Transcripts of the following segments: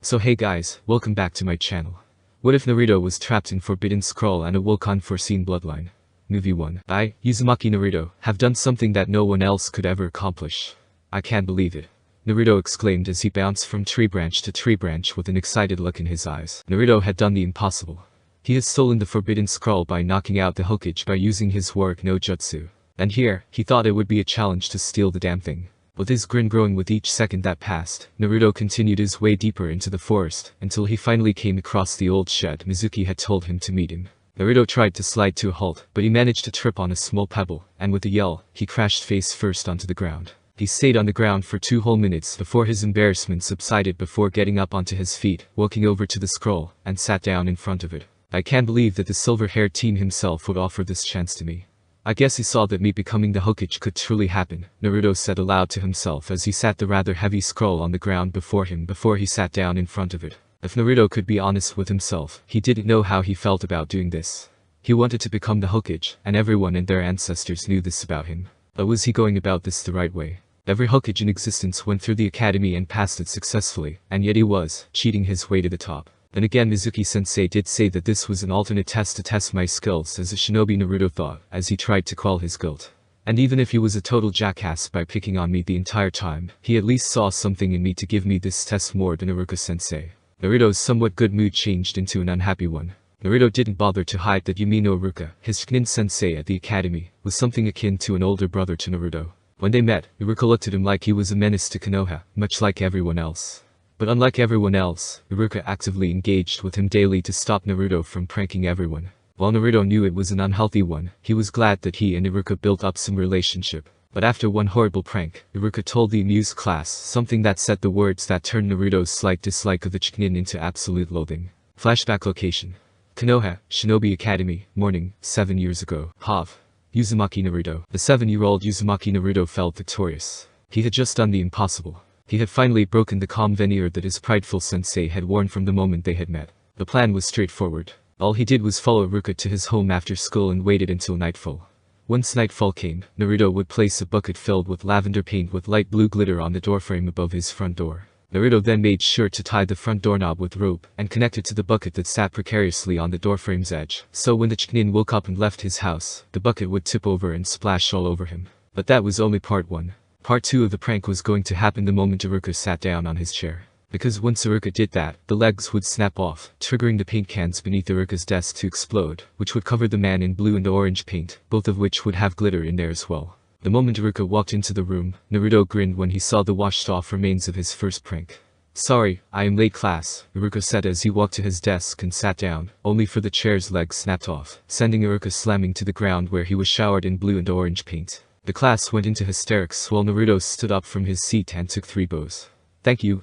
So hey guys, welcome back to my channel. What if Naruto was trapped in Forbidden Scroll and awoke unforeseen bloodline? Movie 1. I, Uzumaki Naruto, have done something that no one else could ever accomplish. I can't believe it. Naruto exclaimed as he bounced from tree branch to tree branch with an excited look in his eyes. Naruto had done the impossible. He had stolen the Forbidden Scroll by knocking out the Hokage by using his Warrick no Jutsu. And here, he thought it would be a challenge to steal the damn thing. With his grin growing with each second that passed, Naruto continued his way deeper into the forest, until he finally came across the old shed Mizuki had told him to meet him. Naruto tried to slide to a halt, but he managed to trip on a small pebble, and with a yell, he crashed face first onto the ground. He stayed on the ground for 2 whole minutes before his embarrassment subsided before getting up onto his feet, walking over to the scroll, and sat down in front of it. I can't believe that the silver-haired teen himself would offer this chance to me. I guess he saw that me becoming the Hokage could truly happen, Naruto said aloud to himself as he sat the rather heavy scroll on the ground before him before he sat down in front of it. If Naruto could be honest with himself, he didn't know how he felt about doing this. He wanted to become the Hokage, and everyone and their ancestors knew this about him. But was he going about this the right way? Every Hokage in existence went through the academy and passed it successfully, and yet he was cheating his way to the top. Then again, Mizuki-sensei did say that this was an alternate test to test my skills as a shinobi, Naruto thought, as he tried to quell his guilt. And even if he was a total jackass by picking on me the entire time, he at least saw something in me to give me this test more than Iruka-sensei. Naruto's somewhat good mood changed into an unhappy one. Naruto didn't bother to hide that Yumino Iruka, his Chunin-sensei at the academy, was something akin to an older brother to Naruto. When they met, Iruka looked at him like he was a menace to Konoha, much like everyone else. But unlike everyone else, Iruka actively engaged with him daily to stop Naruto from pranking everyone. While Naruto knew it was an unhealthy one, he was glad that he and Iruka built up some relationship. But after one horrible prank, Iruka told the amused class something that said the words that turned Naruto's slight dislike of the Chunin into absolute loathing. Flashback location. Konoha, Shinobi Academy, morning, 7 years ago. Have. Uzumaki Naruto. The 7-year-old Uzumaki Naruto felt victorious. He had just done the impossible. He had finally broken the calm veneer that his prideful sensei had worn from the moment they had met. The plan was straightforward. All he did was follow Iruka to his home after school and waited until nightfall. Once nightfall came, Naruto would place a bucket filled with lavender paint with light blue glitter on the doorframe above his front door. Naruto then made sure to tie the front doorknob with rope and connect it to the bucket that sat precariously on the doorframe's edge, so when the Chunin woke up and left his house, the bucket would tip over and splash all over him. But that was only part 1. Part 2 of the prank was going to happen the moment Iruka sat down on his chair. Because once Iruka did that, the legs would snap off, triggering the paint cans beneath Iruka's desk to explode, which would cover the man in blue and orange paint, both of which would have glitter in there as well. The moment Iruka walked into the room, Naruto grinned when he saw the washed-off remains of his first prank. "Sorry, I am late class," Iruka said as he walked to his desk and sat down, only for the chair's legs snapped off, sending Iruka slamming to the ground where he was showered in blue and orange paint. The class went into hysterics while Naruto stood up from his seat and took 3 bows. Thank you,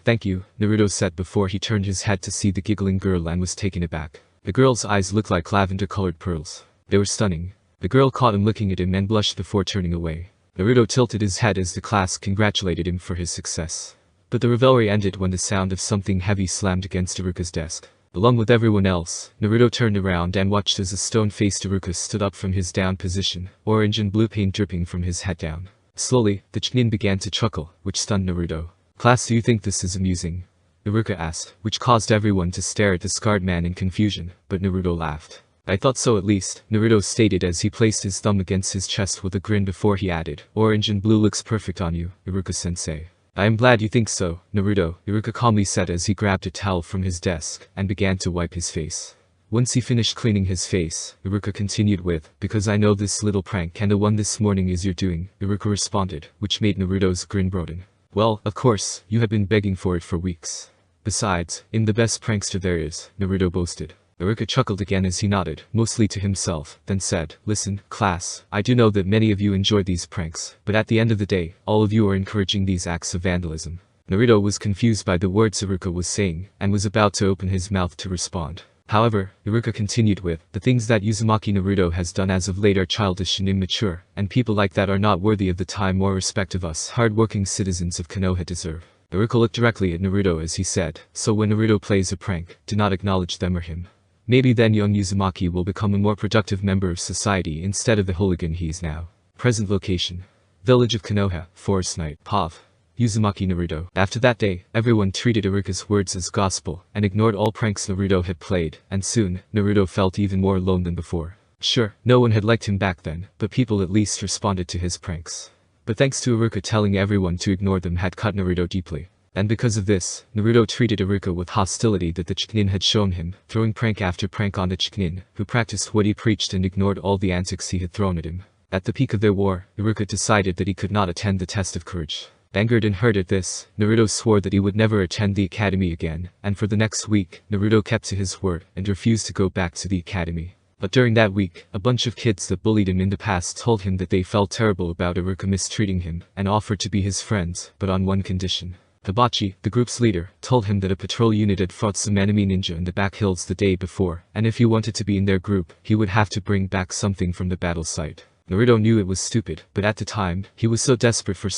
Naruto said before he turned his head to see the giggling girl and was taken aback. The girl's eyes looked like lavender-colored pearls. They were stunning. The girl caught him looking at him and blushed before turning away. Naruto tilted his head as the class congratulated him for his success. But the revelry ended when the sound of something heavy slammed against Iruka's desk. Along with everyone else, Naruto turned around and watched as a stone-faced Iruka stood up from his down position, orange and blue paint dripping from his head down. Slowly, the Chunin began to chuckle, which stunned Naruto. "Class, do you think this is amusing?" Iruka asked, which caused everyone to stare at the scarred man in confusion, but Naruto laughed. "I thought so at least," Naruto stated as he placed his thumb against his chest with a grin before he added, "Orange and blue looks perfect on you, Iruka-sensei." "I am glad you think so, Naruto," Iruka calmly said as he grabbed a towel from his desk and began to wipe his face. Once he finished cleaning his face, Iruka continued with, "Because I know this little prank and the one this morning is your doing," Iruka responded, which made Naruto's grin broaden. "Well, of course, you have been begging for it for weeks. Besides, I'm the best prankster there is," Naruto boasted. Iruka chuckled again as he nodded, mostly to himself, then said, "Listen, class, I do know that many of you enjoy these pranks, but at the end of the day, all of you are encouraging these acts of vandalism." Naruto was confused by the words Iruka was saying, and was about to open his mouth to respond. However, Iruka continued with, "The things that Uzumaki Naruto has done as of late are childish and immature, and people like that are not worthy of the time or respect of us hard-working citizens of Konoha deserve." Iruka looked directly at Naruto as he said, "So when Naruto plays a prank, do not acknowledge them or him. Maybe then young Uzumaki will become a more productive member of society instead of the hooligan he is now." Present location. Village of Konoha, Forest Night. Pav. Uzumaki Naruto. After that day, everyone treated Iruka's words as gospel, and ignored all pranks Naruto had played, and soon, Naruto felt even more alone than before. Sure, no one had liked him back then, but people at least responded to his pranks. But thanks to Iruka telling everyone to ignore them had cut Naruto deeply. And because of this, Naruto treated Iruka with hostility that the Chunin had shown him, throwing prank after prank on the Chunin, who practiced what he preached and ignored all the antics he had thrown at him. At the peak of their war, Iruka decided that he could not attend the test of courage. Angered and hurt at this, Naruto swore that he would never attend the academy again, and for the next week, Naruto kept to his word and refused to go back to the academy. But during that week, a bunch of kids that bullied him in the past told him that they felt terrible about Iruka mistreating him, and offered to be his friends, but on one condition. Hibachi, the group's leader, told him that a patrol unit had fought some enemy ninja in the back hills the day before, and if he wanted to be in their group, he would have to bring back something from the battle site. Naruto knew it was stupid, but at the time, he was so desperate for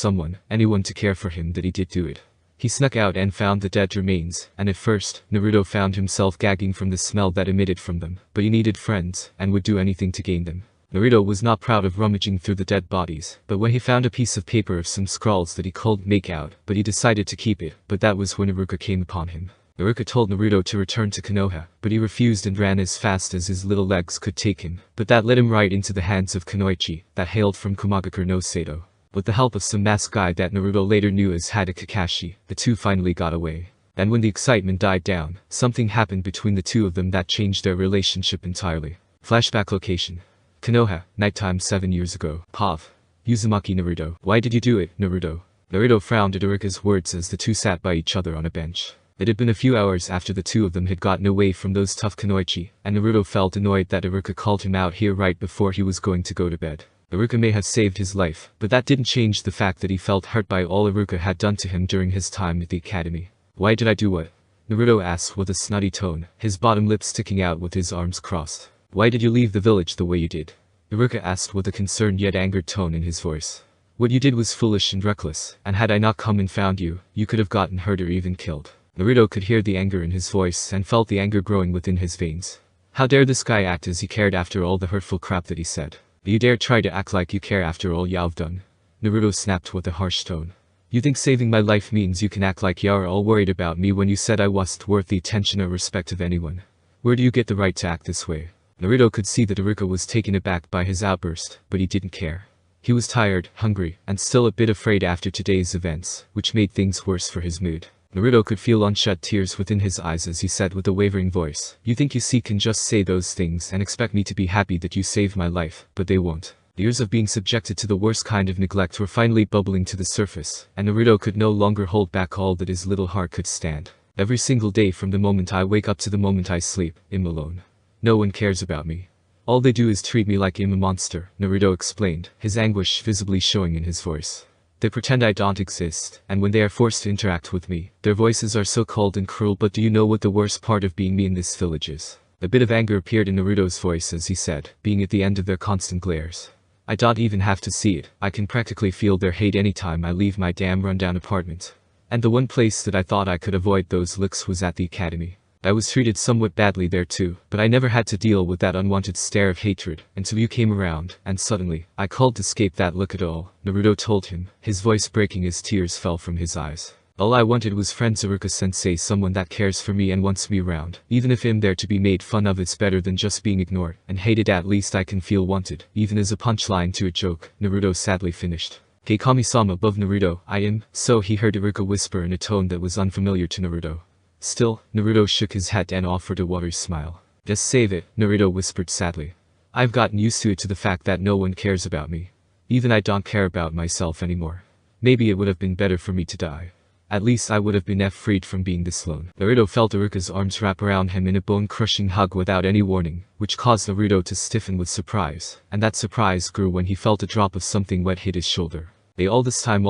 anyone to care for him that he did do it. He snuck out and found the dead remains, and at first, Naruto found himself gagging from the smell that emitted from them, but he needed friends, and would do anything to gain them. Naruto was not proud of rummaging through the dead bodies, but when he found a piece of paper of some scrawls that he called make out, but he decided to keep it, but that was when Iruka came upon him. Iruka told Naruto to return to Konoha, but he refused and ran as fast as his little legs could take him, but that led him right into the hands of Kunoichi, that hailed from Kumagakure no Sato. With the help of some masked guy that Naruto later knew as Hada Kakashi, the two finally got away. And when the excitement died down, something happened between the two of them that changed their relationship entirely. Flashback location. Konoha, nighttime 7 years ago. Pav. Uzumaki Naruto. Why did you do it, Naruto? Naruto frowned at Iruka's words as the two sat by each other on a bench. It had been a few hours after the two of them had gotten away from those tough Kunoichi, and Naruto felt annoyed that Iruka called him out here right before he was going to go to bed. Iruka may have saved his life, but that didn't change the fact that he felt hurt by all Iruka had done to him during his time at the academy. Why did I do what? Naruto asked with a snotty tone, his bottom lip sticking out with his arms crossed. Why did you leave the village the way you did? Iruka asked with a concerned yet angered tone in his voice. What you did was foolish and reckless, and had I not come and found you, you could have gotten hurt or even killed. Naruto could hear the anger in his voice and felt the anger growing within his veins. How dare this guy act as he cared after all the hurtful crap that he said? You dare try to act like you care after all you've done? Naruto snapped with a harsh tone. You think saving my life means you can act like you're all worried about me when you said I wasn't worth the attention or respect of anyone? Where do you get the right to act this way? Naruto could see that Iruka was taken aback by his outburst, but he didn't care. He was tired, hungry, and still a bit afraid after today's events, which made things worse for his mood. Naruto could feel unshut tears within his eyes as he said with a wavering voice, You think you can just say those things and expect me to be happy that you saved my life, but they won't. The years of being subjected to the worst kind of neglect were finally bubbling to the surface, and Naruto could no longer hold back all that his little heart could stand. Every single day from the moment I wake up to the moment I sleep, I'm alone. No one cares about me. All they do is treat me like I'm a monster, Naruto explained, his anguish visibly showing in his voice. They pretend I don't exist, and when they are forced to interact with me, their voices are so cold and cruel. But do you know what the worst part of being me in this village is? A bit of anger appeared in Naruto's voice as he said, being at the end of their constant glares. I don't even have to see it, I can practically feel their hate anytime I leave my damn rundown apartment. And the one place that I thought I could avoid those looks was at the academy. I was treated somewhat badly there too, but I never had to deal with that unwanted stare of hatred, until you came around, and suddenly, I called to escape that look at all, Naruto told him, his voice breaking as tears fell from his eyes. All I wanted was friends, Iruka-sensei, someone that cares for me and wants me around. Even if I'm there to be made fun of, it's better than just being ignored and hated. At least I can feel wanted, even as a punchline to a joke, Naruto sadly finished. Hey Kami-sama above Naruto, I am, so he heard Iruka whisper in a tone that was unfamiliar to Naruto. Still, Naruto shook his head and offered a watery smile. Just save it, Naruto whispered sadly. I've gotten used to the fact that no one cares about me. Even I don't care about myself anymore. Maybe it would have been better for me to die. At least I would have been freed from being this alone. Naruto felt Iruka's arms wrap around him in a bone-crushing hug without any warning, which caused Naruto to stiffen with surprise, and that surprise grew when he felt a drop of something wet hit his shoulder. Hey, all this time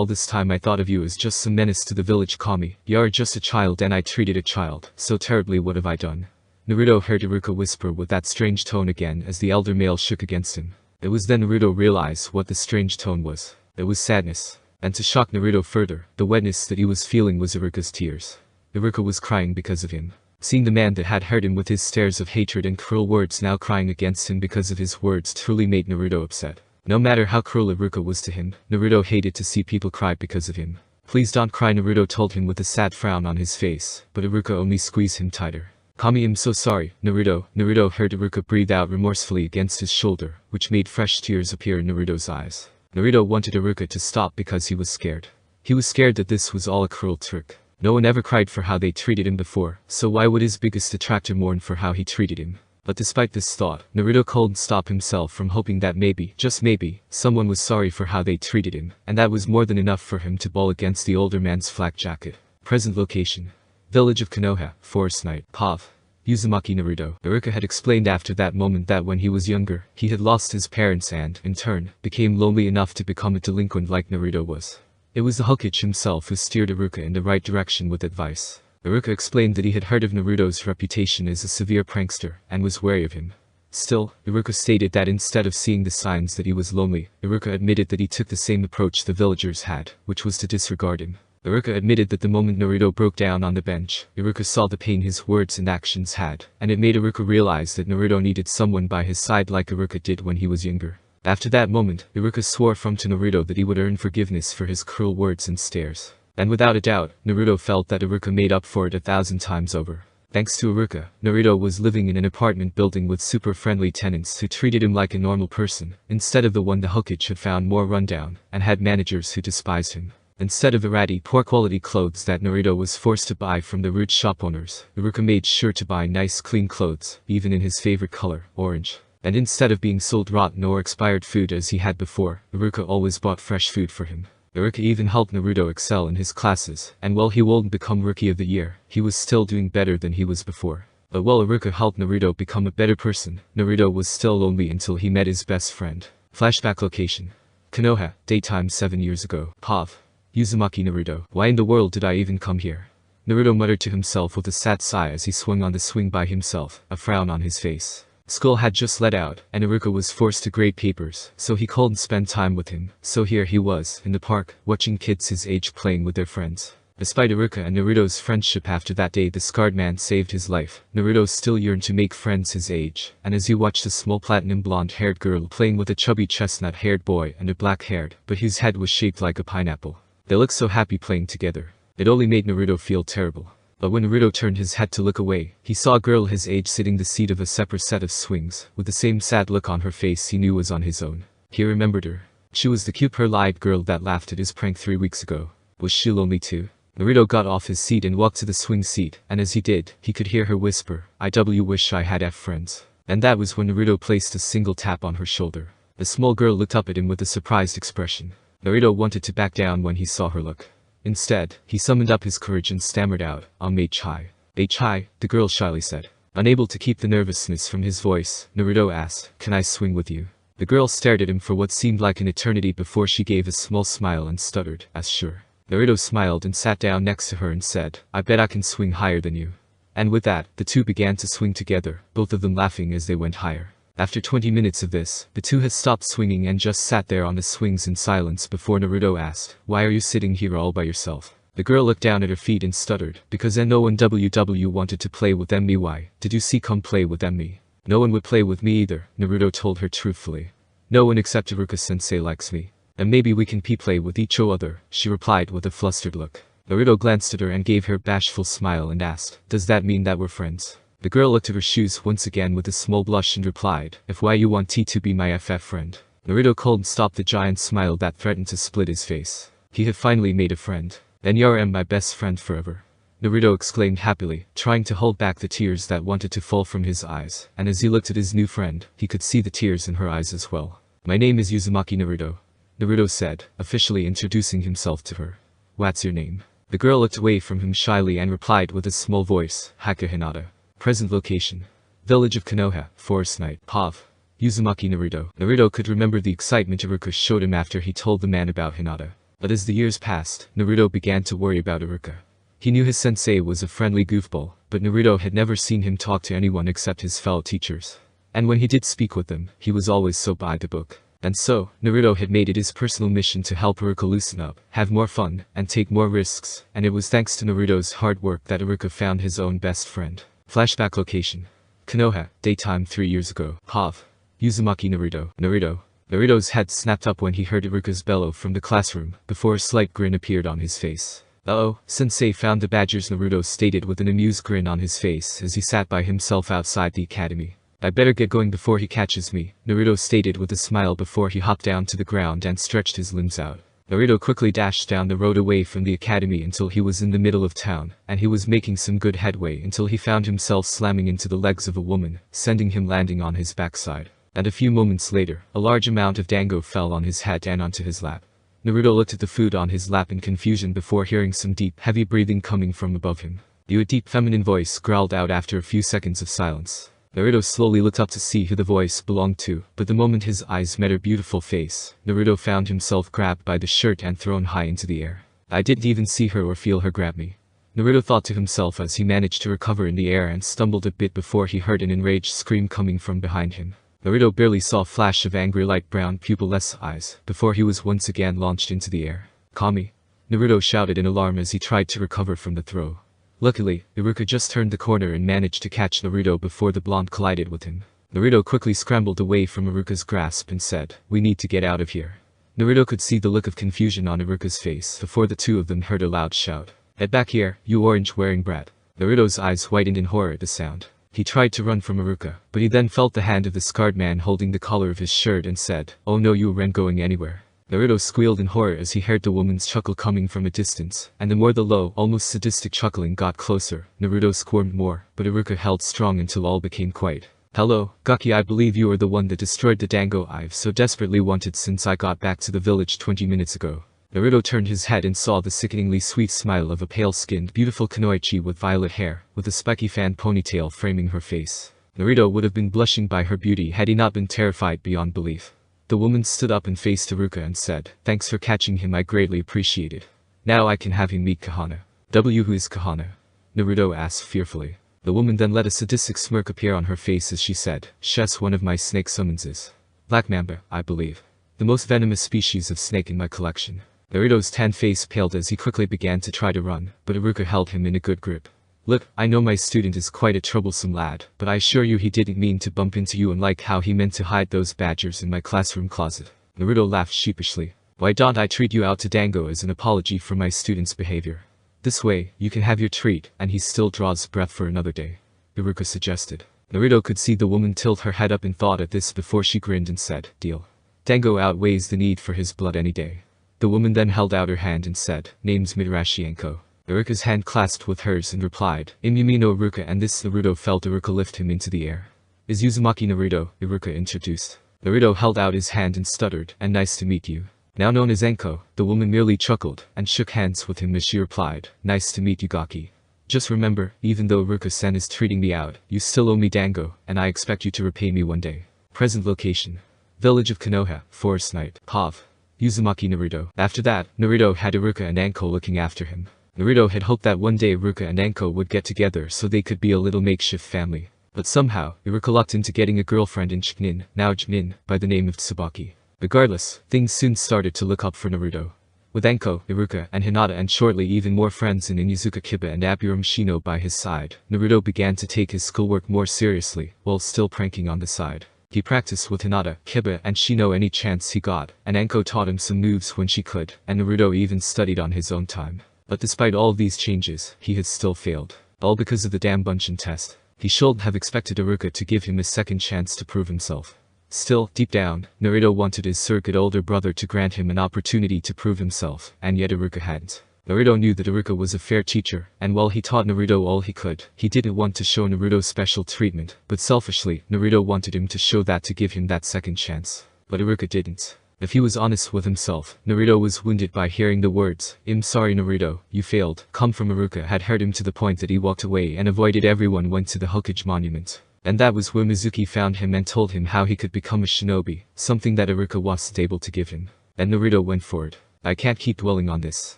I thought of you as just some menace to the village. Kami, you're just a child and I treated a child so terribly. What have I done? Naruto heard Iruka whisper with that strange tone again as the elder male shook against him. It was then Naruto realized what the strange tone was. It was sadness. And to shock Naruto further, the wetness that he was feeling was Iruka's tears. Iruka was crying because of him. Seeing the man that had hurt him with his stares of hatred and cruel words now crying against him because of his words truly made Naruto upset. No matter how cruel Iruka was to him, Naruto hated to see people cry because of him. Please don't cry, Naruto told him with a sad frown on his face, but Iruka only squeezed him tighter. Kami, I'm so sorry, Naruto. Naruto heard Iruka breathe out remorsefully against his shoulder, which made fresh tears appear in Naruto's eyes. Naruto wanted Iruka to stop because he was scared. He was scared that this was all a cruel trick. No one ever cried for how they treated him before, so why would his biggest detractor mourn for how he treated him? But despite this thought, Naruto couldn't stop himself from hoping that maybe, just maybe, someone was sorry for how they treated him, and that was more than enough for him to bawl against the older man's flak jacket. Present location: Village of Konoha, Forest Night. Pav. Uzumaki Naruto. Iruka had explained after that moment that when he was younger, he had lost his parents and, in turn, became lonely enough to become a delinquent like Naruto was. It was the Hokage himself who steered Iruka in the right direction with advice. Iruka explained that he had heard of Naruto's reputation as a severe prankster, and was wary of him. Still, Iruka stated that instead of seeing the signs that he was lonely, Iruka admitted that he took the same approach the villagers had, which was to disregard him. Iruka admitted that the moment Naruto broke down on the bench, Iruka saw the pain his words and actions had, and it made Iruka realize that Naruto needed someone by his side like Iruka did when he was younger. After that moment, Iruka swore to Naruto that he would earn forgiveness for his cruel words and stares. And without a doubt, Naruto felt that Iruka made up for it 1,000 times over. Thanks to Iruka, Naruto was living in an apartment building with super friendly tenants who treated him like a normal person, instead of the one the Hokage had found more rundown, and had managers who despised him. Instead of the ratty, poor-quality clothes that Naruto was forced to buy from the rude shop owners, Iruka made sure to buy nice clean clothes, even in his favorite color, orange. And instead of being sold rotten or expired food as he had before, Iruka always bought fresh food for him. Iruka even helped Naruto excel in his classes, and while he wouldn't become Rookie of the Year, he was still doing better than he was before. But while Iruka helped Naruto become a better person, Naruto was still lonely until he met his best friend. Flashback location: Konoha, daytime 7 years ago. Pav. Uzumaki Naruto. Why in the world did I even come here? Naruto muttered to himself with a sad sigh as he swung on the swing by himself, a frown on his face. School had just let out, and Iruka was forced to grade papers, so he couldn't spend time with him. So here he was, in the park, watching kids his age playing with their friends. Despite Iruka and Naruto's friendship after that day the scarred man saved his life, Naruto still yearned to make friends his age, and as he watched a small platinum blonde-haired girl playing with a chubby chestnut-haired boy and a black-haired, but whose head was shaped like a pineapple. They looked so happy playing together. It only made Naruto feel terrible. But when Naruto turned his head to look away, he saw a girl his age sitting the seat of a separate set of swings, with the same sad look on her face he knew was on his own. He remembered her. She was the cute pearl-eyed girl that laughed at his prank 3 weeks ago. Was she lonely too? Naruto got off his seat and walked to the swing seat, and as he did, he could hear her whisper, "I wish I had F friends." And that was when Naruto placed a single tap on her shoulder. The small girl looked up at him with a surprised expression. Naruto wanted to back down when he saw her look. Instead, he summoned up his courage and stammered out, "Chai." "Chai," the girl shyly said. Unable to keep the nervousness from his voice, Naruto asked, "Can I swing with you?" The girl stared at him for what seemed like an eternity before she gave a small smile and stuttered, "As sure." Naruto smiled and sat down next to her and said, "I bet I can swing higher than you." And with that, the two began to swing together, both of them laughing as they went higher. After 20 minutes of this, the two had stopped swinging and just sat there on the swings in silence before Naruto asked, "Why are you sitting here all by yourself?" The girl looked down at her feet and stuttered, "Because no one wanted to play with me. Why did you come play with me?" "No one would play with me either," Naruto told her truthfully. "No one except Iruka-sensei likes me. And maybe we can play with each other," she replied with a flustered look. Naruto glanced at her and gave her a bashful smile and asked, "Does that mean that we're friends?" The girl looked at her shoes once again with a small blush and replied, "If why you want to be my FF friend." Naruto couldn't stop the giant smile that threatened to split his face. He had finally made a friend. "Then you're my best friend forever," Naruto exclaimed happily, trying to hold back the tears that wanted to fall from his eyes, and as he looked at his new friend, he could see the tears in her eyes as well. "My name is Uzumaki Naruto," Naruto said, officially introducing himself to her. "What's your name?" The girl looked away from him shyly and replied with a small voice, "Haka Hinata." Present location: Village of Konoha, Forest Night. Pav. Uzumaki Naruto. Naruto could remember the excitement Iruka showed him after he told the man about Hinata. But as the years passed, Naruto began to worry about Iruka. He knew his sensei was a friendly goofball, but Naruto had never seen him talk to anyone except his fellow teachers. And when he did speak with them, he was always so by the book. And so, Naruto had made it his personal mission to help Iruka loosen up, have more fun, and take more risks, and it was thanks to Naruto's hard work that Iruka found his own best friend. Flashback location: Konoha, daytime 3 years ago. Pav. Uzumaki Naruto. Naruto's head snapped up when he heard Iruka's bellow from the classroom, before a slight grin appeared on his face. "Uh-oh, Sensei found the badgers," Naruto stated with an amused grin on his face as he sat by himself outside the academy. "I better get going before he catches me," Naruto stated with a smile before he hopped down to the ground and stretched his limbs out. Naruto quickly dashed down the road away from the academy until he was in the middle of town, and he was making some good headway until he found himself slamming into the legs of a woman, sending him landing on his backside. And a few moments later, a large amount of dango fell on his head and onto his lap. Naruto looked at the food on his lap in confusion before hearing some deep, heavy breathing coming from above him. A deep feminine voice growled out after a few seconds of silence. Naruto slowly looked up to see who the voice belonged to, but the moment his eyes met her beautiful face, Naruto found himself grabbed by the shirt and thrown high into the air. "I didn't even see her or feel her grab me," Naruto thought to himself as he managed to recover in the air and stumbled a bit before he heard an enraged scream coming from behind him. Naruto barely saw a flash of angry light brown pupilless eyes before he was once again launched into the air. "Kami!" Naruto shouted in alarm as he tried to recover from the throw. Luckily, Iruka just turned the corner and managed to catch Naruto before the blonde collided with him. Naruto quickly scrambled away from Iruka's grasp and said, "We need to get out of here." Naruto could see the look of confusion on Iruka's face before the two of them heard a loud shout. "Head back here, you orange-wearing brat." Naruto's eyes widened in horror at the sound. He tried to run from Iruka, but he then felt the hand of the scarred man holding the collar of his shirt and said, "Oh no, you aren't going anywhere." Naruto squealed in horror as he heard the woman's chuckle coming from a distance, and the more the low, almost sadistic chuckling got closer, Naruto squirmed more, but Iruka held strong until all became quiet. "Hello, Gaki, I believe you are the one that destroyed the dango I've so desperately wanted since I got back to the village 20 minutes ago." Naruto turned his head and saw the sickeningly sweet smile of a pale-skinned, beautiful kunoichi with violet hair, with a spiky fan ponytail framing her face. Naruto would have been blushing by her beauty had he not been terrified beyond belief. The woman stood up and faced Iruka and said, "Thanks for catching him, I greatly appreciate it. Now I can have him meet Kahana." "Who is Kahana?" Naruto asked fearfully. The woman then let a sadistic smirk appear on her face as she said, "She's one of my snake summonses. Black mamba, I believe. The most venomous species of snake in my collection." Naruto's tan face paled as he quickly began to try to run, but Iruka held him in a good grip. "Look, I know my student is quite a troublesome lad, but I assure you he didn't mean to bump into you, unlike how he meant to hide those badgers in my classroom closet." Naruto laughed sheepishly. "Why don't I treat you out to dango as an apology for my student's behavior? This way, you can have your treat, and he still draws breath for another day," Iruka suggested. Naruto could see the woman tilt her head up in thought at this before she grinned and said, "Deal. Dango outweighs the need for his blood any day." The woman then held out her hand and said, "Name's Midarashi Enko." Iruka's hand clasped with hers and replied, "Imumi no Iruka," and this Naruto felt Iruka lift him into the air. "Is Uzumaki Naruto," Iruka introduced. Naruto held out his hand and stuttered, "And nice to meet you." Now known as Enko, the woman merely chuckled and shook hands with him as she replied, "Nice to meet you, Gaki. Just remember, even though Iruka-sen is treating me out, you still owe me dango, and I expect you to repay me one day." Present location: Village of Konoha, Forest Night, Pav. Uzumaki Naruto. After that, Naruto had Iruka and Enko looking after him. Naruto had hoped that one day Iruka and Enko would get together so they could be a little makeshift family. But somehow, Iruka lucked into getting a girlfriend in Chiknin, now Jnin, by the name of Tsubaki. Regardless, things soon started to look up for Naruto. With Enko, Iruka, and Hinata and shortly even more friends in Inuzuka Kiba and Aburame Shino by his side, Naruto began to take his schoolwork more seriously, while still pranking on the side. He practiced with Hinata, Kiba, and Shino any chance he got, and Enko taught him some moves when she could, and Naruto even studied on his own time. But despite all these changes, he had still failed. All because of the damn Bunshin test. He shouldn't have expected Iruka to give him a second chance to prove himself. Still, deep down, Naruto wanted his surrogate older brother to grant him an opportunity to prove himself, and yet Iruka hadn't. Naruto knew that Iruka was a fair teacher, and while he taught Naruto all he could, he didn't want to show Naruto special treatment, but selfishly, Naruto wanted him to show that to give him that second chance. But Iruka didn't. If he was honest with himself, Naruto was wounded by hearing the words, "I'm sorry Naruto, you failed," come from Iruka had hurt him to the point that he walked away and avoided everyone went to the Hokage monument. And that was where Mizuki found him and told him how he could become a shinobi, something that Iruka wasn't able to give him. And Naruto went for it. "I can't keep dwelling on this.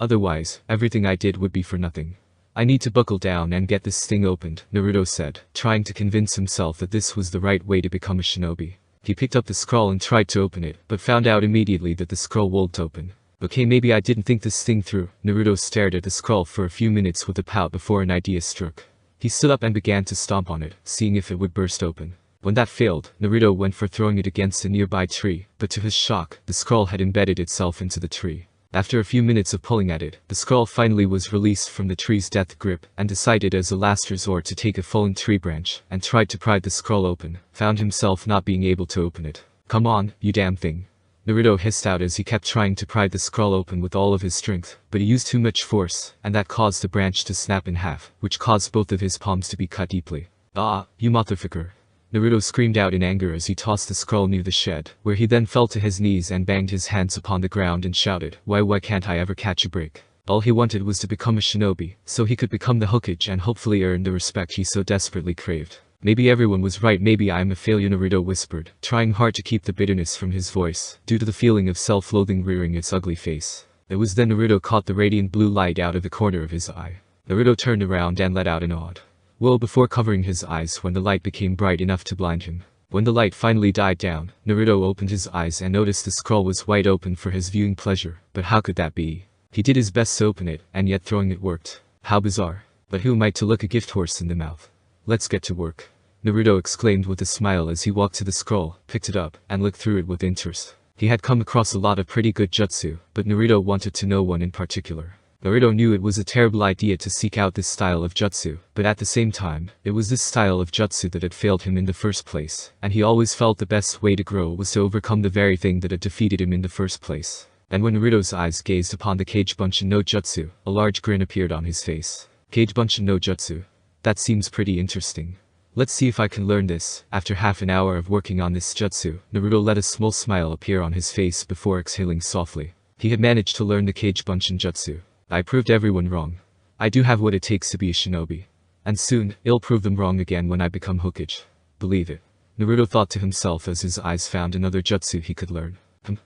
Otherwise, everything I did would be for nothing. I need to buckle down and get this thing opened," Naruto said, trying to convince himself that this was the right way to become a shinobi. He picked up the scroll and tried to open it, but found out immediately that the scroll won't open. "Okay, maybe I didn't think this thing through." Naruto stared at the scroll for a few minutes with a pout before an idea struck. He stood up and began to stomp on it, seeing if it would burst open. When that failed, Naruto went for throwing it against a nearby tree, but to his shock, the scroll had embedded itself into the tree. After a few minutes of pulling at it, the scroll finally was released from the tree's death grip, and decided as a last resort to take a fallen tree branch, and tried to pry the scroll open, found himself not being able to open it. "Come on, you damn thing," Naruto hissed out as he kept trying to pry the scroll open with all of his strength, but he used too much force, and that caused the branch to snap in half, which caused both of his palms to be cut deeply. "Ah, you motherfucker," Naruto screamed out in anger as he tossed the scroll near the shed, where he then fell to his knees and banged his hands upon the ground and shouted, why can't I ever catch a break?" All he wanted was to become a shinobi, so he could become the Hokage and hopefully earn the respect he so desperately craved. "Maybe everyone was right, maybe I'm a failure," Naruto whispered, trying hard to keep the bitterness from his voice, due to the feeling of self-loathing rearing its ugly face. It was then Naruto caught the radiant blue light out of the corner of his eye. Naruto turned around and let out an odd "whoa" before covering his eyes when the light became bright enough to blind him. When the light finally died down, Naruto opened his eyes and noticed the scroll was wide open for his viewing pleasure, but how could that be? He did his best to open it, and yet throwing it worked. How bizarre. But who am I to look a gift horse in the mouth? "Let's get to work," Naruto exclaimed with a smile as he walked to the scroll, picked it up, and looked through it with interest. He had come across a lot of pretty good jutsu, but Naruto wanted to know one in particular. Naruto knew it was a terrible idea to seek out this style of jutsu, but at the same time, it was this style of jutsu that had failed him in the first place, and he always felt the best way to grow was to overcome the very thing that had defeated him in the first place. And when Naruto's eyes gazed upon the Kage Bunshin no Jutsu, a large grin appeared on his face. "Kage Bunshin no Jutsu? That seems pretty interesting. Let's see if I can learn this." After half an hour of working on this jutsu, Naruto let a small smile appear on his face before exhaling softly. He had managed to learn the Kage Bunshin jutsu. "I proved everyone wrong. I do have what it takes to be a shinobi. And soon, I'll prove them wrong again when I become Hokage. Believe it," Naruto thought to himself as his eyes found another jutsu he could learn.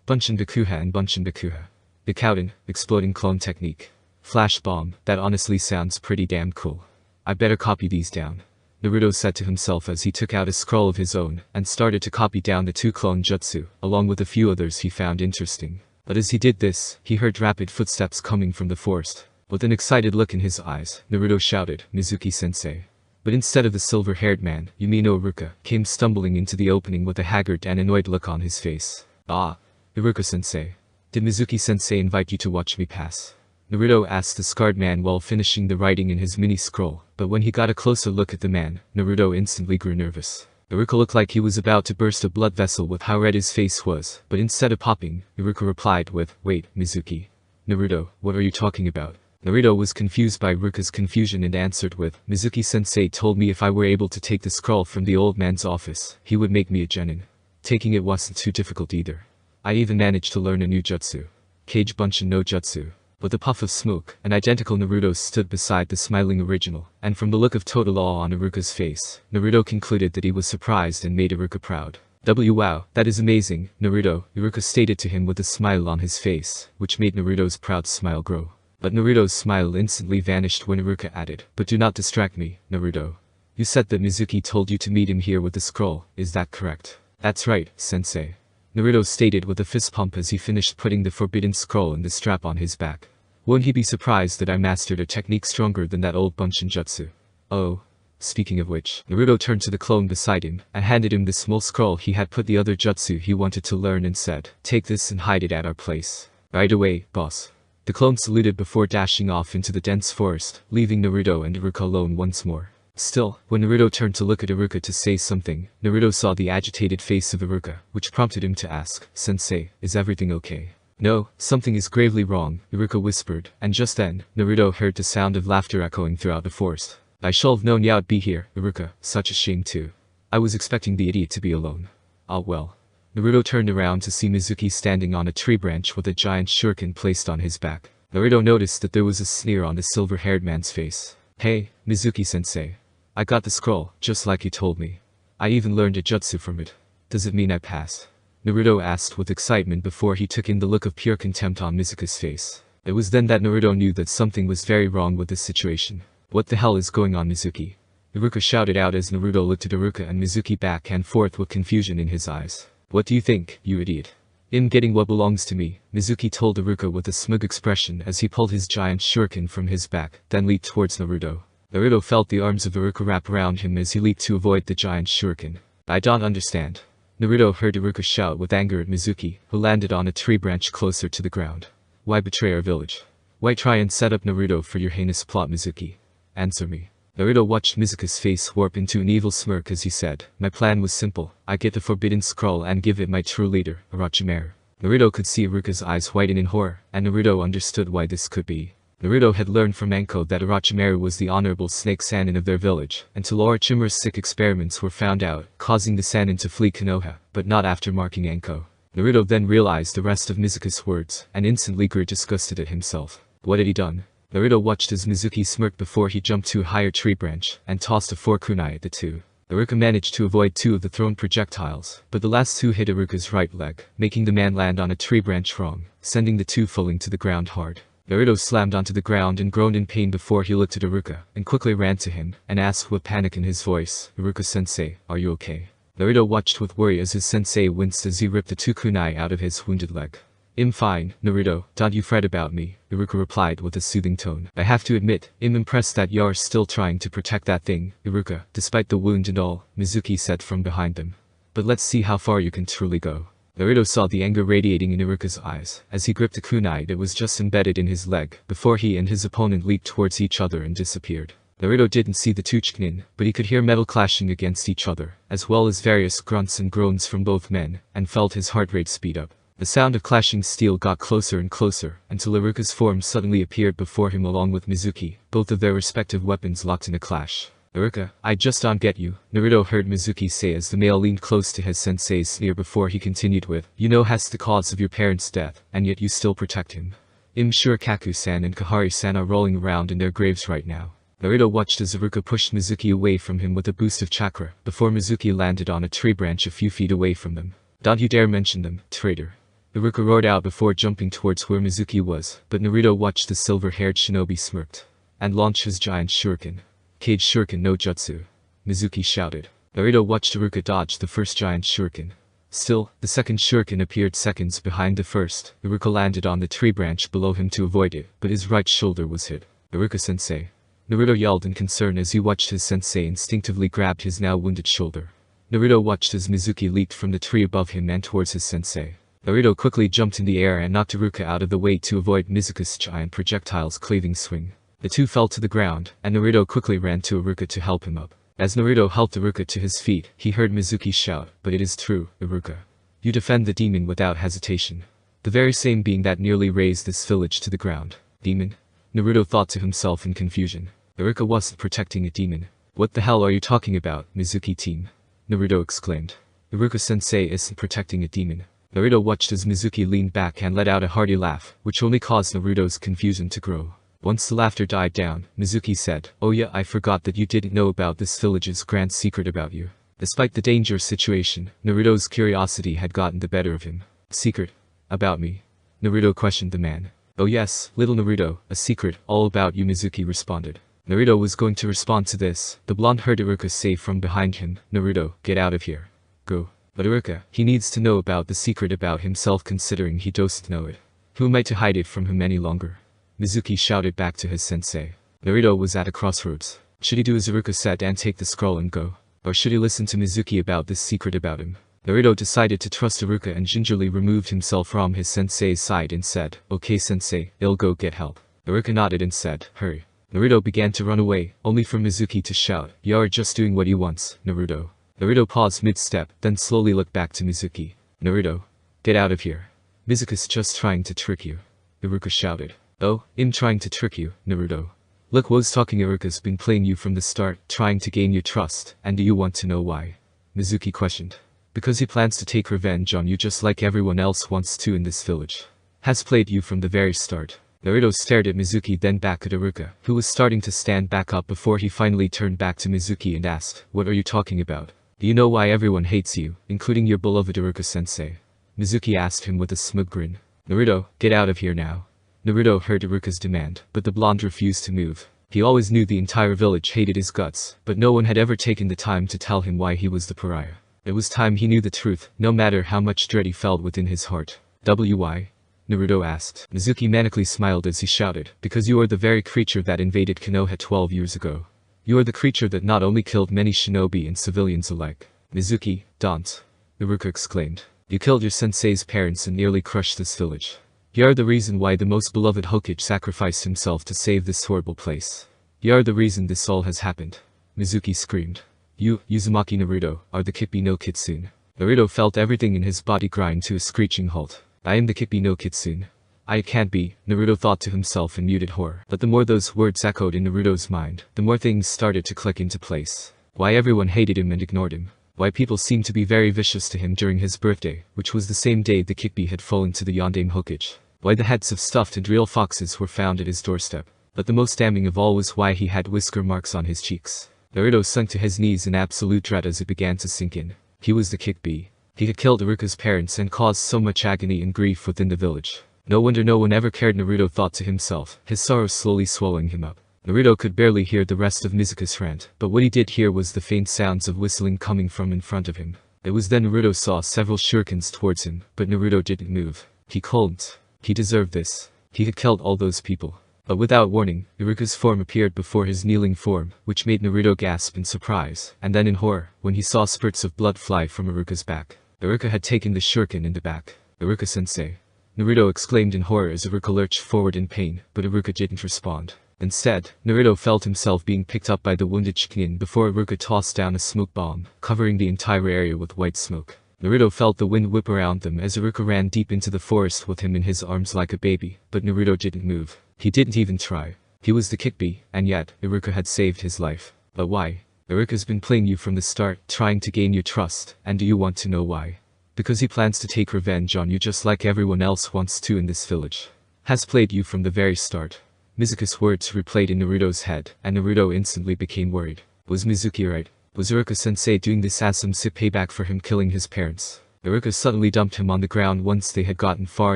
Bunshin Bakuha and Bunshin Bakuha. Bikouten, exploding clone technique. Flash bomb, that honestly sounds pretty damn cool. I better copy these down, Naruto said to himself as he took out a scroll of his own and started to copy down the two clone jutsu, along with a few others he found interesting. But as he did this, he heard rapid footsteps coming from the forest. With an excited look in his eyes, Naruto shouted, "Mizuki-sensei." But instead of the silver-haired man, Yumino Iruka came stumbling into the opening with a haggard and annoyed look on his face. "Ah, Iruka-sensei. Did Mizuki-sensei invite you to watch me pass?" Naruto asked the scarred man while finishing the writing in his mini-scroll, but when he got a closer look at the man, Naruto instantly grew nervous. Iruka looked like he was about to burst a blood vessel with how red his face was, but instead of popping, Iruka replied with, "Wait, Mizuki. Naruto, what are you talking about?" Naruto was confused by Iruka's confusion and answered with, "Mizuki-sensei told me if I were able to take the scroll from the old man's office, he would make me a genin. Taking it wasn't too difficult either. I even managed to learn a new jutsu. Kage Bunshin no Jutsu." With a puff of smoke, an identical Naruto stood beside the smiling original, and from the look of total awe on Iruka's face, Naruto concluded that he was surprised and made Iruka proud. Wow, that is amazing, Naruto, Iruka stated to him with a smile on his face, which made Naruto's proud smile grow. But Naruto's smile instantly vanished when Iruka added, "But do not distract me, Naruto. You said that Mizuki told you to meet him here with the scroll, is that correct?" "That's right, sensei," Naruto stated with a fist pump as he finished putting the forbidden scroll in the strap on his back. "Won't he be surprised that I mastered a technique stronger than that old Bunshin jutsu? Oh. Speaking of which," Naruto turned to the clone beside him and handed him the small scroll he had put the other jutsu he wanted to learn and said, "Take this and hide it at our place." "Right away, boss." The clone saluted before dashing off into the dense forest, leaving Naruto and Iruka alone once more. Still, when Naruto turned to look at Iruka to say something, Naruto saw the agitated face of Iruka, which prompted him to ask, "Sensei, is everything okay?" "No, something is gravely wrong," Iruka whispered, and just then, Naruto heard the sound of laughter echoing throughout the forest. "I should have known you'd be here, Iruka, such a shame too. I was expecting the idiot to be alone." "Ah well." Naruto turned around to see Mizuki standing on a tree branch with a giant shuriken placed on his back. Naruto noticed that there was a sneer on the silver-haired man's face. "Hey, Mizuki-sensei. I got the scroll, just like you told me. I even learned a jutsu from it. Does it mean I pass?" Naruto asked with excitement before he took in the look of pure contempt on Mizuki's face. It was then that Naruto knew that something was very wrong with this situation. "What the hell is going on, Mizuki?" Iruka shouted out as Naruto looked at Iruka and Mizuki back and forth with confusion in his eyes. "What do you think, you idiot?" "I'm getting what belongs to me," Mizuki told Iruka with a smug expression as he pulled his giant shuriken from his back, then leaped towards Naruto. Naruto felt the arms of Iruka wrap around him as he leaped to avoid the giant shuriken. I don't understand. Naruto heard Iruka shout with anger at Mizuki, who landed on a tree branch closer to the ground. Why betray our village? Why try and set up Naruto for your heinous plot, Mizuki? Answer me. Naruto watched Mizuki's face warp into an evil smirk as he said, my plan was simple, I get the forbidden scroll and give it my true leader, Orochimaru. Naruto could see Iruka's eyes whiten in horror, and Naruto understood why this could be. Naruto had learned from Anko that Orochimaru was the honorable snake Sannin of their village, until Orochimaru's sick experiments were found out, causing the Sannin to flee Konoha, but not after marking Anko. Naruto then realized the rest of Mizuki's words, and instantly grew disgusted at himself. What had he done? Naruto watched as Mizuki smirked before he jumped to a higher tree branch, and tossed a 4 kunai at the two. Iruka managed to avoid 2 of the thrown projectiles, but the last 2 hit Iruka's right leg, making the man land on a tree branch wrong, sending the 2 falling to the ground hard. Naruto slammed onto the ground and groaned in pain before he looked at Iruka, and quickly ran to him, and asked with panic in his voice, Iruka-sensei, are you okay? Naruto watched with worry as his sensei winced as he ripped the 2 kunai out of his wounded leg. I'm fine, Naruto, don't you fret about me, Iruka replied with a soothing tone. I have to admit, I'm impressed that you're still trying to protect that thing, Iruka, despite the wound and all, Mizuki said from behind them. But let's see how far you can truly go. Naruto saw the anger radiating in Iruka's eyes, as he gripped a kunai that was just embedded in his leg, before he and his opponent leaped towards each other and disappeared. Naruto didn't see the 2 chunin, but he could hear metal clashing against each other, as well as various grunts and groans from both men, and felt his heart rate speed up. The sound of clashing steel got closer and closer, until Iruka's form suddenly appeared before him along with Mizuki, both of their respective weapons locked in a clash. Iruka, I just don't get you, Naruto heard Mizuki say as the male leaned close to his sensei's ear before he continued with, you know that's the cause of your parents' death, and yet you still protect him. I'm sure Kaku-san and Kahari-san are rolling around in their graves right now. Naruto watched as Iruka pushed Mizuki away from him with a boost of chakra, before Mizuki landed on a tree branch a few feet away from them. Don't you dare mention them, traitor. Iruka roared out before jumping towards where Mizuki was, but Naruto watched the silver-haired shinobi smirked, and launched his giant shuriken. Cage shuriken no jutsu. Mizuki shouted. Naruto watched Iruka dodge the first giant shuriken. Still, the second shuriken appeared seconds behind the first. Iruka landed on the tree branch below him to avoid it, but his right shoulder was hit. Iruka-sensei. Naruto yelled in concern as he watched his sensei instinctively grabbed his now wounded shoulder. Naruto watched as Mizuki leaped from the tree above him and towards his sensei. Naruto quickly jumped in the air and knocked Iruka out of the way to avoid Mizuki's giant projectile's cleaving swing. The 2 fell to the ground, and Naruto quickly ran to Iruka to help him up. As Naruto helped Iruka to his feet, he heard Mizuki shout, but it is true, Iruka. You defend the demon without hesitation. The very same being that nearly razed this village to the ground. Demon? Naruto thought to himself in confusion. Iruka wasn't protecting a demon. What the hell are you talking about, Mizuki-team? Naruto exclaimed. Iruka-sensei isn't protecting a demon. Naruto watched as Mizuki leaned back and let out a hearty laugh, which only caused Naruto's confusion to grow. Once the laughter died down, Mizuki said, oh yeah, I forgot that you didn't know about this village's grand secret about you. Despite the dangerous situation, Naruto's curiosity had gotten the better of him. Secret? About me? Naruto questioned the man. Oh yes, little Naruto, a secret, all about you, Mizuki responded. Naruto was going to respond to this. The blonde heard Iruka say from behind him, Naruto, get out of here. Go. But Iruka, he needs to know about the secret about himself considering he doesn't know it. Who am I to hide it from him any longer? Mizuki shouted back to his sensei. Naruto was at a crossroads. Should he do as Iruka said and take the scroll and go? Or should he listen to Mizuki about this secret about him? Naruto decided to trust Iruka and gingerly removed himself from his sensei's side and said, okay sensei, I'll go get help. Iruka nodded and said, hurry. Naruto began to run away, only for Mizuki to shout, you're just doing what he wants, Naruto. Naruto paused mid-step, then slowly looked back to Mizuki. Naruto. Get out of here. Mizuki's just trying to trick you. Iruka shouted. Oh, I'm trying to trick you, Naruto. Look who's talking. Iruka's been playing you from the start, trying to gain your trust, and do you want to know why? Mizuki questioned. Because he plans to take revenge on you just like everyone else wants to in this village. Has played you from the very start. Naruto stared at Mizuki then back at Iruka, who was starting to stand back up before he finally turned back to Mizuki and asked, what are you talking about? Do you know why everyone hates you, including your beloved Iruka-sensei? Mizuki asked him with a smug grin. Naruto, get out of here now. Naruto heard Iruka's demand, but the blonde refused to move. He always knew the entire village hated his guts, but no one had ever taken the time to tell him why he was the pariah. It was time he knew the truth, no matter how much dread he felt within his heart. Why? Naruto asked. Mizuki manically smiled as he shouted, because you are the very creature that invaded Konoha 12 years ago. You are the creature that not only killed many shinobi and civilians alike. Mizuki, don't. Iruka exclaimed. You killed your sensei's parents and nearly crushed this village. You are the reason why the most beloved Hokage sacrificed himself to save this horrible place. You are the reason this all has happened. Mizuki screamed. You, Uzumaki Naruto, are the Kikbi no Kitsune. Naruto felt everything in his body grind to a screeching halt. I am the Kikbi no Kitsune. I can't be, Naruto thought to himself in muted horror. But the more those words echoed in Naruto's mind, the more things started to click into place. Why everyone hated him and ignored him. Why people seemed to be very vicious to him during his birthday, which was the same day the Kikbi had fallen to the Yondaime Hokage. Why the heads of stuffed and real foxes were found at his doorstep. But the most damning of all was why he had whisker marks on his cheeks. Naruto sunk to his knees in absolute dread as it began to sink in. He was the Kikbi. He had killed Iruka's parents and caused so much agony and grief within the village. No wonder no one ever cared, Naruto thought to himself, his sorrow slowly swallowing him up. Naruto could barely hear the rest of Mizuka's rant, but what he did hear was the faint sounds of whistling coming from in front of him. It was then Naruto saw several shurikens towards him, but Naruto didn't move. He couldn't. He deserved this. He had killed all those people. But without warning, Iruka's form appeared before his kneeling form, which made Naruto gasp in surprise, and then in horror, when he saw spurts of blood fly from Iruka's back. Iruka had taken the shuriken in the back. Iruka-sensei. Naruto exclaimed in horror as Iruka lurched forward in pain, but Iruka didn't respond. Instead, Naruto felt himself being picked up by the wounded shuriken before Iruka tossed down a smoke bomb, covering the entire area with white smoke. Naruto felt the wind whip around them as Iruka ran deep into the forest with him in his arms like a baby, but Naruto didn't move. He didn't even try. He was the Kikbi, and yet, Iruka had saved his life. But why? Iruka's been playing you from the start, trying to gain your trust, and do you want to know why? Because he plans to take revenge on you just like everyone else wants to in this village. Has played you from the very start. Mizuka's words replayed in Naruto's head, and Naruto instantly became worried. Was Mizuki right? Was Iruka-sensei doing this as some payback for him killing his parents? Iruka suddenly dumped him on the ground once they had gotten far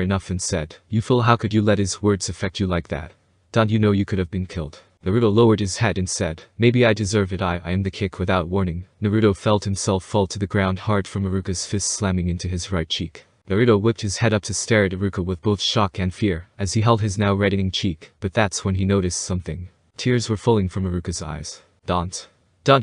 enough and said, "You fool, how could you let his words affect you like that? Don't you know you could have been killed?" Naruto lowered his head and said, "Maybe I deserve it, I am the kick." Without warning, Naruto felt himself fall to the ground hard from Iruka's fist slamming into his right cheek. Naruto whipped his head up to stare at Iruka with both shock and fear, as he held his now reddening cheek, but that's when he noticed something. Tears were falling from Iruka's eyes. Don't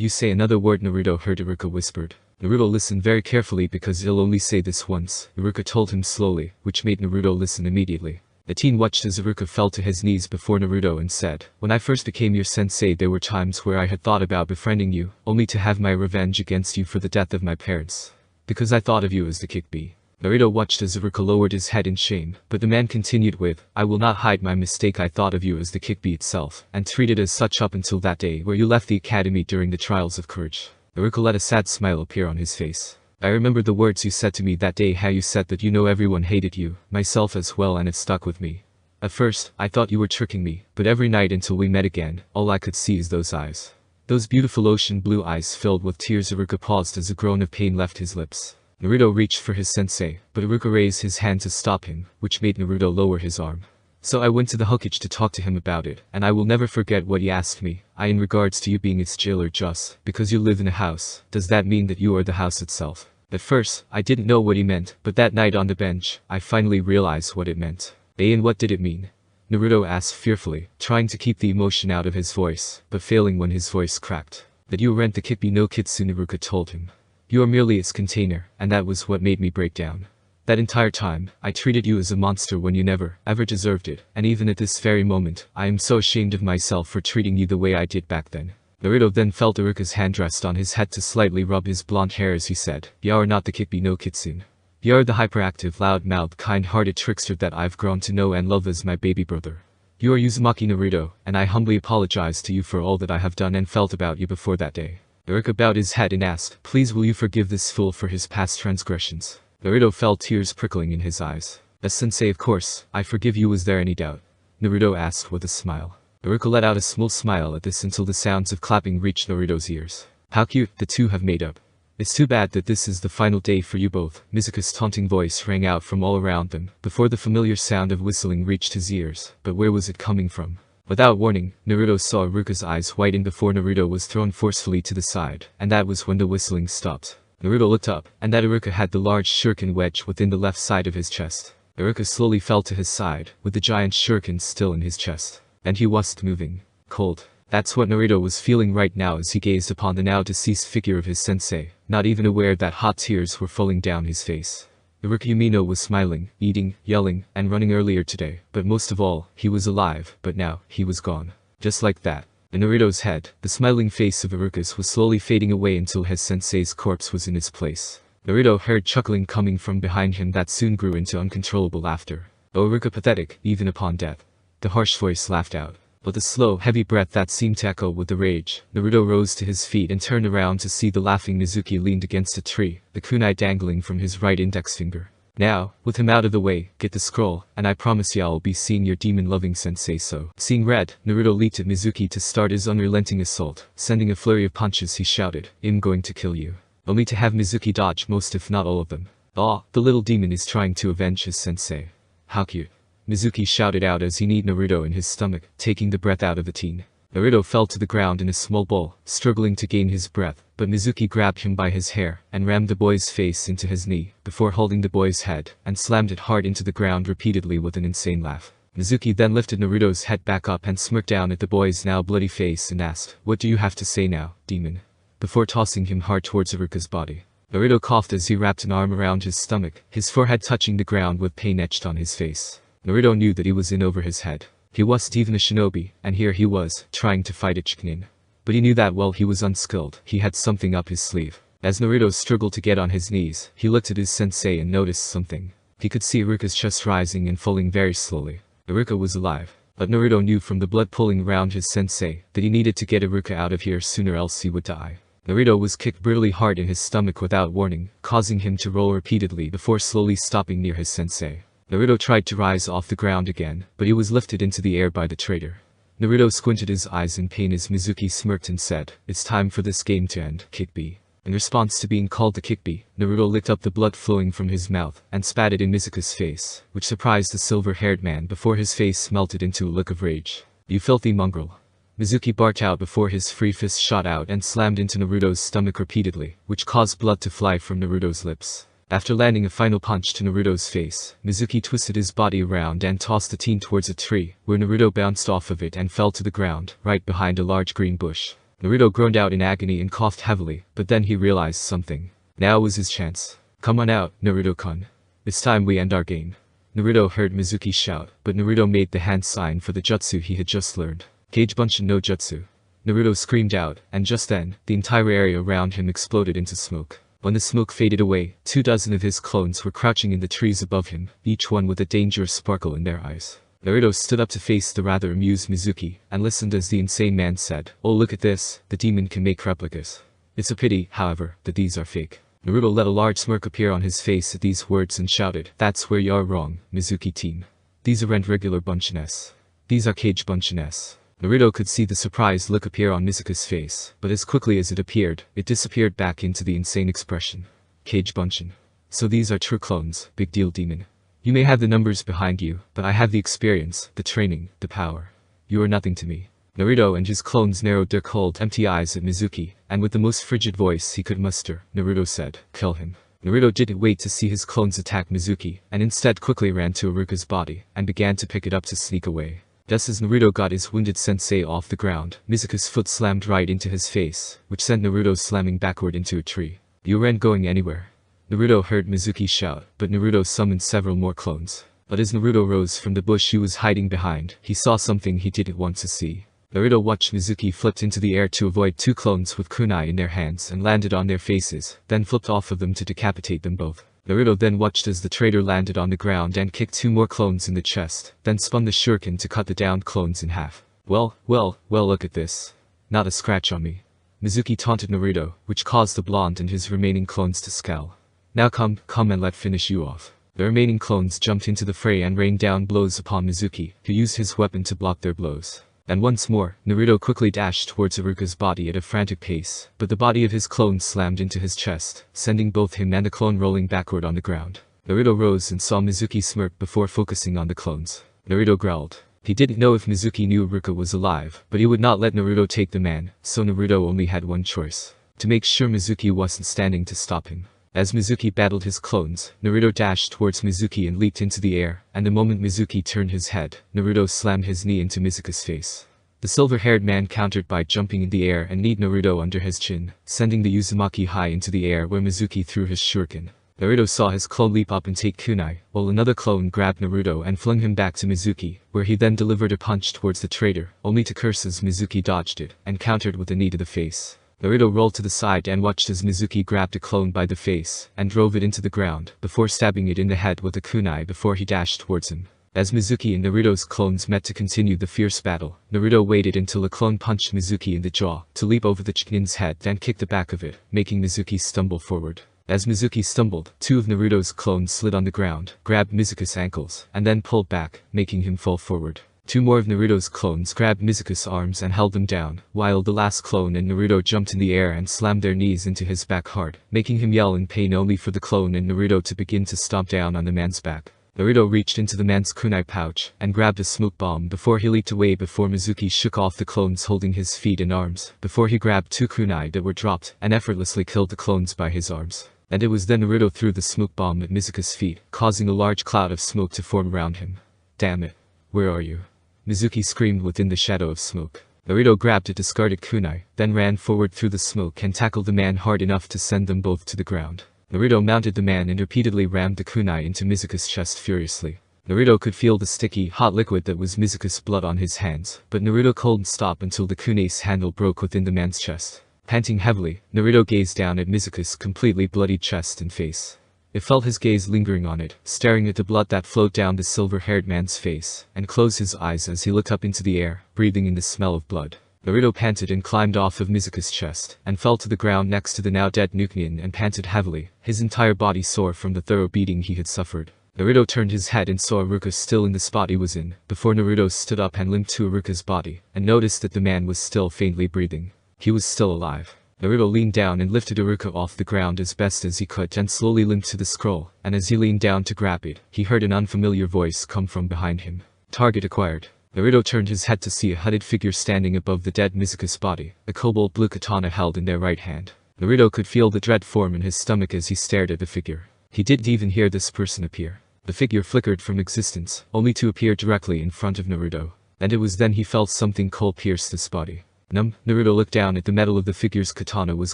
you say another word," Naruto heard Iruka whispered. Naruto listened very carefully because he'll only say this once, Iruka told him slowly, which made Naruto listen immediately. The teen watched as Iruka fell to his knees before Naruto and said, "When I first became your sensei, there were times where I had thought about befriending you, only to have my revenge against you for the death of my parents. Because I thought of you as the Kikbi." Naruto watched as Iruka lowered his head in shame, but the man continued with, "I will not hide my mistake. I thought of you as the Kikbi itself, and treated as such up until that day where you left the academy during the trials of courage." Iruka let a sad smile appear on his face. "I remember the words you said to me that day, how you said that you know everyone hated you, myself as well, and it stuck with me. At first, I thought you were tricking me, but every night until we met again, all I could see is those eyes. Those beautiful ocean blue eyes filled with tears." Iruka paused as a groan of pain left his lips. Naruto reached for his sensei, but Iruka raised his hand to stop him, which made Naruto lower his arm. "So I went to the Hokage to talk to him about it, and I will never forget what he asked me. In regards to you being its jailer, just because you live in a house, does that mean that you are the house itself?" At first, I didn't know what he meant, but that night on the bench, I finally realized what it meant. And what did it mean?" Naruto asked fearfully, trying to keep the emotion out of his voice, but failing when his voice cracked. "That you aren't the Kikbi no Kitsune," Iruka told him. "You are merely its container, and that was what made me break down. That entire time, I treated you as a monster when you never, ever deserved it, and even at this very moment, I am so ashamed of myself for treating you the way I did back then." Naruto then felt Iruka's hand rest on his head to slightly rub his blonde hair as he said, "You are not the Kikbi no Kitsune. You are the hyperactive, loud-mouthed, kind-hearted trickster that I've grown to know and love as my baby brother. You are Uzumaki Naruto, and I humbly apologize to you for all that I have done and felt about you before that day." Iruka bowed his head and asked, "Please, will you forgive this fool for his past transgressions?" Naruto felt tears prickling in his eyes. "As sensei, of course, I forgive you. Was there any doubt?" Naruto asked with a smile. Iruka let out a small smile at this until the sounds of clapping reached Naruto's ears. "How cute, the two have made up. It's too bad that this is the final day for you both." Mizuka's taunting voice rang out from all around them, before the familiar sound of whistling reached his ears, but where was it coming from? Without warning, Naruto saw Iruka's eyes widen before Naruto was thrown forcefully to the side, and that was when the whistling stopped. Naruto looked up, and that Iruka had the large shuriken wedge within the left side of his chest. Iruka slowly fell to his side, with the giant shuriken still in his chest. And he wasn't moving. Cold. That's what Naruto was feeling right now as he gazed upon the now deceased figure of his sensei, not even aware that hot tears were falling down his face. Iruka Umino was smiling, eating, yelling, and running earlier today, but most of all, he was alive, but now, he was gone. Just like that. In Naruto's head, the smiling face of Iruka's was slowly fading away until his sensei's corpse was in its place. Naruto heard chuckling coming from behind him that soon grew into uncontrollable laughter. Oh Iruka, pathetic, even upon death. The harsh voice laughed out. But the slow, heavy breath that seemed to echo with the rage, Naruto rose to his feet and turned around to see the laughing Mizuki leaned against a tree, the kunai dangling from his right index finger. Now, with him out of the way, get the scroll, and I promise you I'll be seeing your demon-loving sensei so. Seeing red, Naruto leaped at Mizuki to start his unrelenting assault, sending a flurry of punches. He shouted, I'm going to kill you. Only to have Mizuki dodge most if not all of them. Ah, the little demon is trying to avenge his sensei. How cute. Mizuki shouted out as he kneed Naruto in his stomach, taking the breath out of the teen. Naruto fell to the ground in a small bowl, struggling to gain his breath, but Mizuki grabbed him by his hair and rammed the boy's face into his knee, before holding the boy's head, and slammed it hard into the ground repeatedly with an insane laugh. Mizuki then lifted Naruto's head back up and smirked down at the boy's now bloody face and asked, what do you have to say now, demon? Before tossing him hard towards Iruka's body. Naruto coughed as he wrapped an arm around his stomach, his forehead touching the ground with pain etched on his face. Naruto knew that he was in over his head. He wasn't even a shinobi, and here he was, trying to fight a Chunin. But he knew that while he was unskilled, he had something up his sleeve. As Naruto struggled to get on his knees, he looked at his sensei and noticed something. He could see Iruka's chest rising and falling very slowly. Iruka was alive. But Naruto knew from the blood pooling around his sensei that he needed to get Iruka out of here sooner else he would die. Naruto was kicked brutally hard in his stomach without warning, causing him to roll repeatedly before slowly stopping near his sensei. Naruto tried to rise off the ground again, but he was lifted into the air by the traitor. Naruto squinted his eyes in pain as Mizuki smirked and said, it's time for this game to end, Kick B. In response to being called the Kick B, Naruto licked up the blood flowing from his mouth and spat it in Mizuka's face, which surprised the silver-haired man before his face melted into a look of rage. You filthy mongrel. Mizuki barked out before his free fist shot out and slammed into Naruto's stomach repeatedly, which caused blood to fly from Naruto's lips. After landing a final punch to Naruto's face, Mizuki twisted his body around and tossed the teen towards a tree, where Naruto bounced off of it and fell to the ground, right behind a large green bush. Naruto groaned out in agony and coughed heavily, but then he realized something. Now was his chance. Come on out, Naruto-kun. It's time we end our game. Naruto heard Mizuki shout, but Naruto made the hand sign for the jutsu he had just learned. Kage Bunshin no Jutsu. Naruto screamed out, and just then, the entire area around him exploded into smoke. When the smoke faded away, 24 of his clones were crouching in the trees above him, each one with a dangerous sparkle in their eyes. Naruto stood up to face the rather amused Mizuki, and listened as the insane man said, oh look at this, the demon can make replicas. It's a pity, however, that these are fake. Naruto let a large smirk appear on his face at these words and shouted, that's where you're wrong, Mizuki team. These aren't regular Bunshin S. These are Kage Bunshin S. Naruto could see the surprised look appear on Mizuka's face, but as quickly as it appeared, it disappeared back into the insane expression. Kage Bunshin. So these are true clones, big deal demon. You may have the numbers behind you, but I have the experience, the training, the power. You are nothing to me. Naruto and his clones narrowed their cold, empty eyes at Mizuki, and with the most frigid voice he could muster, Naruto said, kill him. Naruto didn't wait to see his clones attack Mizuki, and instead quickly ran to Iruka's body, and began to pick it up to sneak away. Just as Naruto got his wounded sensei off the ground, Mizuka's foot slammed right into his face, which sent Naruto slamming backward into a tree. You aren't going anywhere. Naruto heard Mizuki shout, but Naruto summoned several more clones. But as Naruto rose from the bush he was hiding behind, he saw something he didn't want to see. Naruto watched Mizuki flipped into the air to avoid two clones with kunai in their hands and landed on their faces, then flipped off of them to decapitate them both. Naruto then watched as the traitor landed on the ground and kicked two more clones in the chest, then spun the shuriken to cut the downed clones in half. Well, look at this. Not a scratch on me. Mizuki taunted Naruto, which caused the blonde and his remaining clones to scowl. Now come and let finish you off. The remaining clones jumped into the fray and rained down blows upon Mizuki, who used his weapon to block their blows. And once more, Naruto quickly dashed towards Iruka's body at a frantic pace, but the body of his clone slammed into his chest, sending both him and the clone rolling backward on the ground. Naruto rose and saw Mizuki smirk before focusing on the clones. Naruto growled. He didn't know if Mizuki knew Iruka was alive, but he would not let Naruto take the man, so Naruto only had one choice. To make sure Mizuki wasn't standing to stop him. As Mizuki battled his clones, Naruto dashed towards Mizuki and leaped into the air, and the moment Mizuki turned his head, Naruto slammed his knee into Mizuka's face. The silver-haired man countered by jumping in the air and kneed Naruto under his chin, sending the Uzumaki high into the air where Mizuki threw his shuriken. Naruto saw his clone leap up and take kunai, while another clone grabbed Naruto and flung him back to Mizuki, where he then delivered a punch towards the traitor, only to curse as Mizuki dodged it, and countered with a knee to the face. Naruto rolled to the side and watched as Mizuki grabbed a clone by the face, and drove it into the ground, before stabbing it in the head with a kunai before he dashed towards him. As Mizuki and Naruto's clones met to continue the fierce battle, Naruto waited until a clone punched Mizuki in the jaw, to leap over the chikin's head then kick the back of it, making Mizuki stumble forward. As Mizuki stumbled, two of Naruto's clones slid on the ground, grabbed Mizuki's ankles, and then pulled back, making him fall forward. Two more of Naruto's clones grabbed Mizuki's arms and held them down, while the last clone and Naruto jumped in the air and slammed their knees into his back hard, making him yell in pain only for the clone and Naruto to begin to stomp down on the man's back. Naruto reached into the man's kunai pouch and grabbed a smoke bomb before he leaped away before Mizuki shook off the clones holding his feet and arms, before he grabbed two kunai that were dropped and effortlessly killed the clones by his arms. And it was then Naruto threw the smoke bomb at Mizuki's feet, causing a large cloud of smoke to form around him. "Damn it. Where are you?" Mizuki screamed within the shadow of smoke. Naruto grabbed a discarded kunai, then ran forward through the smoke and tackled the man hard enough to send them both to the ground. Naruto mounted the man and repeatedly rammed the kunai into Mizuki's chest furiously. Naruto could feel the sticky, hot liquid that was Mizuki's blood on his hands, but Naruto couldn't stop until the kunai's handle broke within the man's chest. Panting heavily, Naruto gazed down at Mizuki's completely bloodied chest and face. It felt his gaze lingering on it, staring at the blood that flowed down the silver-haired man's face, and closed his eyes as he looked up into the air, breathing in the smell of blood. Naruto panted and climbed off of Mizuki's chest, and fell to the ground next to the now-dead Nukenin and panted heavily, his entire body sore from the thorough beating he had suffered. Naruto turned his head and saw Iruka still in the spot he was in, before Naruto stood up and limped to Iruka's body, and noticed that the man was still faintly breathing. He was still alive. Naruto leaned down and lifted Iruka off the ground as best as he could and slowly limped to the scroll, and as he leaned down to grab it, he heard an unfamiliar voice come from behind him. Target acquired. Naruto turned his head to see a hooded figure standing above the dead Mizuki's body, a cobalt blue katana held in their right hand. Naruto could feel the dread form in his stomach as he stared at the figure. He didn't even hear this person appear. The figure flickered from existence, only to appear directly in front of Naruto. And it was then he felt something cold pierce his body. Numb, Naruto looked down at the metal of the figure's katana was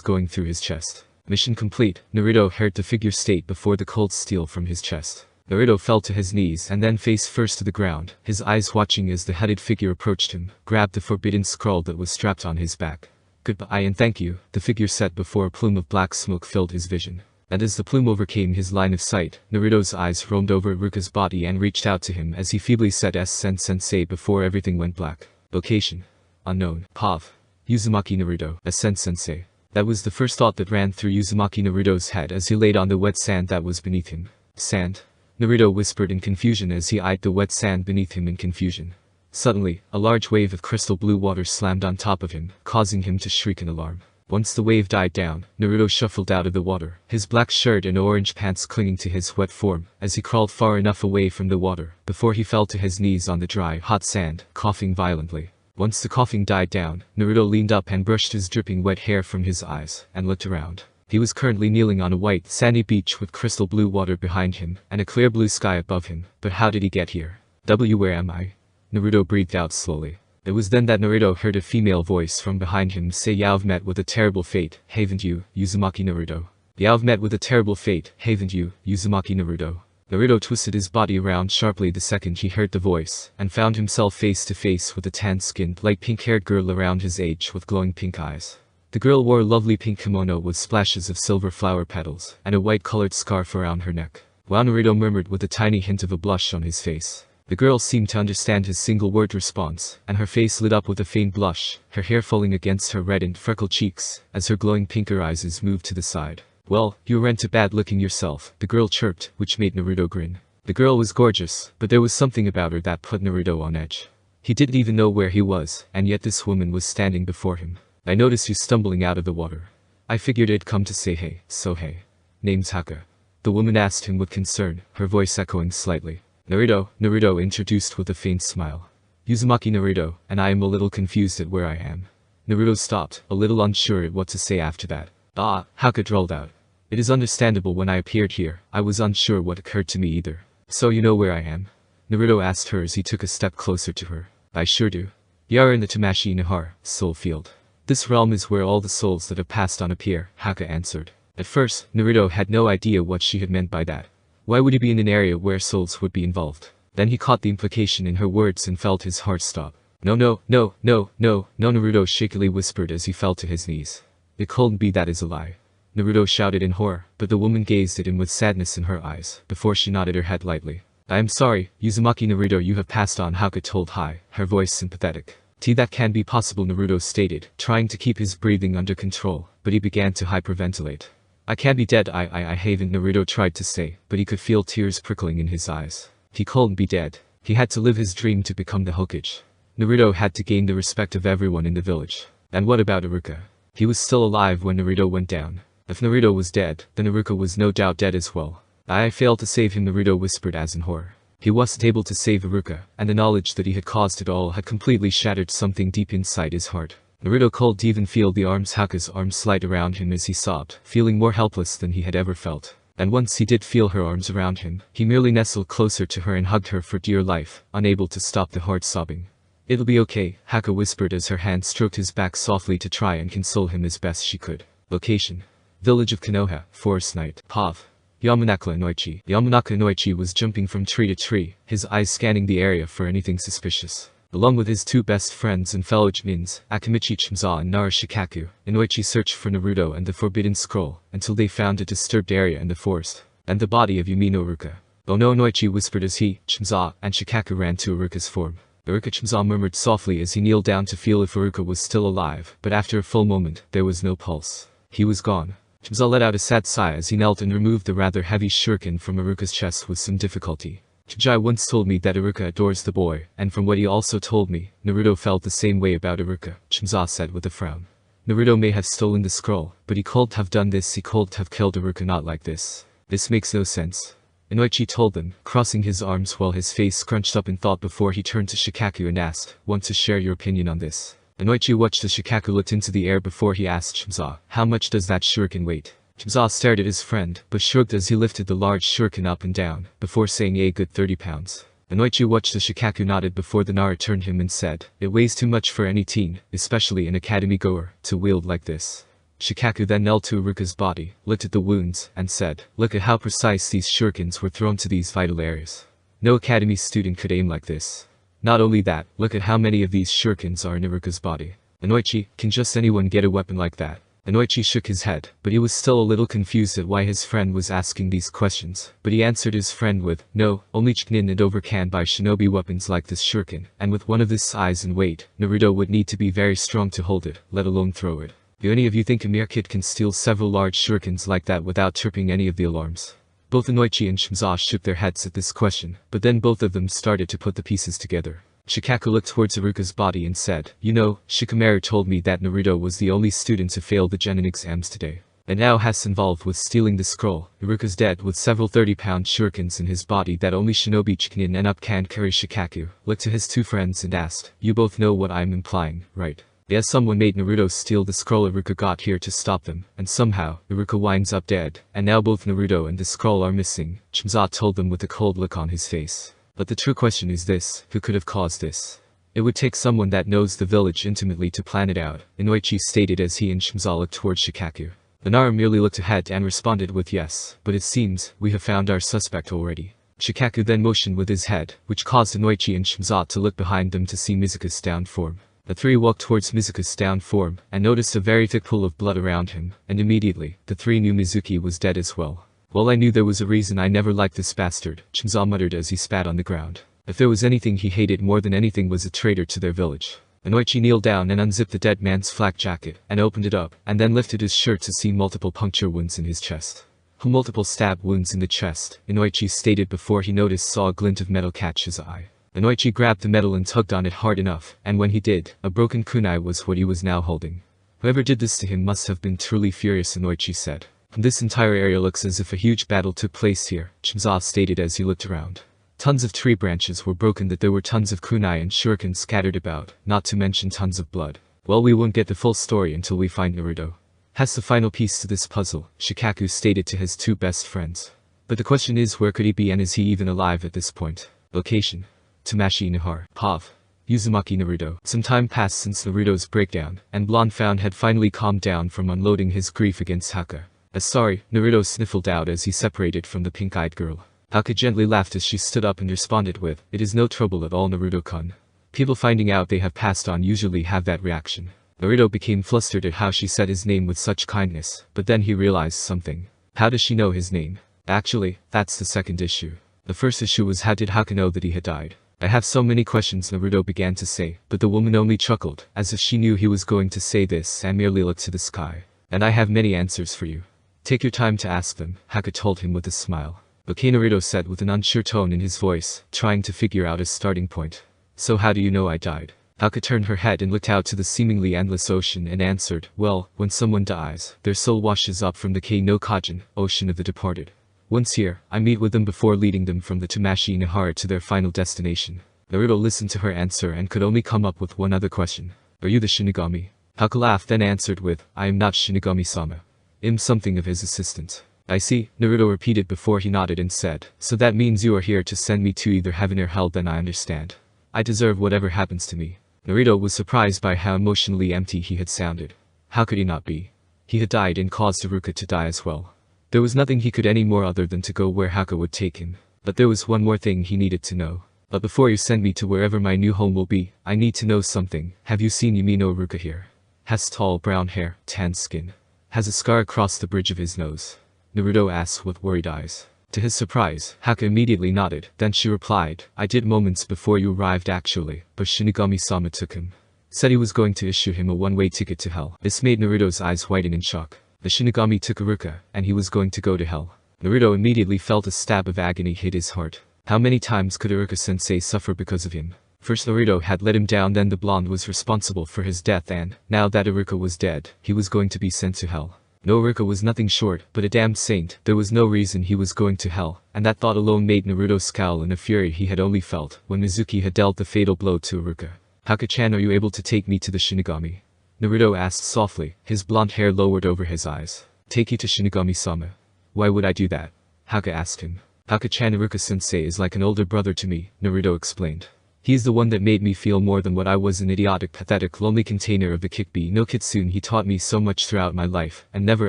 going through his chest. Mission complete, Naruto heard the figure state before the cold steel from his chest. Naruto fell to his knees and then face first to the ground, his eyes watching as the headed figure approached him, grabbed the forbidden scroll that was strapped on his back. "Goodbye and thank you," the figure said before a plume of black smoke filled his vision. And as the plume overcame his line of sight, Naruto's eyes roamed over Iruka's body and reached out to him as he feebly said "Sen-sensei" before everything went black. Location: unknown. Pav: Uzumaki Naruto. Sen-sensei. That was the first thought that ran through Uzumaki Naruto's head as he laid on the wet sand that was beneath him. "Sand?" Naruto whispered in confusion as he eyed the wet sand beneath him in confusion. Suddenly, a large wave of crystal blue water slammed on top of him, causing him to shriek in alarm. Once the wave died down, Naruto shuffled out of the water, his black shirt and orange pants clinging to his wet form, as he crawled far enough away from the water, before he fell to his knees on the dry, hot sand, coughing violently. Once the coughing died down, Naruto leaned up and brushed his dripping wet hair from his eyes, and looked around. He was currently kneeling on a white, sandy beach with crystal blue water behind him, and a clear blue sky above him. But how did he get here? Where am I? Naruto breathed out slowly. It was then that Naruto heard a female voice from behind him say, "You've met with a terrible fate, haven't you, Uzumaki Naruto? You've met with a terrible fate, haven't you, Uzumaki Naruto?" Naruto twisted his body around sharply the second he heard the voice, and found himself face to face with a tan-skinned, light pink-haired girl around his age with glowing pink eyes. The girl wore a lovely pink kimono with splashes of silver flower petals, and a white-colored scarf around her neck. While Naruto murmured with a tiny hint of a blush on his face. The girl seemed to understand his single-word response, and her face lit up with a faint blush, her hair falling against her red and freckled cheeks, as her glowing pinker eyes moved to the side. "Well, you weren't too bad looking yourself," the girl chirped, which made Naruto grin. The girl was gorgeous, but there was something about her that put Naruto on edge. He didn't even know where he was, and yet this woman was standing before him. "I noticed you stumbling out of the water. I figured I'd come to say hey, so hey. Name's Haka." The woman asked him with concern, her voice echoing slightly. Naruto introduced with a faint smile. "Uzumaki Naruto, and I am a little confused at where I am." Naruto stopped, a little unsure at what to say after that. Haka drawled out. "It is understandable when I appeared here, I was unsure what occurred to me either. So you know where I am?" Naruto asked her as he took a step closer to her. "I sure do." You are in the Tamashii Nihar, soul field. This realm is where all the souls that have passed on appear, Haka answered. At first, Naruto had no idea what she had meant by that. Why would he be in an area where souls would be involved? Then he caught the implication in her words and felt his heart stop. No, Naruto shakily whispered as he fell to his knees. It couldn't be, that is a lie. Naruto shouted in horror, but the woman gazed at him with sadness in her eyes, before she nodded her head lightly. I am sorry, Uzumaki Naruto, you have passed on, Haka told Hai, her voice sympathetic. That can be possible, Naruto stated, trying to keep his breathing under control, but he began to hyperventilate. I can't be dead, I haven't, Naruto tried to say, but he could feel tears prickling in his eyes. He couldn't be dead. He had to live his dream to become the Hokage. Naruto had to gain the respect of everyone in the village. And what about Iruka? He was still alive when Naruto went down. If Naruto was dead, then Iruka was no doubt dead as well. I failed to save him, Naruto whispered as in horror. He wasn't able to save Iruka, and the knowledge that he had caused it all had completely shattered something deep inside his heart. Naruto could even feel the arms Haka's arms slide around him as he sobbed, feeling more helpless than he had ever felt. And once he did feel her arms around him, he merely nestled closer to her and hugged her for dear life, unable to stop the hard sobbing. It'll be okay, Haka whispered as her hand stroked his back softly to try and console him as best she could. Location: Village of Konoha, Forest Night. Pav. Yamanaka Inoichi. Yamanaka Inoichi was jumping from tree to tree, his eyes scanning the area for anything suspicious. Along with his two best friends and fellow Junins, Akimichi Chimza and Nara Shikaku, Inoichi searched for Naruto and the Forbidden Scroll, until they found a disturbed area in the forest, and the body of Yumi no Iruka. Oh no, Inoichi whispered as he, Chimza, and Shikaku ran to Iruka's form. Iruka Chimza murmured softly as he kneeled down to feel if Iruka was still alive, but after a full moment, there was no pulse. He was gone. Chimza let out a sad sigh as he knelt and removed the rather heavy shuriken from Iruka's chest with some difficulty. Chijai once told me that Iruka adores the boy, and from what he also told me, Naruto felt the same way about Iruka, Chimza said with a frown. Naruto may have stolen the scroll, but he couldn't have done this, he couldn't have killed Iruka not like this. This makes no sense. Inoichi told them, crossing his arms while his face scrunched up in thought before he turned to Shikaku and asked, want to share your opinion on this? Inoichi watched as Shikaku looked into the air before he asked Chimza, how much does that shuriken weigh? Chimza stared at his friend, but shrugged as he lifted the large shuriken up and down, before saying a good 30 pounds. Inoichi watched as Shikaku nodded before the Nara turned him and said, it weighs too much for any teen, especially an academy goer, to wield like this. Shikaku then knelt to Iruka's body, looked at the wounds, and said, look at how precise these shurikens were thrown to these vital areas. No academy student could aim like this. Not only that, look at how many of these shurikens are in Iruka's body. Inoichi, can just anyone get a weapon like that? Inoichi shook his head, but he was still a little confused at why his friend was asking these questions, but he answered his friend with, no, only Chunin and Over can buy shinobi weapons like this shuriken, and with one of this size and weight, Naruto would need to be very strong to hold it, let alone throw it. Do any of you think a mere kid can steal several large shurikens like that without tripping any of the alarms? Both Inoichi and Chimza shook their heads at this question, but then both of them started to put the pieces together. Shikaku looked towards Iruka's body and said, you know, Shikamaru told me that Naruto was the only student to fail the genin exams today. And now has involved with stealing the scroll. Iruka's dead with several 30-pound shurikens in his body that only shinobi Chunin and up can carry. Shikaku looked to his two friends and asked, you both know what I'm implying, right? Yes, someone made Naruto steal the scroll. Iruka got here to stop them, and somehow, Iruka winds up dead, and now both Naruto and the scroll are missing, Chimza told them with a cold look on his face. But the true question is this, who could have caused this? It would take someone that knows the village intimately to plan it out, Inoichi stated as he and Chimza looked towards Shikaku. The Nara merely looked ahead and responded with yes, but it seems, we have found our suspect already. Shikaku then motioned with his head, which caused Inoichi and Chimza to look behind them to see Mizuka's down form. The three walked towards Mizuka's down form, and noticed a very thick pool of blood around him, and immediately, the three knew Mizuki was dead as well. Well, I knew there was a reason I never liked this bastard, Chimza muttered as he spat on the ground. If there was anything he hated more than anything was a traitor to their village. Inoichi kneeled down and unzipped the dead man's flak jacket, and opened it up, and then lifted his shirt to see multiple puncture wounds in his chest. Multiple stab wounds in the chest, Inoichi stated before he noticed saw a glint of metal catch his eye. Inoichi grabbed the metal and tugged on it hard enough, and when he did, a broken kunai was what he was now holding. Whoever did this to him must have been truly furious, Inoichi said. This entire area looks as if a huge battle took place here, Chimza stated as he looked around. Tons of tree branches were broken, that there were tons of kunai and shurikens scattered about, not to mention tons of blood. Well, we won't get the full story until we find Naruto. Has the final piece to this puzzle, Shikaku stated to his two best friends. But the question is, where could he be and is he even alive at this point? Location: Tamashii Nihar. Pav. Uzumaki Naruto. Some time passed since Naruto's breakdown, and Blonde Found had finally calmed down from unloading his grief against Haka. Sorry, Naruto sniffled out as he separated from the pink-eyed girl. Haka gently laughed as she stood up and responded with, "It is no trouble at all, Naruto-kun." People finding out they have passed on usually have that reaction. Naruto became flustered at how she said his name with such kindness, but then he realized something. How does she know his name? Actually, that's the second issue. The first issue was how did Haka know that he had died? I have so many questions, Naruto began to say, but the woman only chuckled, as if she knew he was going to say this and merely looked to the sky. And I have many answers for you. Take your time to ask them, Haka told him with a smile. Okay, Naruto said with an unsure tone in his voice, trying to figure out a starting point. So how do you know I died? Haka turned her head and looked out to the seemingly endless ocean and answered, well, when someone dies, their soul washes up from the Kei no Kajin, ocean of the departed. Once here, I meet with them before leading them from the Tamashi Inahara to their final destination. Naruto listened to her answer and could only come up with one other question. Are you the Shinigami? Haka laughed then answered with, I am not Shinigami-sama. I'm something of his assistant. I see, Naruto repeated before he nodded and said, so that means you are here to send me to either heaven or hell, then I understand. I deserve whatever happens to me. Naruto was surprised by how emotionally empty he had sounded. How could he not be? He had died and caused Iruka to die as well. There was nothing he could any more other than to go where Haka would take him. But there was one more thing he needed to know. But before you send me to wherever my new home will be, I need to know something. Have you seen Yumi no Iruka here? Has tall brown hair, tan skin. Has a scar across the bridge of his nose. Naruto asked with worried eyes. To his surprise, Haka immediately nodded, then she replied, I did moments before you arrived actually, but Shinigami-sama took him. Said he was going to issue him a one-way ticket to hell. This made Naruto's eyes widen in shock. The Shinigami took Iruka, and he was going to go to hell. Naruto immediately felt a stab of agony hit his heart. How many times could Iruka-sensei suffer because of him? First Naruto had let him down, then the blonde was responsible for his death, and, now that Iruka was dead, he was going to be sent to hell. No, Iruka was nothing short but a damned saint. There was no reason he was going to hell, and that thought alone made Naruto scowl in a fury he had only felt when Mizuki had dealt the fatal blow to Iruka. Haka-chan, are you able to take me to the Shinigami? Naruto asked softly, his blonde hair lowered over his eyes. Take you to Shinigami-sama? Why would I do that? Haka asked him. Haka-chan, Iruka-sensei is like an older brother to me, Naruto explained. He is the one that made me feel more than what I was, an idiotic, pathetic, lonely container of the Kikbi no Kitsune. He taught me so much throughout my life, and never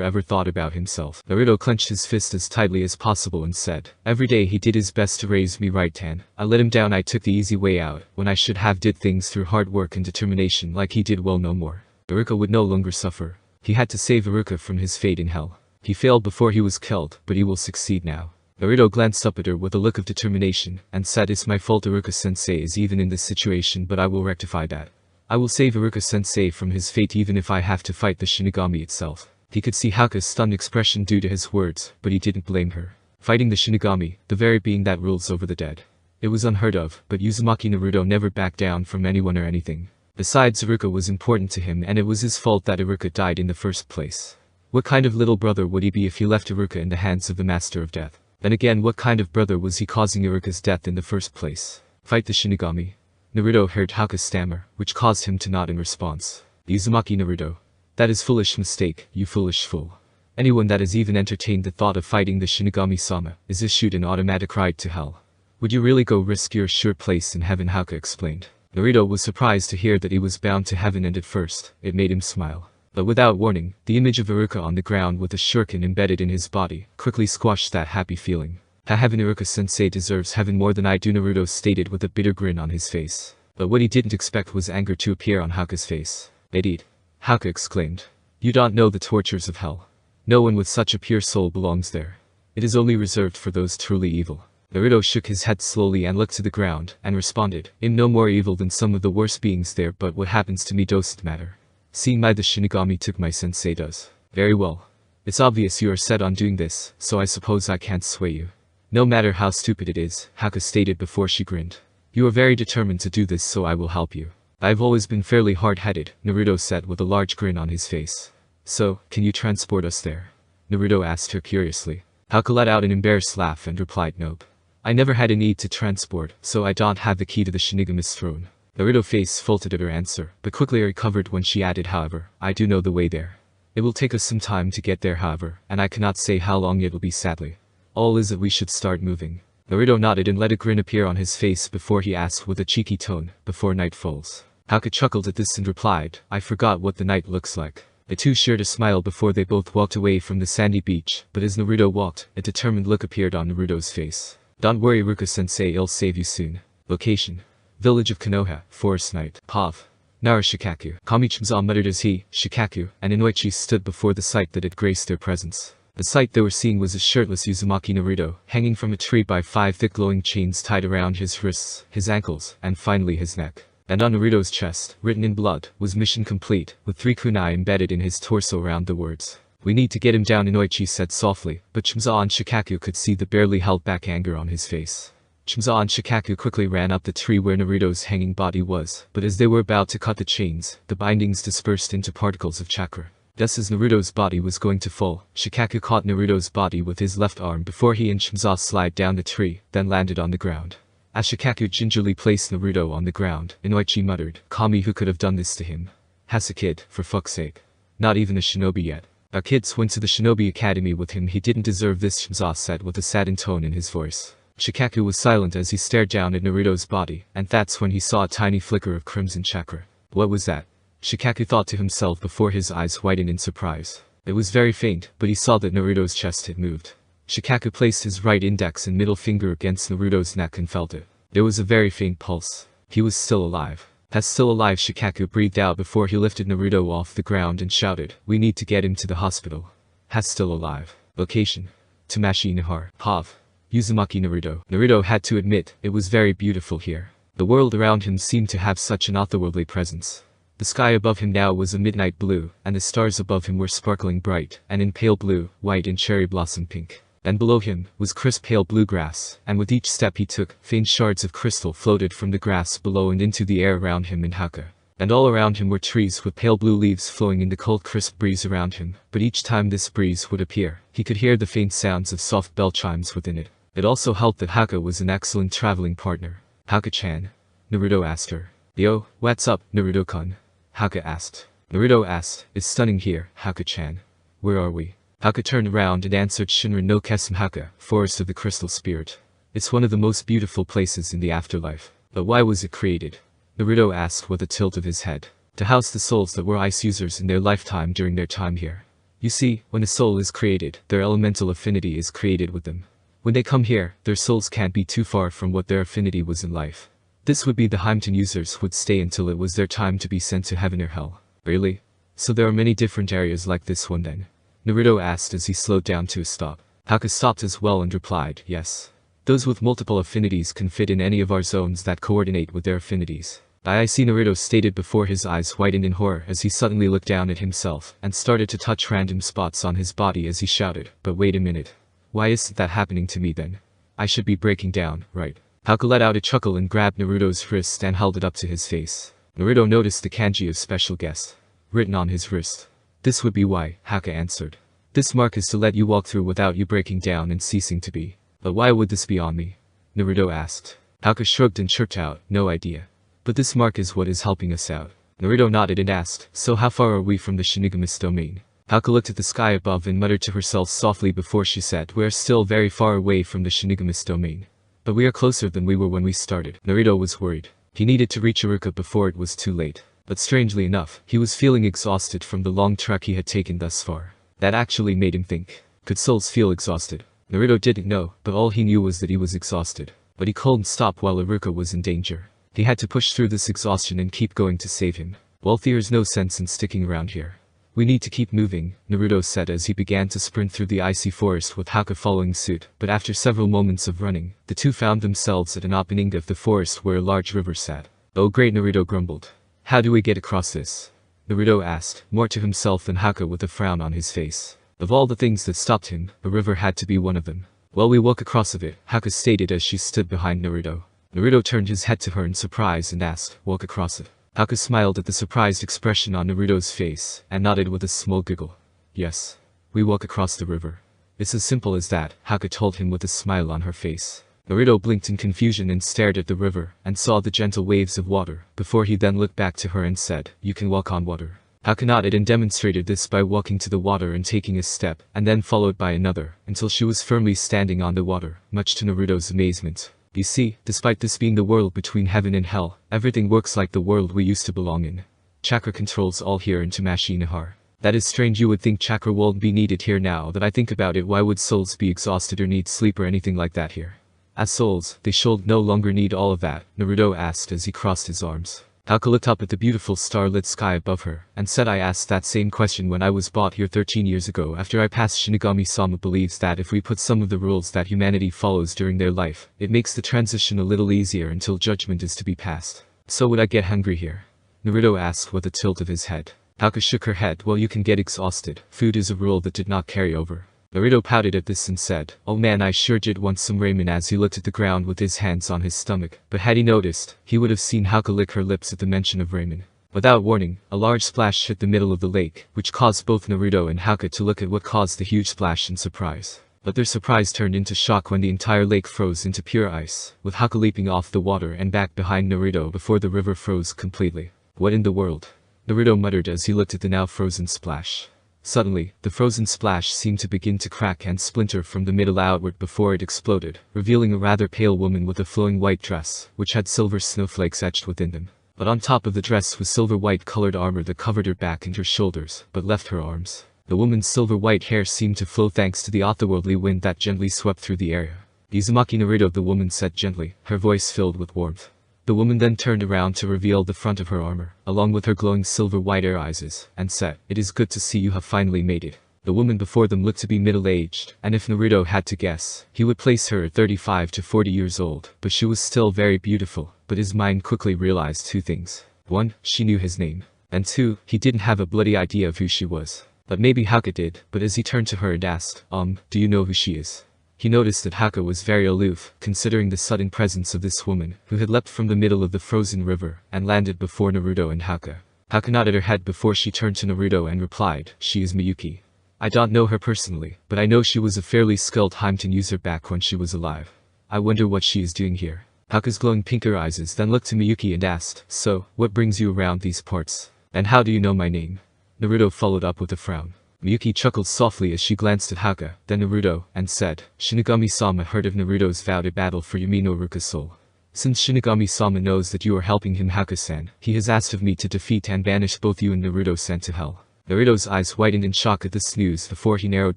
ever thought about himself. Naruto clenched his fist as tightly as possible and said, every day he did his best to raise me right, Tan. I let him down, I took the easy way out, when I should have did things through hard work and determination like he did. Well, no more. Iruka would no longer suffer. He had to save Iruka from his fate in hell. He failed before he was killed, but he will succeed now. Naruto glanced up at her with a look of determination, and said, it's my fault Iruka-sensei is even in this situation, but I will rectify that. I will save Iruka-sensei from his fate even if I have to fight the Shinigami itself. He could see Haka's stunned expression due to his words, but he didn't blame her. Fighting the Shinigami, the very being that rules over the dead. It was unheard of, but Uzumaki Naruto never backed down from anyone or anything. Besides, Iruka was important to him, and it was his fault that Iruka died in the first place. What kind of little brother would he be if he left Iruka in the hands of the Master of Death? Then again, what kind of brother was he causing Iruka's death in the first place? Fight the Shinigami? Naruto heard Haka stammer, which caused him to nod in response. Uzumaki Naruto. That is foolish mistake, you foolish fool. Anyone that has even entertained the thought of fighting the Shinigami-sama is issued an automatic ride to hell. Would you really go risk your sure place in heaven? Haka explained. Naruto was surprised to hear that he was bound to heaven, and at first, it made him smile. But without warning, the image of Iruka on the ground with a shuriken embedded in his body quickly squashed that happy feeling. Heaven, Iruka-sensei deserves heaven more than I do, Naruto stated with a bitter grin on his face. But what he didn't expect was anger to appear on Haka's face. Idiot! Haka exclaimed. You don't know the tortures of hell. No one with such a pure soul belongs there. It is only reserved for those truly evil. Naruto shook his head slowly and looked to the ground, and responded, I'm no more evil than some of the worst beings there, but what happens to me doesn't matter. Seeing my the Shinigami took my sensei does. Very well. It's obvious you are set on doing this, so I suppose I can't sway you. No matter how stupid it is, Haka stated before she grinned. You are very determined to do this, so I will help you. I've always been fairly hard-headed, Naruto said with a large grin on his face. So, can you transport us there? Naruto asked her curiously. Haka let out an embarrassed laugh and replied, nope. I never had a need to transport, so I don't have the key to the Shinigami's throne. Naruto's face faltered at her answer, but quickly recovered when she added, however, I do know the way there. It will take us some time to get there, however, and I cannot say how long it will be, sadly. All is that we should start moving. Naruto nodded and let a grin appear on his face before he asked with a cheeky tone, before night falls. Haka chuckled at this and replied, I forgot what the night looks like. The two shared a smile before they both walked away from the sandy beach, but as Naruto walked, a determined look appeared on Naruto's face. Don't worry Ruka-sensei, I'll save you soon. Location: Village of Konoha, Forest Night. Pav: Nara Shikaku. Kami-chimza muttered as he, Shikaku, and Inoichi stood before the sight that had graced their presence. The sight they were seeing was a shirtless Uzumaki Naruto, hanging from a tree by 5 thick glowing chains tied around his wrists, his ankles, and finally his neck. And on Naruto's chest, written in blood, was mission complete, with 3 kunai embedded in his torso around the words. We need to get him down, Inoichi said softly, but Chimza and Shikaku could see the barely held back anger on his face. Chimza and Shikaku quickly ran up the tree where Naruto's hanging body was, but as they were about to cut the chains, the bindings dispersed into particles of chakra. Just as Naruto's body was going to fall, Shikaku caught Naruto's body with his left arm before he and Chimza slid down the tree, then landed on the ground. As Shikaku gingerly placed Naruto on the ground, Inoichi muttered, Kami, who could have done this to him? Has a kid, for fuck's sake. Not even a shinobi yet. Our kids went to the shinobi academy with him, he didn't deserve this, Chimza said with a saddened tone in his voice. Shikaku was silent as he stared down at Naruto's body, and that's when he saw a tiny flicker of crimson chakra. What was that? Shikaku thought to himself before his eyes widened in surprise. It was very faint, but he saw that Naruto's chest had moved. Shikaku placed his right index and middle finger against Naruto's neck and felt it. There was a very faint pulse. He was still alive. That's still alive, Shikaku breathed out before he lifted Naruto off the ground and shouted, we need to get him to the hospital. Has still alive. Location: Tamashi Nihar. Pav: Uzumaki Naruto. Naruto had to admit, it was very beautiful here. The world around him seemed to have such an otherworldly presence. The sky above him now was a midnight blue, and the stars above him were sparkling bright, and in pale blue, white and cherry blossom pink. And below him was crisp pale blue grass, and with each step he took, faint shards of crystal floated from the grass below and into the air around him and Haka. And all around him were trees with pale blue leaves flowing in the cold crisp breeze around him, but each time this breeze would appear, he could hear the faint sounds of soft bell chimes within it. It also helped that Haka was an excellent traveling partner. Haka-chan? Naruto asked her. Yo, what's up, Naruto-kun? Haka asked. Naruto asked, it's stunning here, Haka-chan. Where are we? Haka turned around and answered, Shinran no Kesem Haka, Forest of the Crystal Spirit. It's one of the most beautiful places in the afterlife. But why was it created? Naruto asked with a tilt of his head. To house the souls that were ice users in their lifetime during their time here. You see, when a soul is created, their elemental affinity is created with them. When they come here, their souls can't be too far from what their affinity was in life. This would be the Heimton users would stay until it was their time to be sent to heaven or hell. Really? So there are many different areas like this one then? Naruto asked as he slowed down to a stop. Haka stopped as well and replied, yes. Those with multiple affinities can fit in any of our zones that coordinate with their affinities. I see, Naruto stated before his eyes widened in horror as he suddenly looked down at himself and started to touch random spots on his body as he shouted, but wait a minute. Why isn't that happening to me then? I should be breaking down, right? Haka let out a chuckle and grabbed Naruto's wrist and held it up to his face. Naruto noticed the kanji of special guest written on his wrist. This would be why, Haka answered. This mark is to let you walk through without you breaking down and ceasing to be. But why would this be on me? Naruto asked. Haka shrugged and chirped out, no idea. But this mark is what is helping us out. Naruto nodded and asked, so how far are we from the Shinigami's domain? Haka looked at the sky above and muttered to herself softly before she said, we are still very far away from the Shinigami's domain. But we are closer than we were when we started. Naruto was worried. He needed to reach Iruka before it was too late. But strangely enough, he was feeling exhausted from the long trek he had taken thus far. That actually made him think. Could souls feel exhausted? Naruto didn't know, but all he knew was that he was exhausted. But he couldn't stop while Iruka was in danger. He had to push through this exhaustion and keep going to save him. Well, there's no sense in sticking around here. We need to keep moving, Naruto said as he began to sprint through the icy forest with Haka following suit, but after several moments of running, the two found themselves at an opening of the forest where a large river sat. Oh great, Naruto grumbled. How do we get across this? Naruto asked, more to himself than Haka with a frown on his face. Of all the things that stopped him, a river had to be one of them. Well, we walk across of it, Haka stated as she stood behind Naruto. Naruto turned his head to her in surprise and asked, walk across it? Haka smiled at the surprised expression on Naruto's face, and nodded with a small giggle. Yes. We walk across the river. It's as simple as that, Haka told him with a smile on her face. Naruto blinked in confusion and stared at the river, and saw the gentle waves of water, before he then looked back to her and said, you can walk on water. How cannot it, and demonstrated this by walking to the water and taking a step, and then followed by another, until she was firmly standing on the water, much to Naruto's amazement. You see, despite this being the world between heaven and hell, everything works like the world we used to belong in. Chakra controls all here in Tamashii Nahar. That is strange. You would think chakra won't be needed here. Now that I think about it, why would souls be exhausted or need sleep or anything like that here? As souls, they should no longer need all of that, Naruto asked as he crossed his arms. Haku looked up at the beautiful starlit sky above her, and said, I asked that same question when I was brought here 13 years ago after I passed. Shinigami-sama believes that if we put some of the rules that humanity follows during their life, it makes the transition a little easier until judgment is to be passed. So would I get hungry here? Naruto asked with a tilt of his head. Haku shook her head. Well, you can get exhausted. Food is a rule that did not carry over. Naruto pouted at this and said, oh man, I sure did want some ramen, as he looked at the ground with his hands on his stomach. But had he noticed, he would have seen Haku lick her lips at the mention of ramen. Without warning, a large splash hit the middle of the lake, which caused both Naruto and Haku to look at what caused the huge splash in surprise. But their surprise turned into shock when the entire lake froze into pure ice, with Haku leaping off the water and back behind Naruto before the river froze completely. What in the world? Naruto muttered as he looked at the now frozen splash. Suddenly, the frozen splash seemed to begin to crack and splinter from the middle outward before it exploded, revealing a rather pale woman with a flowing white dress, which had silver snowflakes etched within them. But on top of the dress was silver white colored armor that covered her back and her shoulders, but left her arms. The woman's silver white hair seemed to flow thanks to the otherworldly wind that gently swept through the area. Uzumaki Naruto, the woman said gently, her voice filled with warmth. The woman then turned around to reveal the front of her armor, along with her glowing silver white eyes, and said, it is good to see you have finally made it. The woman before them looked to be middle-aged, and if Naruto had to guess, he would place her at 35 to 40 years old, but she was still very beautiful. But his mind quickly realized two things. 1, she knew his name. And 2, he didn't have a bloody idea of who she was. But maybe Haku did, but as he turned to her and asked, do you know who she is? He noticed that Haku was very aloof, considering the sudden presence of this woman, who had leapt from the middle of the frozen river, and landed before Naruto and Haku. Haku nodded her head before she turned to Naruto and replied, she is Miyuki. I don't know her personally, but I know she was a fairly skilled Himten user back when she was alive. I wonder what she is doing here. Haku's glowing pinker eyes then looked to Miyuki and asked, so, what brings you around these parts? And how do you know my name? Naruto followed up with a frown. Miyuki chuckled softly as she glanced at Haku, then Naruto, and said, Shinigami-sama heard of Naruto's vow to battle for Yumi no Ruka's soul. Since Shinigami-sama knows that you are helping him, Haku-san, he has asked of me to defeat and banish both you and Naruto-san to hell. Naruto's eyes widened in shock at this news before he narrowed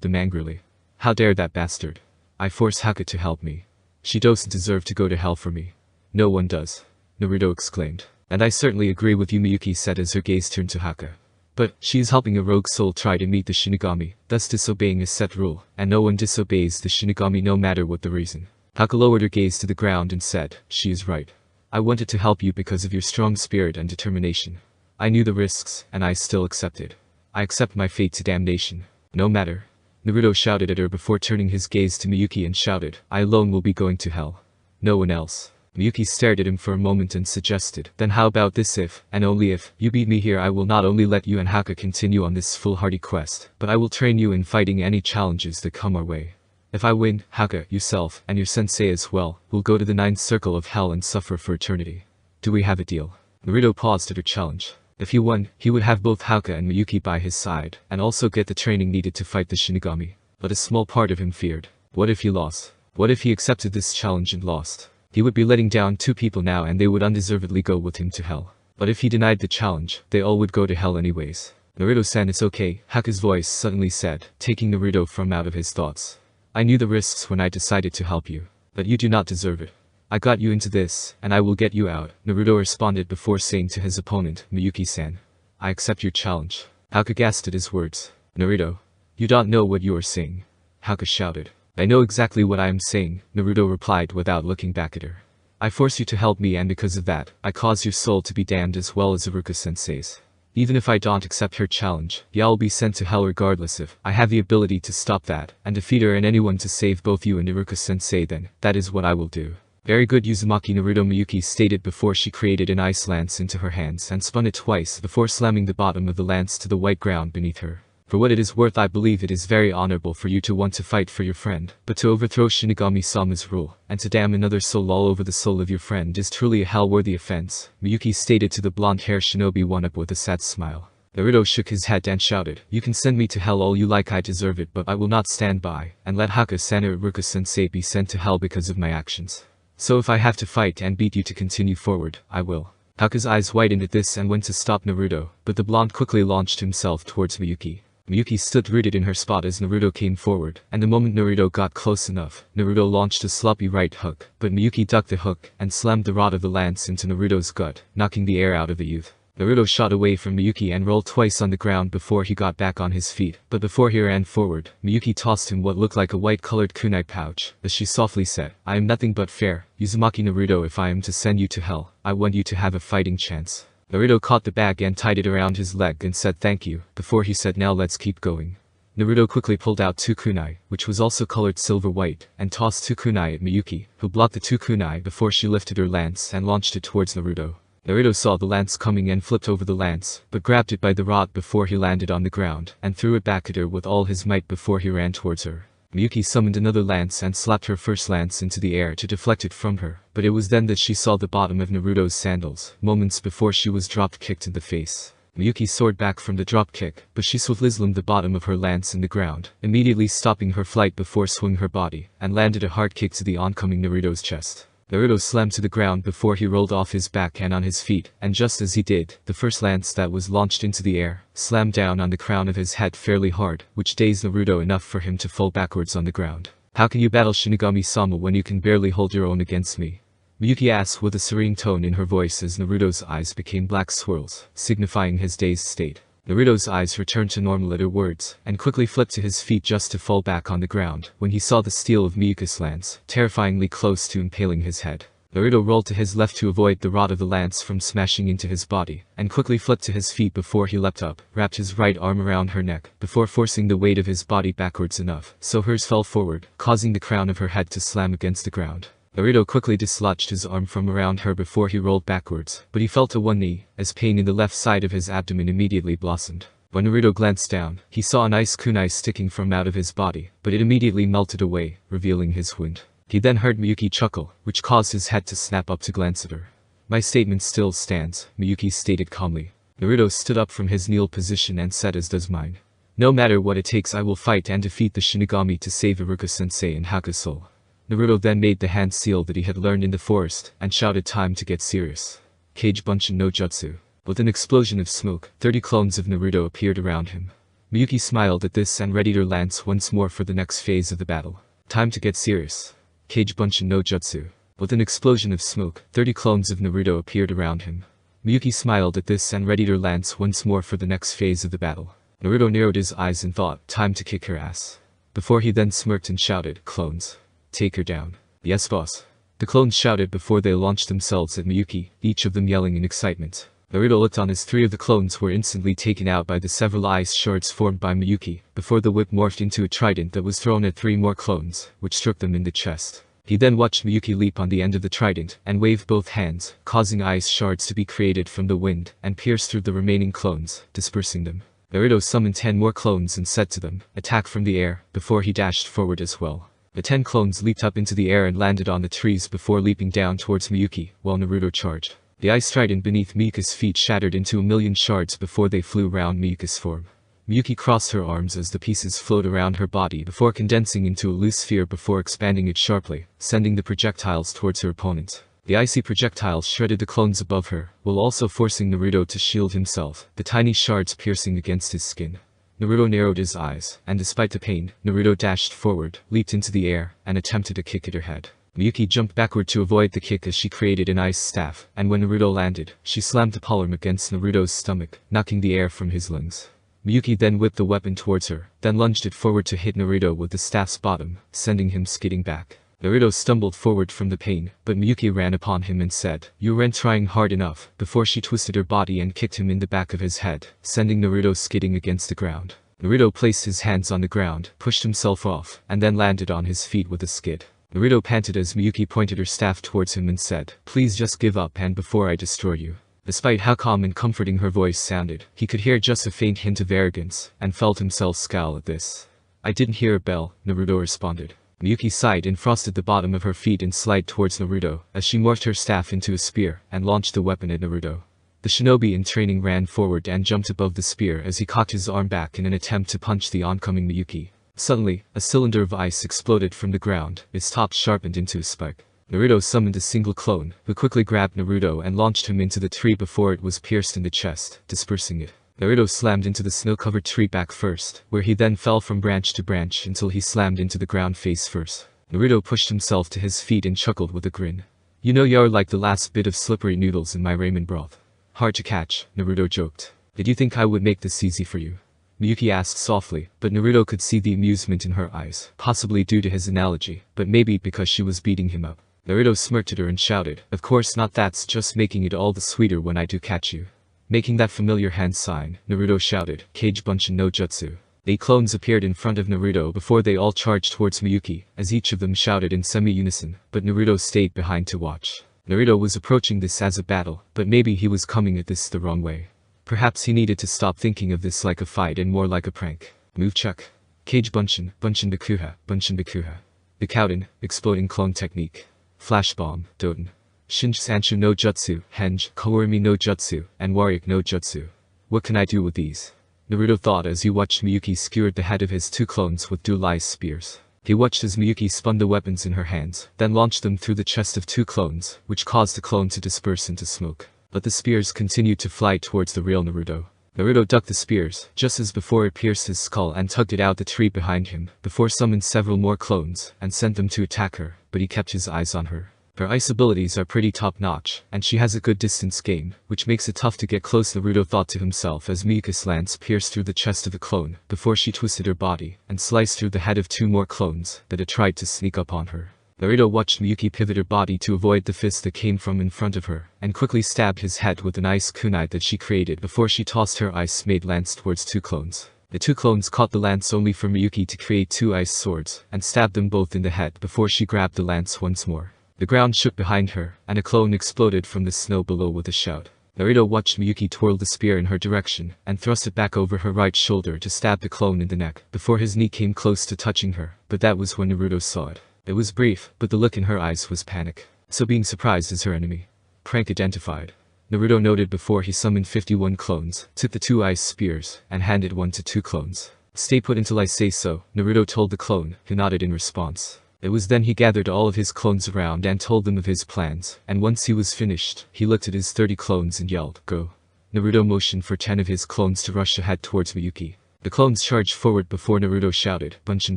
them angrily. How dare that bastard? I force Haku to help me. She doesn't deserve to go to hell for me. No one does. Naruto exclaimed. And I certainly agree with you, Miyuki said as her gaze turned to Haku. But, she is helping a rogue soul try to meet the Shinigami, thus disobeying a set rule, and no one disobeys the Shinigami no matter what the reason. Haku lowered her gaze to the ground and said, she is right. I wanted to help you because of your strong spirit and determination. I knew the risks, and I still accepted. I accept my fate to damnation. No matter. Naruto shouted at her before turning his gaze to Miyuki and shouted, I alone will be going to hell. No one else. Miyuki stared at him for a moment and suggested, then how about this? If, and only if, you beat me here, I will not only let you and Haku continue on this foolhardy quest, but I will train you in fighting any challenges that come our way. If I win, Haku, yourself, and your sensei as well, will go to the 9th circle of hell and suffer for eternity. Do we have a deal? Naruto paused at her challenge. If he won, he would have both Haku and Miyuki by his side, and also get the training needed to fight the Shinigami. But a small part of him feared. What if he lost? What if he accepted this challenge and lost? He would be letting down 2 people now, and they would undeservedly go with him to hell. But if he denied the challenge, they all would go to hell anyways. Naruto-san, it's okay, Haku's voice suddenly said, taking Naruto from out of his thoughts. I knew the risks when I decided to help you. But you do not deserve it. I got you into this, and I will get you out, Naruto responded before saying to his opponent, Miyuki-san. I accept your challenge. Haku gasped at his words. Naruto. You don't know what you are saying. Haku shouted. I know exactly what I am saying, Naruto replied without looking back at her. I force you to help me, and because of that, I cause your soul to be damned as well as Iruka-sensei's. Even if I don't accept her challenge, y'all will be sent to hell regardless. If I have the ability to stop that, and defeat her and anyone to save both you and Iruka-sensei, then, that is what I will do. Very good, Uzumaki Naruto, Miyuki stated before she created an ice lance into her hands and spun it twice before slamming the bottom of the lance to the white ground beneath her. For what it is worth, I believe it is very honorable for you to want to fight for your friend, but to overthrow Shinigami-sama's rule, and to damn another soul all over the soul of your friend is truly a hell-worthy offense, Miyuki stated to the blonde-haired shinobi one-up with a sad smile. Naruto shook his head and shouted, "You can send me to hell all you like, I deserve it, but I will not stand by and let Haka-san or Iruka-sensei be sent to hell because of my actions. So if I have to fight and beat you to continue forward, I will." Haka's eyes widened at this and went to stop Naruto, but the blonde quickly launched himself towards Miyuki. Miyuki stood rooted in her spot as Naruto came forward, and the moment Naruto got close enough, Naruto launched a sloppy right hook, but Miyuki ducked the hook and slammed the rod of the lance into Naruto's gut, knocking the air out of the youth. Naruto shot away from Miyuki and rolled twice on the ground before he got back on his feet, but before he ran forward, Miyuki tossed him what looked like a white-colored kunai pouch, as she softly said, "I am nothing but fair, Uzumaki Naruto. If I am to send you to hell, I want you to have a fighting chance." Naruto caught the bag and tied it around his leg and said thank you, before he said now let's keep going. Naruto quickly pulled out 2 kunai, which was also colored silver-white, and tossed 2 kunai at Miyuki, who blocked the 2 kunai before she lifted her lance and launched it towards Naruto. Naruto saw the lance coming and flipped over the lance, but grabbed it by the rod before he landed on the ground, and threw it back at her with all his might before he ran towards her. Miyuki summoned another lance and slapped her first lance into the air to deflect it from her, but it was then that she saw the bottom of Naruto's sandals, moments before she was drop-kicked in the face. Miyuki soared back from the drop-kick, but she swiftly slammed the bottom of her lance in the ground, immediately stopping her flight before swinging her body, and landed a hard kick to the oncoming Naruto's chest. Naruto slammed to the ground before he rolled off his back and on his feet, and just as he did, the first lance that was launched into the air slammed down on the crown of his head fairly hard, which dazed Naruto enough for him to fall backwards on the ground. "How can you battle Shinigami-sama when you can barely hold your own against me?" Miyuki asked with a serene tone in her voice as Naruto's eyes became black swirls, signifying his dazed state. Naruto's eyes returned to normal at her words, and quickly flipped to his feet just to fall back on the ground, when he saw the steel of Miyuki's lance, terrifyingly close to impaling his head. Naruto rolled to his left to avoid the rod of the lance from smashing into his body, and quickly flipped to his feet before he leapt up, wrapped his right arm around her neck, before forcing the weight of his body backwards enough, so hers fell forward, causing the crown of her head to slam against the ground. Naruto quickly dislodged his arm from around her before he rolled backwards, but he fell to one knee, as pain in the left side of his abdomen immediately blossomed. When Naruto glanced down, he saw an ice kunai sticking from out of his body, but it immediately melted away, revealing his wound. He then heard Miyuki chuckle, which caused his head to snap up to glance at her. "My statement still stands," Miyuki stated calmly. Naruto stood up from his kneel position and said as does mine. "No matter what it takes, I will fight and defeat the Shinigami to save Iruka-sensei and Haka's soul." Naruto then made the hand seal that he had learned in the forest, and shouted time to get serious. Kage Bunshin no Jutsu. With an explosion of smoke, 30 clones of Naruto appeared around him. Miyuki smiled at this and readied her lance once more for the next phase of the battle. Time to get serious. Kage Bunshin no Jutsu. With an explosion of smoke, 30 clones of Naruto appeared around him. Miyuki smiled at this and readied her lance once more for the next phase of the battle. Naruto narrowed his eyes and thought, time to kick her ass. Before he then smirked and shouted, "Clones. Take her down." "Yes, boss." The clones shouted before they launched themselves at Miyuki, each of them yelling in excitement. Naruto looked on as 3 of the clones were instantly taken out by the several ice shards formed by Miyuki, before the whip morphed into a trident that was thrown at 3 more clones, which struck them in the chest. He then watched Miyuki leap on the end of the trident, and wave both hands, causing ice shards to be created from the wind, and pierce through the remaining clones, dispersing them. Naruto summoned 10 more clones and said to them, "Attack from the air," before he dashed forward as well. The 10 clones leaped up into the air and landed on the trees before leaping down towards Miyuki, while Naruto charged. The ice trident beneath Miyuki's feet shattered into a million shards before they flew around Miyuki's form. Miyuki crossed her arms as the pieces flowed around her body before condensing into a loose sphere before expanding it sharply, sending the projectiles towards her opponent. The icy projectiles shredded the clones above her, while also forcing Naruto to shield himself, the tiny shards piercing against his skin. Naruto narrowed his eyes, and despite the pain, Naruto dashed forward, leaped into the air, and attempted a kick at her head. Miyuki jumped backward to avoid the kick as she created an ice staff, and when Naruto landed, she slammed the palm against Naruto's stomach, knocking the air from his lungs. Miyuki then whipped the weapon towards her, then lunged it forward to hit Naruto with the staff's bottom, sending him skidding back. Naruto stumbled forward from the pain, but Miyuki ran upon him and said, "You weren't trying hard enough," before she twisted her body and kicked him in the back of his head, sending Naruto skidding against the ground. Naruto placed his hands on the ground, pushed himself off, and then landed on his feet with a skid. Naruto panted as Miyuki pointed her staff towards him and said, "Please just give up and before I destroy you." Despite how calm and comforting her voice sounded, he could hear just a faint hint of arrogance, and felt himself scowl at this. "I didn't hear a bell," Naruto responded. Miyuki sighed and frosted the bottom of her feet and slid towards Naruto, as she morphed her staff into a spear, and launched the weapon at Naruto. The shinobi in training ran forward and jumped above the spear as he cocked his arm back in an attempt to punch the oncoming Miyuki. Suddenly, a cylinder of ice exploded from the ground, its top sharpened into a spike. Naruto summoned a single clone, who quickly grabbed Naruto and launched him into the tree before it was pierced in the chest, dispersing it. Naruto slammed into the snow-covered tree back first, where he then fell from branch to branch until he slammed into the ground face first. Naruto pushed himself to his feet and chuckled with a grin. You know you're like the last bit of slippery noodles in my ramen broth. Hard to catch, Naruto joked. Did you think I would make this easy for you? Miyuki asked softly, but Naruto could see the amusement in her eyes, possibly due to his analogy, but maybe because she was beating him up. Naruto smirked at her and shouted, of course not, that's just making it all the sweeter when I do catch you. Making that familiar hand sign, Naruto shouted, Kage Bunshin no Jutsu. 8 clones appeared in front of Naruto before they all charged towards Miyuki, as each of them shouted in semi-unison, but Naruto stayed behind to watch. Naruto was approaching this as a battle, but maybe he was coming at this the wrong way. Perhaps he needed to stop thinking of this like a fight and more like a prank. Move chuck. Kage Bunshin, Bunshin Bakuha, Bunshin Bakuha. Bikouden, exploding clone technique. Flash bomb, Doten. Shinji Sanshu no Jutsu, Henge, Kawarimi no Jutsu, and Waryak no Jutsu. What can I do with these? Naruto thought as he watched Miyuki skewered the head of his 2 clones with dual ice spears. He watched as Miyuki spun the weapons in her hands, then launched them through the chest of 2 clones, which caused the clone to disperse into smoke. But the spears continued to fly towards the real Naruto. Naruto ducked the spears, just as before it pierced his skull and tugged it out the tree behind him, before summoned several more clones, and sent them to attack her, but he kept his eyes on her. Her ice abilities are pretty top-notch, and she has a good distance game, which makes it tough to get close, Naruto thought to himself as Miyuki's lance pierced through the chest of the clone, before she twisted her body, and sliced through the head of 2 more clones that had tried to sneak up on her. Naruto watched Miyuki pivot her body to avoid the fist that came from in front of her, and quickly stabbed his head with an ice kunai that she created before she tossed her ice-made lance towards 2 clones. The 2 clones caught the lance only for Miyuki to create 2 ice swords, and stabbed them both in the head before she grabbed the lance once more. The ground shook behind her, and a clone exploded from the snow below with a shout. Naruto watched Miyuki twirl the spear in her direction, and thrust it back over her right shoulder to stab the clone in the neck, before his knee came close to touching her, but that was when Naruto saw it. It was brief, but the look in her eyes was panic. So being surprised is her enemy. Prank identified. Naruto noted before he summoned 51 clones, took the 2 ice spears, and handed one to 2 clones. Stay put until I say so, Naruto told the clone, who nodded in response. It was then he gathered all of his clones around and told them of his plans, and once he was finished, he looked at his 30 clones and yelled, go. Naruto motioned for 10 of his clones to rush ahead towards Miyuki. The clones charged forward before Naruto shouted, Bunshin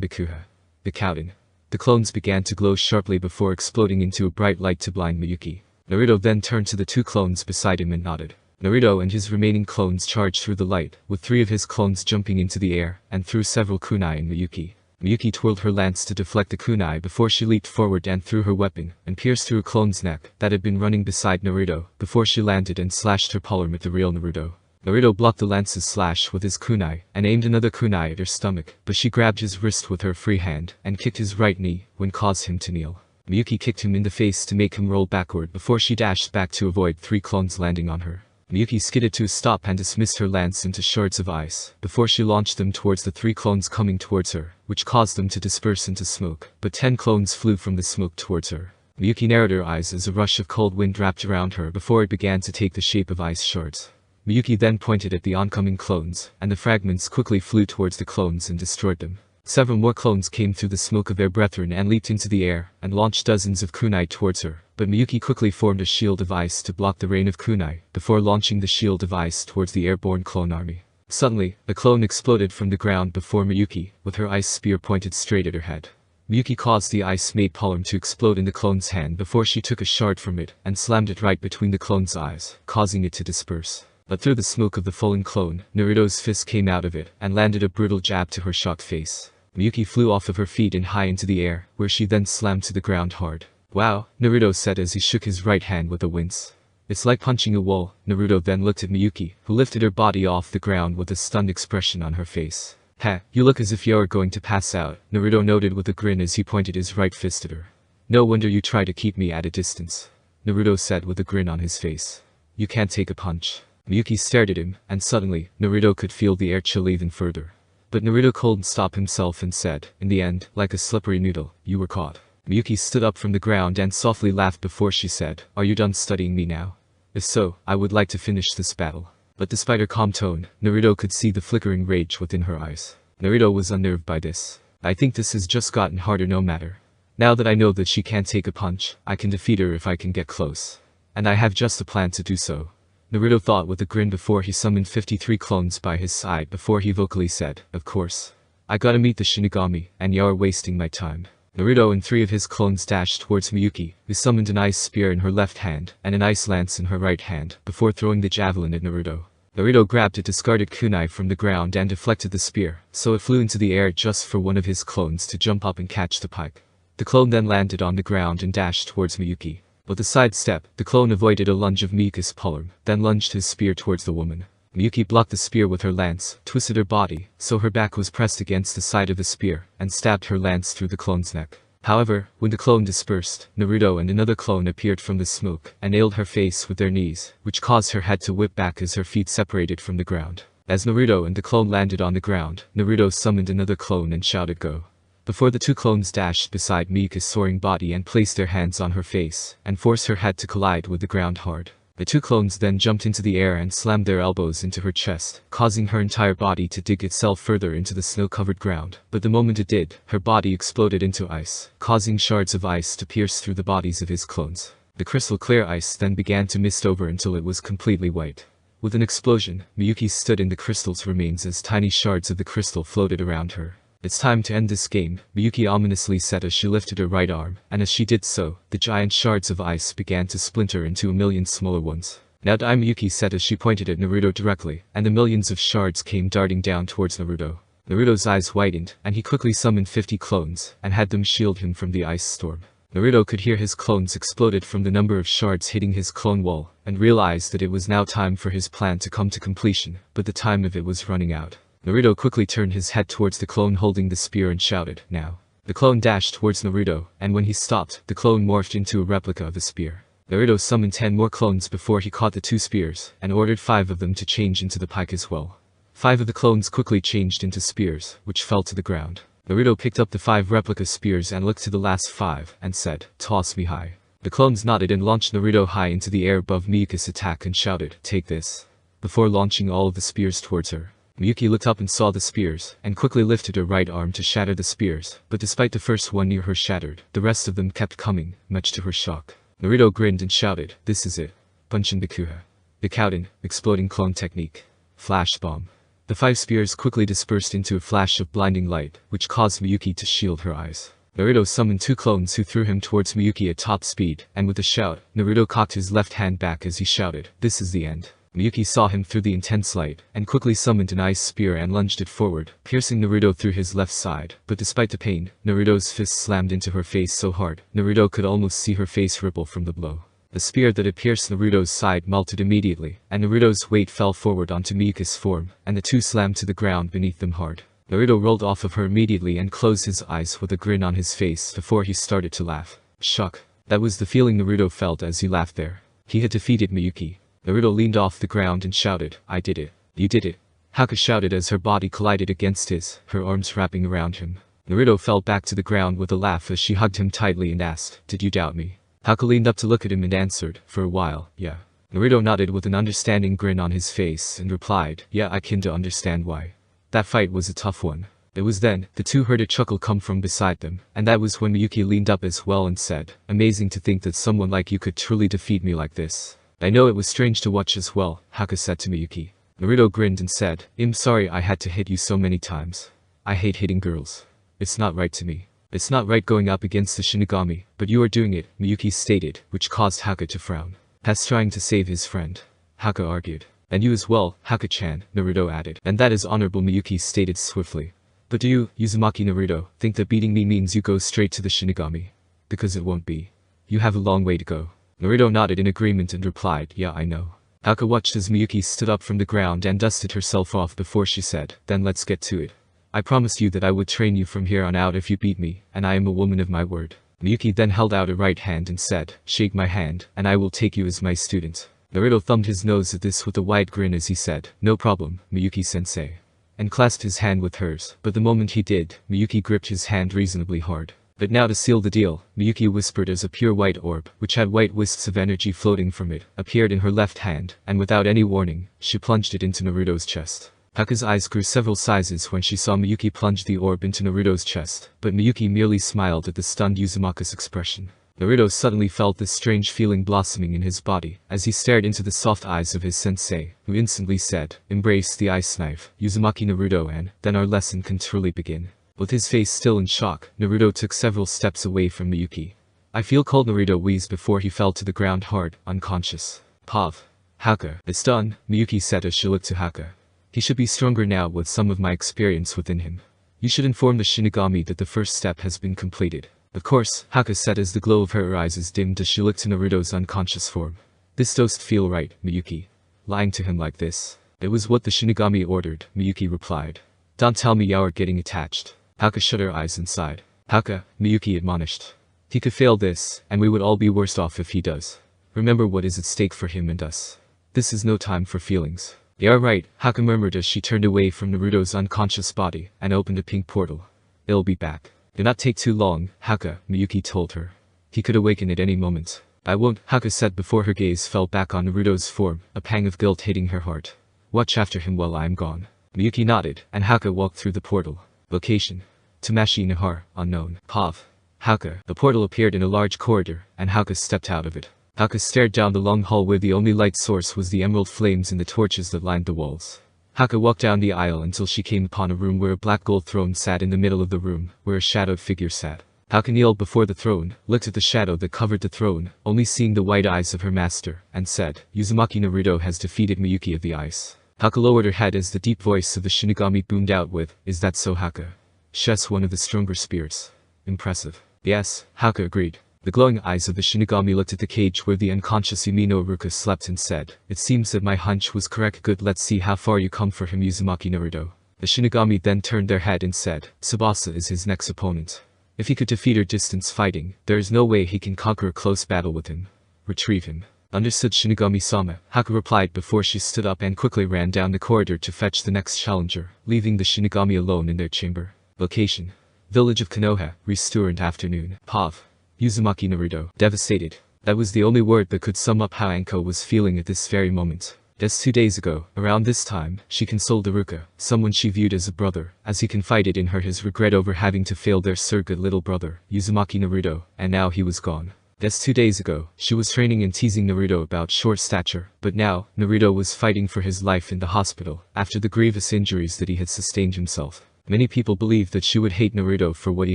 Bakuha. Bikouden. The clones began to glow sharply before exploding into a bright light to blind Miyuki. Naruto then turned to the 2 clones beside him and nodded. Naruto and his remaining clones charged through the light, with 3 of his clones jumping into the air, and threw several kunai in Miyuki. Miyuki twirled her lance to deflect the kunai before she leaped forward and threw her weapon, and pierced through a clone's neck that had been running beside Naruto, before she landed and slashed her palm at the real Naruto. Naruto blocked the lance's slash with his kunai, and aimed another kunai at her stomach, but she grabbed his wrist with her free hand, and kicked his right knee, when caused him to kneel. Miyuki kicked him in the face to make him roll backward before she dashed back to avoid 3 clones landing on her. Miyuki skidded to a stop and dismissed her lance into shards of ice, before she launched them towards the 3 clones coming towards her, which caused them to disperse into smoke, but 10 clones flew from the smoke towards her. Miyuki narrowed her eyes as a rush of cold wind wrapped around her before it began to take the shape of ice shards. Miyuki then pointed at the oncoming clones, and the fragments quickly flew towards the clones and destroyed them. Several more clones came through the smoke of their brethren and leaped into the air, and launched dozens of kunai towards her, but Miyuki quickly formed a shield of ice to block the rain of kunai, before launching the shield of ice towards the airborne clone army. Suddenly, a clone exploded from the ground before Miyuki, with her ice spear pointed straight at her head. Miyuki caused the ice-made palm to explode in the clone's hand before she took a shard from it, and slammed it right between the clone's eyes, causing it to disperse. But through the smoke of the fallen clone, Naruto's fist came out of it, and landed a brutal jab to her shocked face. Miyuki flew off of her feet and high into the air, where she then slammed to the ground hard. Wow, Naruto said as he shook his right hand with a wince. It's like punching a wall. Naruto then looked at Miyuki, who lifted her body off the ground with a stunned expression on her face. Heh, you look as if you're going to pass out, Naruto noted with a grin as he pointed his right fist at her. No wonder you try to keep me at a distance, Naruto said with a grin on his face. You can't take a punch. Miyuki stared at him, and suddenly, Naruto could feel the air chill even further. But Naruto couldn't stop himself and said, in the end, like a slippery noodle, you were caught. Miyuki stood up from the ground and softly laughed before she said, are you done studying me now? If so, I would like to finish this battle. But despite her calm tone, Naruto could see the flickering rage within her eyes. Naruto was unnerved by this. I think this has just gotten harder no matter. Now that I know that she can't take a punch, I can defeat her if I can get close. And I have just a plan to do so. Naruto thought with a grin before he summoned 53 clones by his side before he vocally said, of course. I gotta meet the Shinigami, and you're wasting my time. Naruto and 3 of his clones dashed towards Miyuki, who summoned an ice spear in her left hand and an ice lance in her right hand before throwing the javelin at Naruto. Naruto grabbed a discarded kunai from the ground and deflected the spear, so it flew into the air just for one of his clones to jump up and catch the pike. The clone then landed on the ground and dashed towards Miyuki. With a sidestep, the clone avoided a lunge of Miyuki's palm, then lunged his spear towards the woman. Miyuki blocked the spear with her lance, twisted her body, so her back was pressed against the side of the spear, and stabbed her lance through the clone's neck. However, when the clone dispersed, Naruto and another clone appeared from the smoke and nailed her face with their knees, which caused her head to whip back as her feet separated from the ground. As Naruto and the clone landed on the ground, Naruto summoned another clone and shouted go. Before the 2 clones dashed beside Miyuki's soaring body and placed their hands on her face, and forced her head to collide with the ground hard. The 2 clones then jumped into the air and slammed their elbows into her chest, causing her entire body to dig itself further into the snow-covered ground. But the moment it did, her body exploded into ice, causing shards of ice to pierce through the bodies of his clones. The crystal-clear ice then began to mist over until it was completely white. With an explosion, Miyuki stood in the crystal's remains as tiny shards of the crystal floated around her. It's time to end this game, Miyuki ominously said as she lifted her right arm, and as she did so, the giant shards of ice began to splinter into a million smaller ones. Now die, Miyuki said as she pointed at Naruto directly, and the millions of shards came darting down towards Naruto. Naruto's eyes widened, and he quickly summoned 50 clones, and had them shield him from the ice storm. Naruto could hear his clones exploded from the number of shards hitting his clone wall, and realized that it was now time for his plan to come to completion, but the time of it was running out. Naruto quickly turned his head towards the clone holding the spear and shouted, now. The clone dashed towards Naruto, and when he stopped, the clone morphed into a replica of a spear. Naruto summoned 10 more clones before he caught the 2 spears, and ordered 5 of them to change into the pike as well. 5 of the clones quickly changed into spears, which fell to the ground. Naruto picked up the 5 replica spears and looked to the last 5, and said, toss me high. The clones nodded and launched Naruto high into the air above Miyuki's attack and shouted, take this. Before launching all of the spears towards her. Miyuki looked up and saw the spears, and quickly lifted her right arm to shatter the spears, but despite the first one near her shattered, the rest of them kept coming, much to her shock. Naruto grinned and shouted, this is it. Punchin Bakuha. Bikouden, exploding clone technique. Flash bomb. The 5 spears quickly dispersed into a flash of blinding light, which caused Miyuki to shield her eyes. Naruto summoned 2 clones who threw him towards Miyuki at top speed, and with a shout, Naruto cocked his left hand back as he shouted, this is the end. Miyuki saw him through the intense light, and quickly summoned an ice spear and lunged it forward, piercing Naruto through his left side. But despite the pain, Naruto's fist slammed into her face so hard, Naruto could almost see her face ripple from the blow. The spear that had pierced Naruto's side melted immediately, and Naruto's weight fell forward onto Miyuki's form, and the 2 slammed to the ground beneath them hard. Naruto rolled off of her immediately and closed his eyes with a grin on his face before he started to laugh. Shock. That was the feeling Naruto felt as he laughed there. He had defeated Miyuki. Naruto leaned off the ground and shouted, I did it. You did it. Haku shouted as her body collided against his, her arms wrapping around him. Naruto fell back to the ground with a laugh as she hugged him tightly and asked, did you doubt me? Haku leaned up to look at him and answered, for a while, yeah. Naruto nodded with an understanding grin on his face and replied, yeah, I kinda understand why. That fight was a tough one. It was then, the 2 heard a chuckle come from beside them, and that was when Miyuki leaned up as well and said, amazing to think that someone like you could truly defeat me like this. I know it was strange to watch as well, Haku said to Miyuki. Naruto grinned and said, I'm sorry I had to hit you so many times. I hate hitting girls. It's not right to me. It's not right going up against the Shinigami, but you are doing it, Miyuki stated, which caused Haku to frown. Has trying to save his friend. Haku argued. And you as well, Haku-chan, Naruto added. And that is honorable, Miyuki stated swiftly. But do you, Uzumaki Naruto, think that beating me means you go straight to the Shinigami? Because it won't be. You have a long way to go. Naruto nodded in agreement and replied, yeah, I know. Haku watched as Miyuki stood up from the ground and dusted herself off before she said, then let's get to it. I promised you that I would train you from here on out if you beat me, and I am a woman of my word. Miyuki then held out a right hand and said, shake my hand, and I will take you as my student. Naruto thumbed his nose at this with a wide grin as he said, no problem, Miyuki-sensei. And clasped his hand with hers, but the moment he did, Miyuki gripped his hand reasonably hard. But now to seal the deal, Miyuki whispered as a pure white orb, which had white wisps of energy floating from it, appeared in her left hand, and without any warning, she plunged it into Naruto's chest. Haku's eyes grew several sizes when she saw Miyuki plunge the orb into Naruto's chest, but Miyuki merely smiled at the stunned Uzumaki's expression. Naruto suddenly felt this strange feeling blossoming in his body, as he stared into the soft eyes of his sensei, who instantly said, "Embrace the ice knife, Uzumaki Naruto, and then our lesson can truly begin." With his face still in shock, Naruto took several steps away from Miyuki. "I feel cold," Naruto wheezed before he fell to the ground hard, unconscious. "Pav. Haku, it's done," Miyuki said as she looked to Haku. "He should be stronger now with some of my experience within him. You should inform the Shinigami that the first step has been completed." "Of course," Haku said as the glow of her eyes dimmed as she looked to Naruto's unconscious form. "This doesn't feel right, Miyuki. Lying to him like this." "It was what the Shinigami ordered," Miyuki replied. "Don't tell me you're getting attached." Haku shut her eyes and sighed. "Haku," Miyuki admonished. "He could fail this, and we would all be worse off if he does. Remember what is at stake for him and us. This is no time for feelings." "You're right," Haku murmured as she turned away from Naruto's unconscious body and opened a pink portal. "It'll be back. Do not take too long, Haku," Miyuki told her. "He could awaken at any moment." "I won't," Haku said before her gaze fell back on Naruto's form, a pang of guilt hitting her heart. "Watch after him while I'm gone." Miyuki nodded, and Haku walked through the portal. Location: Tamashi Nahar, unknown. Pav. Haku. The portal appeared in a large corridor, and Haku stepped out of it. Haku stared down the long hall where the only light source was the emerald flames in the torches that lined the walls. Haku walked down the aisle until she came upon a room where a black gold throne sat in the middle of the room, where a shadowed figure sat. Haku kneeled before the throne, looked at the shadow that covered the throne, only seeing the white eyes of her master, and said, "Uzumaki Naruto has defeated Miyuki of the Ice." Haku lowered her head as the deep voice of the Shinigami boomed out with, "Is that so, Haku? She's one of the stronger spirits. Impressive." "Yes," Haku agreed. The glowing eyes of the Shinigami looked at the cage where the unconscious Umino Iruka slept and said, "It seems that my hunch was correct. Good, let's see how far you come for him, Uzumaki Naruto." The Shinigami then turned their head and said, "Tsubasa is his next opponent. If he could defeat her distance fighting, there is no way he can conquer a close battle with him. Retrieve him." "Understood, Shinigami-sama," Haku replied before she stood up and quickly ran down the corridor to fetch the next challenger, leaving the Shinigami alone in their chamber. Location: Village of Konoha, restaurant afternoon. Pav. Uzumaki Naruto. Devastated. That was the only word that could sum up how Anko was feeling at this very moment. Just 2 days ago, around this time, she consoled Iruka, someone she viewed as a brother, as he confided in her his regret over having to fail their surrogate little brother, Uzumaki Naruto, and now he was gone. Just 2 days ago, she was training and teasing Naruto about short stature, but now, Naruto was fighting for his life in the hospital, after the grievous injuries that he had sustained himself. Many people believed that she would hate Naruto for what he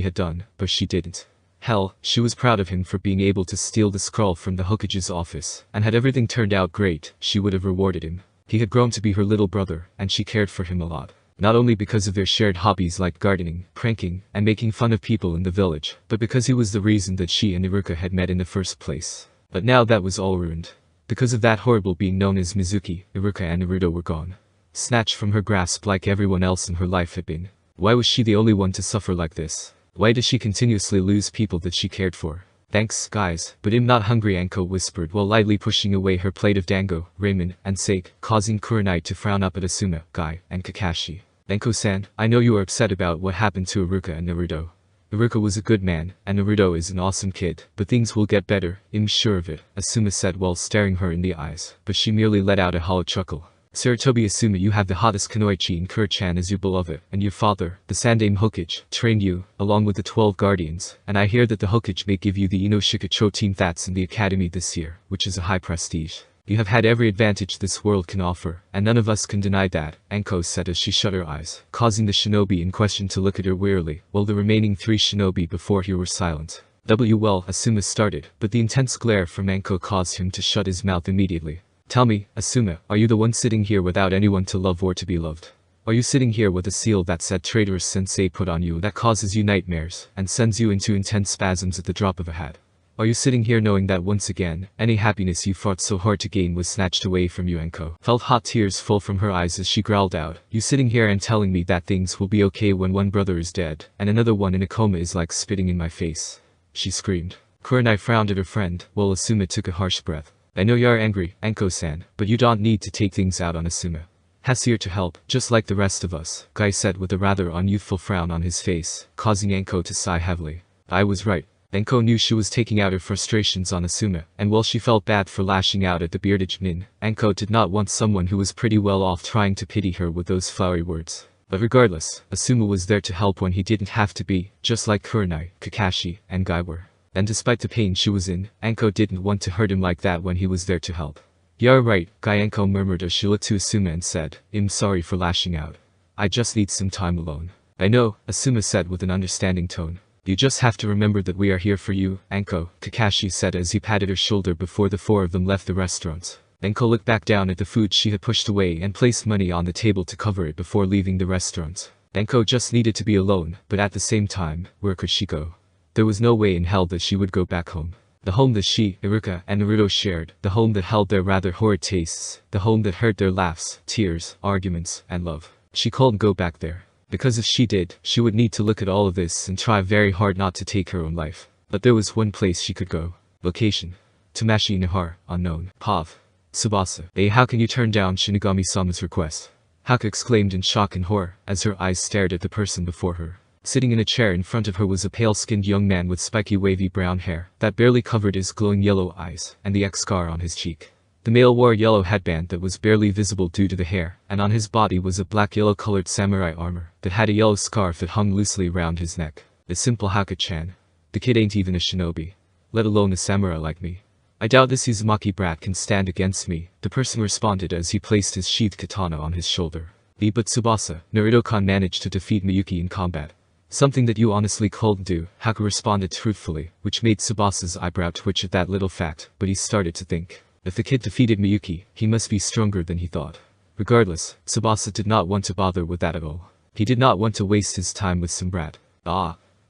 had done, but she didn't. Hell, she was proud of him for being able to steal the scroll from the Hokage's office, and had everything turned out great, she would have rewarded him. He had grown to be her little brother, and she cared for him a lot. Not only because of their shared hobbies like gardening, pranking, and making fun of people in the village, but because he was the reason that she and Iruka had met in the first place. But now that was all ruined. Because of that horrible being known as Mizuki, Iruka and Naruto were gone. Snatched from her grasp like everyone else in her life had been. Why was she the only one to suffer like this? Why does she continuously lose people that she cared for? "Thanks, guys, but I'm not hungry," Anko whispered while lightly pushing away her plate of dango, ramen, and sake, causing Kurenai to frown up at Asuma, Guy, and Kakashi. "Anko-san, I know you are upset about what happened to Iruka and Naruto. Iruka was a good man, and Naruto is an awesome kid, but things will get better, I'm sure of it," Asuma said while staring her in the eyes, but she merely let out a hollow chuckle. "Saratobi Asuma, you have the hottest kunoichi in Kuro-chan as your beloved, and your father, the Sandaime Hokage, trained you, along with the 12 guardians, and I hear that the Hokage may give you the Inoshika team that's in the academy this year, which is a high prestige. You have had every advantage this world can offer, and none of us can deny that," Anko said as she shut her eyes, causing the shinobi in question to look at her wearily, while the remaining 3 shinobi before her were silent. Well, Asuma started, but the intense glare from Anko caused him to shut his mouth immediately. "Tell me, Asuma, are you the one sitting here without anyone to love or to be loved? Are you sitting here with a seal that said traitorous sensei put on you that causes you nightmares, and sends you into intense spasms at the drop of a hat? Are you sitting here knowing that once again, any happiness you fought so hard to gain was snatched away from you?" Anko felt hot tears fall from her eyes as she growled out, "You sitting here and telling me that things will be okay when one brother is dead, and another one in a coma is like spitting in my face," she screamed. Kurenai frowned at her friend, while Asuma took a harsh breath. "I know you're angry, Anko-san, but you don't need to take things out on Asuma. Has here to help, just like the rest of us," Guy said with a rather unyouthful frown on his face, causing Anko to sigh heavily. I was right. Enko knew she was taking out her frustrations on Asuma, and while she felt bad for lashing out at the bearded nin, Enko did not want someone who was pretty well off trying to pity her with those flowery words. But regardless, Asuma was there to help when he didn't have to be, just like Kurenai, Kakashi, and Guy were. And despite the pain she was in, Enko didn't want to hurt him like that when he was there to help. "You're right," Guy, Enko murmured as she looked to Asuma and said, "I'm sorry for lashing out. I just need some time alone." "I know," Asuma said with an understanding tone. "You just have to remember that we are here for you, Enko," Kakashi said as he patted her shoulder before the four of them left the restaurant. Enko looked back down at the food she had pushed away and placed money on the table to cover it before leaving the restaurant. Enko just needed to be alone, but at the same time, where could she go? There was no way in hell that she would go back home. The home that she, Iruka, and Naruto shared, the home that held their rather horrid tastes, the home that heard their laughs, tears, arguments, and love. She couldn't go back there. Because if she did, she would need to look at all of this and try very hard not to take her own life. But there was one place she could go. Location: Tamashii Nihar, unknown. Pav. Tsubasa. How can you turn down Shinigami-sama's request?" Haku exclaimed in shock and horror, as her eyes stared at the person before her. Sitting in a chair in front of her was a pale-skinned young man with spiky wavy brown hair that barely covered his glowing yellow eyes and the X scar on his cheek. The male wore a yellow headband that was barely visible due to the hair, and on his body was a black-yellow colored samurai armor that had a yellow scarf that hung loosely around his neck. The simple Haku-chan. "The kid ain't even a shinobi. Let alone a samurai like me. I doubt this Uzumaki brat can stand against me," the person responded as he placed his sheathed katana on his shoulder. "But Tsubasa, Naruto-kan managed to defeat Miyuki in combat. Something that you honestly couldn't do," Haku responded truthfully, which made Tsubasa's eyebrow twitch at that little fact, but he started to think. If the kid defeated Miyuki, he must be stronger than he thought. Regardless, Tsubasa did not want to bother with that at all. He did not want to waste his time with some brat.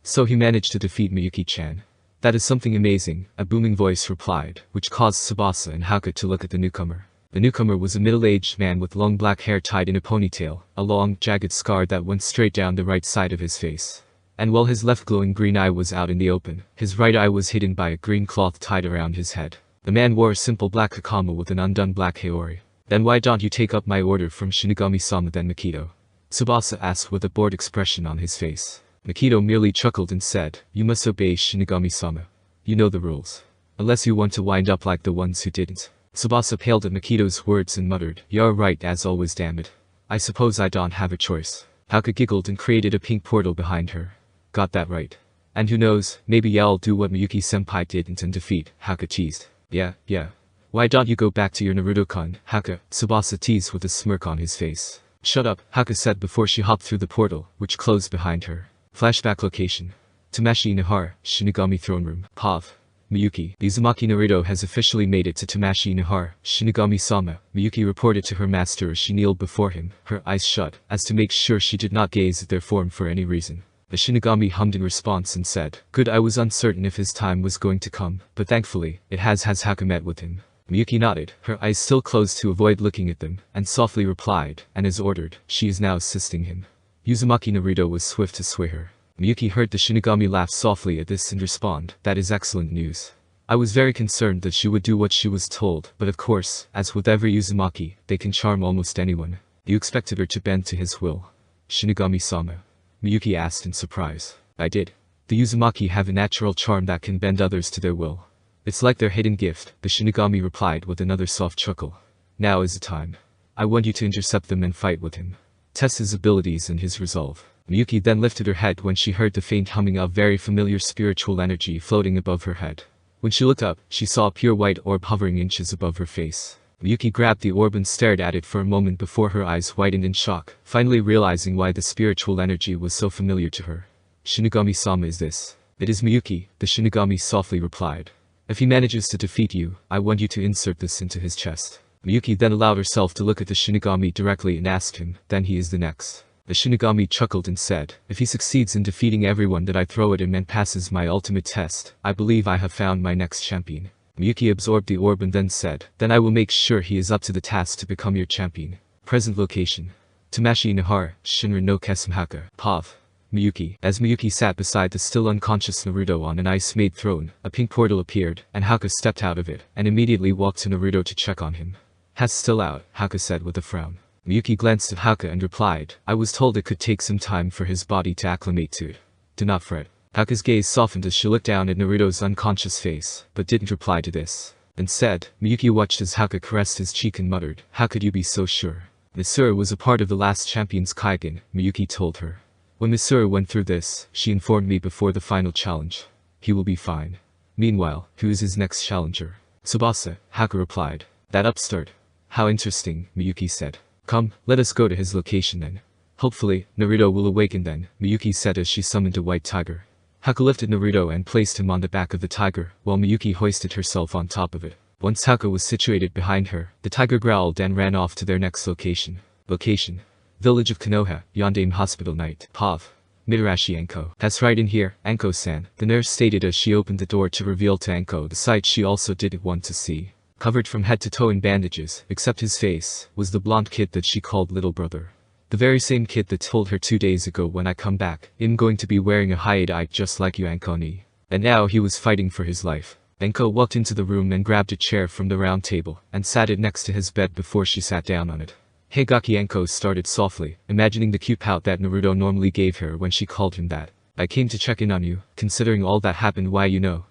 So he managed to defeat Miyuki-chan. "That is something amazing," a booming voice replied, which caused Tsubasa and Haku to look at the newcomer. The newcomer was a middle-aged man with long black hair tied in a ponytail, a long, jagged scar that went straight down the right side of his face. And while his left glowing green eye was out in the open, his right eye was hidden by a green cloth tied around his head. The man wore a simple black hakama with an undone black haori. "Then why don't you take up my order from Shinigami-sama then, Mikito?" Tsubasa asked with a bored expression on his face. Mikito merely chuckled and said, "You must obey Shinigami-sama. You know the rules. Unless you want to wind up like the ones who didn't." Tsubasa paled at Mikito's words and muttered, "You're right as always, damn it. I suppose I don't have a choice." Haku giggled and created a pink portal behind her. "Got that right. And who knows, maybe I'll do what Miyuki-senpai didn't and defeat," Haku teased. Yeah. "Why don't you go back to your Naruto-kun, Haku?" Tsubasa teased with a smirk on his face. "Shut up," Haku said before she hopped through the portal, which closed behind her. Flashback location: Tamashii Nihar, Shinigami throne room. Pav. Miyuki. Uzumaki Naruto has officially made it to Tamashii Nihar, Shinigami-sama, Miyuki reported to her master as she kneeled before him, her eyes shut, as to make sure she did not gaze at their form for any reason. The Shinigami hummed in response and said, "Good, I was uncertain if his time was going to come, but thankfully, it has Haku met with him." Miyuki nodded, her eyes still closed to avoid looking at them, and softly replied, "And as ordered, she is now assisting him." Uzumaki Naruto was swift to sway her. Miyuki heard the Shinigami laugh softly at this and respond, "That is excellent news. I was very concerned that she would do what she was told, but of course, as with every Uzumaki, they can charm almost anyone. You expected her to bend to his will?" "Shinigami-sama?" Miyuki asked in surprise. "I did. The Uzumaki have a natural charm that can bend others to their will. It's like their hidden gift," the Shinigami replied with another soft chuckle. "Now is the time. I want you to intercept them and fight with him. Test his abilities and his resolve." Miyuki then lifted her head when she heard the faint humming of very familiar spiritual energy floating above her head. When she looked up, she saw a pure white orb hovering inches above her face. Miyuki grabbed the orb and stared at it for a moment before her eyes widened in shock, finally realizing why the spiritual energy was so familiar to her. "Shinigami-sama is this?" "It is Miyuki," the Shinigami softly replied. "If he manages to defeat you, I want you to insert this into his chest." Miyuki then allowed herself to look at the Shinigami directly and asked him, "Then he is the next?" The Shinigami chuckled and said, "If he succeeds in defeating everyone that I throw at him and passes my ultimate test, I believe I have found my next champion." Miyuki absorbed the orb and then said, "Then I will make sure he is up to the task to become your champion." Present location: Tamashii Nihar, Shinrin no Kesamhaka. Pav. Miyuki. As Miyuki sat beside the still unconscious Naruto on an ice-made throne, a pink portal appeared, and Haku stepped out of it, and immediately walked to Naruto to check on him. "Has still out," Haku said with a frown. Miyuki glanced at Haku and replied, "I was told it could take some time for his body to acclimate to it. Do not fret. Haku's gaze softened as she looked down at Naruto's unconscious face, but didn't reply to this. Instead, Miyuki watched as Haku caressed his cheek and muttered, "How could you be so sure?" Misura was a part of the last champion's Kaigen, Miyuki told her. When Misura went through this, she informed me before the final challenge. He will be fine. Meanwhile, who is his next challenger? Tsubasa, Haku replied. That upstart. How interesting, Miyuki said. Come, let us go to his location then. Hopefully, Naruto will awaken then, Miyuki said as she summoned a white tiger. Haku lifted Naruto and placed him on the back of the tiger, while Miyuki hoisted herself on top of it. Once Haku was situated behind her, the tiger growled and ran off to their next location. Location. Village of Konoha, Yondaime Hospital Night. Pav. Mitarashi Anko. That's right in here, Anko-san, the nurse stated as she opened the door to reveal to Anko the sight she also didn't want to see. Covered from head to toe in bandages, except his face, was the blonde kid that she called little brother. The very same kid that told her 2 days ago when I come back, I'm going to be wearing a hide just like you Anko-ni. And now he was fighting for his life. Anko walked into the room and grabbed a chair from the round table, and sat it next to his bed before she sat down on it. Hey Gaki, Anko started softly, imagining the cute pout that Naruto normally gave her when she called him that. I came to check in on you, considering all that happened. Why,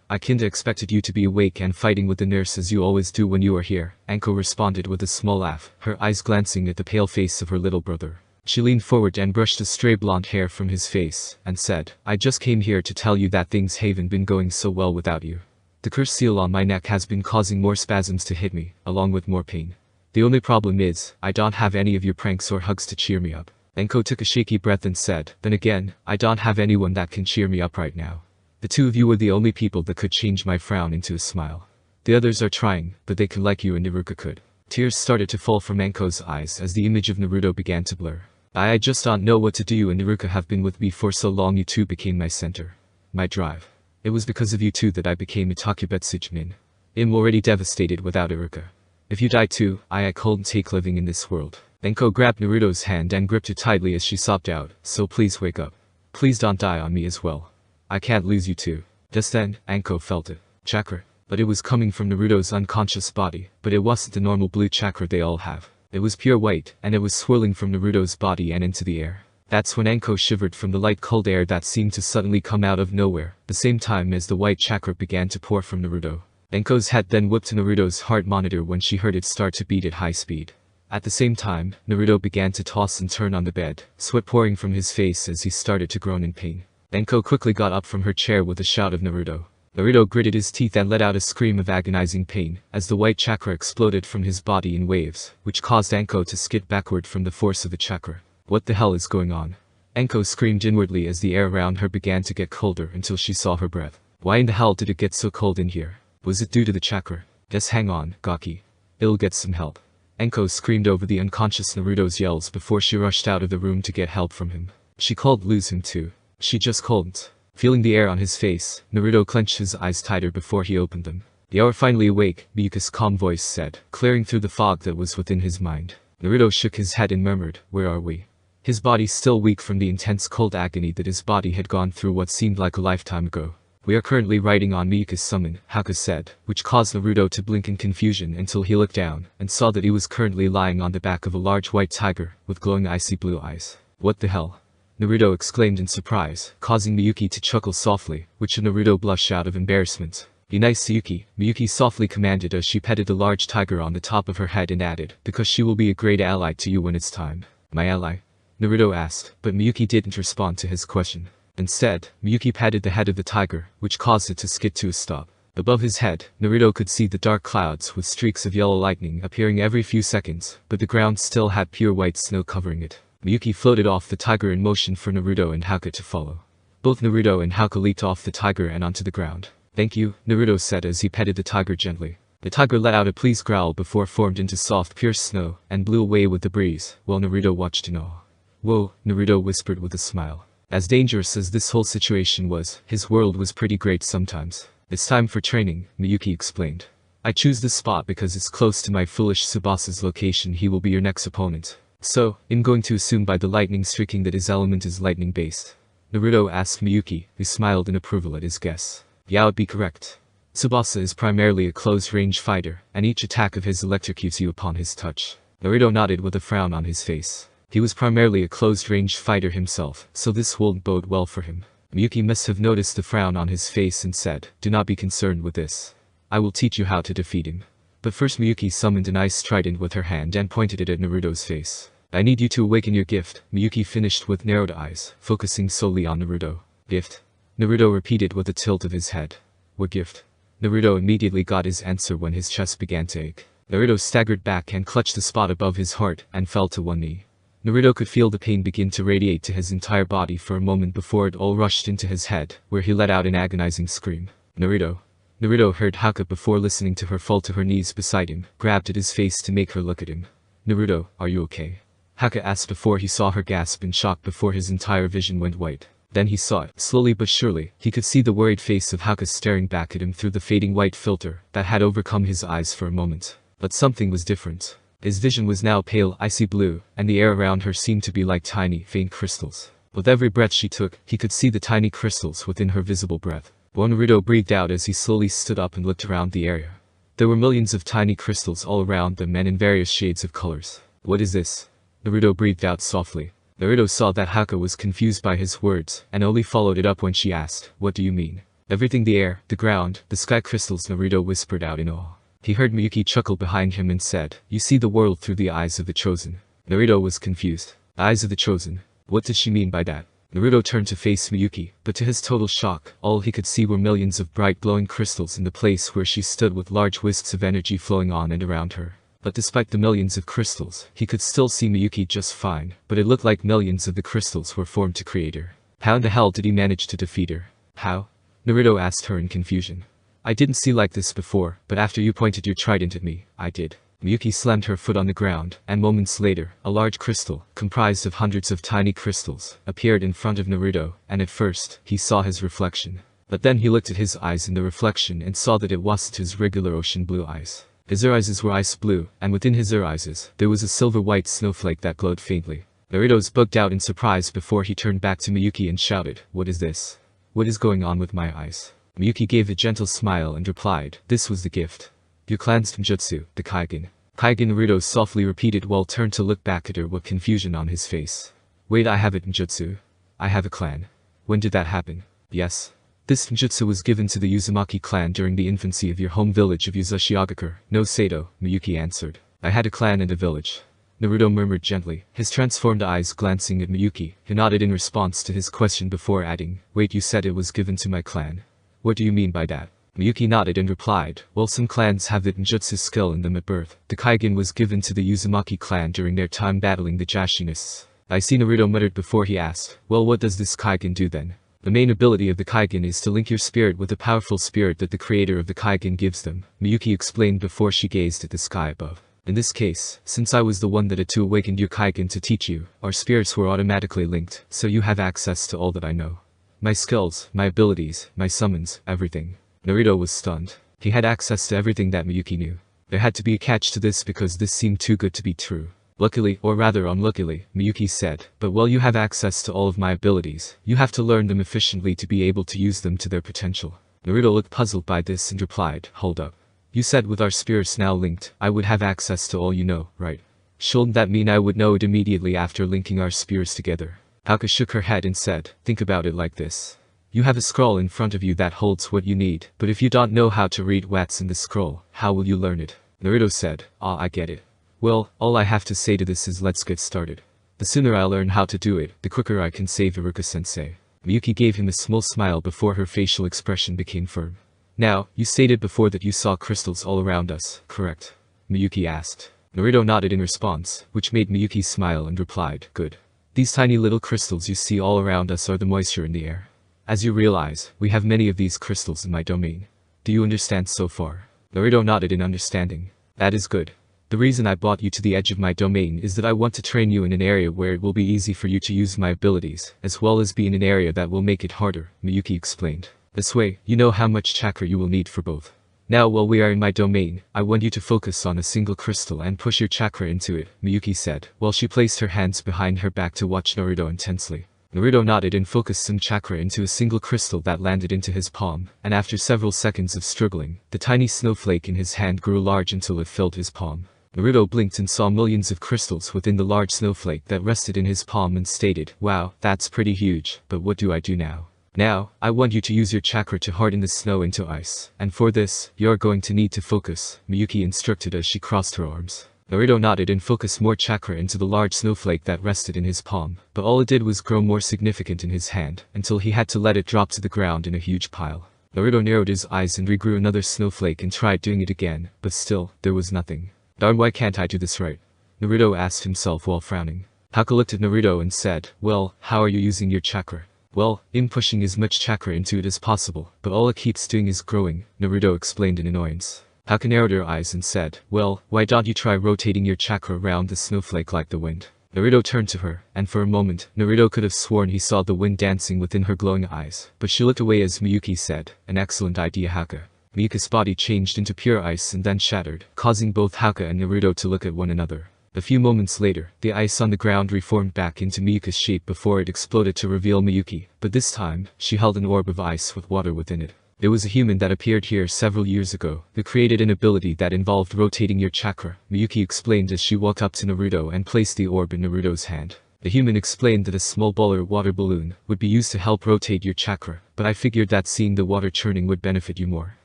I kinda expected you to be awake and fighting with the nurse as you always do when you are here, Anko responded with a small laugh, her eyes glancing at the pale face of her little brother. She leaned forward and brushed the stray blonde hair from his face, and said, I just came here to tell you that things haven't been going so well without you. The curse seal on my neck has been causing more spasms to hit me, along with more pain. The only problem is, I don't have any of your pranks or hugs to cheer me up. Anko took a shaky breath and said, then again, I don't have anyone that can cheer me up right now. The two of you are the only people that could change my frown into a smile. The others are trying, but they can like you and Naruto could. Tears started to fall from Anko's eyes as the image of Naruto began to blur. I just don't know what to do. You and Naruto have been with me for so long. You two became my center. My drive. It was because of you two that I became Itakubetsu Chunin. I'm already devastated without Iruka. If you die too, I couldn't take living in this world. Anko grabbed Naruto's hand and gripped it tightly as she sobbed out, so please wake up. Please don't die on me as well. I can't lose you too. Just then, Anko felt it. Chakra. But it was coming from Naruto's unconscious body, but it wasn't the normal blue chakra they all have. It was pure white, and it was swirling from Naruto's body and into the air. That's when Anko shivered from the light cold air that seemed to suddenly come out of nowhere, the same time as the white chakra began to pour from Naruto. Anko's head then whipped to Naruto's heart monitor when she heard it start to beat at high speed. At the same time, Naruto began to toss and turn on the bed, sweat pouring from his face as he started to groan in pain. Anko quickly got up from her chair with a shout of Naruto. Naruto gritted his teeth and let out a scream of agonizing pain, as the white chakra exploded from his body in waves, which caused Anko to skid backward from the force of the chakra. What the hell is going on? Anko screamed inwardly as the air around her began to get colder until she saw her breath. Why in the hell did it get so cold in here? Was it due to the chakra? Just hang on, Gaki. It'll get some help. Anko screamed over the unconscious Naruto's yells before she rushed out of the room to get help from him. She called lose him too. She just couldn't. Feeling the air on his face, Naruto clenched his eyes tighter before he opened them. You are finally awake, Miyuki's calm voice said, clearing through the fog that was within his mind. Naruto shook his head and murmured, where are we? His body still weak from the intense cold agony that his body had gone through what seemed like a lifetime ago. We are currently riding on Miyuki's summon, Haku said, which caused Naruto to blink in confusion until he looked down and saw that he was currently lying on the back of a large white tiger with glowing icy blue eyes. What the hell? Naruto exclaimed in surprise, causing Miyuki to chuckle softly, which Naruto blushed out of embarrassment. Be nice to Yuki, Miyuki softly commanded as she petted the large tiger on the top of her head and added, because she will be a great ally to you when it's time. My ally? Naruto asked, but Miyuki didn't respond to his question. Instead, Miyuki patted the head of the tiger, which caused it to skid to a stop. Above his head, Naruto could see the dark clouds with streaks of yellow lightning appearing every few seconds, but the ground still had pure white snow covering it. Miyuki floated off the tiger in motion for Naruto and Haku to follow. Both Naruto and Haku leaped off the tiger and onto the ground. Thank you, Naruto said as he petted the tiger gently. The tiger let out a pleased growl before formed into soft pure snow and blew away with the breeze, while Naruto watched in awe. Whoa, Naruto whispered with a smile. As dangerous as this whole situation was, his world was pretty great sometimes. It's time for training, Miyuki explained. I choose this spot because it's close to my foolish Tsubasa's location. He will be your next opponent. So, I'm going to assume by the lightning streaking that his element is lightning-based. Naruto asked Miyuki, who smiled in approval at his guess. Yeah, it'd be correct. Tsubasa is primarily a close-range fighter, and each attack of his electrocutes you upon his touch. Naruto nodded with a frown on his face. He was primarily a closed-range fighter himself, so this won't bode well for him. Miyuki must have noticed the frown on his face and said, "Do not be concerned with this. I will teach you how to defeat him." But first Miyuki summoned an ice trident with her hand and pointed it at Naruto's face. "I need you to awaken your gift," Miyuki finished with narrowed eyes, focusing solely on Naruto. "Gift?" Naruto repeated with a tilt of his head. "What gift?" Naruto immediately got his answer when his chest began to ache. Naruto staggered back and clutched the spot above his heart and fell to one knee. Naruto could feel the pain begin to radiate to his entire body for a moment before it all rushed into his head, where he let out an agonizing scream. "Naruto." Naruto heard Haka before listening to her fall to her knees beside him, grabbed at his face to make her look at him. "Naruto, are you okay?" Haka asked before he saw her gasp in shock before his entire vision went white. Then he saw it. Slowly but surely, he could see the worried face of Haka staring back at him through the fading white filter that had overcome his eyes for a moment. But something was different. His vision was now pale, icy blue, and the air around her seemed to be like tiny, faint crystals. With every breath she took, he could see the tiny crystals within her visible breath. Naruto breathed out as he slowly stood up and looked around the area. There were millions of tiny crystals all around them and in various shades of colors. "What is this?" Naruto breathed out softly. Naruto saw that Haka was confused by his words, and only followed it up when she asked, "What do you mean?" "Everything, the air, the ground, the sky crystals," Naruto whispered out in awe. He heard Miyuki chuckle behind him and said, "You see the world through the eyes of the Chosen." Naruto was confused. The eyes of the Chosen? What did she mean by that? Naruto turned to face Miyuki, but to his total shock, all he could see were millions of bright glowing crystals in the place where she stood with large wisps of energy flowing on and around her. But despite the millions of crystals, he could still see Miyuki just fine, but it looked like millions of the crystals were formed to create her. How in the hell did he manage to defeat her? How? Naruto asked her in confusion. "I didn't see like this before, but after you pointed your trident at me, I did." Miyuki slammed her foot on the ground, and moments later, a large crystal, comprised of hundreds of tiny crystals, appeared in front of Naruto, and at first, he saw his reflection. But then he looked at his eyes in the reflection and saw that it wasn't his regular ocean blue eyes. His eyes were ice blue, and within his eyes, there was a silver-white snowflake that glowed faintly. Naruto's bugged out in surprise before he turned back to Miyuki and shouted, "What is this? What is going on with my eyes?" Miyuki gave a gentle smile and replied, "This was the gift. Your clan's Genjutsu, the Kaigen." "Kaigen," Naruto softly repeated while turned to look back at her with confusion on his face. "Wait, I have it, Genjutsu. I have a clan. When did that happen?" "Yes. This Genjutsu was given to the Uzumaki clan during the infancy of your home village of Uzashigakure, no Sato," Miyuki answered. "I had a clan and a village." Naruto murmured gently, his transformed eyes glancing at Miyuki, who nodded in response to his question before adding, "Wait, you said it was given to my clan? What do you mean by that?" Miyuki nodded and replied, "Well, some clans have the Genjutsu skill in them at birth. The Kaigen was given to the Uzumaki clan during their time battling the Jashinists." "I see," Naruto muttered before he asked, "Well, what does this Kaigen do then?" "The main ability of the Kaigen is to link your spirit with the powerful spirit that the creator of the Kaigen gives them," Miyuki explained before she gazed at the sky above. "In this case, since I was the one that had to awakened your Kaigen to teach you, our spirits were automatically linked, so you have access to all that I know. My skills, my abilities, my summons, everything." Naruto was stunned. He had access to everything that Miyuki knew. There had to be a catch to this because this seemed too good to be true. "Luckily, or rather unluckily," Miyuki said, "but while you have access to all of my abilities, you have to learn them efficiently to be able to use them to their potential." Naruto looked puzzled by this and replied, "Hold up. You said with our spirits now linked, I would have access to all you know, right? Shouldn't that mean I would know it immediately after linking our spirits together?" Haka shook her head and said, "Think about it like this. You have a scroll in front of you that holds what you need, but if you don't know how to read what's in the scroll, how will you learn it?" Naruto said, "Ah, I get it. Well, all I have to say to this is let's get started. The sooner I learn how to do it, the quicker I can save Iruka-sensei." Miyuki gave him a small smile before her facial expression became firm. "Now, you stated before that you saw crystals all around us, correct?" Miyuki asked. Naruto nodded in response, which made Miyuki smile and replied, "Good. These tiny little crystals you see all around us are the moisture in the air. As you realize, we have many of these crystals in my domain. Do you understand so far?" Naruto nodded in understanding. "That is good. The reason I brought you to the edge of my domain is that I want to train you in an area where it will be easy for you to use my abilities, as well as be in an area that will make it harder," Miyuki explained. "This way, you know how much chakra you will need for both. Now while we are in my domain, I want you to focus on a single crystal and push your chakra into it," Miyuki said, while she placed her hands behind her back to watch Naruto intensely. Naruto nodded and focused some chakra into a single crystal that landed into his palm, and after several seconds of struggling, the tiny snowflake in his hand grew large until it filled his palm. Naruto blinked and saw millions of crystals within the large snowflake that rested in his palm and stated, "Wow, that's pretty huge, but what do I do now?" Now, I want you to use your chakra to harden the snow into ice. And for this, you're going to need to focus, Miyuki instructed as she crossed her arms. Naruto nodded and focused more chakra into the large snowflake that rested in his palm, but all it did was grow more significant in his hand, until he had to let it drop to the ground in a huge pile. Naruto narrowed his eyes and regrew another snowflake and tried doing it again, but still, there was nothing. Darn, why can't I do this right? Naruto asked himself while frowning. Haku looked at Naruto and said, well, how are you using your chakra? Well, I'm pushing as much chakra into it as possible, but all it keeps doing is growing, Naruto explained in annoyance. Haku narrowed her eyes and said, well, why don't you try rotating your chakra around the snowflake like the wind? Naruto turned to her, and for a moment, Naruto could have sworn he saw the wind dancing within her glowing eyes, but she looked away as Miyuki said, an excellent idea, Haku. Miyuki's body changed into pure ice and then shattered, causing both Haku and Naruto to look at one another. A few moments later, the ice on the ground reformed back into Miyuki's shape before it exploded to reveal Miyuki, but this time, she held an orb of ice with water within it. There was a human that appeared here several years ago, who created an ability that involved rotating your chakra, Miyuki explained as she walked up to Naruto and placed the orb in Naruto's hand. The human explained that a small ball or water balloon would be used to help rotate your chakra, but I figured that seeing the water churning would benefit you more.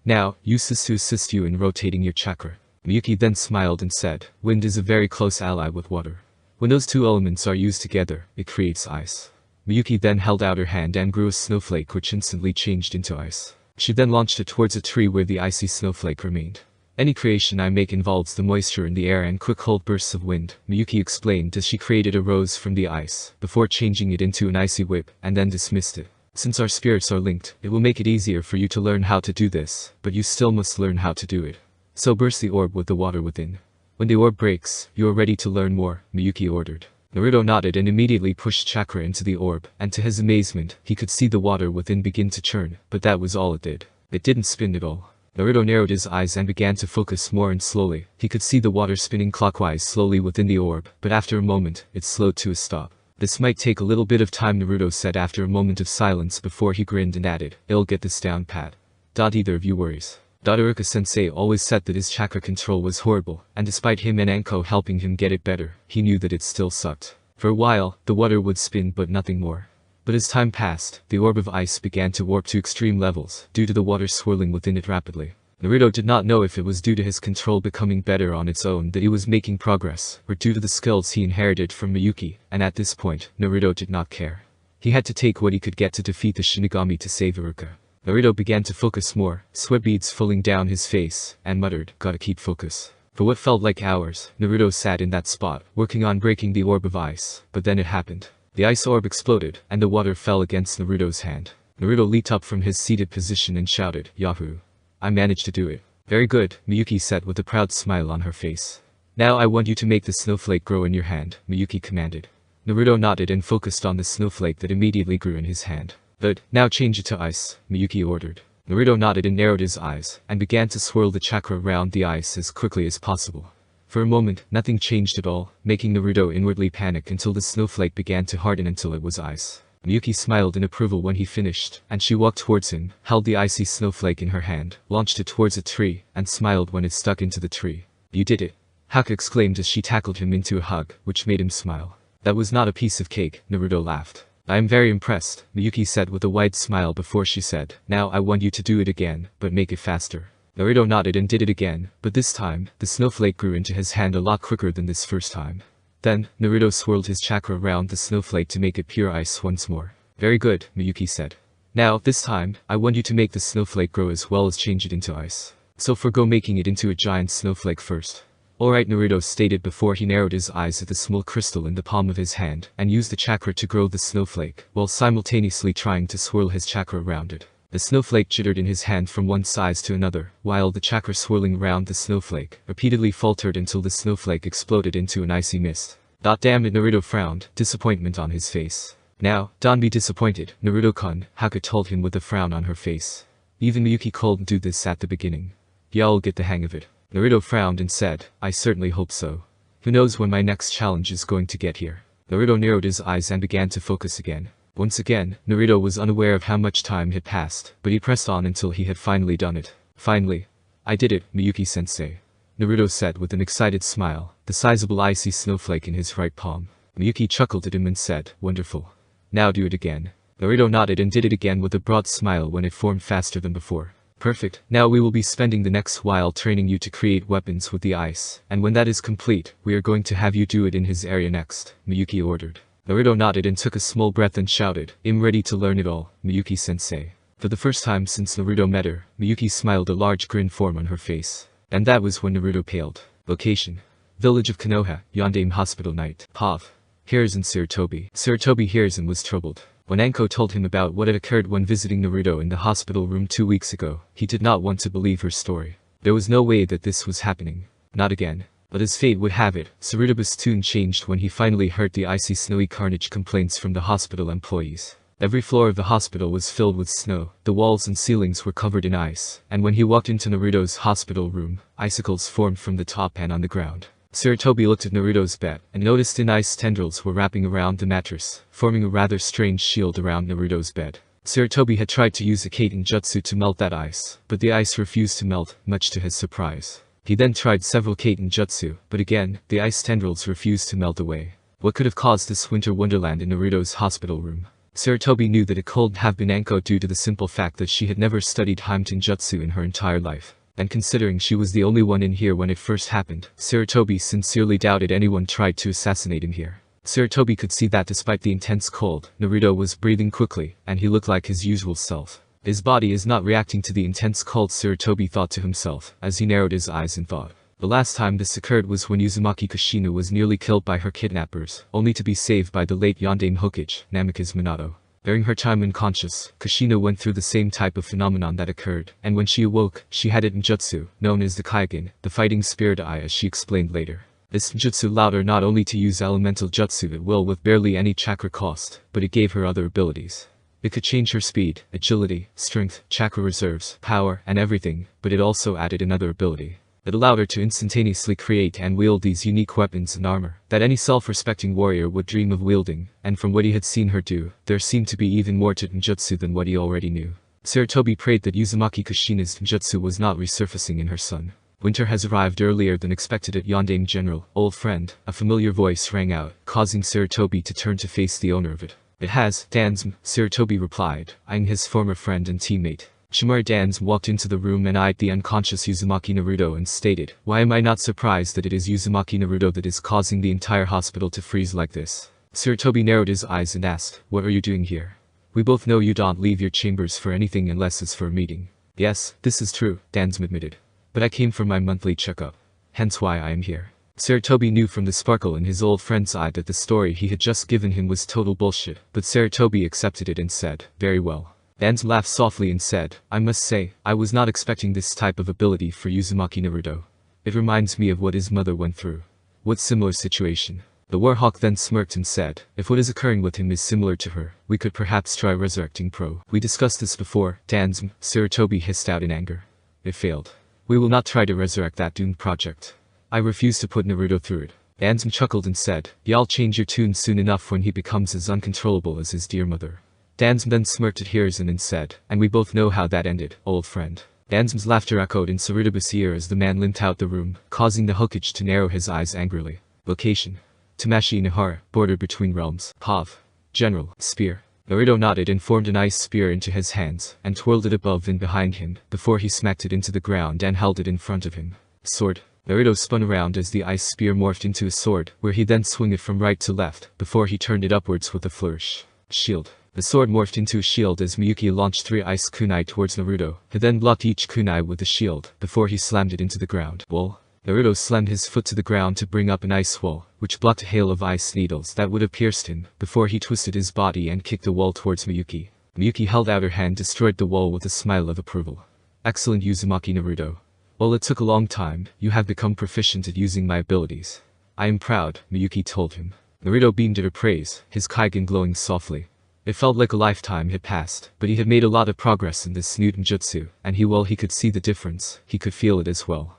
Now, use this to assist you in rotating your chakra. Miyuki then smiled and said, wind is a very close ally with water. When those two elements are used together, it creates ice. Miyuki then held out her hand and grew a snowflake which instantly changed into ice. She then launched it towards a tree where the icy snowflake remained. Any creation I make involves the moisture in the air and quick cold bursts of wind, Miyuki explained as she created a rose from the ice, before changing it into an icy whip, and then dismissed it. Since our spirits are linked, it will make it easier for you to learn how to do this, but you still must learn how to do it. So burst the orb with the water within. When the orb breaks, you are ready to learn more, Miyuki ordered. Naruto nodded and immediately pushed chakra into the orb, and to his amazement, he could see the water within begin to churn, but that was all it did. It didn't spin at all. Naruto narrowed his eyes and began to focus more and slowly. He could see the water spinning clockwise slowly within the orb, but after a moment, it slowed to a stop. This might take a little bit of time, Naruto said after a moment of silence before he grinned and added, I'll get this down pat. Don't either of you worries. Todoroki-sensei always said that his chakra control was horrible, and despite him and Anko helping him get it better, he knew that it still sucked. For a while, the water would spin but nothing more. But as time passed, the orb of ice began to warp to extreme levels, due to the water swirling within it rapidly. Naruto did not know if it was due to his control becoming better on its own that he was making progress, or due to the skills he inherited from Miyuki, and at this point, Naruto did not care. He had to take what he could get to defeat the Shinigami to save Iruka. Naruto began to focus more, sweat beads falling down his face, and muttered, gotta keep focus. For what felt like hours, Naruto sat in that spot, working on breaking the orb of ice, but then it happened. The ice orb exploded, and the water fell against Naruto's hand. Naruto leaped up from his seated position and shouted, Yahoo! I managed to do it. Very good, Miyuki said with a proud smile on her face. Now I want you to make the snowflake grow in your hand, Miyuki commanded. Naruto nodded and focused on the snowflake that immediately grew in his hand. But, now change it to ice, Miyuki ordered. Naruto nodded and narrowed his eyes, and began to swirl the chakra around the ice as quickly as possible. For a moment, nothing changed at all, making Naruto inwardly panic until the snowflake began to harden until it was ice. Miyuki smiled in approval when he finished, and she walked towards him, held the icy snowflake in her hand, launched it towards a tree, and smiled when it stuck into the tree. You did it! Haku exclaimed as she tackled him into a hug, which made him smile. That was not a piece of cake, Naruto laughed. I am very impressed, Miyuki said with a wide smile before she said, now I want you to do it again, but make it faster. Naruto nodded and did it again, but this time, the snowflake grew into his hand a lot quicker than this first time. Then, Naruto swirled his chakra around the snowflake to make it pure ice once more. Very good, Miyuki said. Now, this time, I want you to make the snowflake grow as well as change it into ice. So forgo making it into a giant snowflake first. Alright, Naruto stated before he narrowed his eyes at the small crystal in the palm of his hand, and used the chakra to grow the snowflake, while simultaneously trying to swirl his chakra around it. The snowflake jittered in his hand from one size to another, while the chakra swirling around the snowflake repeatedly faltered until the snowflake exploded into an icy mist. Damn it, Naruto frowned, disappointment on his face. Now, don't be disappointed, Naruto-kun, Haku told him with a frown on her face. Even Miyuki couldn't do this at the beginning. Y'all get the hang of it. Naruto frowned and said, I certainly hope so. Who knows when my next challenge is going to get here. Naruto narrowed his eyes and began to focus again. Once again, Naruto was unaware of how much time had passed, but he pressed on until he had finally done it. Finally. I did it, Miyuki-sensei. Naruto said with an excited smile, the sizable icy snowflake in his right palm. Miyuki chuckled at him and said, wonderful. Now do it again. Naruto nodded and did it again with a broad smile when it formed faster than before. Perfect, now we will be spending the next while training you to create weapons with the ice, and when that is complete, we are going to have you do it in his area next, Miyuki ordered. Naruto nodded and took a small breath and shouted, I'm ready to learn it all, Miyuki-sensei. For the first time since Naruto met her, Miyuki smiled, a large grin formed on her face. And that was when Naruto paled. Location: Village of Konoha, Yondaime Hospital Night. Pav. Hiruzen Sarutobi. Sarutobi Hiruzen was troubled. When Anko told him about what had occurred when visiting Naruto in the hospital room 2 weeks ago, he did not want to believe her story. There was no way that this was happening. Not again. But as fate would have it, Sarutobi's tune changed when he finally heard the icy snowy carnage complaints from the hospital employees. Every floor of the hospital was filled with snow, the walls and ceilings were covered in ice, and when he walked into Naruto's hospital room, icicles formed from the top and on the ground. Sarutobi looked at Naruto's bed, and noticed thin ice tendrils were wrapping around the mattress, forming a rather strange shield around Naruto's bed. Sarutobi had tried to use a Kaiten jutsu to melt that ice, but the ice refused to melt, much to his surprise. He then tried several Kaiten jutsu, but again, the ice tendrils refused to melt away. What could have caused this winter wonderland in Naruto's hospital room? Sarutobi knew that it couldn't have been Anko due to the simple fact that she had never studied Heimerton jutsu in her entire life. And considering she was the only one in here when it first happened, Sarutobi sincerely doubted anyone tried to assassinate him here. Sarutobi could see that despite the intense cold, Naruto was breathing quickly, and he looked like his usual self. His body is not reacting to the intense cold, Sarutobi thought to himself, as he narrowed his eyes and thought. The last time this occurred was when Uzumaki Kushina was nearly killed by her kidnappers, only to be saved by the late Yondaime Hokage, Namikaze Minato. During her time unconscious, Kushina went through the same type of phenomenon that occurred, and when she awoke, she had it in jutsu, known as the Kaigen, the fighting spirit eye, as she explained later. This jutsu allowed her not only to use elemental jutsu at will with barely any chakra cost, but it gave her other abilities. It could change her speed, agility, strength, chakra reserves, power, and everything, but it also added another ability. It allowed her to instantaneously create and wield these unique weapons and armor that any self-respecting warrior would dream of wielding, and from what he had seen her do, there seemed to be even more to ninjutsu than what he already knew. Sarutobi prayed that Uzumaki Kushina's ninjutsu was not resurfacing in her son. Winter has arrived earlier than expected at Yondaime General, old friend, a familiar voice rang out, causing Sarutobi to turn to face the owner of it. It has, Dansm, Sarutobi replied, eyeing his former friend and teammate. Shimura Dansm walked into the room and eyed the unconscious Uzumaki Naruto and stated, why am I not surprised that it is Uzumaki Naruto that is causing the entire hospital to freeze like this? Sarutobi narrowed his eyes and asked, what are you doing here? We both know you don't leave your chambers for anything unless it's for a meeting. Yes, this is true, Dansm admitted. But I came for my monthly checkup. Hence why I am here. Sarutobi knew from the sparkle in his old friend's eye that the story he had just given him was total bullshit, but Sarutobi accepted it and said, very well. Dansm laughed softly and said, I must say, I was not expecting this type of ability for Uzumaki Naruto. It reminds me of what his mother went through. What similar situation? The Warhawk then smirked and said, if what is occurring with him is similar to her, we could perhaps try resurrecting Pro. We discussed this before, Dansm, Sarutobi hissed out in anger. It failed. We will not try to resurrect that doomed project. I refuse to put Naruto through it. Dansm chuckled and said, y'all change your tune soon enough when he becomes as uncontrollable as his dear mother. Dansm then smirked at Hiruzen and said, and we both know how that ended, old friend. Dansm's laughter echoed in Sarutobi's ear as the man limped out the room, causing the Hokage to narrow his eyes angrily. Location: Tamashi Inahara, border between realms. Pav. General, spear. Naruto nodded and formed an ice spear into his hands, and twirled it above and behind him, before he smacked it into the ground and held it in front of him. Sword. Naruto spun around as the ice spear morphed into a sword, where he then swung it from right to left, before he turned it upwards with a flourish. Shield. The sword morphed into a shield as Miyuki launched 3 ice kunai towards Naruto. He then blocked each kunai with the shield, before he slammed it into the ground. Wall. Naruto slammed his foot to the ground to bring up an ice wall, which blocked a hail of ice needles that would have pierced him, before he twisted his body and kicked the wall towards Miyuki. Miyuki held out her hand, destroyed the wall with a smile of approval. Excellent, Uzumaki Naruto. While it took a long time, you have become proficient at using my abilities. I am proud, Miyuki told him. Naruto beamed at her praise, his Kaigen glowing softly. It felt like a lifetime had passed, but he had made a lot of progress in this new ninjutsu, and he could see the difference, he could feel it as well.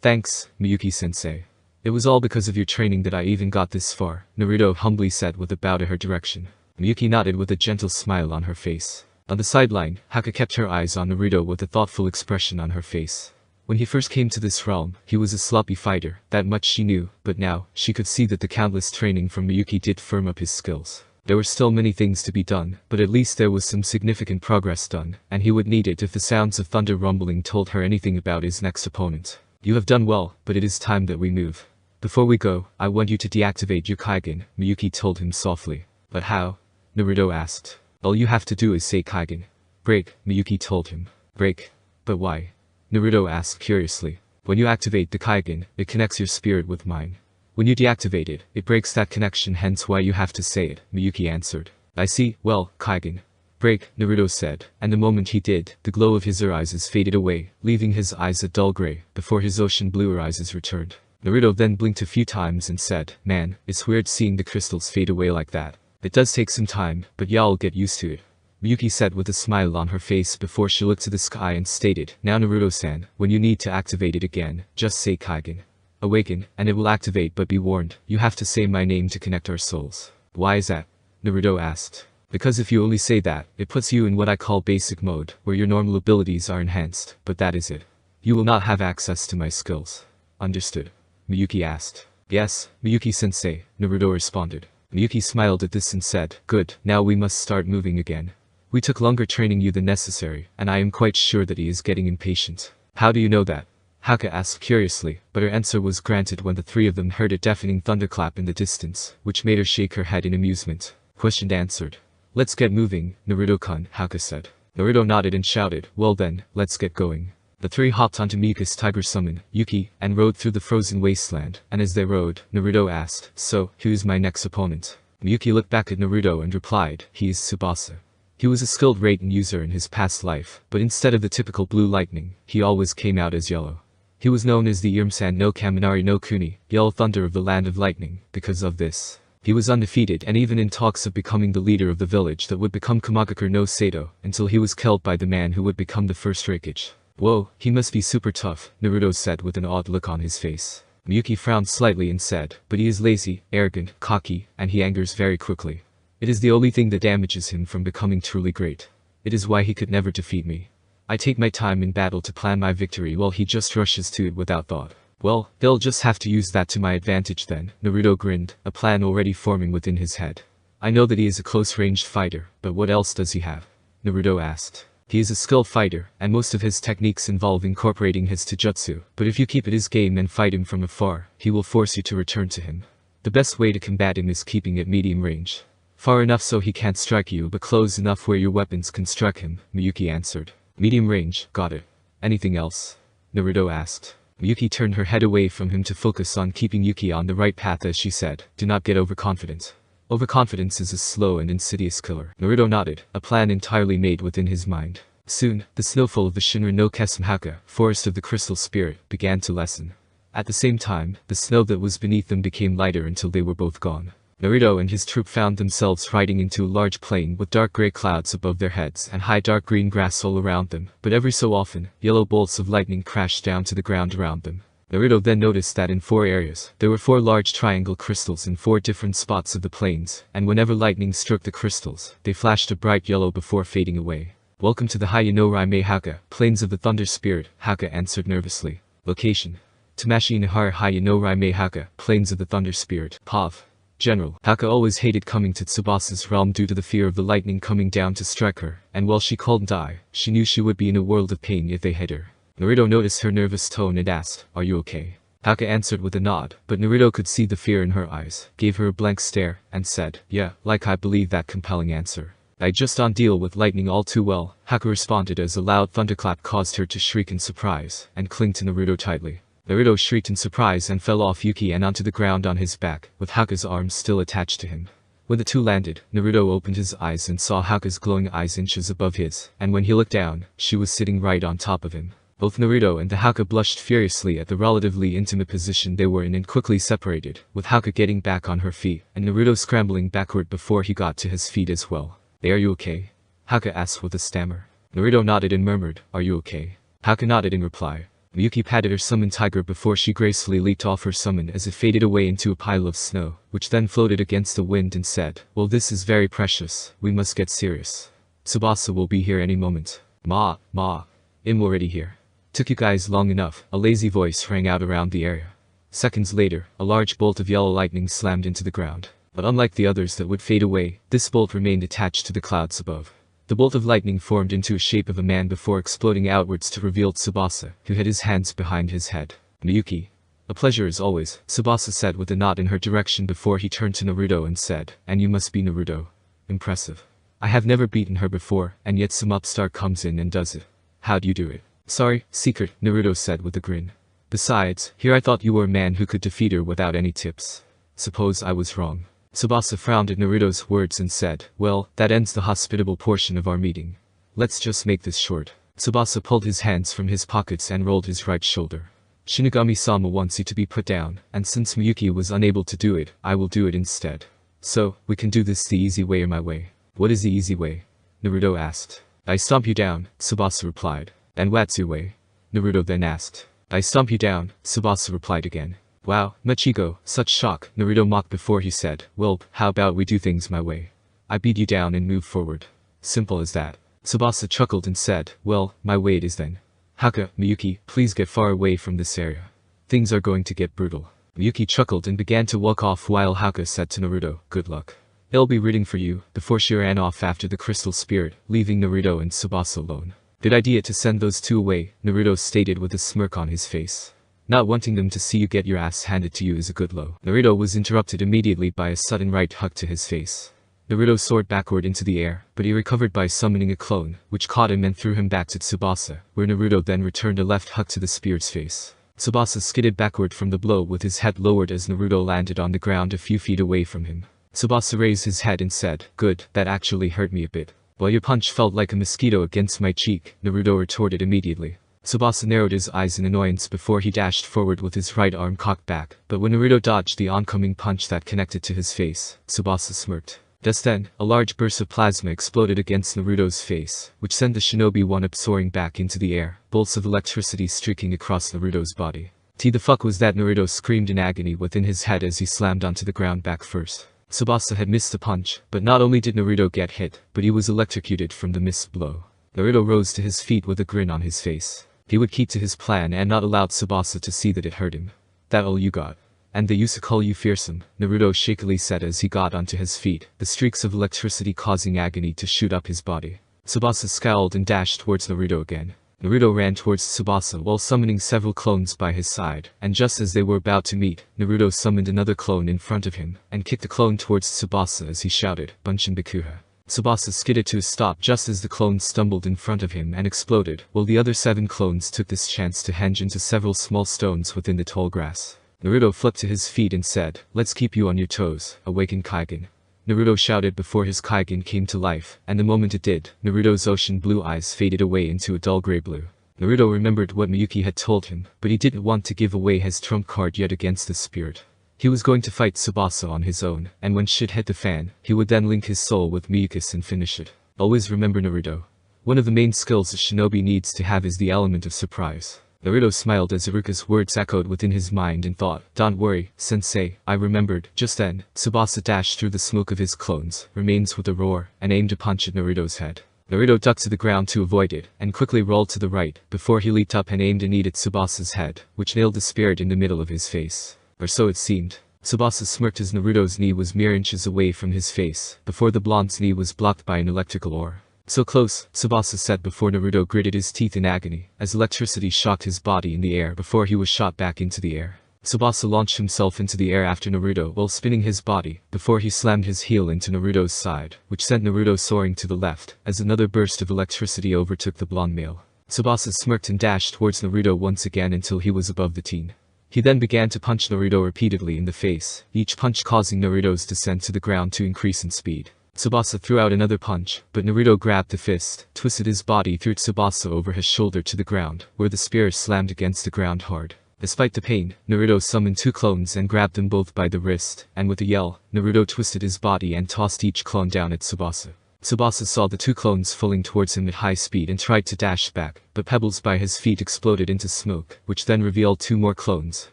Thanks, Miyuki-sensei. It was all because of your training that I even got this far, Naruto humbly said with a bow to her direction. Miyuki nodded with a gentle smile on her face. On the sideline, Haka kept her eyes on Naruto with a thoughtful expression on her face. When he first came to this realm, he was a sloppy fighter, that much she knew, but now, she could see that the countless training from Miyuki did firm up his skills. There were still many things to be done, but at least there was some significant progress done, and he would need it if the sounds of thunder rumbling told her anything about his next opponent. You have done well, but it is time that we move. Before we go, I want you to deactivate your Kaigen, Miyuki told him softly. But how? Naruto asked. All you have to do is say Kaigen. Break, Miyuki told him. Break? But why? Naruto asked curiously. When you activate the Kaigen, it connects your spirit with mine. When you deactivate it, it breaks that connection, hence why you have to say it, Miyuki answered. I see, well, Kaigen. Break, Naruto said, and the moment he did, the glow of his eyes faded away, leaving his eyes a dull gray, before his ocean blue eyes returned. Naruto then blinked a few times and said, man, it's weird seeing the crystals fade away like that. It does take some time, but y'all get used to it. Miyuki said with a smile on her face before she looked to the sky and stated, now Naruto-san, when you need to activate it again, just say Kaigen. Awaken, and it will activate, but be warned, you have to say my name to connect our souls. Why is that? Naruto asked. Because if you only say that, it puts you in what I call basic mode, where your normal abilities are enhanced, but that is it. You will not have access to my skills. Understood? Miyuki asked. Yes, Miyuki-sensei, Naruto responded. Miyuki smiled at this and said, good, now we must start moving again. We took longer training you than necessary, and I am quite sure that he is getting impatient. How do you know that? Haka asked curiously, but her answer was granted when the three of them heard a deafening thunderclap in the distance, which made her shake her head in amusement. Questioned answered. Let's get moving, Naruto-kun, Haka said. Naruto nodded and shouted, well then, let's get going. The three hopped onto Miyuki's tiger summon, Yuki, and rode through the frozen wasteland, and as they rode, Naruto asked, so, who's my next opponent? Miyuki looked back at Naruto and replied, he is Tsubasa. He was a skilled Raiden user in his past life, but instead of the typical blue lightning, he always came out as yellow. He was known as the Irmsan no Kaminari no Kuni, Yellow Thunder of the Land of Lightning, because of this. He was undefeated and even in talks of becoming the leader of the village that would become Kamagakure no Sato, until he was killed by the man who would become the first Raikage. Whoa, he must be super tough, Naruto said with an odd look on his face. Miyuki frowned slightly and said, but he is lazy, arrogant, cocky, and he angers very quickly. It is the only thing that damages him from becoming truly great. It is why he could never defeat me. I take my time in battle to plan my victory while he just rushes to it without thought. Well, they'll just have to use that to my advantage then, Naruto grinned, a plan already forming within his head. I know that he is a close-ranged fighter, but what else does he have? Naruto asked. He is a skilled fighter, and most of his techniques involve incorporating his taijutsu, but if you keep at his game and fight him from afar, he will force you to return to him. The best way to combat him is keeping at medium range. Far enough so he can't strike you but close enough where your weapons can strike him, Miyuki answered. Medium range, got it. Anything else? Naruto asked. Miyuki turned her head away from him to focus on keeping Yuki on the right path as she said, do not get overconfident. Overconfidence is a slow and insidious killer. Naruto nodded, a plan entirely made within his mind. Soon, the snowfall of the Shinra no Kesamhaka, Forest of the Crystal Spirit, began to lessen. At the same time, the snow that was beneath them became lighter until they were both gone. Naruto and his troop found themselves riding into a large plain with dark gray clouds above their heads and high dark green grass all around them, but every so often, yellow bolts of lightning crashed down to the ground around them. Naruto then noticed that in 4 areas, there were 4 large triangle crystals in 4 different spots of the plains, and whenever lightning struck the crystals, they flashed a bright yellow before fading away. Welcome to the Haya-no-Rai Haka, Plains of the Thunder Spirit, Haka answered nervously. Location: Tamashi Nihara Haya-no-Rai Haka, Plains of the Thunder Spirit, POV. General, Haka always hated coming to Tsubasa's realm due to the fear of the lightning coming down to strike her, and while she couldn't die, she knew she would be in a world of pain if they hit her. Naruto noticed her nervous tone and asked, are you okay? Haka answered with a nod, but Naruto could see the fear in her eyes, gave her a blank stare, and said, yeah, like I believe that compelling answer. I just don't deal with lightning all too well, Haka responded as a loud thunderclap caused her to shriek in surprise, and cling to Naruto tightly. Naruto shrieked in surprise and fell off Yuki and onto the ground on his back, with Haka's arms still attached to him. When the two landed, Naruto opened his eyes and saw Haka's glowing eyes inches above his, and when he looked down, she was sitting right on top of him. Both Naruto and the Haka blushed furiously at the relatively intimate position they were in and quickly separated, with Haka getting back on her feet, and Naruto scrambling backward before he got to his feet as well. Hey, are you okay? Haka asked with a stammer. Naruto nodded and murmured, are you okay? Haka nodded in reply. Miyuki patted her summon tiger before she gracefully leaped off her summon as it faded away into a pile of snow, which then floated against the wind and said, well, this is very precious, we must get serious. Tsubasa will be here any moment. Ma, I'm already here. Took you guys long enough, a lazy voice rang out around the area. Seconds later, a large bolt of yellow lightning slammed into the ground. But unlike the others that would fade away, this bolt remained attached to the clouds above. The bolt of lightning formed into a shape of a man before exploding outwards to reveal Tsubasa, who had his hands behind his head. Miyuki. A pleasure as always, Tsubasa said with a nod in her direction before he turned to Naruto and said, and you must be Naruto. Impressive. I have never beaten her before, and yet some upstart comes in and does it. How'd you do it? Sorry, secret, Naruto said with a grin. Besides, here I thought you were a man who could defeat her without any tips. Suppose I was wrong. Tsubasa frowned at Naruto's words and said, well, that ends the hospitable portion of our meeting. Let's just make this short. Tsubasa pulled his hands from his pockets and rolled his right shoulder. Shinigami-sama wants you to be put down, and since Miyuki was unable to do it, I will do it instead. So, we can do this the easy way or my way. What is the easy way? Naruto asked. I stomp you down, Tsubasa replied. And what's your way? Naruto then asked. I stomp you down, Tsubasa replied again. Wow, much ego, such shock, Naruto mocked before he said, well, how about we do things my way? I beat you down and move forward. Simple as that. Tsubasa chuckled and said, well, my way it is then. Haka, Miyuki, please get far away from this area. Things are going to get brutal. Miyuki chuckled and began to walk off while Haka said to Naruto, good luck. I'll be rooting for you, before she ran off after the crystal spirit, leaving Naruto and Tsubasa alone. Good idea to send those two away, Naruto stated with a smirk on his face. Not wanting them to see you get your ass handed to you is a good low. Naruto was interrupted immediately by a sudden right hook to his face. Naruto soared backward into the air, but he recovered by summoning a clone, which caught him and threw him back to Tsubasa, where Naruto then returned a left hook to the spirit's face. Tsubasa skidded backward from the blow with his head lowered as Naruto landed on the ground a few feet away from him. Tsubasa raised his head and said, good, that actually hurt me a bit. Well, your punch felt like a mosquito against my cheek, Naruto retorted immediately. Tsubasa narrowed his eyes in annoyance before he dashed forward with his right arm cocked back, but when Naruto dodged the oncoming punch that connected to his face, Tsubasa smirked. Just then, a large burst of plasma exploded against Naruto's face, which sent the shinobi 1-up soaring back into the air, bolts of electricity streaking across Naruto's body. The fuck was that? Naruto screamed in agony within his head as he slammed onto the ground back first. Tsubasa had missed the punch, but not only did Naruto get hit, but he was electrocuted from the missed blow. Naruto rose to his feet with a grin on his face. He would keep to his plan and not allow Tsubasa to see that it hurt him. That all you got? And they used to call you fearsome, Naruto shakily said as he got onto his feet, the streaks of electricity causing agony to shoot up his body. Tsubasa scowled and dashed towards Naruto again. Naruto ran towards Tsubasa while summoning several clones by his side, and just as they were about to meet, Naruto summoned another clone in front of him, and kicked the clone towards Tsubasa as he shouted, Bunshin Bikuha. Tsubasa skidded to a stop just as the clone stumbled in front of him and exploded, while the other 7 clones took this chance to henge into several small stones within the tall grass. Naruto flipped to his feet and said, let's keep you on your toes, awaken Kaigen. Naruto shouted before his Kaigen came to life, and the moment it did, Naruto's ocean blue eyes faded away into a dull gray blue. Naruto remembered what Miyuki had told him, but he didn't want to give away his trump card yet against the spirit. He was going to fight Tsubasa on his own, and when shit hit the fan, he would then link his soul with Miyuki's and finish it. Always remember Naruto. One of the main skills a shinobi needs to have is the element of surprise. Naruto smiled as Iruka's words echoed within his mind and thought, don't worry, sensei, I remembered. Just then, Tsubasa dashed through the smoke of his clones, remains with a roar, and aimed a punch at Naruto's head. Naruto ducked to the ground to avoid it, and quickly rolled to the right, before he leaped up and aimed a knee at Tsubasa's head, which nailed the spirit in the middle of his face. Or so it seemed. Tsubasa smirked as Naruto's knee was mere inches away from his face, before the blonde's knee was blocked by an electrical ore. So close, Tsubasa said before Naruto gritted his teeth in agony, as electricity shocked his body in the air before he was shot back into the air. Tsubasa launched himself into the air after Naruto while spinning his body, before he slammed his heel into Naruto's side, which sent Naruto soaring to the left, as another burst of electricity overtook the blonde male. Tsubasa smirked and dashed towards Naruto once again until he was above the teen. He then began to punch Naruto repeatedly in the face, each punch causing Naruto's descent to the ground to increase in speed. Tsubasa threw out another punch, but Naruto grabbed the fist, twisted his body through Tsubasa over his shoulder to the ground, where the spear slammed against the ground hard. Despite the pain, Naruto summoned 2 clones and grabbed them both by the wrist, and with a yell, Naruto twisted his body and tossed each clone down at Tsubasa. Tsubasa saw the 2 clones falling towards him at high speed and tried to dash back, but pebbles by his feet exploded into smoke, which then revealed 2 more clones,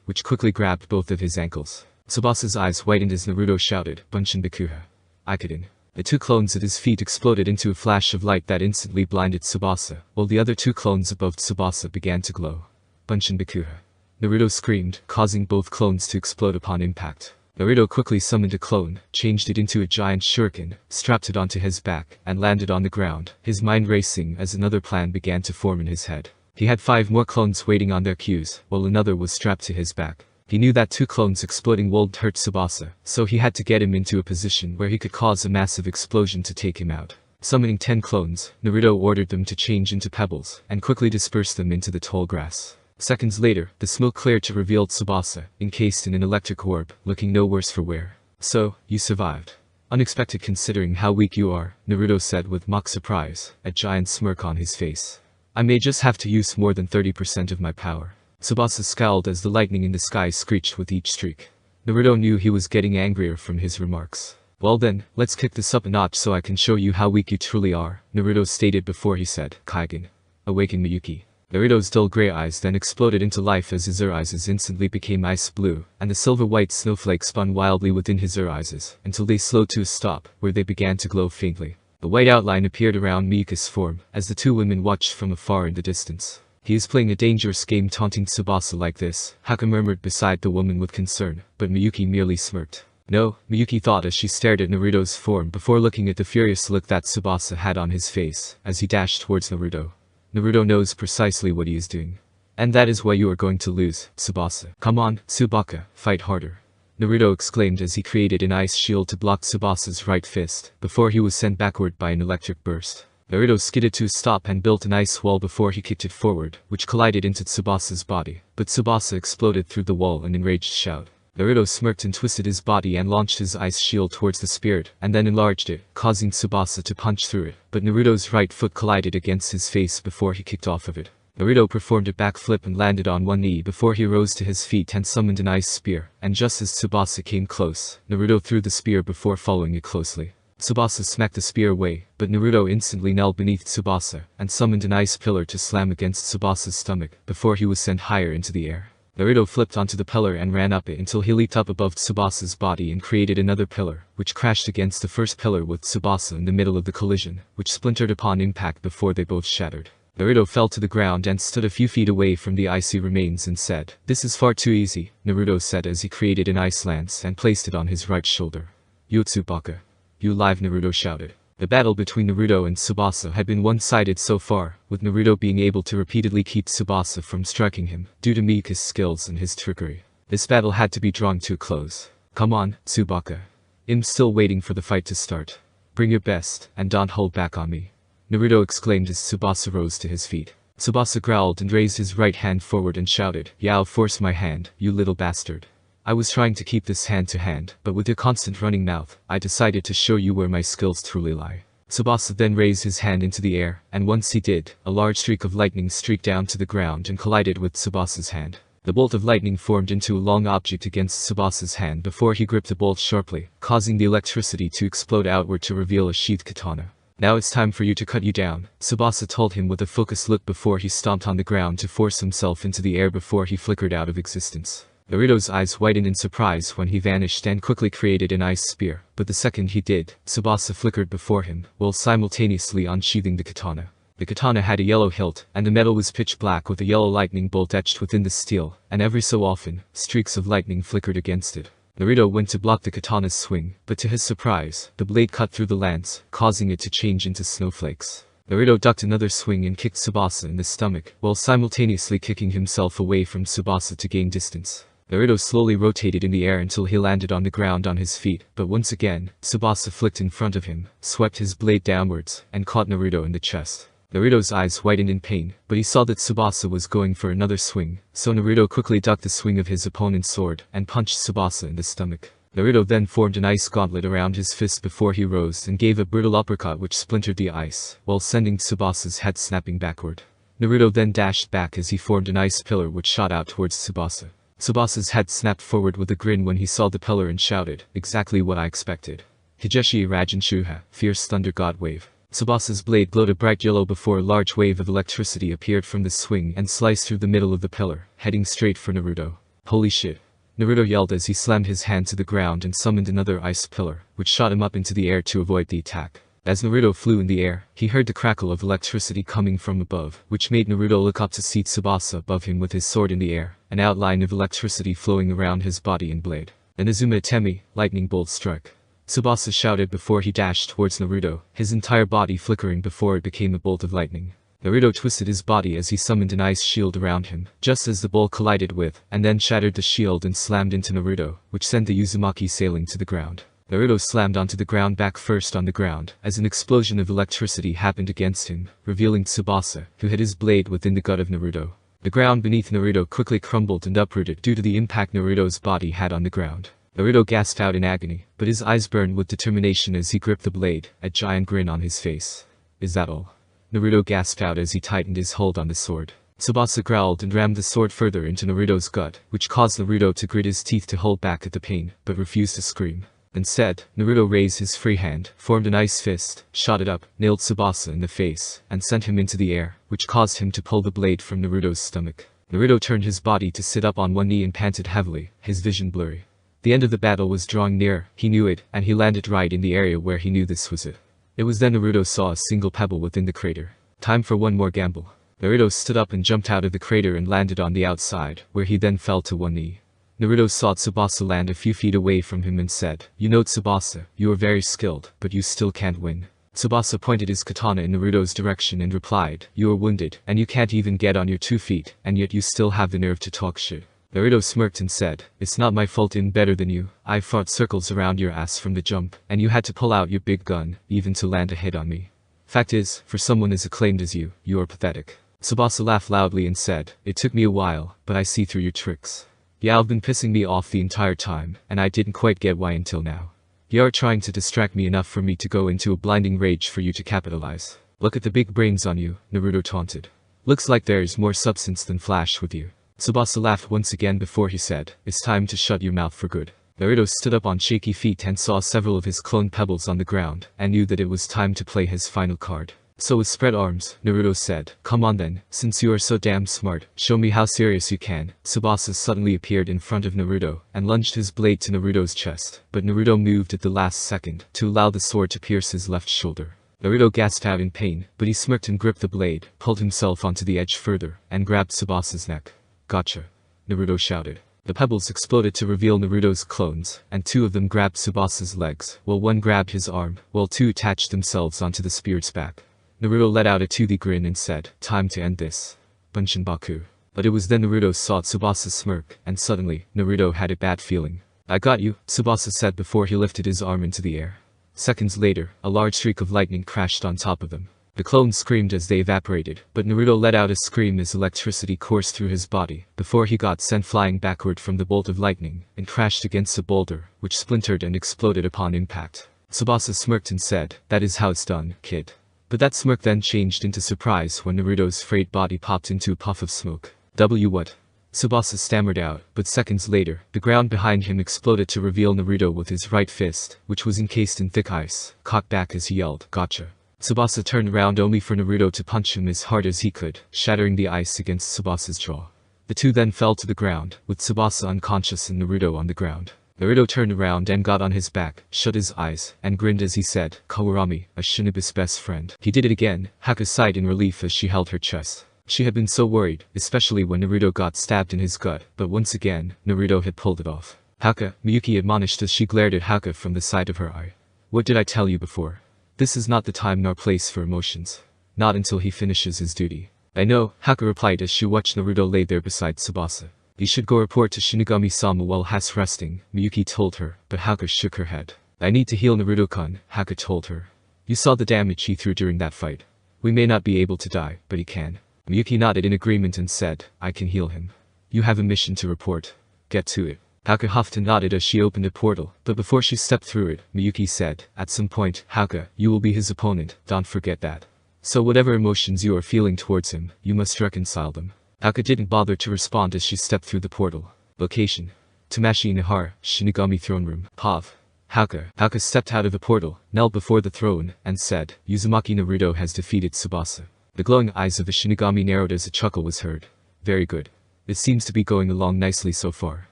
which quickly grabbed both of his ankles. Tsubasa's eyes whitened as Naruto shouted, Bunshin Bikuha. Aikiden. The 2 clones at his feet exploded into a flash of light that instantly blinded Tsubasa, while the other 2 clones above Tsubasa began to glow. Bunshin Bikuha. Naruto screamed, causing both clones to explode upon impact. Naruto quickly summoned a clone, changed it into a giant shuriken, strapped it onto his back, and landed on the ground, his mind racing as another plan began to form in his head. He had 5 more clones waiting on their cues, while another was strapped to his back. He knew that 2 clones exploding would hurt Tsubasa, so he had to get him into a position where he could cause a massive explosion to take him out. Summoning 10 clones, Naruto ordered them to change into pebbles, and quickly dispersed them into the tall grass. Seconds later, the smoke cleared to reveal Tsubasa, encased in an electric orb, looking no worse for wear. "So, you survived. Unexpected considering how weak you are," Naruto said with mock surprise, a giant smirk on his face. "I may just have to use more than 30% of my power." Tsubasa scowled as the lightning in the sky screeched with each streak. Naruto knew he was getting angrier from his remarks. "Well then, let's kick this up a notch so I can show you how weak you truly are," Naruto stated before he said, "Kaigen. Awaken Miyuki." Naruto's dull gray eyes then exploded into life as his eyes instantly became ice blue, and the silver-white snowflakes spun wildly within his eyes, until they slowed to a stop, where they began to glow faintly. The white outline appeared around Miyuki's form, as the 2 women watched from afar in the distance. "He is playing a dangerous game taunting Tsubasa like this," Haka murmured beside the woman with concern, but Miyuki merely smirked. "No," Miyuki thought as she stared at Naruto's form before looking at the furious look that Tsubasa had on his face, as he dashed towards Naruto. "Naruto knows precisely what he is doing. And that is why you are going to lose, Tsubasa. Come on, Tsubaka, fight harder." Naruto exclaimed as he created an ice shield to block Tsubasa's right fist, before he was sent backward by an electric burst. Naruto skidded to a stop and built an ice wall before he kicked it forward, which collided into Tsubasa's body, but Tsubasa exploded through the wall in an enraged shout. Naruto smirked and twisted his body and launched his ice shield towards the spirit, and then enlarged it, causing Tsubasa to punch through it, but Naruto's right foot collided against his face before he kicked off of it. Naruto performed a backflip and landed on one knee before he rose to his feet and summoned an ice spear, and just as Tsubasa came close, Naruto threw the spear before following it closely. Tsubasa smacked the spear away, but Naruto instantly knelt beneath Tsubasa, and summoned an ice pillar to slam against Tsubasa's stomach, before he was sent higher into the air. Naruto flipped onto the pillar and ran up it until he leaped up above Tsubasa's body and created another pillar, which crashed against the first pillar with Tsubasa in the middle of the collision, which splintered upon impact before they both shattered. Naruto fell to the ground and stood a few feet away from the icy remains and said, "This is far too easy," Naruto said as he created an ice lance and placed it on his right shoulder. "You Tsubaka. You live," Naruto shouted. The battle between Naruto and Tsubasa had been one-sided so far, with Naruto being able to repeatedly keep Tsubasa from striking him, due to Miyuki's skills and his trickery. This battle had to be drawn to a close. "Come on, Tsubaka. I'm still waiting for the fight to start. Bring your best, and don't hold back on me," Naruto exclaimed as Tsubasa rose to his feet. Tsubasa growled and raised his right hand forward and shouted, "Yao, force my hand, you little bastard. I was trying to keep this hand to hand, but with your constant running mouth, I decided to show you where my skills truly lie." Tsubasa then raised his hand into the air, and once he did, a large streak of lightning streaked down to the ground and collided with Tsubasa's hand. The bolt of lightning formed into a long object against Tsubasa's hand before he gripped the bolt sharply, causing the electricity to explode outward to reveal a sheathed katana. "Now it's time for you to cut you down," Tsubasa told him with a focused look before he stomped on the ground to force himself into the air before he flickered out of existence. Naruto's eyes widened in surprise when he vanished and quickly created an ice spear, but the second he did, Tsubasa flickered before him, while simultaneously unsheathing the katana. The katana had a yellow hilt, and the metal was pitch black with a yellow lightning bolt etched within the steel, and every so often, streaks of lightning flickered against it. Naruto went to block the katana's swing, but to his surprise, the blade cut through the lance, causing it to change into snowflakes. Naruto ducked another swing and kicked Tsubasa in the stomach, while simultaneously kicking himself away from Tsubasa to gain distance. Naruto slowly rotated in the air until he landed on the ground on his feet, but once again, Tsubasa flicked in front of him, swept his blade downwards, and caught Naruto in the chest. Naruto's eyes widened in pain, but he saw that Tsubasa was going for another swing, so Naruto quickly ducked the swing of his opponent's sword, and punched Tsubasa in the stomach. Naruto then formed an ice gauntlet around his fist before he rose and gave a brutal uppercut which splintered the ice, while sending Tsubasa's head snapping backward. Naruto then dashed back as he formed an ice pillar which shot out towards Tsubasa. Tsubasa's head snapped forward with a grin when he saw the pillar and shouted, "Exactly what I expected. Hijeshi Rajan Shuha, Fierce Thunder God Wave." Tsubasa's blade glowed a bright yellow before a large wave of electricity appeared from the swing and sliced through the middle of the pillar, heading straight for Naruto. "Holy shit." Naruto yelled as he slammed his hand to the ground and summoned another ice pillar, which shot him up into the air to avoid the attack. As Naruto flew in the air, he heard the crackle of electricity coming from above, which made Naruto look up to see Tsubasa above him with his sword in the air, an outline of electricity flowing around his body and blade. An Azuma Temi, lightning bolt struck. Tsubasa shouted before he dashed towards Naruto, his entire body flickering before it became a bolt of lightning. Naruto twisted his body as he summoned an ice shield around him, just as the bolt collided with, and then shattered the shield and slammed into Naruto, which sent the Uzumaki sailing to the ground. Naruto slammed onto the ground back first on the ground, as an explosion of electricity happened against him, revealing Tsubasa, who had his blade within the gut of Naruto. The ground beneath Naruto quickly crumbled and uprooted due to the impact Naruto's body had on the ground. Naruto gasped out in agony, but his eyes burned with determination as he gripped the blade, a giant grin on his face. Is that all? Naruto gasped out as he tightened his hold on the sword. Tsubasa growled and rammed the sword further into Naruto's gut, which caused Naruto to grit his teeth to hold back at the pain, but refused to scream. Instead, Naruto raised his free hand, formed an ice fist, shot it up, nailed Tsubasa in the face, and sent him into the air, which caused him to pull the blade from Naruto's stomach. Naruto turned his body to sit up on one knee and panted heavily, his vision blurry. The end of the battle was drawing near, he knew it, and he landed right in the area where he knew this was it. It was then Naruto saw a single pebble within the crater. Time for one more gamble. Naruto stood up and jumped out of the crater and landed on the outside, where he then fell to one knee. Naruto saw Tsubasa land a few feet away from him and said, "You know Tsubasa, you are very skilled, but you still can't win." Tsubasa pointed his katana in Naruto's direction and replied, "You are wounded, and you can't even get on your 2 feet, and yet you still have the nerve to talk shit." Naruto smirked and said, "It's not my fault I'm better than you. I fought circles around your ass from the jump, and you had to pull out your big gun, even to land a hit on me. Fact is, for someone as acclaimed as you are pathetic." Tsubasa laughed loudly and said, "It took me a while, but I see through your tricks. You've been pissing me off the entire time, and I didn't quite get why until now. You're trying to distract me enough for me to go into a blinding rage for you to capitalize. Look at the big brains on you," Naruto taunted. "Looks like there's more substance than flash with you." Tsubasa laughed once again before he said, "It's time to shut your mouth for good." Naruto stood up on shaky feet and saw several of his clone pebbles on the ground, and knew that it was time to play his final card. So with spread arms, Naruto said, "Come on then, since you are so damn smart, show me how serious you can." Tsubasa suddenly appeared in front of Naruto, and lunged his blade to Naruto's chest, but Naruto moved at the last second, to allow the sword to pierce his left shoulder. Naruto gasped out in pain, but he smirked and gripped the blade, pulled himself onto the edge further, and grabbed Tsubasa's neck. "Gotcha!" Naruto shouted. The pebbles exploded to reveal Naruto's clones, and 2 of them grabbed Tsubasa's legs, while 1 grabbed his arm, while 2 attached themselves onto the spirit's back. Naruto let out a toothy grin and said, "Time to end this. Bunshinbaku." But it was then Naruto saw Tsubasa smirk, and suddenly, Naruto had a bad feeling. "I got you," Tsubasa said before he lifted his arm into the air. Seconds later, a large streak of lightning crashed on top of them. The clones screamed as they evaporated, but Naruto let out a scream as electricity coursed through his body, before he got sent flying backward from the bolt of lightning, and crashed against a boulder, which splintered and exploded upon impact. Tsubasa smirked and said, "That is how it's done, kid." But that smirk then changed into surprise when Naruto's frayed body popped into a puff of smoke. What? Tsubasa stammered out, but seconds later, the ground behind him exploded to reveal Naruto with his right fist, which was encased in thick ice, cocked back as he yelled, "Gotcha." Tsubasa turned around only for Naruto to punch him as hard as he could, shattering the ice against Tsubasa's jaw. The 2 then fell to the ground, with Tsubasa unconscious and Naruto on the ground. Naruto turned around and got on his back, shut his eyes, and grinned as he said, "Kawurami, a shinobi's best friend." He did it again. Haku sighed in relief as she held her chest. She had been so worried, especially when Naruto got stabbed in his gut, but once again, Naruto had pulled it off. "Haku," Miyuki admonished as she glared at Haku from the side of her eye. "What did I tell you before? This is not the time nor place for emotions. Not until he finishes his duty." "I know," Haku replied as she watched Naruto lay there beside Tsubasa. "You should go report to Shinigami-sama while has resting," Miyuki told her, but Haku shook her head. "I need to heal Naruto-kun," Haku told her. "You saw the damage he threw during that fight. We may not be able to die, but he can." Miyuki nodded in agreement and said, "I can heal him. You have a mission to report. Get to it." Haku huffed and nodded as she opened a portal, but before she stepped through it, Miyuki said, "At some point, Haku, you will be his opponent, don't forget that. So whatever emotions you are feeling towards him, you must reconcile them." Haku didn't bother to respond as she stepped through the portal. Location: Tamashi Nihara, Shinigami Throne Room. Pav. Haku stepped out of the portal, knelt before the throne, and said, "Uzumaki Naruto has defeated Tsubasa." The glowing eyes of the Shinigami narrowed as a chuckle was heard. "Very good. It seems to be going along nicely so far."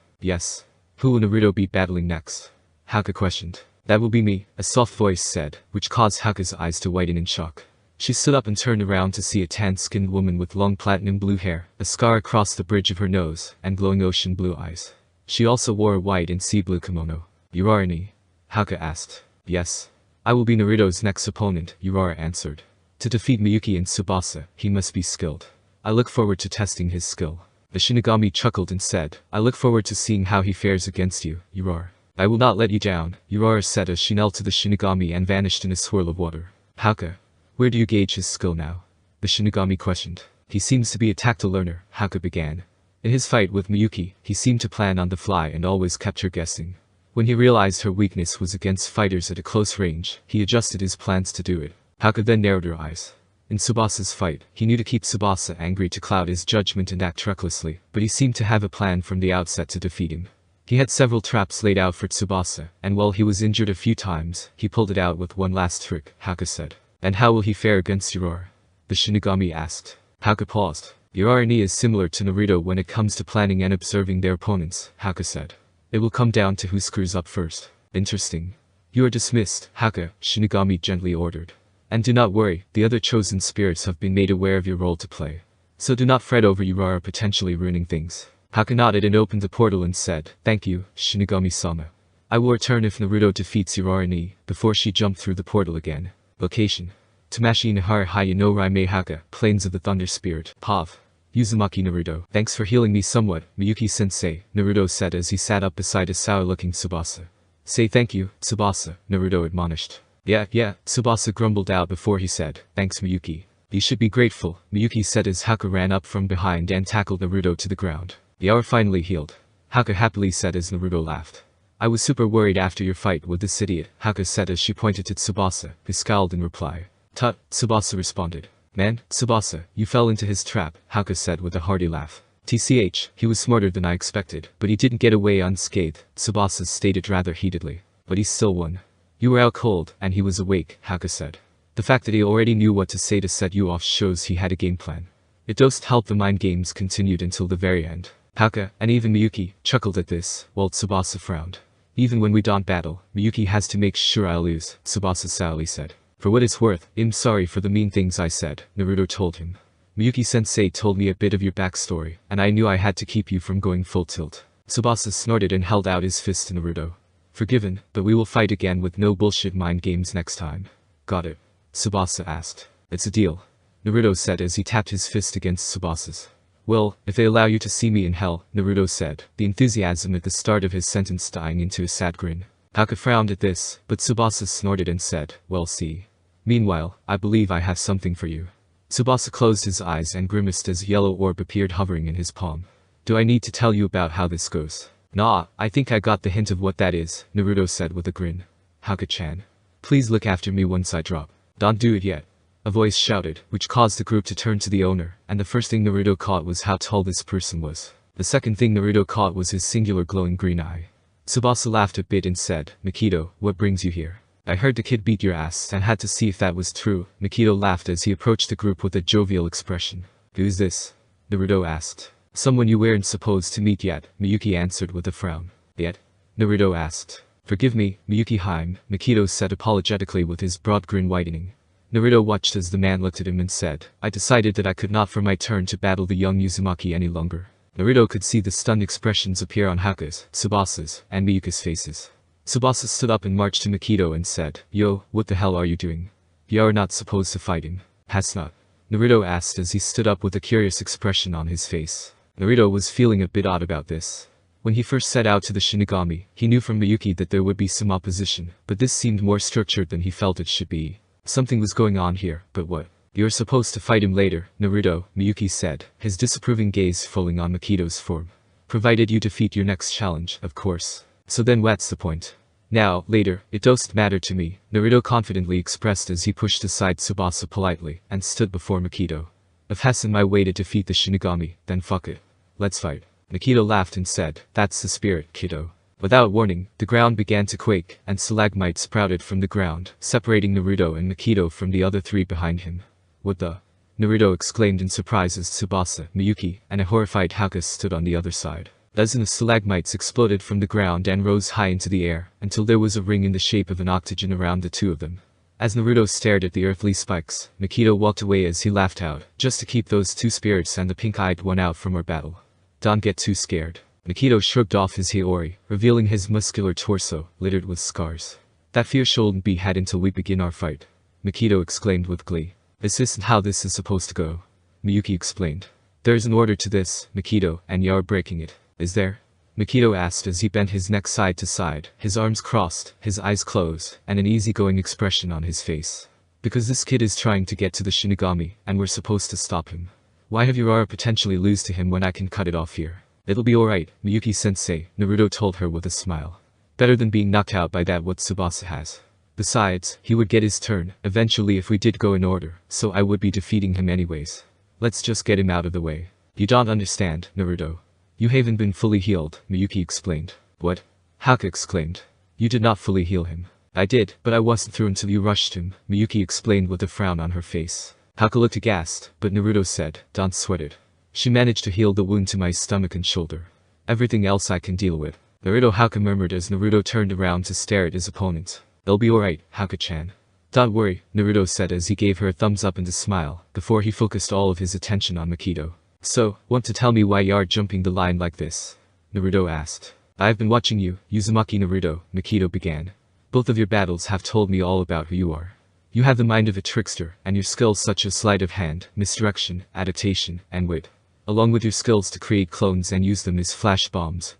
"Yes. Who will Naruto be battling next?" Haku questioned. "That will be me," a soft voice said, which caused Haku's eyes to widen in shock. She stood up and turned around to see a tan-skinned woman with long platinum blue hair, a scar across the bridge of her nose, and glowing ocean blue eyes. She also wore a white and sea blue kimono. Urarani? Haka asked. Yes. I will be Naruto's next opponent, Urara answered. To defeat Miyuki and Tsubasa, he must be skilled. I look forward to testing his skill. The Shinigami chuckled and said, I look forward to seeing how he fares against you, Urara. I will not let you down, Urara said as she knelt to the Shinigami and vanished in a swirl of water. Haka, where do you gauge his skill now? The Shinigami questioned. He seems to be a tactile learner, Haka began. In his fight with Miyuki, he seemed to plan on the fly and always kept her guessing. When he realized her weakness was against fighters at a close range, he adjusted his plans to do it. Haka then narrowed her eyes. In Tsubasa's fight, he knew to keep Tsubasa angry to cloud his judgment and act recklessly, but he seemed to have a plan from the outset to defeat him. He had several traps laid out for Tsubasa, and while he was injured a few times, he pulled it out with one last trick, Haka said. And how will he fare against Urara? The Shinigami asked. Haka paused. Urarani is similar to Naruto when it comes to planning and observing their opponents, Haka said. It will come down to who screws up first. Interesting. You are dismissed, Haka, Shinigami gently ordered. And do not worry, the other chosen spirits have been made aware of your role to play. So do not fret over Urara potentially ruining things. Haka nodded and opened the portal and said, Thank you, Shinigami-sama. I will return if Naruto defeats Urarani, before she jumped through the portal again. Location. Tamashi Nahara Haya no Raime Haka, Plains of the Thunder Spirit, POV. Uzumaki Naruto. Thanks for healing me somewhat, Miyuki-sensei, Naruto said as he sat up beside a sour-looking Tsubasa. Say thank you, Tsubasa, Naruto admonished. Yeah, Tsubasa grumbled out before he said, Thanks Miyuki. You should be grateful, Miyuki said as Haka ran up from behind and tackled Naruto to the ground. You are finally healed. Haka happily said as Naruto laughed. I was super worried after your fight with this idiot, Haka said as she pointed to Tsubasa, who scowled in reply. Tut, Tsubasa responded. Man, Tsubasa, you fell into his trap, Haka said with a hearty laugh. TCH, he was smarter than I expected, but he didn't get away unscathed, Tsubasa stated rather heatedly. But he still won. You were out cold, and he was awake, Haka said. The fact that he already knew what to say to set you off shows he had a game plan. It does help the mind games continued until the very end. Haka, and even Miyuki, chuckled at this, while Tsubasa frowned. Even when we don't battle, Miyuki has to make sure I lose, Tsubasa sourly said. For what it's worth, I'm sorry for the mean things I said, Naruto told him. Miyuki-sensei told me a bit of your backstory, and I knew I had to keep you from going full tilt. Tsubasa snorted and held out his fist to Naruto. Forgiven, but we will fight again with no bullshit mind games next time. Got it? Tsubasa asked. It's a deal, Naruto said as he tapped his fist against Tsubasa's. Well, if they allow you to see me in hell, Naruto said, the enthusiasm at the start of his sentence dying into a sad grin. Haka frowned at this, but Tsubasa snorted and said, well see. Meanwhile, I believe I have something for you. Tsubasa closed his eyes and grimaced as a yellow orb appeared hovering in his palm. Do I need to tell you about how this goes? Nah, I think I got the hint of what that is, Naruto said with a grin. Haka-chan. Please look after me once I drop. Don't do it yet. A voice shouted, which caused the group to turn to the owner, and the first thing Naruto caught was how tall this person was. The second thing Naruto caught was his singular glowing green eye. Tsubasa laughed a bit and said, Mikito, what brings you here? I heard the kid beat your ass and had to see if that was true. Mikito laughed as he approached the group with a jovial expression. Who's this? Naruto asked. Someone you weren't supposed to meet yet, Miyuki answered with a frown. Yet? Naruto asked. Forgive me, Miyuki-hime, Mikito said apologetically with his broad grin widening. Naruto watched as the man looked at him and said, I decided that I could not for my turn to battle the young Uzumaki any longer. Naruto could see the stunned expressions appear on Haka's, Tsubasa's, and Miyuki's faces. Tsubasa stood up and marched to Mikito and said, Yo, what the hell are you doing? You are not supposed to fight him. Has not? Naruto asked as he stood up with a curious expression on his face. Naruto was feeling a bit odd about this. When he first set out to the Shinigami, he knew from Miyuki that there would be some opposition, but this seemed more structured than he felt it should be. Something was going on here, but what? You're supposed to fight him later, Naruto, Miyuki said, his disapproving gaze falling on Mikito's form. Provided you defeat your next challenge, of course. So then what's the point? Now, later, it doesn't matter to me, Naruto confidently expressed as he pushed aside Tsubasa politely, and stood before Mikito. If hasten my way to defeat the Shinigami, then fuck it. Let's fight. Mikito laughed and said, that's the spirit, kiddo. Without warning, the ground began to quake, and stalagmites sprouted from the ground, separating Naruto and Mikito from the other three behind him. What the? Naruto exclaimed in surprise as Tsubasa, Miyuki, and a horrified Haka stood on the other side. Dozens of stalagmites exploded from the ground and rose high into the air, until there was a ring in the shape of an octagon around the two of them. As Naruto stared at the earthly spikes, Mikito walked away as he laughed out, just to keep those two spirits and the pink-eyed one out from our battle. Don't get too scared. Mikito shrugged off his Hiyori, revealing his muscular torso, littered with scars. That fear shouldn't be had until we begin our fight. Mikito exclaimed with glee. This isn't how this is supposed to go. Miyuki explained. There is an order to this, Mikito, and you are breaking it. Is there? Mikito asked as he bent his neck side to side, his arms crossed, his eyes closed, and an easygoing expression on his face. Because this kid is trying to get to the Shinigami, and we're supposed to stop him. Why have Urara potentially lose to him when I can cut it off here? It'll be alright, Miyuki-sensei, Naruto told her with a smile. Better than being knocked out by that what Tsubasa has. Besides, he would get his turn, eventually if we did go in order, so I would be defeating him anyways. Let's just get him out of the way. You don't understand, Naruto. You haven't been fully healed, Miyuki explained. What? Haka exclaimed. You did not fully heal him. I did, but I wasn't through until you rushed him, Miyuki explained with a frown on her face. Haka looked aghast, but Naruto said, don't sweat it. She managed to heal the wound to my stomach and shoulder. Everything else I can deal with. Naruto Haka murmured as Naruto turned around to stare at his opponent. They'll be alright, Haka-chan. Don't worry, Naruto said as he gave her a thumbs up and a smile, before he focused all of his attention on Mikito. So, want to tell me why you're jumping the line like this? Naruto asked. I've been watching you, Uzumaki Naruto, Mikito began. Both of your battles have told me all about who you are. You have the mind of a trickster, and your skills such as sleight of hand, misdirection, adaptation, and wit. Along with your skills to create clones and use them as flash bombs,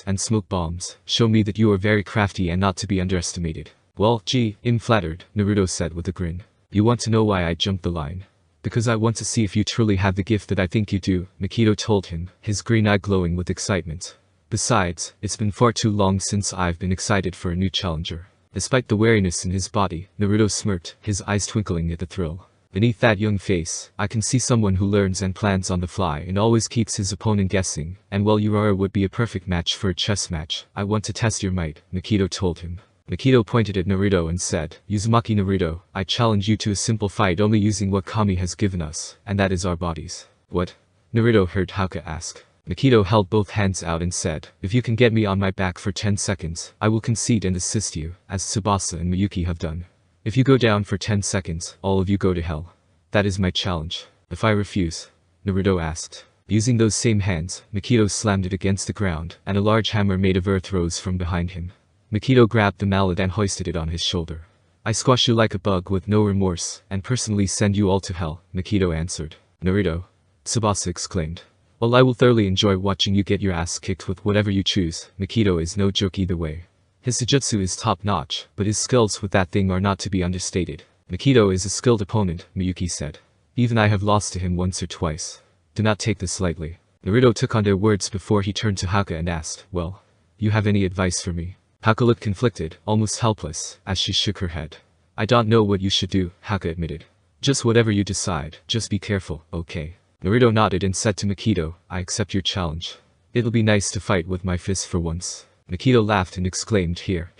and smoke bombs, show me that you are very crafty and not to be underestimated. Well, gee, I'm flattered, Naruto said with a grin. You want to know why I jumped the line? Because I want to see if you truly have the gift that I think you do, Mikito told him, his green eye glowing with excitement. Besides, it's been far too long since I've been excited for a new challenger. Despite the wariness in his body, Naruto smirked, his eyes twinkling at the thrill. Beneath that young face, I can see someone who learns and plans on the fly and always keeps his opponent guessing, and while Urara would be a perfect match for a chess match, I want to test your might, Mikito told him. Mikito pointed at Naruto and said, Uzumaki Naruto, I challenge you to a simple fight only using what Kami has given us, and that is our bodies. What? Naruto heard Haka ask. Mikito held both hands out and said, if you can get me on my back for 10 seconds, I will concede and assist you, as Tsubasa and Miyuki have done. If you go down for 10 seconds, all of you go to hell. That is my challenge. If I refuse? Naruto asked. Using those same hands, Mikito slammed it against the ground, and a large hammer made of earth rose from behind him. Mikito grabbed the mallet and hoisted it on his shoulder. I squash you like a bug with no remorse, and personally send you all to hell, Mikito answered. Naruto? Tsubasa exclaimed. Well, I will thoroughly enjoy watching you get your ass kicked with whatever you choose. Mikito is no joke either way. His Sujutsu is top-notch, but his skills with that thing are not to be understated. Mikito is a skilled opponent, Miyuki said. Even I have lost to him once or twice. Do not take this lightly. Naruto took on their words before he turned to Haka and asked, well, you have any advice for me? Haka looked conflicted, almost helpless, as she shook her head. I don't know what you should do, Haka admitted. Just whatever you decide, just be careful, okay? Naruto nodded and said to Mikito, I accept your challenge. It'll be nice to fight with my fists for once. Mikito laughed and exclaimed, here,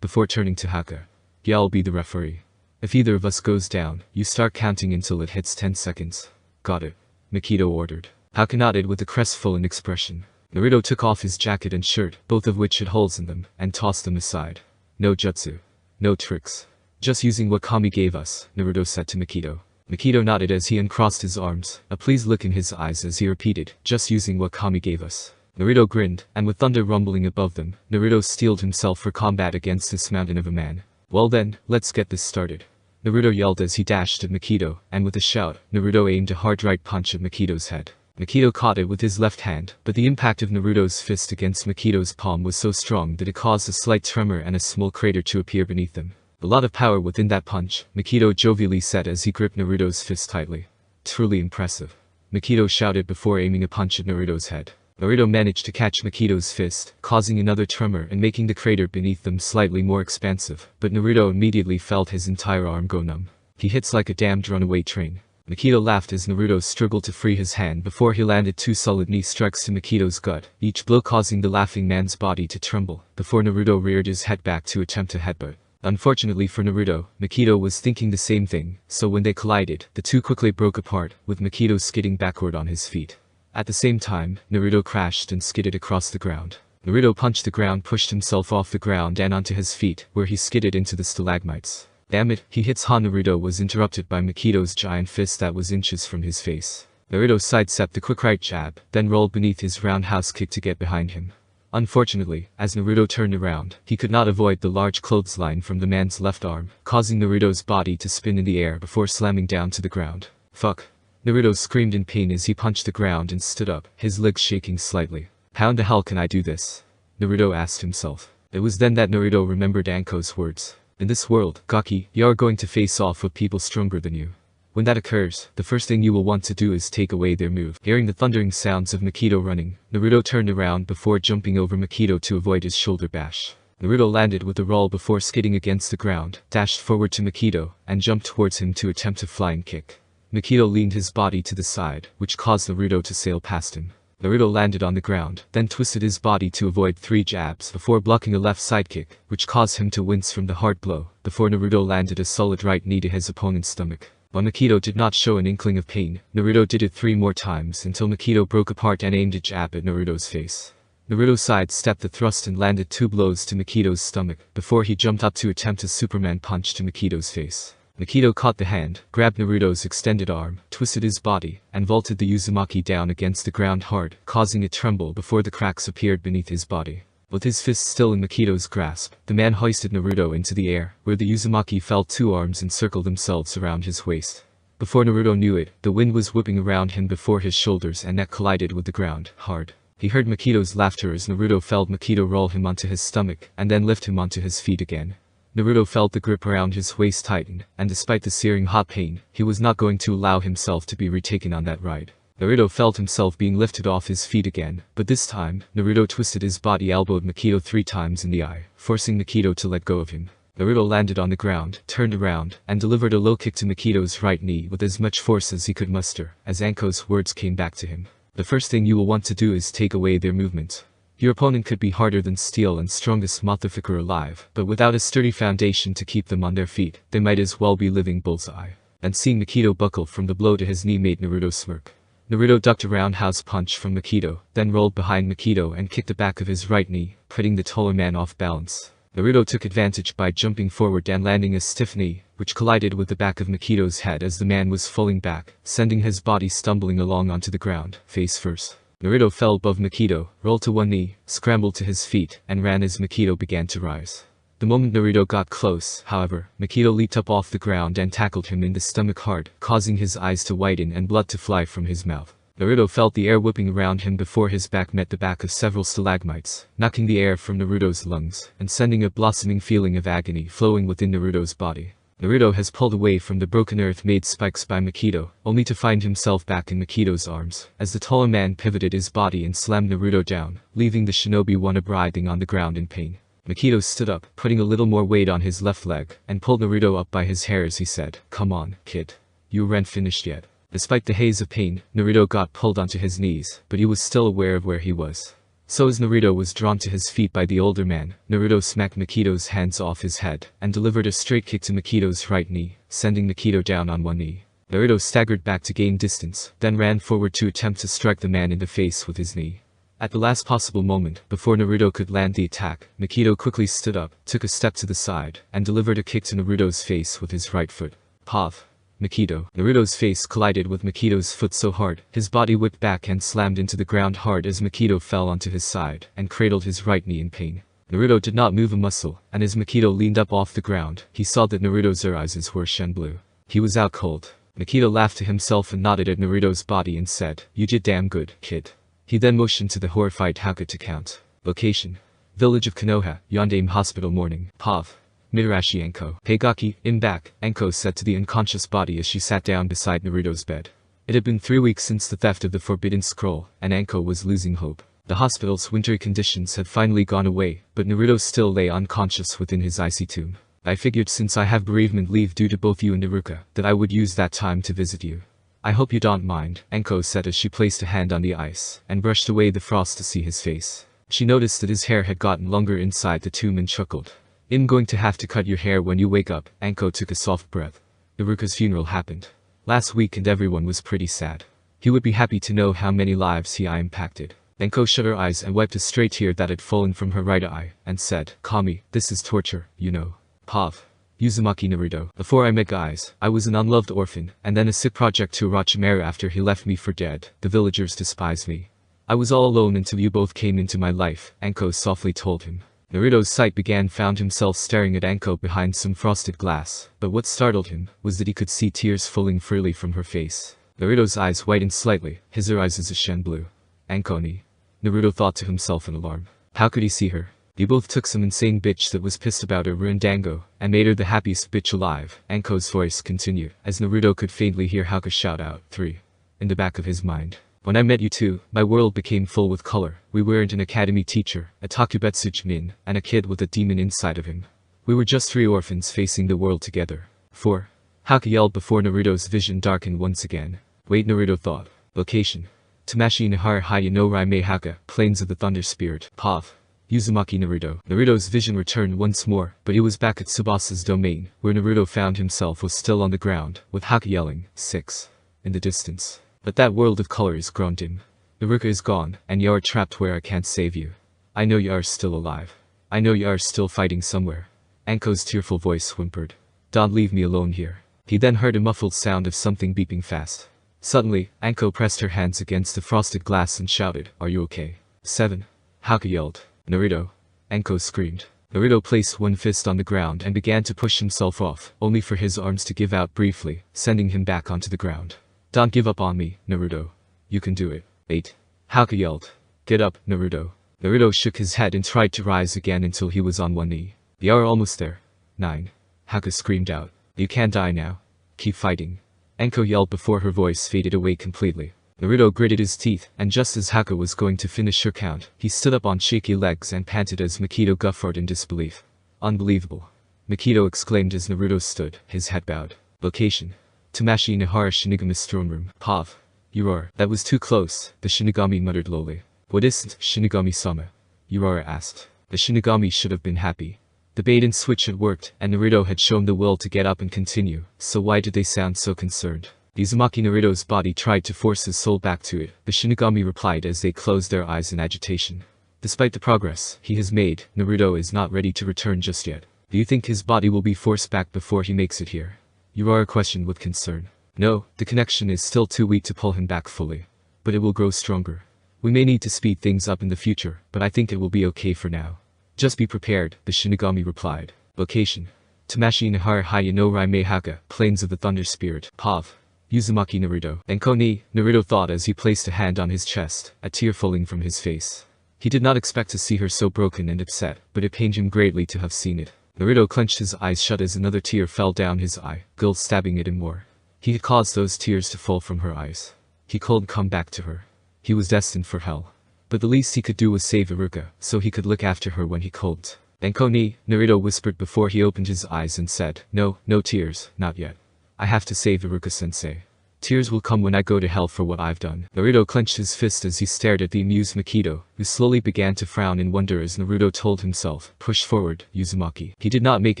before turning to Haka. Yeah, I'll be the referee. If either of us goes down, you start counting until it hits 10 seconds. Got it? Mikito ordered. Haka nodded with a crestfallen expression. Naruto took off his jacket and shirt, both of which had holes in them, and tossed them aside. No jutsu. No tricks. Just using what Kami gave us, Naruto said to Mikito. Mikito nodded as he uncrossed his arms, a pleased look in his eyes as he repeated, just using what Kami gave us. Naruto grinned, and with thunder rumbling above them, Naruto steeled himself for combat against this mountain of a man. Well then, let's get this started. Naruto yelled as he dashed at Mikito, and with a shout, Naruto aimed a hard right punch at Mikito's head. Mikito caught it with his left hand, but the impact of Naruto's fist against Mikito's palm was so strong that it caused a slight tremor and a small crater to appear beneath them. A lot of power within that punch, Mikito jovially said as he gripped Naruto's fist tightly. Truly impressive. Mikito shouted before aiming a punch at Naruto's head. Naruto managed to catch Mikito's fist, causing another tremor and making the crater beneath them slightly more expansive, but Naruto immediately felt his entire arm go numb. He hits like a damned runaway train. Mikito laughed as Naruto struggled to free his hand before he landed two solid knee strikes to Mikito's gut, each blow causing the laughing man's body to tremble, before Naruto reared his head back to attempt a headbutt. Unfortunately for Naruto, Mikito was thinking the same thing, so when they collided, the two quickly broke apart, with Mikito skidding backward on his feet. At the same time, Naruto crashed and skidded across the ground. Naruto punched the ground, pushed himself off the ground and onto his feet, where he skidded into the stalagmites. Damn it, he hits. Naruto was interrupted by Mikito's giant fist that was inches from his face. Naruto sidestepped the quick right jab, then rolled beneath his roundhouse kick to get behind him. Unfortunately, as Naruto turned around, he could not avoid the large clothesline from the man's left arm, causing Naruto's body to spin in the air before slamming down to the ground. Fuck. Naruto screamed in pain as he punched the ground and stood up, his legs shaking slightly. How in the hell can I do this? Naruto asked himself. It was then that Naruto remembered Anko's words. In this world, Gaki, you are going to face off with people stronger than you. When that occurs, the first thing you will want to do is take away their move. Hearing the thundering sounds of Mikito running, Naruto turned around before jumping over Mikito to avoid his shoulder bash. Naruto landed with a roll before skidding against the ground, dashed forward to Mikito, and jumped towards him to attempt a flying kick. Mikito leaned his body to the side, which caused Naruto to sail past him. Naruto landed on the ground, then twisted his body to avoid 3 jabs before blocking a left side kick, which caused him to wince from the hard blow, before Naruto landed a solid right knee to his opponent's stomach. While Mikito did not show an inkling of pain, Naruto did it 3 more times until Mikito broke apart and aimed a jab at Naruto's face. Naruto sidestepped the thrust and landed 2 blows to Mikito's stomach, before he jumped up to attempt a Superman punch to Mikito's face. Mikito caught the hand, grabbed Naruto's extended arm, twisted his body, and vaulted the Uzumaki down against the ground hard, causing it tremble before the cracks appeared beneath his body. With his fist still in Mikito's grasp, the man hoisted Naruto into the air, where the Uzumaki felt 2 arms encircle themselves around his waist. Before Naruto knew it, the wind was whipping around him before his shoulders and neck collided with the ground, hard. He heard Mikito's laughter as Naruto felt Mikito roll him onto his stomach, and then lift him onto his feet again. Naruto felt the grip around his waist tighten, and despite the searing hot pain, he was not going to allow himself to be retaken on that ride. Naruto felt himself being lifted off his feet again, but this time, Naruto twisted his body, elbowed Mikito 3 times in the eye, forcing Mikito to let go of him. Naruto landed on the ground, turned around, and delivered a low kick to Mikito's right knee with as much force as he could muster, as Anko's words came back to him. The first thing you will want to do is take away their movement. Your opponent could be harder than steel and strongest motherfucker alive, but without a sturdy foundation to keep them on their feet, they might as well be living bullseye. And seeing Mikito buckle from the blow to his knee made Naruto smirk. Naruto ducked a roundhouse punch from Mikito, then rolled behind Mikito and kicked the back of his right knee, putting the taller man off balance. Naruto took advantage by jumping forward and landing a stiff knee, which collided with the back of Mikito's head as the man was falling back, sending his body stumbling along onto the ground, face first. Naruto fell above Mikito, rolled to one knee, scrambled to his feet, and ran as Mikito began to rise. The moment Naruto got close, however, Mikito leaped up off the ground and tackled him in the stomach hard, causing his eyes to widen and blood to fly from his mouth. Naruto felt the air whipping around him before his back met the back of several stalagmites, knocking the air from Naruto's lungs, and sending a blossoming feeling of agony flowing within Naruto's body. Naruto has pulled away from the broken earth-made spikes by Mikito, only to find himself back in Mikito's arms, as the taller man pivoted his body and slammed Naruto down, leaving the shinobi one writhing on the ground in pain. Mikito stood up, putting a little more weight on his left leg, and pulled Naruto up by his hair as he said, "Come on, kid. You aren't finished yet." Despite the haze of pain, Naruto got pulled onto his knees, but he was still aware of where he was. So as Naruto was drawn to his feet by the older man, Naruto smacked Mikito's hands off his head, and delivered a straight kick to Mikito's right knee, sending Mikito down on one knee. Naruto staggered back to gain distance, then ran forward to attempt to strike the man in the face with his knee. At the last possible moment, before Naruto could land the attack, Mikito quickly stood up, took a step to the side, and delivered a kick to Naruto's face with his right foot. Pov. Mikito. Naruto's face collided with Mikito's foot so hard, his body whipped back and slammed into the ground hard as Mikito fell onto his side, and cradled his right knee in pain. Naruto did not move a muscle, and as Mikito leaned up off the ground, he saw that Naruto's eyes were shen blue. He was out cold. Mikito laughed to himself and nodded at Naruto's body and said, "You did damn good, kid." He then motioned to the horrified Hauka to count. Location: Village of Konoha, Yondaime Hospital. Morning. Pov. Mitarashi Anko. Hey Gaki, in back, Anko said to the unconscious body as she sat down beside Naruto's bed. It had been 3 weeks since the theft of the Forbidden Scroll, and Anko was losing hope. The hospital's wintry conditions had finally gone away, but Naruto still lay unconscious within his icy tomb. I figured since I have bereavement leave due to both you and Iruka, that I would use that time to visit you. I hope you don't mind, Anko said as she placed a hand on the ice, and brushed away the frost to see his face. She noticed that his hair had gotten longer inside the tomb and chuckled. "I'm going to have to cut your hair when you wake up." Anko took a soft breath. Iruka's funeral happened last week and everyone was pretty sad. He would be happy to know how many lives he impacted. Anko shut her eyes and wiped a stray tear that had fallen from her right eye, and said, "Kami, this is torture, you know." Pov. Uzumaki Naruto. Before I met guys, I was an unloved orphan, and then a sick project to Orochimaru after he left me for dead. The villagers despised me. I was all alone until you both came into my life, Anko softly told him. Naruto's sight found himself staring at Anko behind some frosted glass, but what startled him was that he could see tears falling freely from her face. Naruto's eyes whitened slightly, his eyes as a shen blue. Anko-ni. Naruto thought to himself in alarm. How could he see her? You both took some insane bitch that was pissed about her ruined Dango, and made her the happiest bitch alive. Anko's voice continued, as Naruto could faintly hear Haku shout out, 3. In the back of his mind. When I met you two, my world became full with color. We weren't an academy teacher, a Takubetsu Chunin, and a kid with a demon inside of him. We were just 3 orphans facing the world together. 4. Haku yelled before Naruto's vision darkened once again. Wait, Naruto thought. Location. Tamashi Nihara Haya no Raime Haka, Plains of the Thunder Spirit. Pav. Uzumaki Naruto. Naruto's vision returned once more, but he was back at Tsubasa's domain, where Naruto found himself was still on the ground, with Haku yelling, 6. In the distance. But that world of color is grown dim. Naruto is gone, and you are trapped where I can't save you. I know you are still alive. I know you are still fighting somewhere. Anko's tearful voice whimpered. Don't leave me alone here. He then heard a muffled sound of something beeping fast. Suddenly, Anko pressed her hands against the frosted glass and shouted, Are you okay? 7. Haku yelled. Naruto. Anko screamed. Naruto placed one fist on the ground and began to push himself off, only for his arms to give out briefly, sending him back onto the ground. Don't give up on me, Naruto. You can do it. 8. Haku yelled. Get up, Naruto. Naruto shook his head and tried to rise again until he was on one knee. You are almost there. 9. Haku screamed out. You can't die now. Keep fighting. Anko yelled before her voice faded away completely. Naruto gritted his teeth, and just as Haku was going to finish her count, he stood up on shaky legs and panted as Mikito guffawed in disbelief. Unbelievable. Mikito exclaimed as Naruto stood, his head bowed. Location. Tamashi Nihara Shinigami's throne room. Pav. You are. That was too close, the Shinigami muttered lowly. What isn't, Shinigami-sama? Urara asked. The Shinigami should have been happy. The bait and switch had worked, and Naruto had shown the will to get up and continue, so why did they sound so concerned? Uzumaki Naruto's body tried to force his soul back to it, the Shinigami replied as they closed their eyes in agitation. Despite the progress he has made, Naruto is not ready to return just yet. Do you think his body will be forced back before he makes it here? Urara questioned with concern. No, the connection is still too weak to pull him back fully. But it will grow stronger. We may need to speed things up in the future, but I think it will be okay for now. Just be prepared, the Shinigami replied. Location. Tamashi Nihara Haya no Raime Haka, Plains of the Thunder Spirit. Pav. Uzumaki Naruto. Anko-ni, Naruto thought as he placed a hand on his chest, a tear falling from his face. He did not expect to see her so broken and upset, but it pained him greatly to have seen it. Naruto clenched his eyes shut as another tear fell down his eye, guilt stabbing at him more. He had caused those tears to fall from her eyes. He couldn't come back to her. He was destined for hell. But the least he could do was save Iruka, so he could look after her when he couldn't. Anko-ni, Naruto whispered before he opened his eyes and said, No tears, not yet. I have to save Iruka-sensei. Tears will come when I go to hell for what I've done. Naruto clenched his fist as he stared at the amused Mikito, who slowly began to frown in wonder as Naruto told himself, Push forward, Uzumaki. He did not make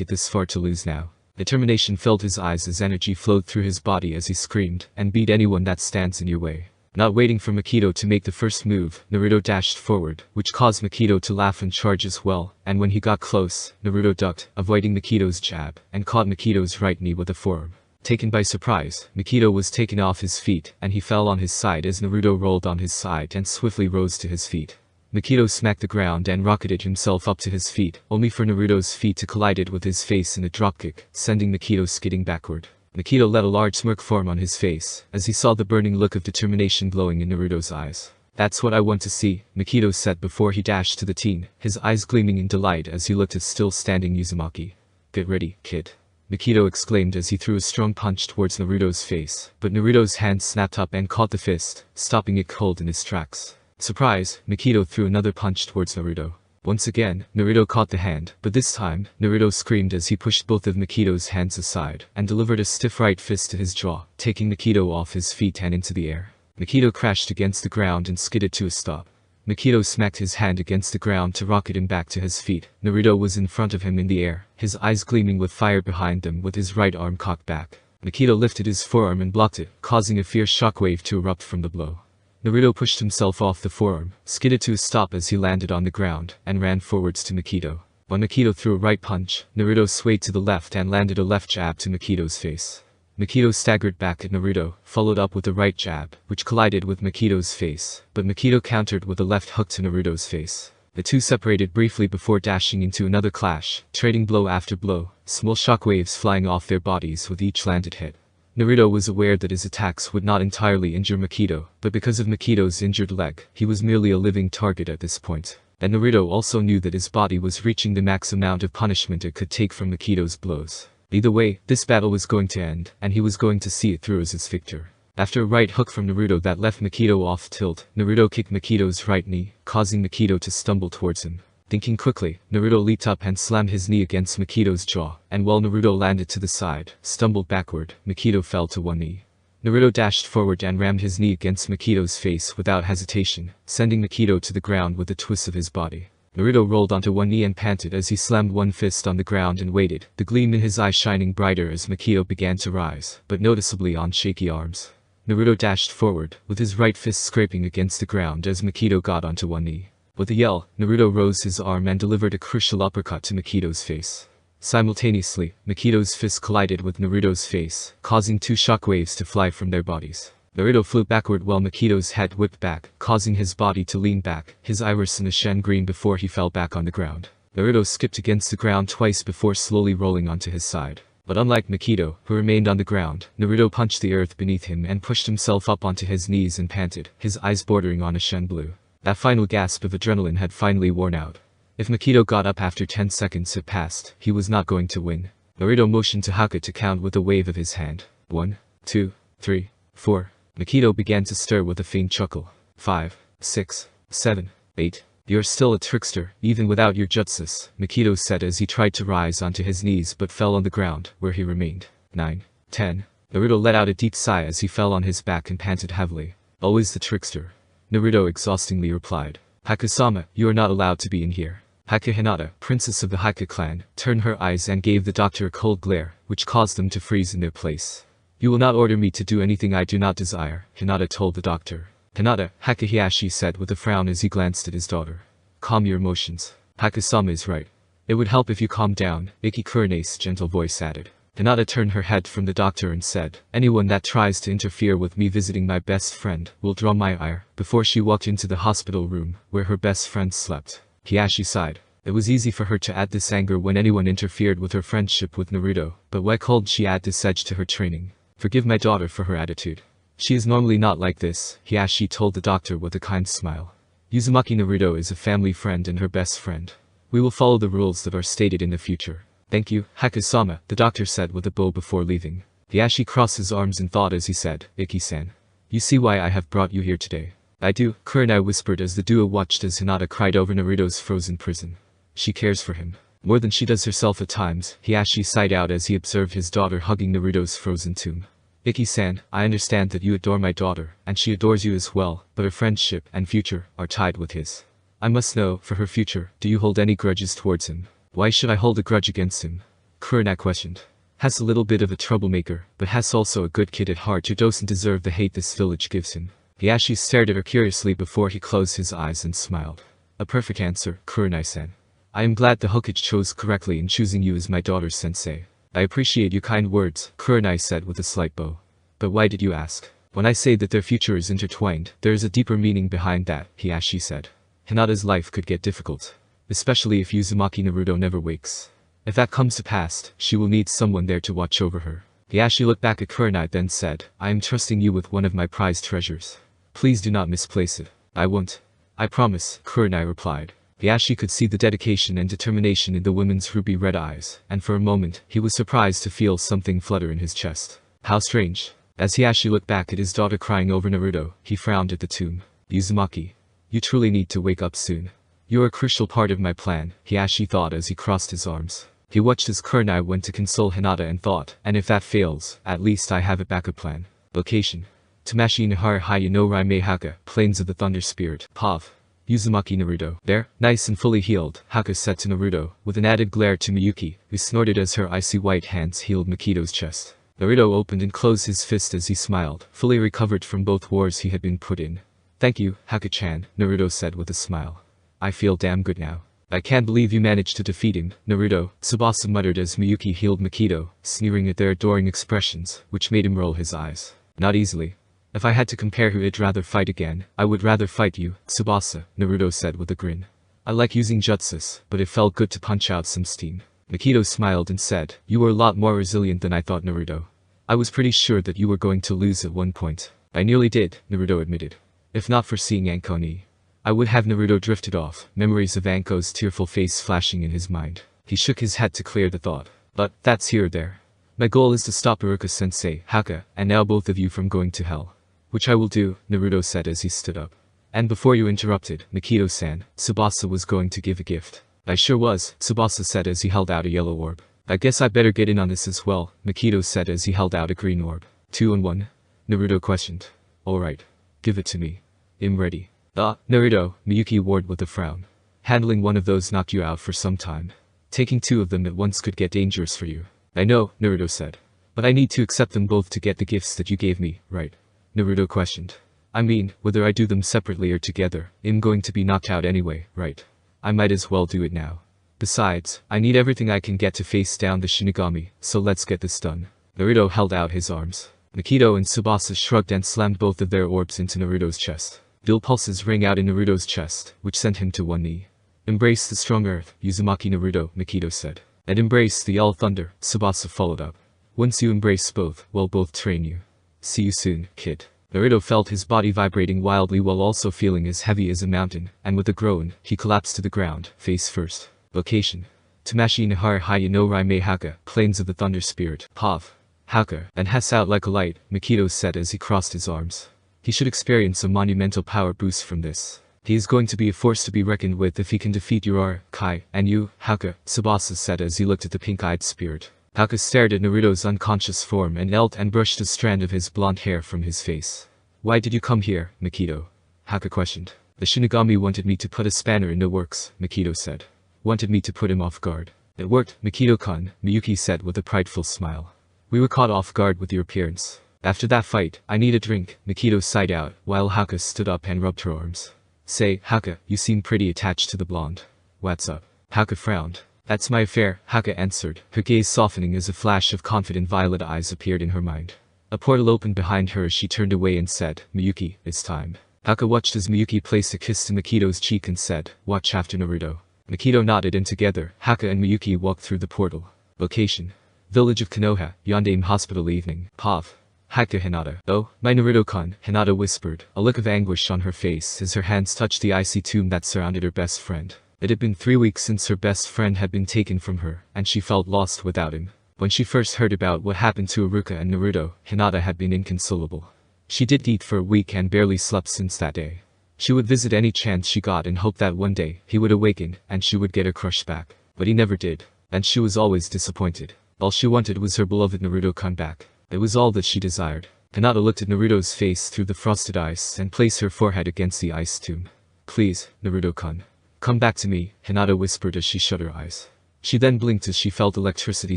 it this far to lose now. Determination filled his eyes as energy flowed through his body as he screamed, and beat anyone that stands in your way. Not waiting for Mikito to make the first move, Naruto dashed forward, which caused Mikito to laugh and charge as well, and when he got close, Naruto ducked, avoiding Mikito's jab, and caught Mikito's right knee with a forearm. Taken by surprise, Mikito was taken off his feet, and he fell on his side as Naruto rolled on his side and swiftly rose to his feet. Mikito smacked the ground and rocketed himself up to his feet, only for Naruto's feet to collide with his face in a dropkick, sending Mikito skidding backward. Mikito let a large smirk form on his face, as he saw the burning look of determination glowing in Naruto's eyes. That's what I want to see, Mikito said before he dashed to the teen, his eyes gleaming in delight as he looked at still standing Uzumaki. Get ready, kid. Mikito exclaimed as he threw a strong punch towards Naruto's face, but Naruto's hand snapped up and caught the fist, stopping it cold in its tracks. Surprised, Mikito threw another punch towards Naruto. Once again, Naruto caught the hand, but this time, Naruto screamed as he pushed both of Mikito's hands aside, and delivered a stiff right fist to his jaw, taking Mikito off his feet and into the air. Mikito crashed against the ground and skidded to a stop. Mikito smacked his hand against the ground to rocket him back to his feet. Naruto was in front of him in the air, his eyes gleaming with fire behind them with his right arm cocked back. Mikito lifted his forearm and blocked it, causing a fierce shockwave to erupt from the blow. Naruto pushed himself off the forearm, skidded to a stop as he landed on the ground, and ran forwards to Mikito. When Makito threw a right punch, Naruto swayed to the left and landed a left jab to Makito's face. Makito staggered back at Naruto, followed up with a right jab, which collided with Makito's face, but Makito countered with a left hook to Naruto's face. The two separated briefly before dashing into another clash, trading blow after blow, small shockwaves flying off their bodies with each landed hit. Naruto was aware that his attacks would not entirely injure Makito, but because of Makito's injured leg, he was merely a living target at this point. And Naruto also knew that his body was reaching the max amount of punishment it could take from Makito's blows. Either way, this battle was going to end, and he was going to see it through as his victor. After a right hook from Naruto that left Makito off tilt, Naruto kicked Makito's right knee, causing Makito to stumble towards him. Thinking quickly, Naruto leaped up and slammed his knee against Makito's jaw, and while Naruto landed to the side, stumbled backward, Makito fell to one knee. Naruto dashed forward and rammed his knee against Makito's face without hesitation, sending Makito to the ground with a twist of his body. Naruto rolled onto one knee and panted as he slammed one fist on the ground and waited, the gleam in his eye shining brighter as Makito began to rise, but noticeably on shaky arms. Naruto dashed forward, with his right fist scraping against the ground as Makito got onto one knee. With a yell, Naruto rose his arm and delivered a crucial uppercut to Makito's face. Simultaneously, Makito's fist collided with Naruto's face, causing two shockwaves to fly from their bodies. Naruto flew backward while Makito's head whipped back, causing his body to lean back, his iris in a shen green before he fell back on the ground. Naruto skipped against the ground twice before slowly rolling onto his side. But unlike Makito, who remained on the ground, Naruto punched the earth beneath him and pushed himself up onto his knees and panted, his eyes bordering on a shen blue. That final gasp of adrenaline had finally worn out. If Makito got up after 10 seconds had passed, he was not going to win. Naruto motioned to Haka to count with a wave of his hand. 1, 2, 3, 4. Makito began to stir with a faint chuckle. 5, 6, 7, 8. You're still a trickster, even without your jutsus, Makito said as he tried to rise onto his knees but fell on the ground, where he remained. 9, 10. Naruto let out a deep sigh as he fell on his back and panted heavily. Always the trickster. Naruto exhaustingly replied. Haka-sama, you are not allowed to be in here. Haka Hinata, princess of the Haka clan, turned her eyes and gave the doctor a cold glare, which caused them to freeze in their place. You will not order me to do anything I do not desire, Hinata told the doctor. Hinata, Haka Hiashi said with a frown as he glanced at his daughter. Calm your emotions. Haka-sama is right. It would help if you calmed down, Ikki Kurene's gentle voice added. Hinata turned her head from the doctor and said, anyone that tries to interfere with me visiting my best friend will draw my ire, before she walked into the hospital room, where her best friend slept. Hiashi sighed. It was easy for her to add this anger when anyone interfered with her friendship with Naruto, but why could she add this edge to her training? Forgive my daughter for her attitude. She is normally not like this, Hiashi told the doctor with a kind smile. Uzumaki Naruto is a family friend and her best friend. We will follow the rules that are stated in the future. Thank you, Haka-sama, the doctor said with a bow before leaving. Hiashi crossed his arms in thought as he said, Ikki-san. You see why I have brought you here today. I do, Kurenai whispered as the duo watched as Hinata cried over Naruto's frozen prison. She cares for him. More than she does herself at times, Hiashi sighed out as he observed his daughter hugging Naruto's frozen tomb. Ikki-san, I understand that you adore my daughter, and she adores you as well, but her friendship and future are tied with his. I must know, for her future, do you hold any grudges towards him? Why should I hold a grudge against him? Kurenai questioned. Has a little bit of a troublemaker, but has also a good kid at heart who doesn't deserve the hate this village gives him. Hiashi stared at her curiously before he closed his eyes and smiled. A perfect answer, Kurenai-san. I am glad the Hokage chose correctly in choosing you as my daughter's sensei. I appreciate your kind words, Kurenai said with a slight bow. But why did you ask? When I say that their future is intertwined, there is a deeper meaning behind that, Hiashi said. Hinata's life could get difficult. Especially if Uzumaki Naruto never wakes. If that comes to pass, she will need someone there to watch over her. Hiashi looked back at Kurenai then said, I am trusting you with one of my prized treasures. Please do not misplace it. I won't. I promise, Kurenai replied. Hiashi could see the dedication and determination in the woman's ruby red eyes, and for a moment, he was surprised to feel something flutter in his chest. How strange. As Hiashi looked back at his daughter crying over Naruto, he frowned at the tomb. Uzumaki. You truly need to wake up soon. You're a crucial part of my plan, Hiashi thought as he crossed his arms. He watched as Kurenai went to console Hinata and thought, and if that fails, at least I have a backup plan. Location. Tamashi Nihara Haya no Raimei Haka, Plains of the Thunder Spirit, POV. Uzumaki Naruto. There, nice and fully healed, Haka said to Naruto, with an added glare to Miyuki, who snorted as her icy white hands healed Makito's chest. Naruto opened and closed his fist as he smiled, fully recovered from both wars he had been put in. Thank you, Haka-chan, Naruto said with a smile. I feel damn good now. I can't believe you managed to defeat him, Naruto, Tsubasa muttered as Miyuki healed Makido, sneering at their adoring expressions, which made him roll his eyes. Not easily. If I had to compare who I'd rather fight again, I would rather fight you, Tsubasa, Naruto said with a grin. I like using jutsus, but it felt good to punch out some steam. Makido smiled and said, you were a lot more resilient than I thought, Naruto. I was pretty sure that you were going to lose at one point. I nearly did, Naruto admitted. If not for seeing Anko ni, I would have. Naruto drifted off, memories of Anko's tearful face flashing in his mind. He shook his head to clear the thought. But, that's here or there. My goal is to stop Iruka-sensei, Haka, and now both of you from going to hell. Which I will do, Naruto said as he stood up. And before you interrupted, Makido-san, Tsubasa was going to give a gift. I sure was, Tsubasa said as he held out a yellow orb. I guess I better get in on this as well, Makido said as he held out a green orb. 2 and 1? Naruto questioned. Alright. Give it to me. I'm ready. Naruto, Miyuki warned with a frown. Handling one of those knocked you out for some time. Taking 2 of them at once could get dangerous for you. I know, Naruto said. But I need to accept them both to get the gifts that you gave me, right? Naruto questioned. I mean, whether I do them separately or together, I'm going to be knocked out anyway, right? I might as well do it now. Besides, I need everything I can get to face down the Shinigami, so let's get this done. Naruto held out his arms. Makido and Tsubasa shrugged and slammed both of their orbs into Naruto's chest. Dual pulses rang out in Naruto's chest, which sent him to one knee. Embrace the strong earth, Uzumaki Naruto, Makido said. And embrace the all thunder, Tsubasa followed up. Once you embrace both, we'll both train you. See you soon, kid. Naruto felt his body vibrating wildly while also feeling as heavy as a mountain, and with a groan, he collapsed to the ground, face first. Location. Tamashi Nihara Haya no Raimei Haka, Plains of the Thunder Spirit, Pav. Haka, and has out like a light, Makido said as he crossed his arms. He should experience a monumental power boost from this. He is going to be a force to be reckoned with if he can defeat Urara, Kai, and you, Haka, Tsubasa said as he looked at the pink-eyed spirit. Haka stared at Naruto's unconscious form and knelt and brushed a strand of his blonde hair from his face. Why did you come here, Makido? Haka questioned. The Shinigami wanted me to put a spanner in the works, Makido said. Wanted me to put him off guard. It worked, Makido-kun, Miyuki said with a prideful smile. We were caught off guard with your appearance. After that fight, I need a drink, Makido sighed out, while Haka stood up and rubbed her arms. Say, Haka, you seem pretty attached to the blonde. What's up? Haka frowned. That's my affair, Haka answered, her gaze softening as a flash of confident violet eyes appeared in her mind. A portal opened behind her as she turned away and said, Miyuki, it's time. Haka watched as Miyuki placed a kiss to Makido's cheek and said, watch after Naruto. Makido nodded and together, Haka and Miyuki walked through the portal. Location. Village of Konoha, Yondaime Hospital evening. Pav. Haka Hinata. Oh, my Naruto-kun, Hinata whispered, a look of anguish on her face as her hands touched the icy tomb that surrounded her best friend. It had been 3 weeks since her best friend had been taken from her, and she felt lost without him. When she first heard about what happened to Iruka and Naruto, Hinata had been inconsolable. She didn't eat for a week and barely slept since that day. She would visit any chance she got and hope that one day, he would awaken, and she would get her crush back. But he never did. And she was always disappointed. All she wanted was her beloved Naruto-kun back. It was all that she desired. Hinata looked at Naruto's face through the frosted ice and placed her forehead against the ice tomb. Please, Naruto-kun. Come back to me, Hinata whispered as she shut her eyes. She then blinked as she felt electricity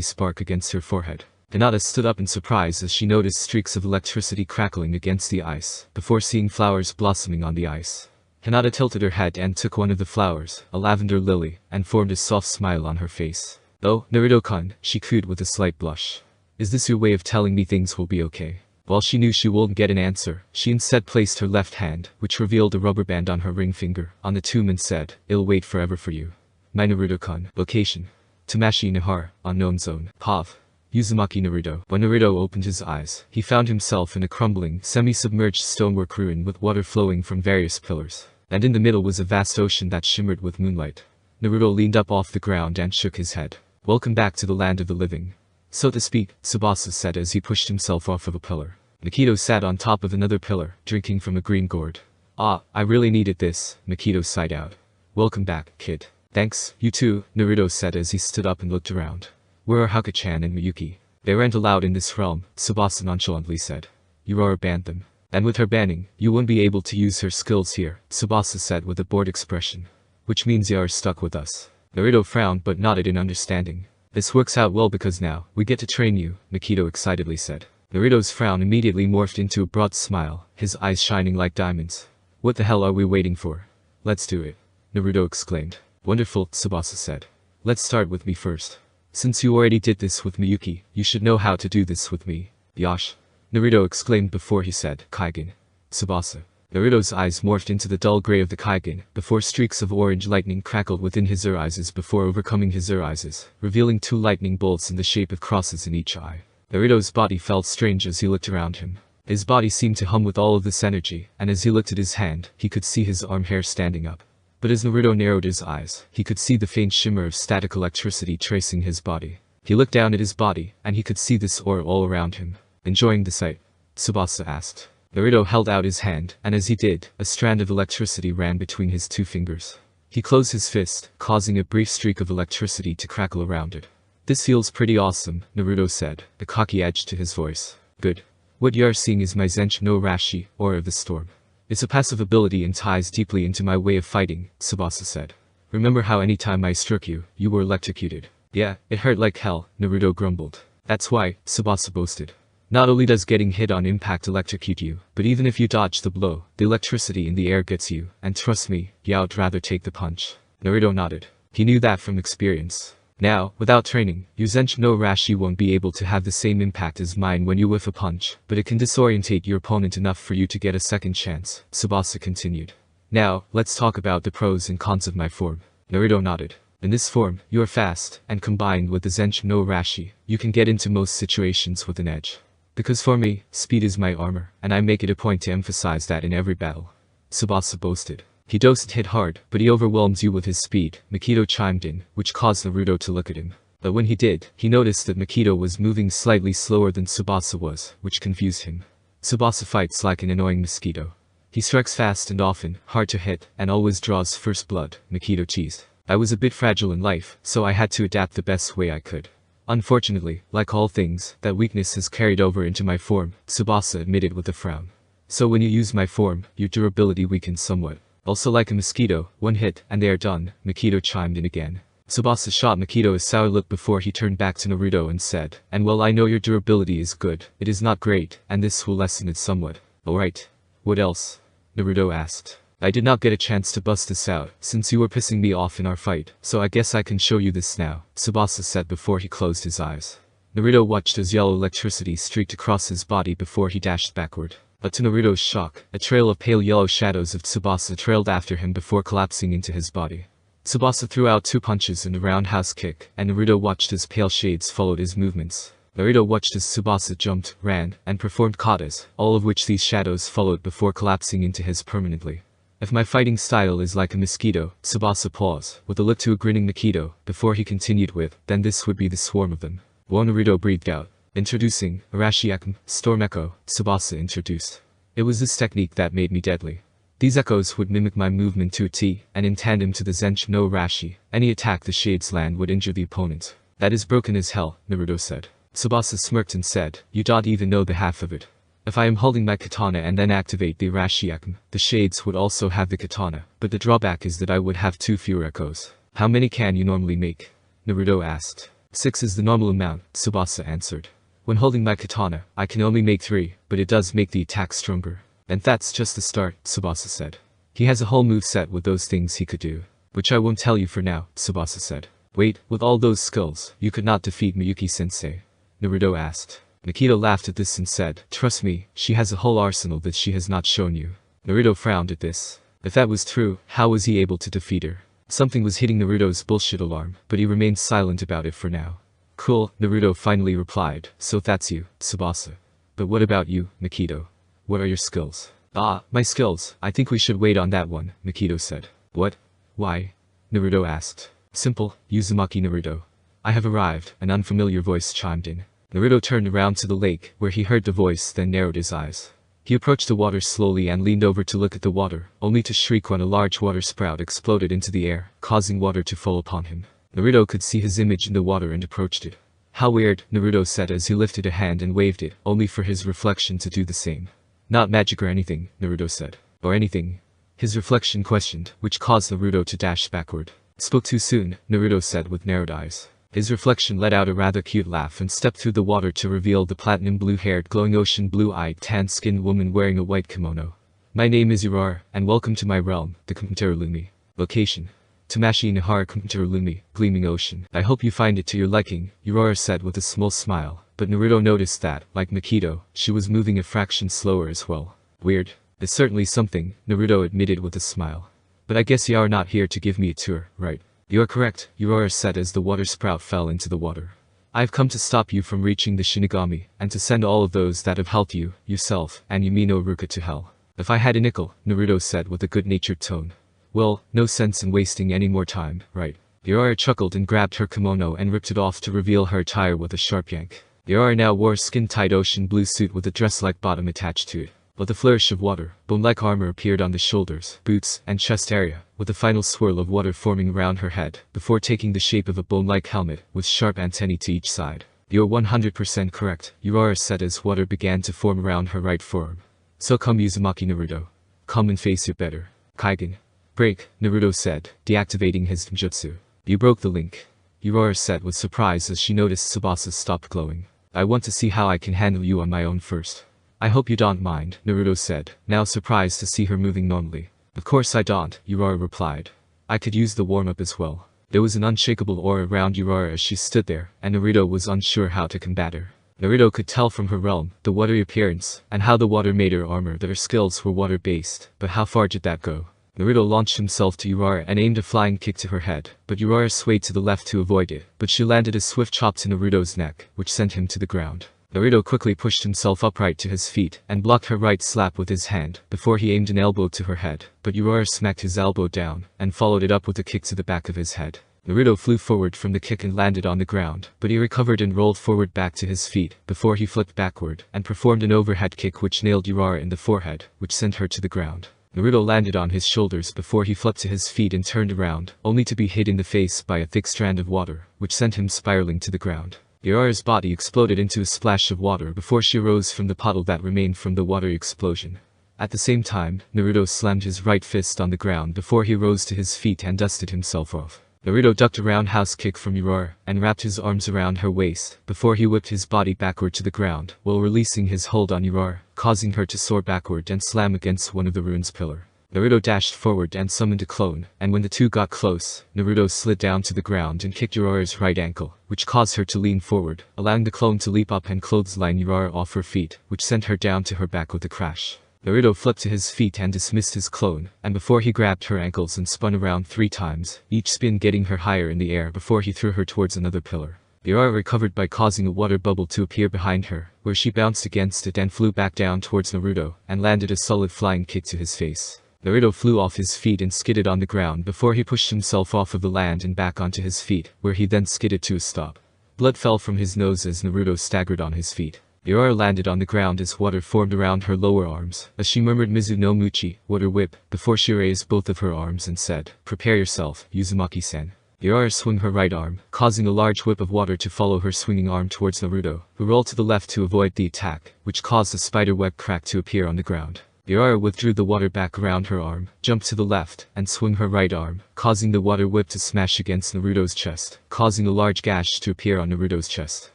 spark against her forehead. Hinata stood up in surprise as she noticed streaks of electricity crackling against the ice, before seeing flowers blossoming on the ice. Hinata tilted her head and took one of the flowers, a lavender lily, and formed a soft smile on her face. Oh, Naruto-kun, she cooed with a slight blush. Is this your way of telling me things will be okay? While she knew she wouldn't get an answer, she instead placed her left hand, which revealed a rubber band on her ring finger, on the tomb and said, I'll wait forever for you. My Naruto-kun. Location. Tamashi Nihara, Unknown Zone. Pav. Uzumaki Naruto. When Naruto opened his eyes, he found himself in a crumbling, semi-submerged stonework ruin with water flowing from various pillars. And in the middle was a vast ocean that shimmered with moonlight. Naruto leaned up off the ground and shook his head. Welcome back to the land of the living. So to speak, Tsubasa said as he pushed himself off of a pillar. Makido sat on top of another pillar, drinking from a green gourd. Ah, I really needed this, Makido sighed out. Welcome back, kid. Thanks, you too, Naruto said as he stood up and looked around. Where are Haka-chan and Miyuki? They aren't allowed in this realm, Tsubasa nonchalantly said. Urara banned them. And with her banning, you won't be able to use her skills here, Tsubasa said with a bored expression. Which means you are stuck with us. Naruto frowned but nodded in understanding. This works out well because now, we get to train you, Makido excitedly said. Naruto's frown immediately morphed into a broad smile, his eyes shining like diamonds. What the hell are we waiting for? Let's do it. Naruto exclaimed. Wonderful, Tsubasa said. Let's start with me first. Since you already did this with Miyuki, you should know how to do this with me. Yosh! Naruto exclaimed before he said, Kaigen. Tsubasa. Naruto's eyes morphed into the dull gray of the Kaigen, before streaks of orange lightning crackled within his eyes before overcoming his eyes, revealing 2 lightning bolts in the shape of crosses in each eye. Naruto's body felt strange as he looked around him. His body seemed to hum with all of this energy, and as he looked at his hand, he could see his arm hair standing up. But as Naruto narrowed his eyes, he could see the faint shimmer of static electricity tracing his body. He looked down at his body, and he could see this aura all around him. Enjoying the sight? Tsubasa asked. Naruto held out his hand, and as he did, a strand of electricity ran between his 2 fingers. He closed his fist, causing a brief streak of electricity to crackle around it. This feels pretty awesome, Naruto said, a cocky edge to his voice. Good. What you are seeing is my Zenshi no Rashi, Aura of the Storm. It's a passive ability and ties deeply into my way of fighting, Tsubasa said. Remember how anytime I struck you, you were electrocuted? Yeah, it hurt like hell, Naruto grumbled. That's why, Tsubasa boasted. Not only does getting hit on impact electrocute you, but even if you dodge the blow, the electricity in the air gets you, and trust me, you'd rather take the punch. Naruto nodded. He knew that from experience. Now, without training, your Zenshi no Rashi won't be able to have the same impact as mine when you whiff a punch, but it can disorientate your opponent enough for you to get a second chance, Tsubasa continued. Now, let's talk about the pros and cons of my form. Naruto nodded. In this form, you are fast, and combined with the Zenshi no Rashi, you can get into most situations with an edge. Because for me, speed is my armor, and I make it a point to emphasize that in every battle. Tsubasa boasted. He doesn't hit hard, but he overwhelms you with his speed, Mikito chimed in, which caused Naruto to look at him. But when he did, he noticed that Mikito was moving slightly slower than Tsubasa was, which confused him. Tsubasa fights like an annoying mosquito. He strikes fast and often, hard to hit, and always draws first blood, Mikito teased. I was a bit fragile in life, so I had to adapt the best way I could. Unfortunately, like all things, that weakness has carried over into my form, Tsubasa admitted with a frown. So when you use my form, your durability weakens somewhat. Also like a mosquito, one hit, and they are done, Mikito chimed in again. Tsubasa shot Mikito a sour look before he turned back to Naruto and said, and well I know your durability is good, it is not great, and this will lessen it somewhat. Alright. What else? Naruto asked. I did not get a chance to bust this out, since you were pissing me off in our fight, so I guess I can show you this now, Tsubasa said before he closed his eyes. Naruto watched as yellow electricity streaked across his body before he dashed backward. But to Naruto's shock, a trail of pale yellow shadows of Tsubasa trailed after him before collapsing into his body. Tsubasa threw out 2 punches and a roundhouse kick, and Naruto watched as pale shades followed his movements. Naruto watched as Tsubasa jumped, ran, and performed katas, all of which these shadows followed before collapsing into his permanently. If my fighting style is like a mosquito, Tsubasa paused, with a look to a grinning Mikito, before he continued with, then this would be the swarm of them. While Naruto breathed out. Introducing, Arashiekum, Storm Echo, Tsubasa introduced. It was this technique that made me deadly. These echoes would mimic my movement to a T, and in tandem to the Zenshi no Rashi, any attack the shades land would injure the opponent. That is broken as hell, Naruto said. Tsubasa smirked and said, you don't even know the half of it. If I am holding my katana and then activate the Arashiekum, the shades would also have the katana, but the drawback is that I would have 2 fewer echoes. How many can you normally make? Naruto asked. 6 is the normal amount, Tsubasa answered. When holding my katana, I can only make 3, but it does make the attack stronger. And that's just the start, Tsubasa said. He has a whole moveset with those things he could do. Which I won't tell you for now, Tsubasa said. Wait, with all those skills, you could not defeat Miyuki-sensei? Naruto asked. Mikito laughed at this and said, trust me, she has a whole arsenal that she has not shown you. Naruto frowned at this. If that was true, how was he able to defeat her? Something was hitting Naruto's bullshit alarm, but he remained silent about it for now. Cool, Naruto finally replied, so that's you, Tsubasa. But what about you, Mikito? What are your skills? Ah, my skills, I think we should wait on that one, Mikito said. What? Why? Naruto asked. Simple, Uzumaki Naruto. I have arrived, an unfamiliar voice chimed in. Naruto turned around to the lake, where he heard the voice, then narrowed his eyes. He approached the water slowly and leaned over to look at the water, only to shriek when a large water sprout exploded into the air, causing water to fall upon him. Naruto could see his image in the water and approached it. How weird, Naruto said as he lifted a hand and waved it, only for his reflection to do the same. Not magic or anything, Naruto said. Or anything? His reflection questioned, which caused Naruto to dash backward. Spoke too soon, Naruto said with narrowed eyes. His reflection let out a rather cute laugh and stepped through the water to reveal the platinum blue-haired glowing ocean blue-eyed tan-skinned woman wearing a white kimono. My name is Urara, and welcome to my realm, the Kumterulumi. Location. Tamashii Nihara Kumterulumi, Gleaming Ocean. I hope you find it to your liking, Urara said with a small smile, but Naruto noticed that, like Makito, she was moving a fraction slower as well. Weird. It's certainly something, Naruto admitted with a smile. But I guess you are not here to give me a tour, right? You are correct, Urara said as the water sprout fell into the water. I've come to stop you from reaching the Shinigami, and to send all of those that have helped you, yourself, and Yumino Ruka to hell. If I had a nickel, Naruto said with a good-natured tone. Well, no sense in wasting any more time, right? Urara chuckled and grabbed her kimono and ripped it off to reveal her attire with a sharp yank. Urara now wore a skin-tight ocean blue suit with a dress-like bottom attached to it. With a flourish of water, bone-like armor appeared on the shoulders, boots, and chest area, with a final swirl of water forming around her head, before taking the shape of a bone-like helmet, with sharp antennae to each side. You're 100% correct, Urara said as water began to form around her right forearm. So come Uzumaki Naruto. Come and face your better. Kaigen. Break, Naruto said, deactivating his jutsu. You broke the link. Urara said with surprise as she noticed Tsubasa stopped glowing. I want to see how I can handle you on my own first. I hope you don't mind, Naruto said, now surprised to see her moving normally. Of course I don't, Urara replied. I could use the warm-up as well. There was an unshakable aura around Urara as she stood there, and Naruto was unsure how to combat her. Naruto could tell from her realm, the watery appearance, and how the water made her armor that her skills were water-based, but how far did that go? Naruto launched himself to Urara and aimed a flying kick to her head, but Urara swayed to the left to avoid it, but she landed a swift chop to Naruto's neck, which sent him to the ground. Naruto quickly pushed himself upright to his feet and blocked her right slap with his hand before he aimed an elbow to her head, but Urara smacked his elbow down and followed it up with a kick to the back of his head. Naruto flew forward from the kick and landed on the ground, but he recovered and rolled forward back to his feet before he flipped backward and performed an overhead kick which nailed Urara in the forehead, which sent her to the ground. Naruto landed on his shoulders before he flipped to his feet and turned around, only to be hit in the face by a thick strand of water, which sent him spiraling to the ground. Urara's body exploded into a splash of water before she arose from the puddle that remained from the water explosion. At the same time, Naruto slammed his right fist on the ground before he rose to his feet and dusted himself off. Naruto ducked a roundhouse kick from Urara and wrapped his arms around her waist before he whipped his body backward to the ground while releasing his hold on Urara, causing her to soar backward and slam against one of the ruin's pillar. Naruto dashed forward and summoned a clone, and when the two got close, Naruto slid down to the ground and kicked Urara's right ankle, which caused her to lean forward, allowing the clone to leap up and clothesline Urara off her feet, which sent her down to her back with a crash. Naruto flipped to his feet and dismissed his clone, and before he grabbed her ankles and spun around 3 times, each spin getting her higher in the air before he threw her towards another pillar. Urara recovered by causing a water bubble to appear behind her, where she bounced against it and flew back down towards Naruto, and landed a solid flying kick to his face. Naruto flew off his feet and skidded on the ground before he pushed himself off of the land and back onto his feet, where he then skidded to a stop. Blood fell from his nose as Naruto staggered on his feet. Urara landed on the ground as water formed around her lower arms, as she murmured Mizu no Muchi, water whip, before she raised both of her arms and said, "Prepare yourself, Uzumaki-san." Urara swung her right arm, causing a large whip of water to follow her swinging arm towards Naruto, who rolled to the left to avoid the attack, which caused a spider web crack to appear on the ground. Urara withdrew the water back around her arm, jumped to the left, and swung her right arm, causing the water whip to smash against Naruto's chest, causing a large gash to appear on Naruto's chest.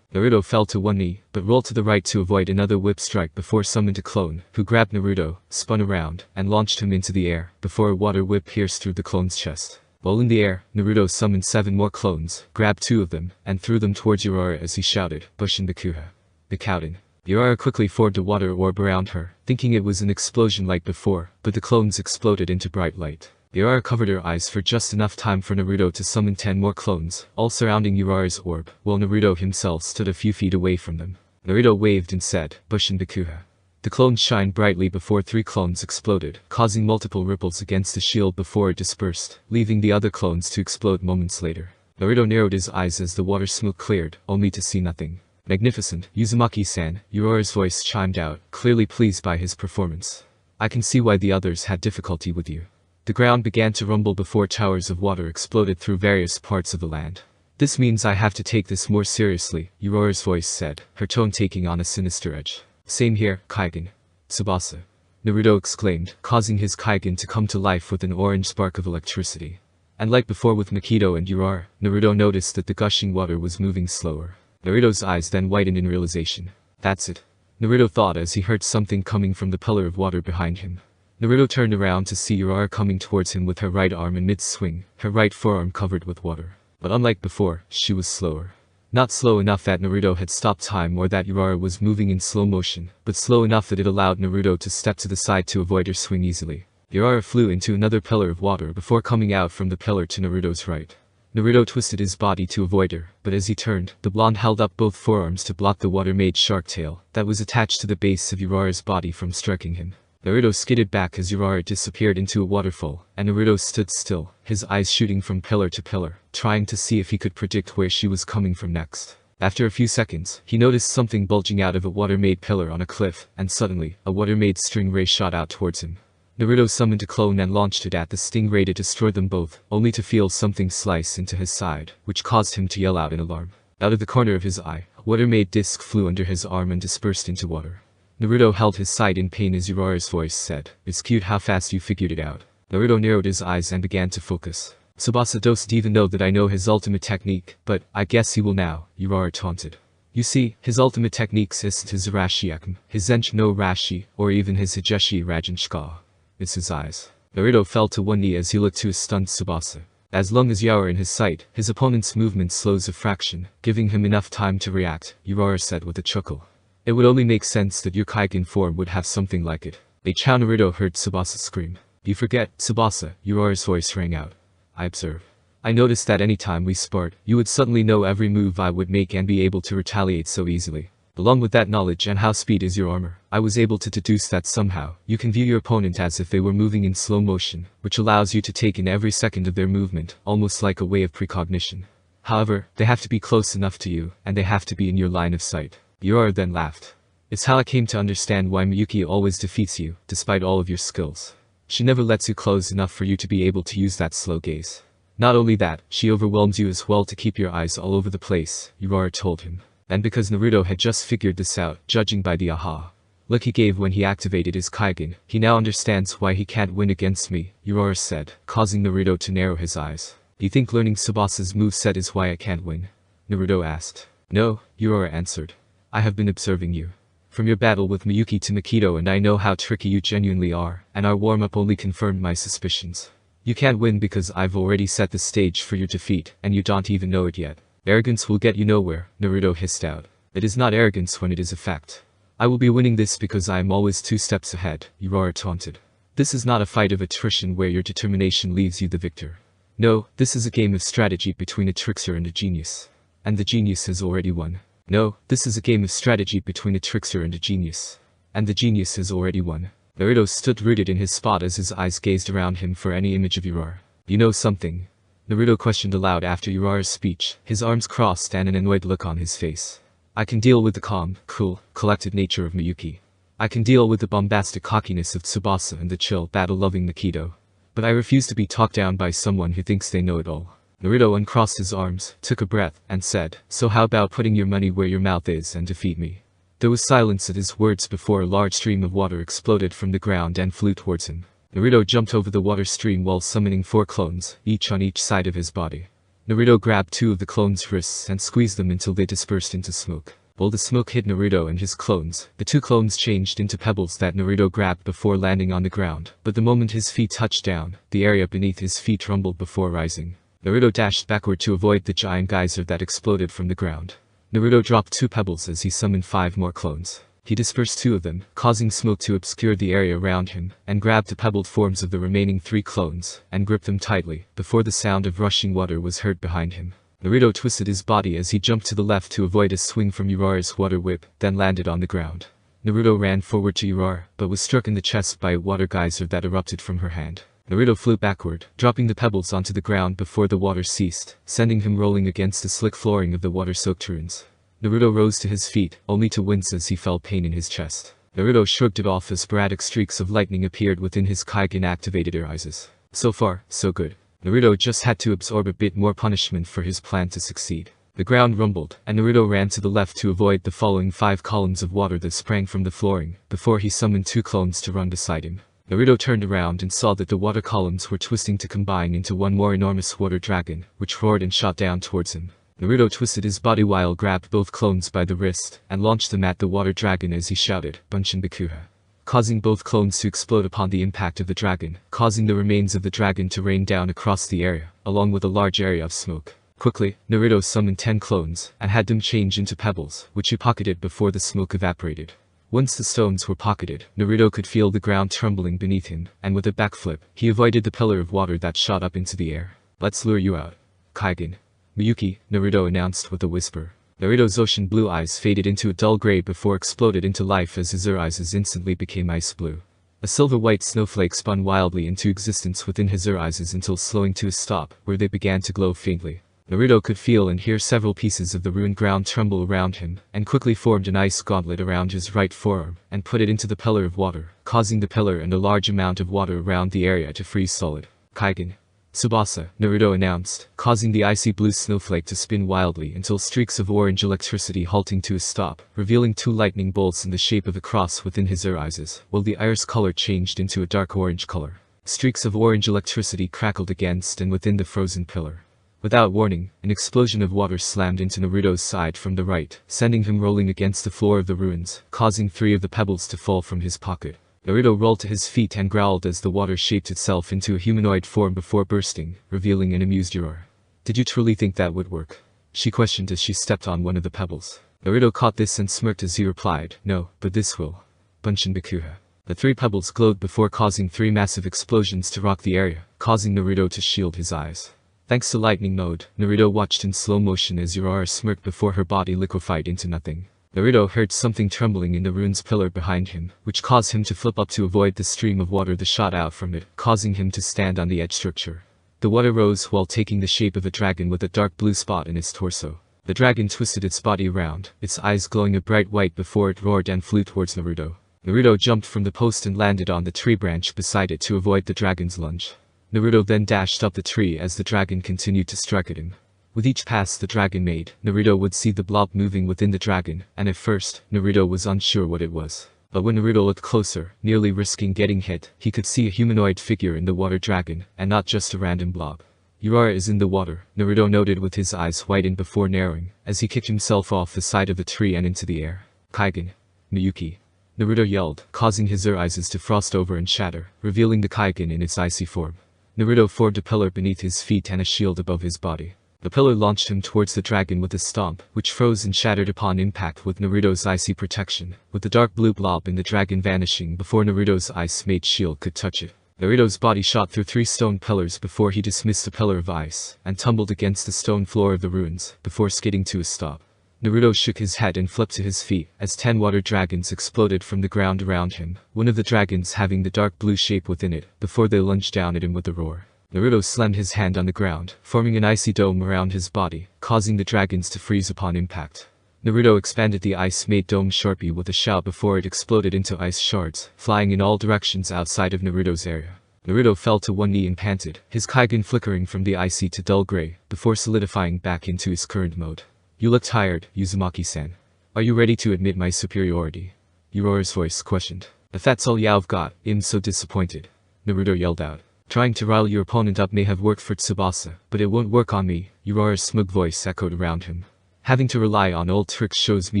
Naruto fell to one knee, but rolled to the right to avoid another whip strike before summoned a clone, who grabbed Naruto, spun around, and launched him into the air, before a water whip pierced through the clone's chest. While in the air, Naruto summoned 7 more clones, grabbed 2 of them, and threw them towards Urara as he shouted, "Bushin Bakuha." Bikouten. Urara quickly formed a water orb around her, thinking it was an explosion like before, but the clones exploded into bright light. Urara covered her eyes for just enough time for Naruto to summon 10 more clones, all surrounding Urara's orb, while Naruto himself stood a few feet away from them. Naruto waved and said, "Bushin Bakuha." The clones shined brightly before 3 clones exploded, causing multiple ripples against the shield before it dispersed, leaving the other clones to explode moments later. Naruto narrowed his eyes as the water smoke cleared, only to see nothing. "Magnificent, Uzumaki-san," Urara's voice chimed out, clearly pleased by his performance. "I can see why the others had difficulty with you." The ground began to rumble before towers of water exploded through various parts of the land. "This means I have to take this more seriously," Urara's voice said, her tone taking on a sinister edge. "Same here, Kaigen." "Tsubasa," Naruto exclaimed, causing his Kaigen to come to life with an orange spark of electricity. And like before with Makito and Urara, Naruto noticed that the gushing water was moving slower. Naruto's eyes then widened in realization. "That's it," Naruto thought as he heard something coming from the pillar of water behind him. Naruto turned around to see Urara coming towards him with her right arm in mid-swing, her right forearm covered with water. But unlike before, she was slower. Not slow enough that Naruto had stopped time or that Urara was moving in slow motion, but slow enough that it allowed Naruto to step to the side to avoid her swing easily. Urara flew into another pillar of water before coming out from the pillar to Naruto's right. Naruto twisted his body to avoid her, but as he turned, the blonde held up both forearms to block the water-made shark tail that was attached to the base of Urara's body from striking him. Naruto skidded back as Urara disappeared into a waterfall, and Naruto stood still, his eyes shooting from pillar to pillar, trying to see if he could predict where she was coming from next. After a few seconds, he noticed something bulging out of a water-made pillar on a cliff, and suddenly, a water-made stingray shot out towards him. Naruto summoned a clone and launched it at the stingray to destroy them both, only to feel something slice into his side, which caused him to yell out in alarm. Out of the corner of his eye, a water-made disc flew under his arm and dispersed into water. Naruto held his side in pain as Urara's voice said, "It's cute how fast you figured it out." Naruto narrowed his eyes and began to focus. "Tsubasa doesn't even know that I know his ultimate technique, but I guess he will now," Urara taunted. "You see, his ultimate techniques isn't his Rashiakum, his Zench no Rashi, or even his Hijeshi Rajanshika. It's his eyes." Naruto fell to one knee as he looked to his stunned Tsubasa. As long as you are in his sight, his opponent's movement slows a fraction, giving him enough time to react, Urara said with a chuckle. "It would only make sense that your Kaigen form would have something like it." Naruto heard Tsubasa scream. "You forget, Tsubasa," Urara's voice rang out. "I observe. I noticed that any time we sparred, you would suddenly know every move I would make and be able to retaliate so easily. Along with that knowledge and how speed is your armor, I was able to deduce that somehow, you can view your opponent as if they were moving in slow motion, which allows you to take in every second of their movement, almost like a way of precognition. However, they have to be close enough to you, and they have to be in your line of sight." Urara then laughed. "It's how I came to understand why Miyuki always defeats you, despite all of your skills. She never lets you close enough for you to be able to use that slow gaze. Not only that, she overwhelms you as well to keep your eyes all over the place," Urara told him. And because Naruto had just figured this out, judging by the aha look he gave when he activated his Kaigen, he now understands why he can't win against me, Urara said, causing Naruto to narrow his eyes. "Do you think learning Tsubasa's moveset is why I can't win?" Naruto asked. "No," Urara answered. "I have been observing you. From your battle with Miyuki to Makido, and I know how tricky you genuinely are, and our warm-up only confirmed my suspicions. You can't win because I've already set the stage for your defeat, and you don't even know it yet. Arrogance will get you nowhere," Naruto hissed out. "It is not arrogance when it is a fact. I will be winning this because I am always 2 steps ahead," Urara taunted. "This is not a fight of attrition where your determination leaves you the victor. No, this is a game of strategy between a trickster and a genius. And the genius has already won. No, this is a game of strategy between a trickster and a genius. And the genius has already won." Naruto stood rooted in his spot as his eyes gazed around him for any image of Urara. "You know something?" Naruto questioned aloud after Urara's speech, his arms crossed and an annoyed look on his face. "I can deal with the calm, cool, collected nature of Miyuki. I can deal with the bombastic cockiness of Tsubasa and the chill, battle-loving Makido. But I refuse to be talked down by someone who thinks they know it all." Naruto uncrossed his arms, took a breath, and said, "So how about putting your money where your mouth is and defeat me?" There was silence at his words before a large stream of water exploded from the ground and flew towards him. Naruto jumped over the water stream while summoning 4 clones, each on each side of his body. Naruto grabbed 2 of the clones' wrists and squeezed them until they dispersed into smoke. While the smoke hit Naruto and his clones, the 2 clones changed into pebbles that Naruto grabbed before landing on the ground, but the moment his feet touched down, the area beneath his feet rumbled before rising. Naruto dashed backward to avoid the giant geyser that exploded from the ground. Naruto dropped 2 pebbles as he summoned 5 more clones. He dispersed 2 of them, causing smoke to obscure the area around him, and grabbed the pebbled forms of the remaining 3 clones, and gripped them tightly, before the sound of rushing water was heard behind him. Naruto twisted his body as he jumped to the left to avoid a swing from Urara's water whip, then landed on the ground. Naruto ran forward to Urara, but was struck in the chest by a water geyser that erupted from her hand. Naruto flew backward, dropping the pebbles onto the ground before the water ceased, sending him rolling against the slick flooring of the water-soaked ruins. Naruto rose to his feet, only to wince as he felt pain in his chest. Naruto shrugged it off as sporadic streaks of lightning appeared within his Kaigen-activated eyes. So far, so good. Naruto just had to absorb a bit more punishment for his plan to succeed. The ground rumbled, and Naruto ran to the left to avoid the following 5 columns of water that sprang from the flooring, before he summoned 2 clones to run beside him. Naruto turned around and saw that the water columns were twisting to combine into one more enormous water dragon, which roared and shot down towards him. Naruto twisted his body while grabbed both clones by the wrist, and launched them at the water dragon as he shouted, "Bunshin Bakuha." causing both clones to explode upon the impact of the dragon, causing the remains of the dragon to rain down across the area, along with a large area of smoke. Quickly, Naruto summoned 10 clones, and had them change into pebbles, which he pocketed before the smoke evaporated. Once the stones were pocketed, Naruto could feel the ground trembling beneath him, and with a backflip, he avoided the pillar of water that shot up into the air. "Let's lure you out, Kaigen." "Miyuki," Naruto announced with a whisper. Naruto's ocean blue eyes faded into a dull gray before exploded into life as his eyes instantly became ice blue. A silver-white snowflake spun wildly into existence within his eyes until slowing to a stop, where they began to glow faintly. Naruto could feel and hear several pieces of the ruined ground tremble around him, and quickly formed an ice gauntlet around his right forearm, and put it into the pillar of water, causing the pillar and a large amount of water around the area to freeze solid. "Kaigen." "Tsubasa," Naruto announced, causing the icy blue snowflake to spin wildly until streaks of orange electricity halting to a stop, revealing 2 lightning bolts in the shape of a cross within his eyes, while the iris color changed into a dark orange color. Streaks of orange electricity crackled against and within the frozen pillar. Without warning, an explosion of water slammed into Naruto's side from the right, sending him rolling against the floor of the ruins, causing 3 of the pebbles to fall from his pocket. Naruto rolled to his feet and growled as the water shaped itself into a humanoid form before bursting, revealing an amused roar. "Did you truly think that would work?" she questioned as she stepped on one of the pebbles. Naruto caught this and smirked as he replied, "No, but this will." Bunshin Bikuha. The 3 pebbles glowed before causing 3 massive explosions to rock the area, causing Naruto to shield his eyes. Thanks to lightning mode, Naruto watched in slow motion as Urara smirked before her body liquefied into nothing. Naruto heard something trembling in the rune's pillar behind him, which caused him to flip up to avoid the stream of water that shot out from it, causing him to stand on the edge structure. The water rose while taking the shape of a dragon with a dark blue spot in its torso. The dragon twisted its body around, its eyes glowing a bright white before it roared and flew towards Naruto. Naruto jumped from the post and landed on the tree branch beside it to avoid the dragon's lunge. Naruto then dashed up the tree as the dragon continued to strike at him. With each pass the dragon made, Naruto would see the blob moving within the dragon, and at first, Naruto was unsure what it was. But when Naruto looked closer, nearly risking getting hit, he could see a humanoid figure in the water dragon, and not just a random blob. "Urara is in the water," Naruto noted with his eyes widened before narrowing, as he kicked himself off the side of the tree and into the air. "Kaigen." "Miyuki." Naruto yelled, causing his eyes to frost over and shatter, revealing the Kaigen in its icy form. Naruto formed a pillar beneath his feet and a shield above his body. The pillar launched him towards the dragon with a stomp, which froze and shattered upon impact with Naruto's icy protection, with the dark blue blob in the dragon vanishing before Naruto's ice-made shield could touch it. Naruto's body shot through 3 stone pillars before he dismissed the pillar of ice, and tumbled against the stone floor of the ruins, before skidding to a stop. Naruto shook his head and flipped to his feet, as 10 water dragons exploded from the ground around him, one of the dragons having the dark blue shape within it, before they lunged down at him with a roar. Naruto slammed his hand on the ground, forming an icy dome around his body, causing the dragons to freeze upon impact. Naruto expanded the ice-made dome sharply with a shout before it exploded into ice shards, flying in all directions outside of Naruto's area. Naruto fell to one knee and panted, his Kaigen flickering from the icy to dull gray, before solidifying back into his current mode. "You look tired, Uzumaki-san. Are you ready to admit my superiority?" Urara's voice questioned. "If that's all you've got, I'm so disappointed," Naruto yelled out. "Trying to rile your opponent up may have worked for Tsubasa, but it won't work on me," Urara's smug voice echoed around him. "Having to rely on old tricks shows me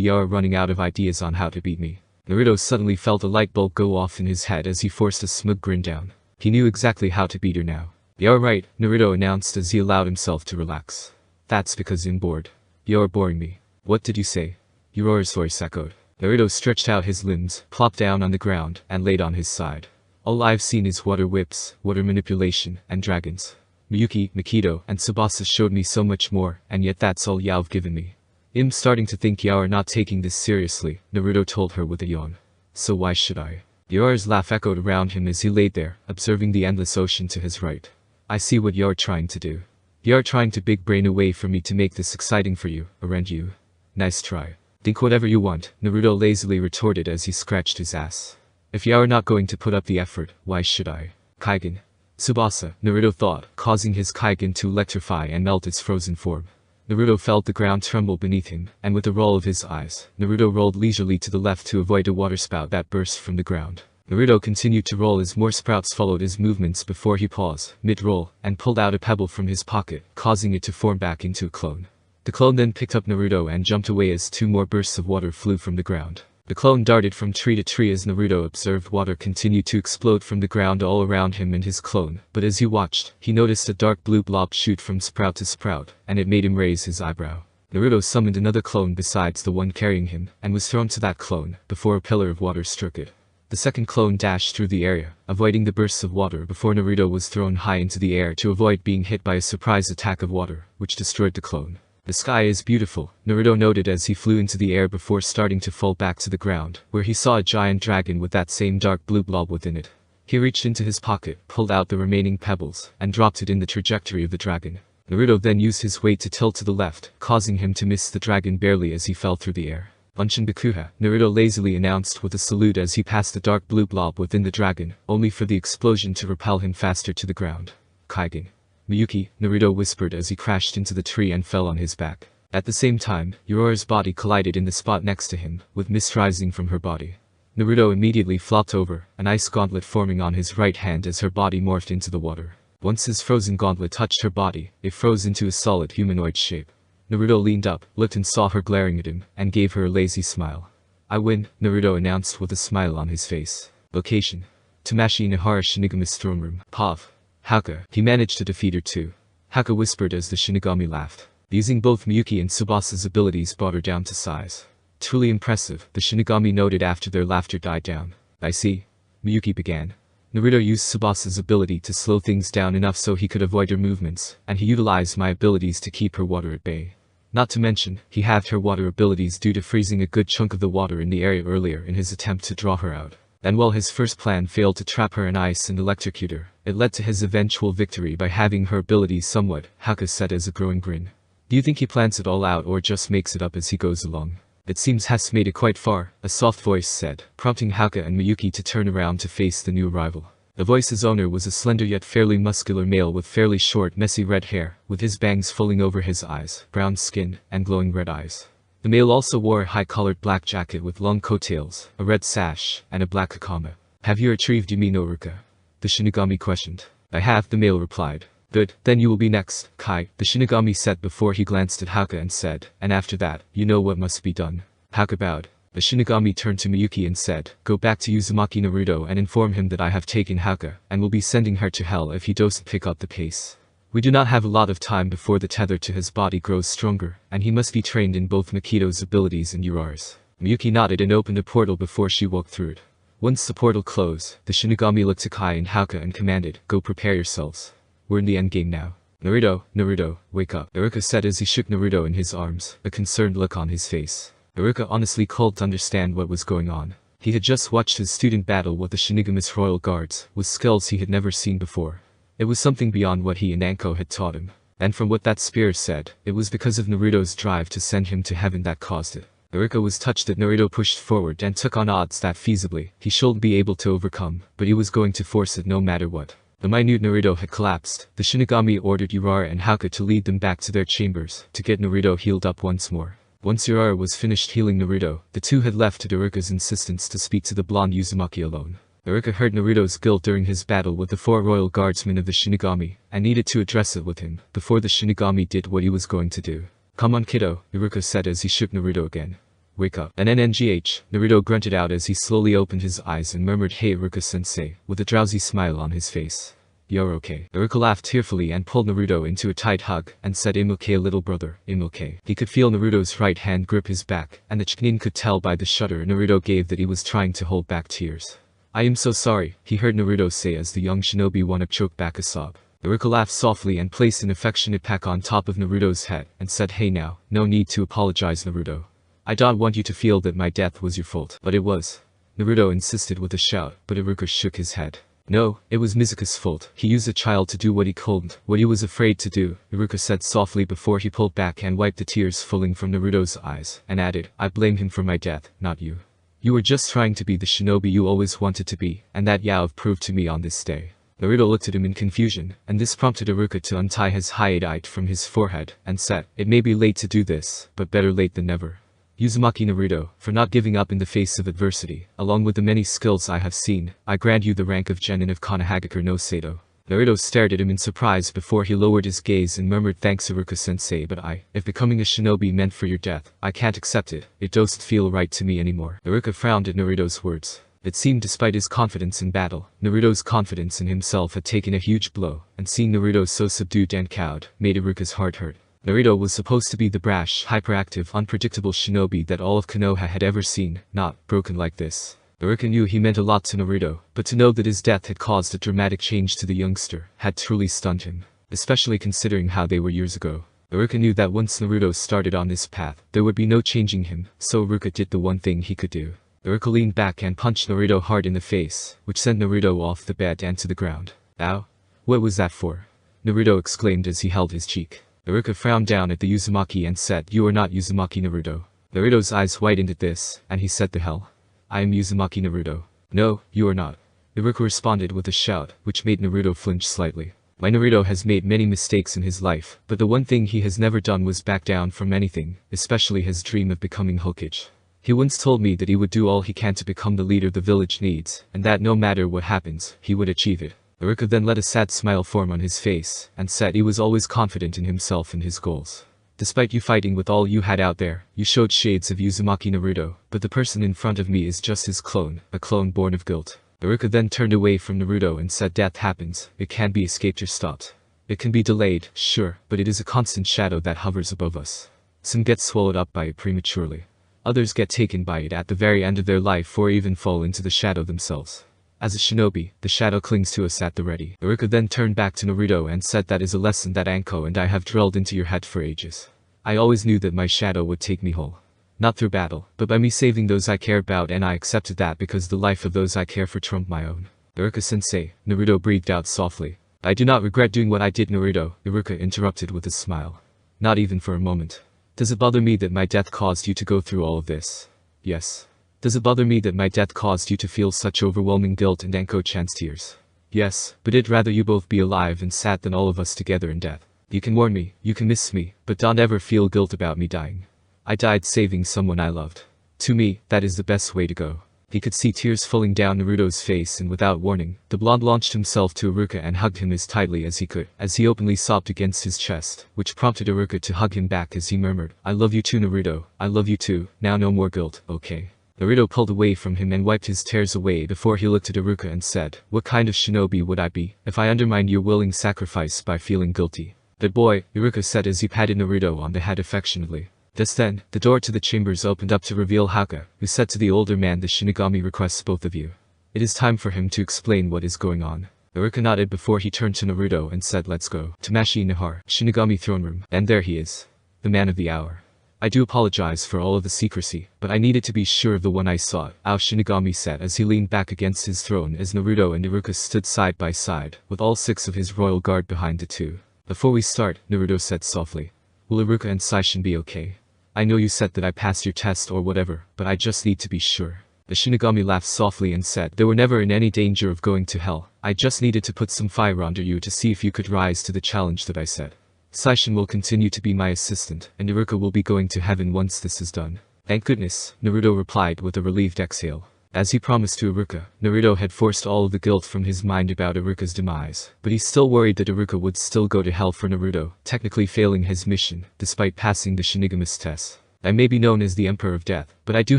you're running out of ideas on how to beat me." Naruto suddenly felt a light bulb go off in his head as he forced a smug grin down. He knew exactly how to beat her now. "You're right," Naruto announced as he allowed himself to relax. "That's because I'm bored. You're boring me." "What did you say?" Urara's voice echoed. Naruto stretched out his limbs, plopped down on the ground, and laid on his side. "All I've seen is water whips, water manipulation, and dragons. Miyuki, Mikito, and Tsubasa showed me so much more, and yet that's all you've given me." "I'm starting to think you're not taking this seriously," Naruto told her with a yawn. "So why should I?" Urara's laugh echoed around him as he laid there, observing the endless ocean to his right. "I see what you're trying to do. You're trying to big brain a way for me to make this exciting for you, aren't you? Nice try. Think whatever you want," Naruto lazily retorted as he scratched his ass. "If you're not going to put up the effort, why should I?" "Kaigen." "Tsubasa," Naruto thought, causing his Kaigen to electrify and melt its frozen form. Naruto felt the ground tremble beneath him, and with a roll of his eyes, Naruto rolled leisurely to the left to avoid a waterspout that burst from the ground. Naruto continued to roll as more sprouts followed his movements before he paused, mid-roll, and pulled out a pebble from his pocket, causing it to form back into a clone. The clone then picked up Naruto and jumped away as 2 more bursts of water flew from the ground. The clone darted from tree to tree as Naruto observed water continue to explode from the ground all around him and his clone, but as he watched, he noticed a dark blue blob shoot from sprout to sprout, and it made him raise his eyebrow. Naruto summoned another clone besides the one carrying him, and was thrown to that clone, before a pillar of water struck it. The second clone dashed through the area, avoiding the bursts of water before Naruto was thrown high into the air to avoid being hit by a surprise attack of water, which destroyed the clone. The sky is beautiful, Naruto noted as he flew into the air before starting to fall back to the ground, where he saw a giant dragon with that same dark blue blob within it. He reached into his pocket, pulled out the remaining pebbles, and dropped it in the trajectory of the dragon. Naruto then used his weight to tilt to the left, causing him to miss the dragon barely as he fell through the air. Bunshin Bakuha, Naruto lazily announced with a salute as he passed the dark blue blob within the dragon, only for the explosion to repel him faster to the ground. Kaigen. Miyuki, Naruto whispered as he crashed into the tree and fell on his back. At the same time, Ura's body collided in the spot next to him, with mist rising from her body. Naruto immediately flopped over, an ice gauntlet forming on his right hand as her body morphed into the water. Once his frozen gauntlet touched her body, it froze into a solid humanoid shape. Naruto leaned up, looked and saw her glaring at him, and gave her a lazy smile. "I win," Naruto announced with a smile on his face. Location: Tamashii Nihara Shinigami's throne room. Pav. Hauka. He managed to defeat her too. Hauka whispered as the Shinigami laughed. Using both Miyuki and Tsubasa's abilities brought her down to size. Truly impressive, the Shinigami noted after their laughter died down. "I see." Miyuki began. Naruto used Tsubasa's ability to slow things down enough so he could avoid her movements, and he utilized my abilities to keep her water at bay. Not to mention, he halved her water abilities due to freezing a good chunk of the water in the area earlier in his attempt to draw her out. And while his first plan failed to trap her in ice and electrocute her, it led to his eventual victory by halving her abilities somewhat, Hauka said as a growing grin. "Do you think he plans it all out or just makes it up as he goes along?" "It seems has made it quite far," a soft voice said, prompting Hauka and Miyuki to turn around to face the new arrival. The voice's owner was a slender yet fairly muscular male with fairly short messy red hair, with his bangs falling over his eyes, brown skin, and glowing red eyes. The male also wore a high-collared black jacket with long coattails, a red sash, and a black hakama. "Have you retrieved Yumi no Uruka?" the Shinigami questioned. "I have," the male replied. "Good, then you will be next, Kai," the Shinigami said before he glanced at Hauka and said, "And after that, you know what must be done." Hauka bowed. The Shinigami turned to Miyuki and said, "Go back to Uzumaki Naruto and inform him that I have taken Hauka, and will be sending her to hell if he doesn't pick up the pace. We do not have a lot of time before the tether to his body grows stronger, and he must be trained in both Makito's abilities and Ura's." Miyuki nodded and opened a portal before she walked through it. Once the portal closed, the Shinigami looked to Kai and Hauka and commanded, "Go prepare yourselves. We're in the endgame now. Naruto, wake up," Iruka said as he shook Naruto in his arms, a concerned look on his face. Iruka honestly couldn't to understand what was going on. He had just watched his student battle with the Shinigami's royal guards, with skills he had never seen before. It was something beyond what he and Anko had taught him. And from what that spear said, it was because of Naruto's drive to send him to heaven that caused it. Iruka was touched that Naruto pushed forward and took on odds that feasibly, he shouldn't be able to overcome, but he was going to force it no matter what. The minute Naruto had collapsed, the Shinigami ordered Urara and Hauka to lead them back to their chambers, to get Naruto healed up once more. Once Urara was finished healing Naruto, the two had left at Iruka's insistence to speak to the blonde Uzumaki alone. Iruka heard Naruto's guilt during his battle with the 4 royal guardsmen of the Shinigami, and needed to address it with him, before the Shinigami did what he was going to do. "Come on kiddo," Iruka said as he shook Naruto again. "Wake up." And NNGH, Naruto grunted out as he slowly opened his eyes and murmured, "Hey Iruka-sensei," with a drowsy smile on his face. "You're okay." Iruka laughed tearfully and pulled Naruto into a tight hug, and said, "I'm okay little brother, I'm okay." He could feel Naruto's right hand grip his back, and the Chunin could tell by the shudder Naruto gave that he was trying to hold back tears. "I am so sorry," he heard Naruto say as the young shinobi wanted to choke back a sob. Iruka laughed softly and placed an affectionate peck on top of Naruto's head, and said, "Hey now, no need to apologize Naruto. I don't want you to feel that my death was your fault." "But it was." Naruto insisted with a shout, but Iruka shook his head. "No, it was Mizuka's fault. He used a child to do what he couldn't, what he was afraid to do," Iruka said softly before he pulled back and wiped the tears falling from Naruto's eyes, and added, "I blame him for my death, not you. You were just trying to be the shinobi you always wanted to be, and that you've proved to me on this day." Naruto looked at him in confusion, and this prompted Iruka to untie his hideite from his forehead, and said, "It may be late to do this, but better late than never. Uzumaki Naruto, for not giving up in the face of adversity, along with the many skills I have seen, I grant you the rank of Genin of Konohagakure no Sato." Naruto stared at him in surprise before he lowered his gaze and murmured, "Thanks Iruka-sensei, but if becoming a shinobi meant for your death, I can't accept it. It doesn't feel right to me anymore." Iruka frowned at Naruto's words. It seemed despite his confidence in battle, Naruto's confidence in himself had taken a huge blow, and seeing Naruto so subdued and cowed, made Iruka's heart hurt. Naruto was supposed to be the brash, hyperactive, unpredictable shinobi that all of Konoha had ever seen, not broken like this. Iruka knew he meant a lot to Naruto, but to know that his death had caused a dramatic change to the youngster had truly stunned him, especially considering how they were years ago. Iruka knew that once Naruto started on this path, there would be no changing him, so Iruka did the one thing he could do. Iruka leaned back and punched Naruto hard in the face, which sent Naruto off the bed and to the ground. "Ow? What was that for?" Naruto exclaimed as he held his cheek. Iruka frowned down at the Uzumaki and said, "You are not Uzumaki Naruto." Naruto's eyes widened at this, and he said, "The hell? I am Uzumaki Naruto." "No, you are not." Iruka responded with a shout, which made Naruto flinch slightly. My Naruto has made many mistakes in his life, but the one thing he has never done was back down from anything, especially his dream of becoming Hokage. He once told me that he would do all he can to become the leader the village needs, and that no matter what happens, he would achieve it. Iruka then let a sad smile form on his face, and said he was always confident in himself and his goals. "Despite you fighting with all you had out there, you showed shades of Uzumaki Naruto, but the person in front of me is just his clone, a clone born of guilt." Iruka then turned away from Naruto and said, "Death happens, it can't be escaped or stopped. It can be delayed, sure, but it is a constant shadow that hovers above us. Some get swallowed up by it prematurely. Others get taken by it at the very end of their life or even fall into the shadow themselves. As a shinobi, the shadow clings to us at the ready." Iruka then turned back to Naruto and said, "That is a lesson that Anko and I have drilled into your head for ages. I always knew that my shadow would take me whole. Not through battle, but by me saving those I care about, and I accepted that because the life of those I care for trumped my own." "Iruka-sensei," Naruto breathed out softly. "I do not regret doing what I did, Naruto," Iruka interrupted with a smile. "Not even for a moment. Does it bother me that my death caused you to go through all of this? Yes. Does it bother me that my death caused you to feel such overwhelming guilt and Anko-chan's tears? Yes, but I'd rather you both be alive and sad than all of us together in death. You can mourn me, you can miss me, but don't ever feel guilt about me dying. I died saving someone I loved. To me, that is the best way to go." He could see tears falling down Naruto's face, and without warning, the blonde launched himself to Iruka and hugged him as tightly as he could, as he openly sobbed against his chest, which prompted Iruka to hug him back as he murmured, "I love you too, Naruto, I love you too, now no more guilt, okay?" Naruto pulled away from him and wiped his tears away before he looked at Iruka and said, "What kind of shinobi would I be if I undermined your willing sacrifice by feeling guilty?" "That boy," Iruka said as he patted Naruto on the head affectionately. Just then, the door to the chambers opened up to reveal Haka, who said to the older man, "The Shinigami requests both of you. It is time for him to explain what is going on." Iruka nodded before he turned to Naruto and said, "Let's go." Tamashi Nahar, Shinigami throne room, and there he is. The man of the hour. "I do apologize for all of the secrecy, but I needed to be sure of the one I saw," Ao Shinigami said as he leaned back against his throne as Naruto and Iruka stood side by side, with all 6 of his royal guard behind the two. "Before we start," Naruto said softly, "will Iruka and Saishin be okay? I know you said that I passed your test or whatever, but I just need to be sure." The Shinigami laughed softly and said, "They were never in any danger of going to hell. I just needed to put some fire under you to see if you could rise to the challenge that I set. Saishin will continue to be my assistant, and Iruka will be going to heaven once this is done." "Thank goodness," Naruto replied with a relieved exhale. As he promised to Iruka, Naruto had forced all of the guilt from his mind about Iruka's demise, but he still worried that Iruka would still go to hell for Naruto, technically failing his mission, despite passing the Shinigami's test. "I may be known as the Emperor of Death, but I do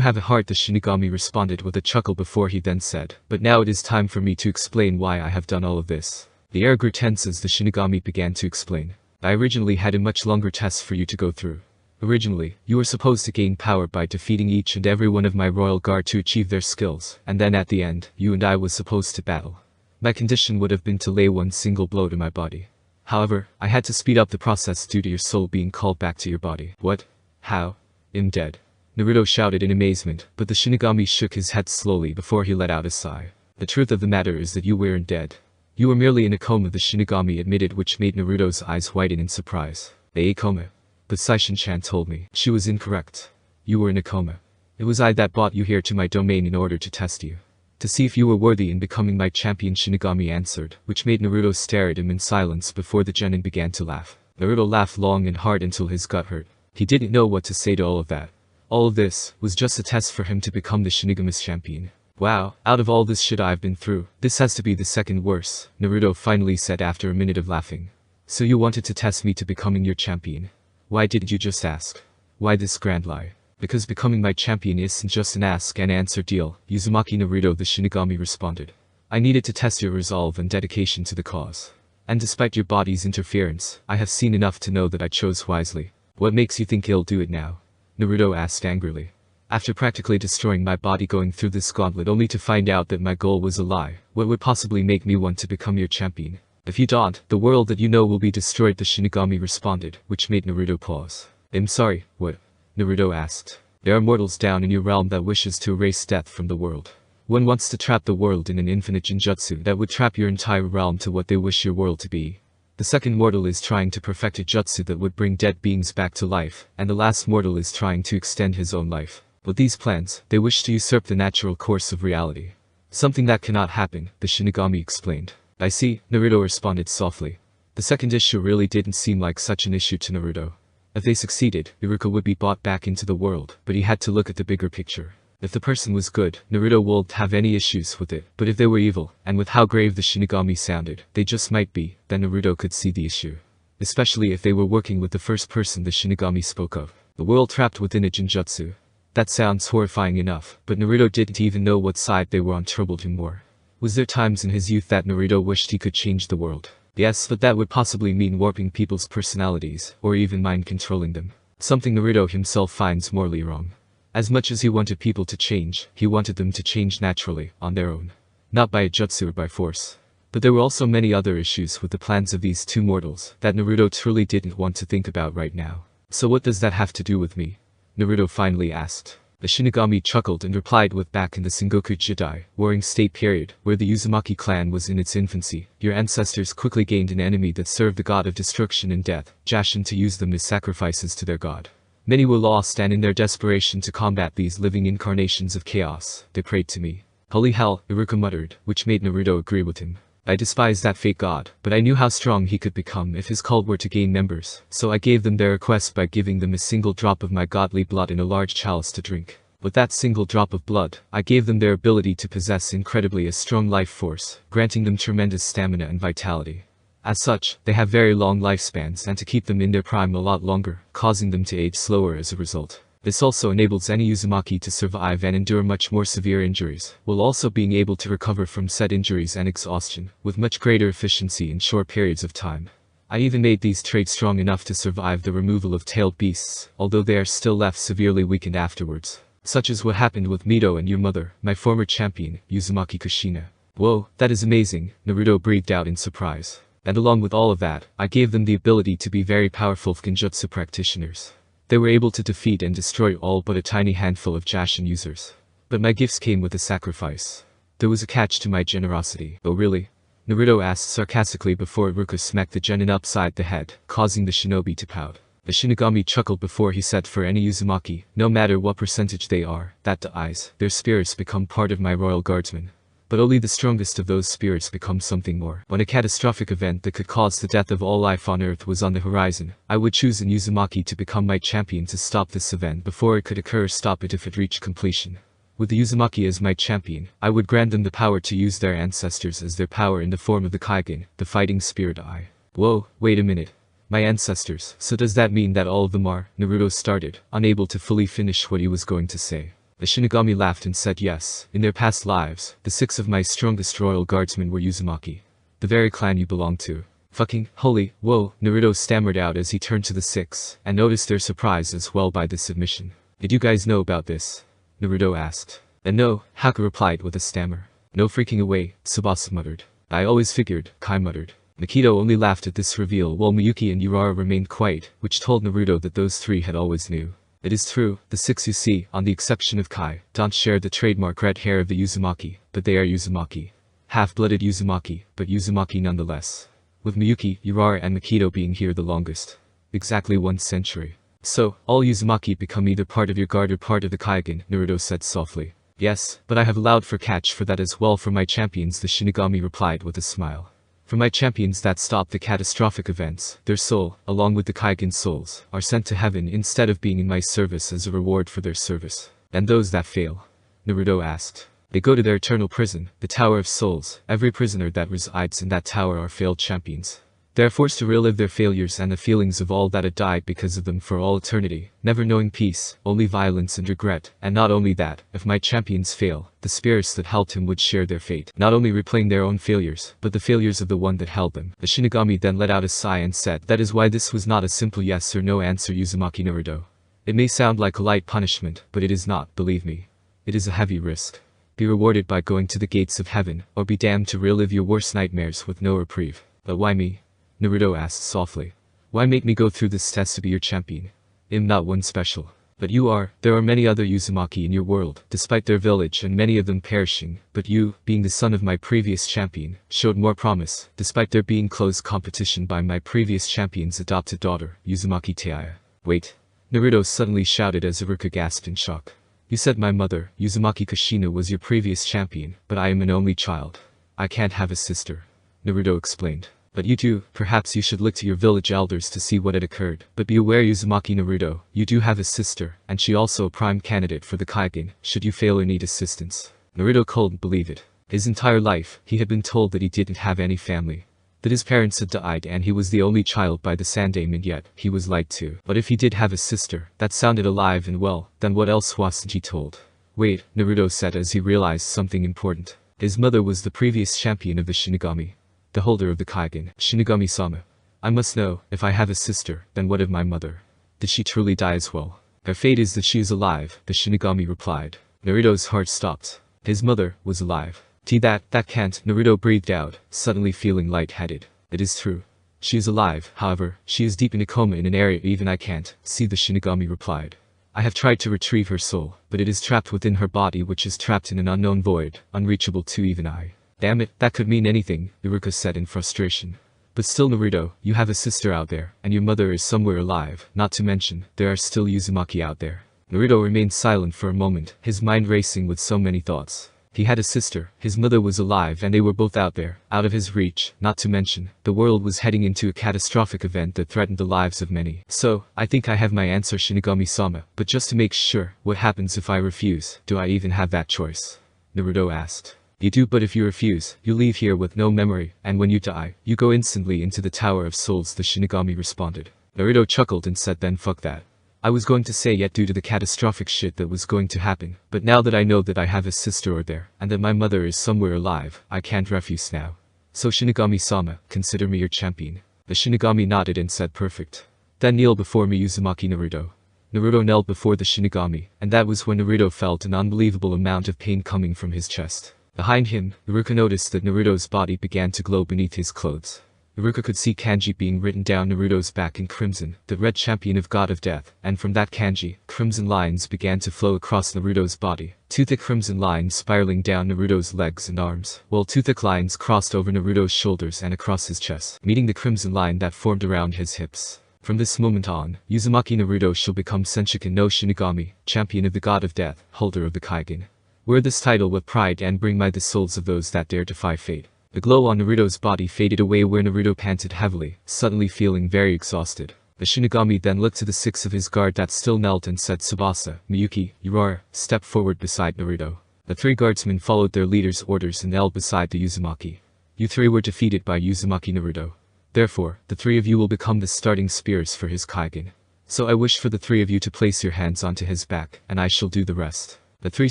have a heart," the Shinigami responded with a chuckle before he then said, "But now it is time for me to explain why I have done all of this." The air grew tense as the Shinigami began to explain. "I originally had a much longer test for you to go through. Originally, you were supposed to gain power by defeating each and every one of my royal guard to achieve their skills, and then at the end, you and I was supposed to battle. My condition would have been to lay one single blow to my body. However, I had to speed up the process due to your soul being called back to your body." "What? How? I'm dead?" Naruto shouted in amazement, but the Shinigami shook his head slowly before he let out a sigh. "The truth of the matter is that you weren't dead. You were merely in a coma," the Shinigami admitted, which made Naruto's eyes widen in surprise. "A coma? But Saishin-chan told me." "She was incorrect. You were in a coma. It was I that brought you here to my domain in order to test you. To see if you were worthy in becoming my champion," Shinigami answered, which made Naruto stare at him in silence before the genin began to laugh. Naruto laughed long and hard until his gut hurt. He didn't know what to say to all of that. All of this was just a test for him to become the Shinigami's champion. Wow, out of all this shit I've been through, this has to be the second worst, Naruto finally said after a minute of laughing. So you wanted to test me to becoming your champion? Why didn't you just ask? Why this grand lie? Because becoming my champion isn't just an ask and answer deal, Uzumaki Naruto the Shinigami responded. I needed to test your resolve and dedication to the cause. And despite your body's interference, I have seen enough to know that I chose wisely. What makes you think you'll do it now? Naruto asked angrily. After practically destroying my body going through this gauntlet only to find out that my goal was a lie, what would possibly make me want to become your champion? If you don't, the world that you know will be destroyed, the Shinigami responded, which made Naruto pause. I'm sorry, what? Naruto asked. There are mortals down in your realm that wishes to erase death from the world. One wants to trap the world in an infinite genjutsu that would trap your entire realm to what they wish your world to be. The second mortal is trying to perfect a jutsu that would bring dead beings back to life, and the last mortal is trying to extend his own life. With these plans, they wish to usurp the natural course of reality. Something that cannot happen, the Shinigami explained. I see, Naruto responded softly. The second issue really didn't seem like such an issue to Naruto. If they succeeded, Iruka would be brought back into the world, but he had to look at the bigger picture. If the person was good, Naruto wouldn't have any issues with it, but if they were evil, and with how grave the Shinigami sounded, they just might be, then Naruto could see the issue. Especially if they were working with the first person the Shinigami spoke of. The world trapped within a genjutsu. That sounds horrifying enough, but Naruto didn't even know what side they were on troubled him more. Was there times in his youth that Naruto wished he could change the world? Yes, but that would possibly mean warping people's personalities, or even mind controlling them. Something Naruto himself finds morally wrong. As much as he wanted people to change, he wanted them to change naturally, on their own. Not by a jutsu or by force. But there were also many other issues with the plans of these two mortals that Naruto truly didn't want to think about right now. So what does that have to do with me? Naruto finally asked. The Shinigami chuckled and replied with back in the Sengoku Jidai, Warring State period, where the Uzumaki clan was in its infancy, your ancestors quickly gained an enemy that served the god of destruction and death, Jashin, to use them as sacrifices to their god. Many were lost and in their desperation to combat these living incarnations of chaos, they prayed to me. Holy hell, Iruka muttered, which made Naruto agree with him. I despised that fake god, but I knew how strong he could become if his cult were to gain members, so I gave them their request by giving them a single drop of my godly blood in a large chalice to drink. With that single drop of blood, I gave them their ability to possess incredibly a strong life force, granting them tremendous stamina and vitality. As such, they have very long lifespans and to keep them in their prime a lot longer, causing them to age slower as a result. This also enables any Uzumaki to survive and endure much more severe injuries, while also being able to recover from said injuries and exhaustion, with much greater efficiency in short periods of time. I even made these traits strong enough to survive the removal of tailed beasts, although they are still left severely weakened afterwards. Such is what happened with Mito and your mother, my former champion, Uzumaki Kushina. Whoa, that is amazing, Naruto breathed out in surprise. And along with all of that, I gave them the ability to be very powerful genjutsu practitioners. They were able to defeat and destroy all but a tiny handful of Jashin users. But my gifts came with a sacrifice. There was a catch to my generosity. Oh really? Naruto asked sarcastically before Iruka smacked the genin upside the head, causing the shinobi to pout. The Shinigami chuckled before he said, for any Uzumaki, no matter what percentage they are, that dies, their spirits become part of my royal guardsmen. But only the strongest of those spirits become something more. When a catastrophic event that could cause the death of all life on Earth was on the horizon, I would choose an Uzumaki to become my champion to stop this event before it could occur, stop it if it reached completion. With the Uzumaki as my champion, I would grant them the power to use their ancestors as their power in the form of the Kaigen, the fighting spirit eye. Whoa, wait a minute. My ancestors, so does that mean that all of them are? Naruto started, unable to fully finish what he was going to say. The Shinigami laughed and said yes, in their past lives, the 6 of my strongest royal guardsmen were Uzumaki. The very clan you belong to. Fucking, holy, whoa, Naruto stammered out as he turned to the 6, and noticed their surprise as well by this submission. Did you guys know about this? Naruto asked. And no, Haku replied with a stammer. No freaking away, Tsubasa muttered. I always figured, Kai muttered. Nikito only laughed at this reveal while Miyuki and Urara remained quiet, which told Naruto that those 3 had always knew. It is true, the 6 you see, on the exception of Kai, don't share the trademark red hair of the Uzumaki, but they are Uzumaki. Half-blooded Uzumaki, but Uzumaki nonetheless. With Miyuki, Urara and Mikito being here the longest. Exactly 1 century. So, all Uzumaki become either part of your guard or part of the Kaigen, Naruto said softly. Yes, but I have allowed for catch for that as well for my champions, the Shinigami replied with a smile. For my champions that stop the catastrophic events, their soul, along with the Kaigen souls, are sent to heaven instead of being in my service as a reward for their service. And those that fail? Naruto asked. They go to their eternal prison, the Tower of Souls. Every prisoner that resides in that tower are failed champions. They are forced to relive their failures and the feelings of all that had died because of them for all eternity, never knowing peace, only violence and regret. And not only that, if my champions fail, the spirits that helped him would share their fate, not only replaying their own failures, but the failures of the one that held them. The Shinigami then let out a sigh and said, "That is why this was not a simple yes or no answer, Uzumaki Naruto. It may sound like a light punishment, but it is not, believe me. It is a heavy risk. Be rewarded by going to the gates of heaven, or be damned to relive your worst nightmares with no reprieve." "But why me?" Naruto asked softly. "Why make me go through this test to be your champion? I'm not one special. But you are. There are many other Uzumaki in your world, despite their village and many of them perishing, but you, being the son of my previous champion, showed more promise, despite there being close competition by my previous champion's adopted daughter, Uzumaki Taiya." "Wait." Naruto suddenly shouted as Iruka gasped in shock. "You said my mother, Uzumaki Kushina, was your previous champion, but I am an only child. I can't have a sister," Naruto explained. "But you do. Perhaps you should look to your village elders to see what had occurred. But be aware, Uzumaki Naruto, you do have a sister, and she also a prime candidate for the Kaigen, should you fail or need assistance." Naruto couldn't believe it. His entire life, he had been told that he didn't have any family. That his parents had died and he was the only child by the Sandaime, and yet, he was lied to. But if he did have a sister, that sounded alive and well, then what else wasn't he told? "Wait," Naruto said as he realized something important. His mother was the previous champion of the Shinigami. The holder of the Kaigen, Shinigami-sama. "I must know, if I have a sister, then what of my mother? Did she truly die as well?" "Her fate is that she is alive," the Shinigami replied. Naruto's heart stopped. His mother was alive. That can't," Naruto breathed out, suddenly feeling lightheaded. "It is true. She is alive, however, she is deep in a coma in an area even I can't see," the Shinigami replied. "I have tried to retrieve her soul, but it is trapped within her body, which is trapped in an unknown void, unreachable to even I." "Damn it, that could mean anything," Iruka said in frustration. "But still, Naruto, you have a sister out there, and your mother is somewhere alive, not to mention, there are still Uzumaki out there." Naruto remained silent for a moment, his mind racing with so many thoughts. He had a sister, his mother was alive, and they were both out there, out of his reach, not to mention, the world was heading into a catastrophic event that threatened the lives of many. "So, I think I have my answer, Shinigami-sama, but just to make sure, what happens if I refuse? Do I even have that choice?" Naruto asked. "You do, but if you refuse, you leave here with no memory, and when you die, you go instantly into the Tower of Souls," the Shinigami responded. Naruto chuckled and said, "Then fuck that. I was going to say yet due to the catastrophic shit that was going to happen, but now that I know that I have a sister or there, and that my mother is somewhere alive, I can't refuse now. So Shinigami-sama, consider me your champion." The Shinigami nodded and said, "Perfect. Then kneel before me, Uzumaki Naruto." Naruto knelt before the Shinigami, and that was when Naruto felt an unbelievable amount of pain coming from his chest. Behind him, Iruka noticed that Naruto's body began to glow beneath his clothes. Iruka could see kanji being written down Naruto's back in crimson, the red champion of God of Death, and from that kanji, crimson lines began to flow across Naruto's body, two thick crimson lines spiraling down Naruto's legs and arms, while two thick lines crossed over Naruto's shoulders and across his chest, meeting the crimson line that formed around his hips. From this moment on, Uzumaki Naruto shall become Senshiken no Shinigami, champion of the God of Death, holder of the Kaigen. Wear this title with pride and bring the souls of those that dare defy fate. The glow on Naruto's body faded away where Naruto panted heavily, suddenly feeling very exhausted. The Shinigami then looked to the six of his guard that still knelt and said, "Tsubasa, Miyuki, Urara, step forward beside Naruto." The three guardsmen followed their leader's orders and knelt beside the Uzumaki. "You three were defeated by Uzumaki Naruto. Therefore, the three of you will become the starting spears for his Kaigen. So I wish for the three of you to place your hands onto his back, and I shall do the rest." The three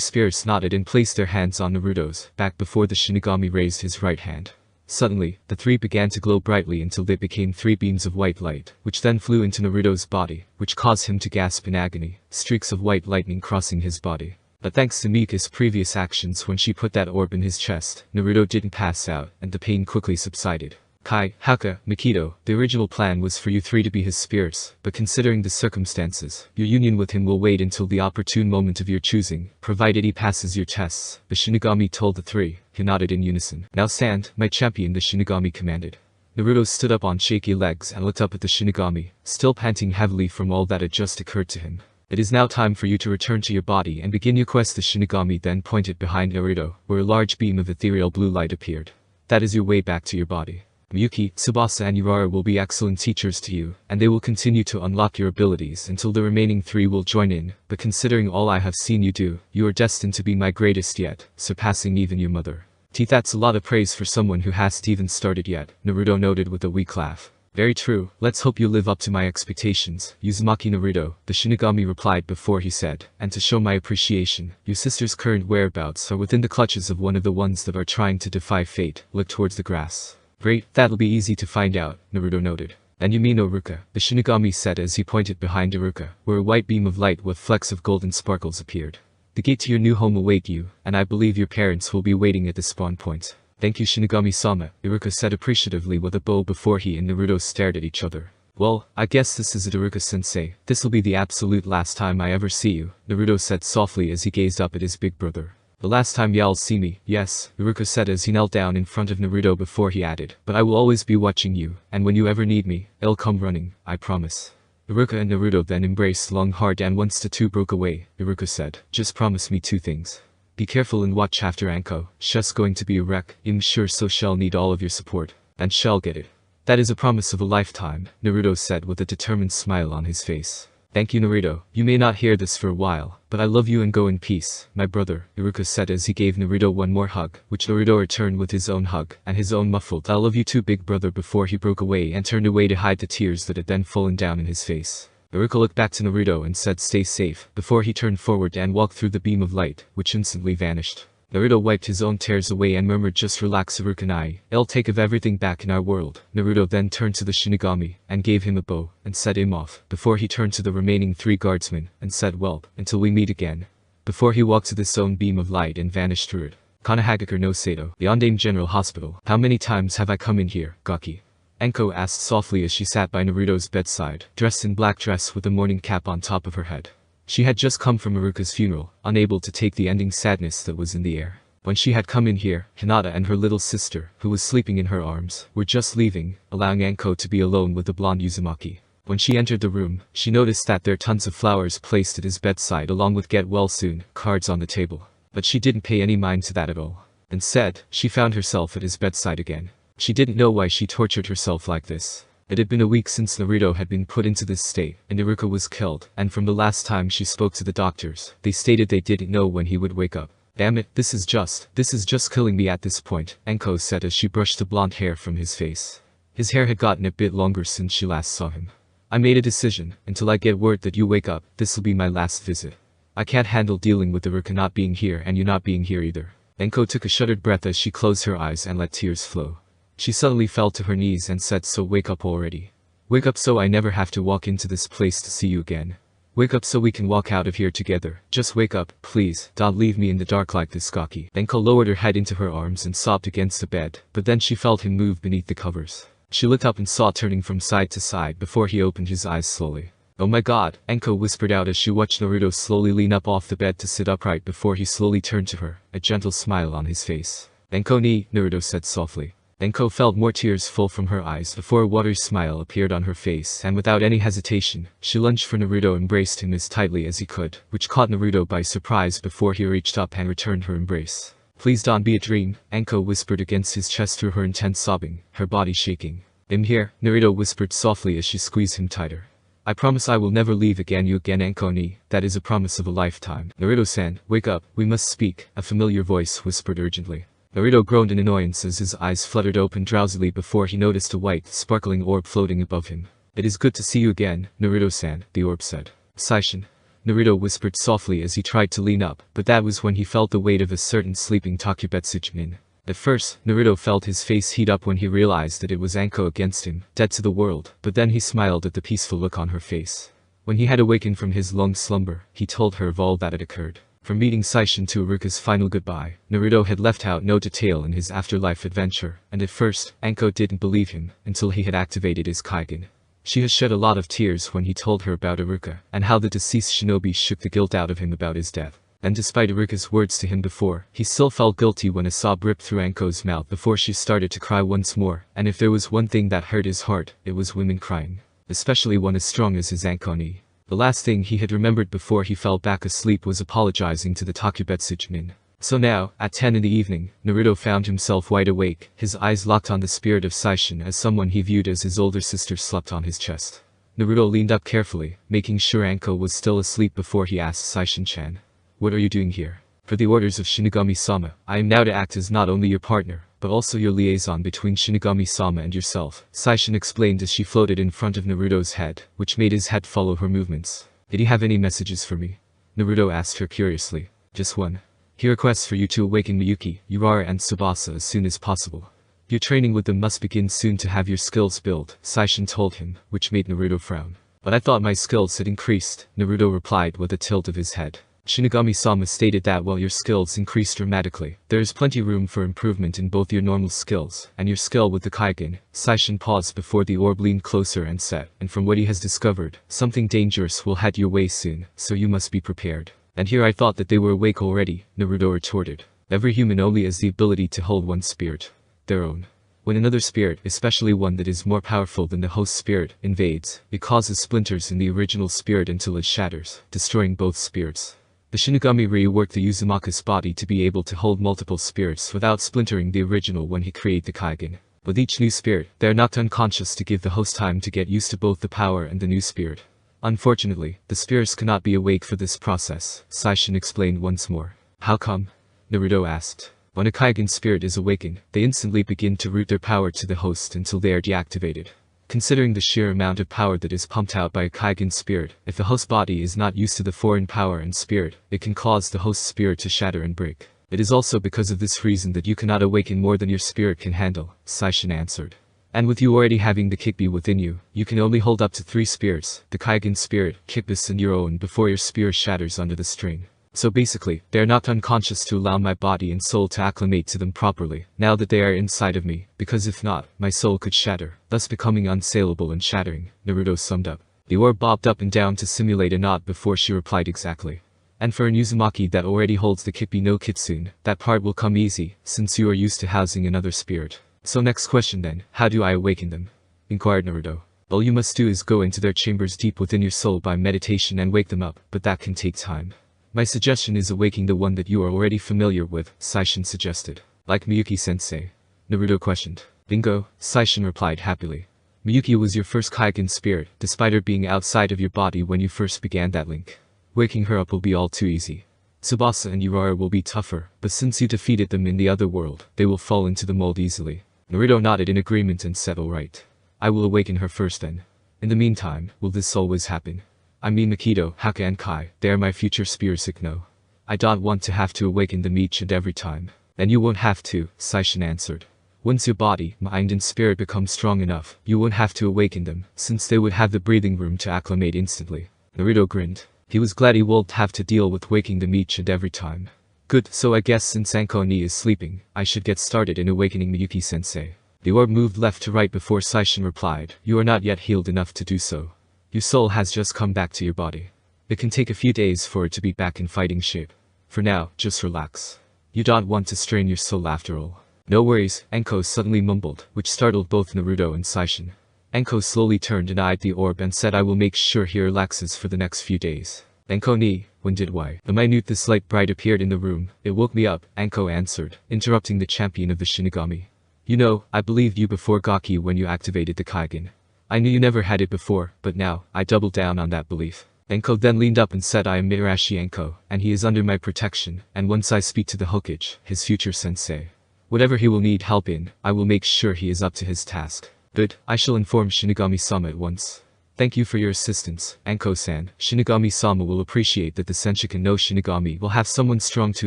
spears nodded and placed their hands on Naruto's back before the Shinigami raised his right hand. Suddenly, the three began to glow brightly until they became three beams of white light, which then flew into Naruto's body, which caused him to gasp in agony, streaks of white lightning crossing his body. But thanks to Mika's previous actions when she put that orb in his chest, Naruto didn't pass out, and the pain quickly subsided. "Kai, Haka, Mikito, the original plan was for you three to be his spirits, but considering the circumstances, your union with him will wait until the opportune moment of your choosing, provided he passes your tests," the Shinigami told the three, who nodded in unison. "Now stand, my champion," the Shinigami commanded. Naruto stood up on shaky legs and looked up at the Shinigami, still panting heavily from all that had just occurred to him. "It is now time for you to return to your body and begin your quest," the Shinigami then pointed behind Naruto, where a large beam of ethereal blue light appeared. "That is your way back to your body. Miyuki, Tsubasa and Urara will be excellent teachers to you, and they will continue to unlock your abilities until the remaining 3 will join in, but considering all I have seen you do, you are destined to be my greatest yet, surpassing even your mother. That's a lot of praise for someone who hasn't even started yet, Naruto noted with a weak laugh. Very true, let's hope you live up to my expectations, Uzumaki Naruto, the Shinigami replied before he said, and to show my appreciation, your sister's current whereabouts are within the clutches of one of the ones that are trying to defy fate, look towards the grass. Great, that'll be easy to find out, Naruto noted. And you mean Iruka, the Shinigami said as he pointed behind Iruka, where a white beam of light with flecks of golden sparkles appeared. The gate to your new home await you, and I believe your parents will be waiting at the spawn point. Thank you Shinigami-sama, Iruka said appreciatively with a bow before he and Naruto stared at each other. Well, I guess this is it Iruka-sensei, this'll be the absolute last time I ever see you, Naruto said softly as he gazed up at his big brother. The last time y'all see me, yes, Iruka said as he knelt down in front of Naruto before he added, but I will always be watching you, and when you ever need me, I'll come running, I promise. Iruka and Naruto then embraced long hard and once the two broke away, Iruka said, just promise me 2 things. Be careful and watch after Anko, she's going to be a wreck, I'm sure so she'll need all of your support, and she'll get it. That is a promise of a lifetime, Naruto said with a determined smile on his face. Thank you Naruto, you may not hear this for a while, but I love you and go in peace, my brother, Iruka said as he gave Naruto one more hug, which Naruto returned with his own hug, and his own muffled I love you too big brother before he broke away and turned away to hide the tears that had then fallen down in his face. Iruka looked back to Naruto and said stay safe, before he turned forward and walked through the beam of light, which instantly vanished. Naruto wiped his own tears away and murmured just relax Iruka-nai, I'll take of everything back in our world. Naruto then turned to the Shinigami, and gave him a bow, and set him off, before he turned to the remaining 3 guardsmen, and said well, until we meet again. Before he walked to this own beam of light and vanished through it. Kanahagakure no Sato, the Ondame General Hospital. How many times have I come in here, Gaki? Anko asked softly as she sat by Naruto's bedside, dressed in black dress with a mourning cap on top of her head. She had just come from Iruka's funeral, unable to take the ending sadness that was in the air. When she had come in here, Hinata and her little sister, who was sleeping in her arms, were just leaving, allowing Anko to be alone with the blonde Uzumaki. When she entered the room, she noticed that there were tons of flowers placed at his bedside along with get well soon cards on the table. But she didn't pay any mind to that at all. Instead, she found herself at his bedside again. She didn't know why she tortured herself like this. It had been a week since Naruto had been put into this state, and Iruka was killed, and from the last time she spoke to the doctors, they stated they didn't know when he would wake up. Damn it, this is just killing me at this point, Anko said as she brushed the blonde hair from his face. His hair had gotten a bit longer since she last saw him. I made a decision, until I get word that you wake up, this'll be my last visit. I can't handle dealing with Iruka not being here and you not being here either. Anko took a shuddered breath as she closed her eyes and let tears flow. She suddenly fell to her knees and said so wake up already. Wake up so I never have to walk into this place to see you again. Wake up so we can walk out of here together. Just wake up, please. Don't leave me in the dark like this, Gaki. Anko lowered her head into her arms and sobbed against the bed, but then she felt him move beneath the covers. She looked up and saw turning from side to side before he opened his eyes slowly. Oh my god, Anko whispered out as she watched Naruto slowly lean up off the bed to sit upright before he slowly turned to her, a gentle smile on his face. Anko ni, Naruto said softly. Anko felt more tears fall from her eyes before a watery smile appeared on her face and without any hesitation, she lunged for Naruto and embraced him as tightly as he could, which caught Naruto by surprise before he reached up and returned her embrace. Please don't be a dream, Anko whispered against his chest through her intense sobbing, her body shaking. I'm here, Naruto whispered softly as she squeezed him tighter. I promise I will never leave you again Anko ni, that is a promise of a lifetime. Naruto-san, wake up, we must speak, a familiar voice whispered urgently. Naruto groaned in annoyance as his eyes fluttered open drowsily before he noticed a white, sparkling orb floating above him. It is good to see you again, Naruto-san, the orb said. Saishin. Naruto whispered softly as he tried to lean up, but that was when he felt the weight of a certain sleeping Takubetsu-jin. At first, Naruto felt his face heat up when he realized that it was Anko against him, dead to the world, but then he smiled at the peaceful look on her face. When he had awakened from his long slumber, he told her of all that had occurred. From meeting Saishin to Iruka's final goodbye, Naruto had left out no detail in his afterlife adventure, and at first, Anko didn't believe him, until he had activated his Kaigen. She has shed a lot of tears when he told her about Iruka, and how the deceased shinobi shook the guilt out of him about his death. And despite Iruka's words to him before, he still felt guilty when a sob ripped through Anko's mouth before she started to cry once more, and if there was one thing that hurt his heart, it was women crying. Especially one as strong as his Anko ni. The last thing he had remembered before he fell back asleep was apologizing to the Takubetsu-jin. So now, at 10 in the evening, Naruto found himself wide awake, his eyes locked on the spirit of Saishin as someone he viewed as his older sister slept on his chest. Naruto leaned up carefully, making sure Anko was still asleep before he asked Saishin-chan, "What are you doing here?" "For the orders of Shinigami-sama, I am now to act as not only your partner, but also your liaison between Shinigami-sama and yourself," Saishin explained as she floated in front of Naruto's head, which made his head follow her movements. "Did you have any messages for me?" Naruto asked her curiously. "Just one. He requests for you to awaken Miyuki, Urara and Tsubasa as soon as possible. Your training with them must begin soon to have your skills built," Saishin told him, which made Naruto frown. "But I thought my skills had increased," Naruto replied with a tilt of his head. Shinigami-sama stated that while your skills increased dramatically, there is plenty room for improvement in both your normal skills and your skill with the Kaigen. Saishin paused before the orb leaned closer and said, "And from what he has discovered, something dangerous will head your way soon, so you must be prepared." "And here I thought that they were awake already," Naruto retorted. "Every human only has the ability to hold one spirit. Their own. When another spirit, especially one that is more powerful than the host spirit, invades, it causes splinters in the original spirit until it shatters, destroying both spirits. The Shinigami reworked the Uzumaki's body to be able to hold multiple spirits without splintering the original when he created the Kaigen. With each new spirit, they are knocked unconscious to give the host time to get used to both the power and the new spirit. Unfortunately, the spirits cannot be awake for this process," Saishin explained once more. "How come?" Naruto asked. "When a Kaigen spirit is awakened, they instantly begin to root their power to the host until they are deactivated. Considering the sheer amount of power that is pumped out by a Kaigen spirit, if the host body is not used to the foreign power and spirit, it can cause the host spirit to shatter and break. It is also because of this reason that you cannot awaken more than your spirit can handle," Saishin answered. "And with you already having the Kikbi within you, you can only hold up to 3 spirits, the Kaigen spirit, Kikbis and your own before your spirit shatters under the strain. So basically, they are knocked unconscious to allow my body and soul to acclimate to them properly, now that they are inside of me, because if not, my soul could shatter, thus becoming unsaleable and shattering," Naruto summed up. The orb bobbed up and down to simulate a nod before she replied exactly. "And for an Uzumaki that already holds the Kikbi no Kitsune, that part will come easy, since you are used to housing another spirit. So next question then, how do I awaken them?" inquired Naruto. "All you must do is go into their chambers deep within your soul by meditation and wake them up, but that can take time. My suggestion is awaking the one that you are already familiar with," Saishin suggested. "Like Miyuki-sensei?" Naruto questioned. "Bingo," Saishin replied happily. "Miyuki was your first Kaigen spirit, despite her being outside of your body when you first began that link. Waking her up will be all too easy. Tsubasa and Urara will be tougher, but since you defeated them in the other world, they will fall into the mold easily." Naruto nodded in agreement and said, "Alright. I will awaken her first then. In the meantime, will this always happen? I mean Makido, Haka and Kai, they are my future spirits, no. I don't want to have to awaken them each and every time." "And you won't have to," Saishin answered. "Once your body, mind and spirit become strong enough, you won't have to awaken them, since they would have the breathing room to acclimate instantly." Naruto grinned. He was glad he won't have to deal with waking them each and every time. "Good, so I guess since Anko-ni is sleeping, I should get started in awakening Miyuki-sensei." The orb moved left to right before Saishin replied, "You are not yet healed enough to do so. Your soul has just come back to your body. It can take a few days for it to be back in fighting shape. For now, just relax. You don't want to strain your soul after all." "No worries," Anko suddenly mumbled, which startled both Naruto and Saishin. Anko slowly turned and eyed the orb and said, "I will make sure he relaxes for the next few days." "Anko-ni, when did why?" The minute this light bright appeared in the room, it woke me up, Anko answered, interrupting the champion of the Shinigami. "You know, I believed you before Gaki when you activated the Kaigen. I knew you never had it before, but now, I doubled down on that belief." Anko then leaned up and said, "I am Mitarashi Anko, and he is under my protection, and once I speak to the Hokage, his future sensei. Whatever he will need help in, I will make sure he is up to his task." "Good, I shall inform Shinigami-sama at once." "Thank you for your assistance, Anko-san. Shinigami-sama will appreciate that the Senshiken no Shinigami will have someone strong to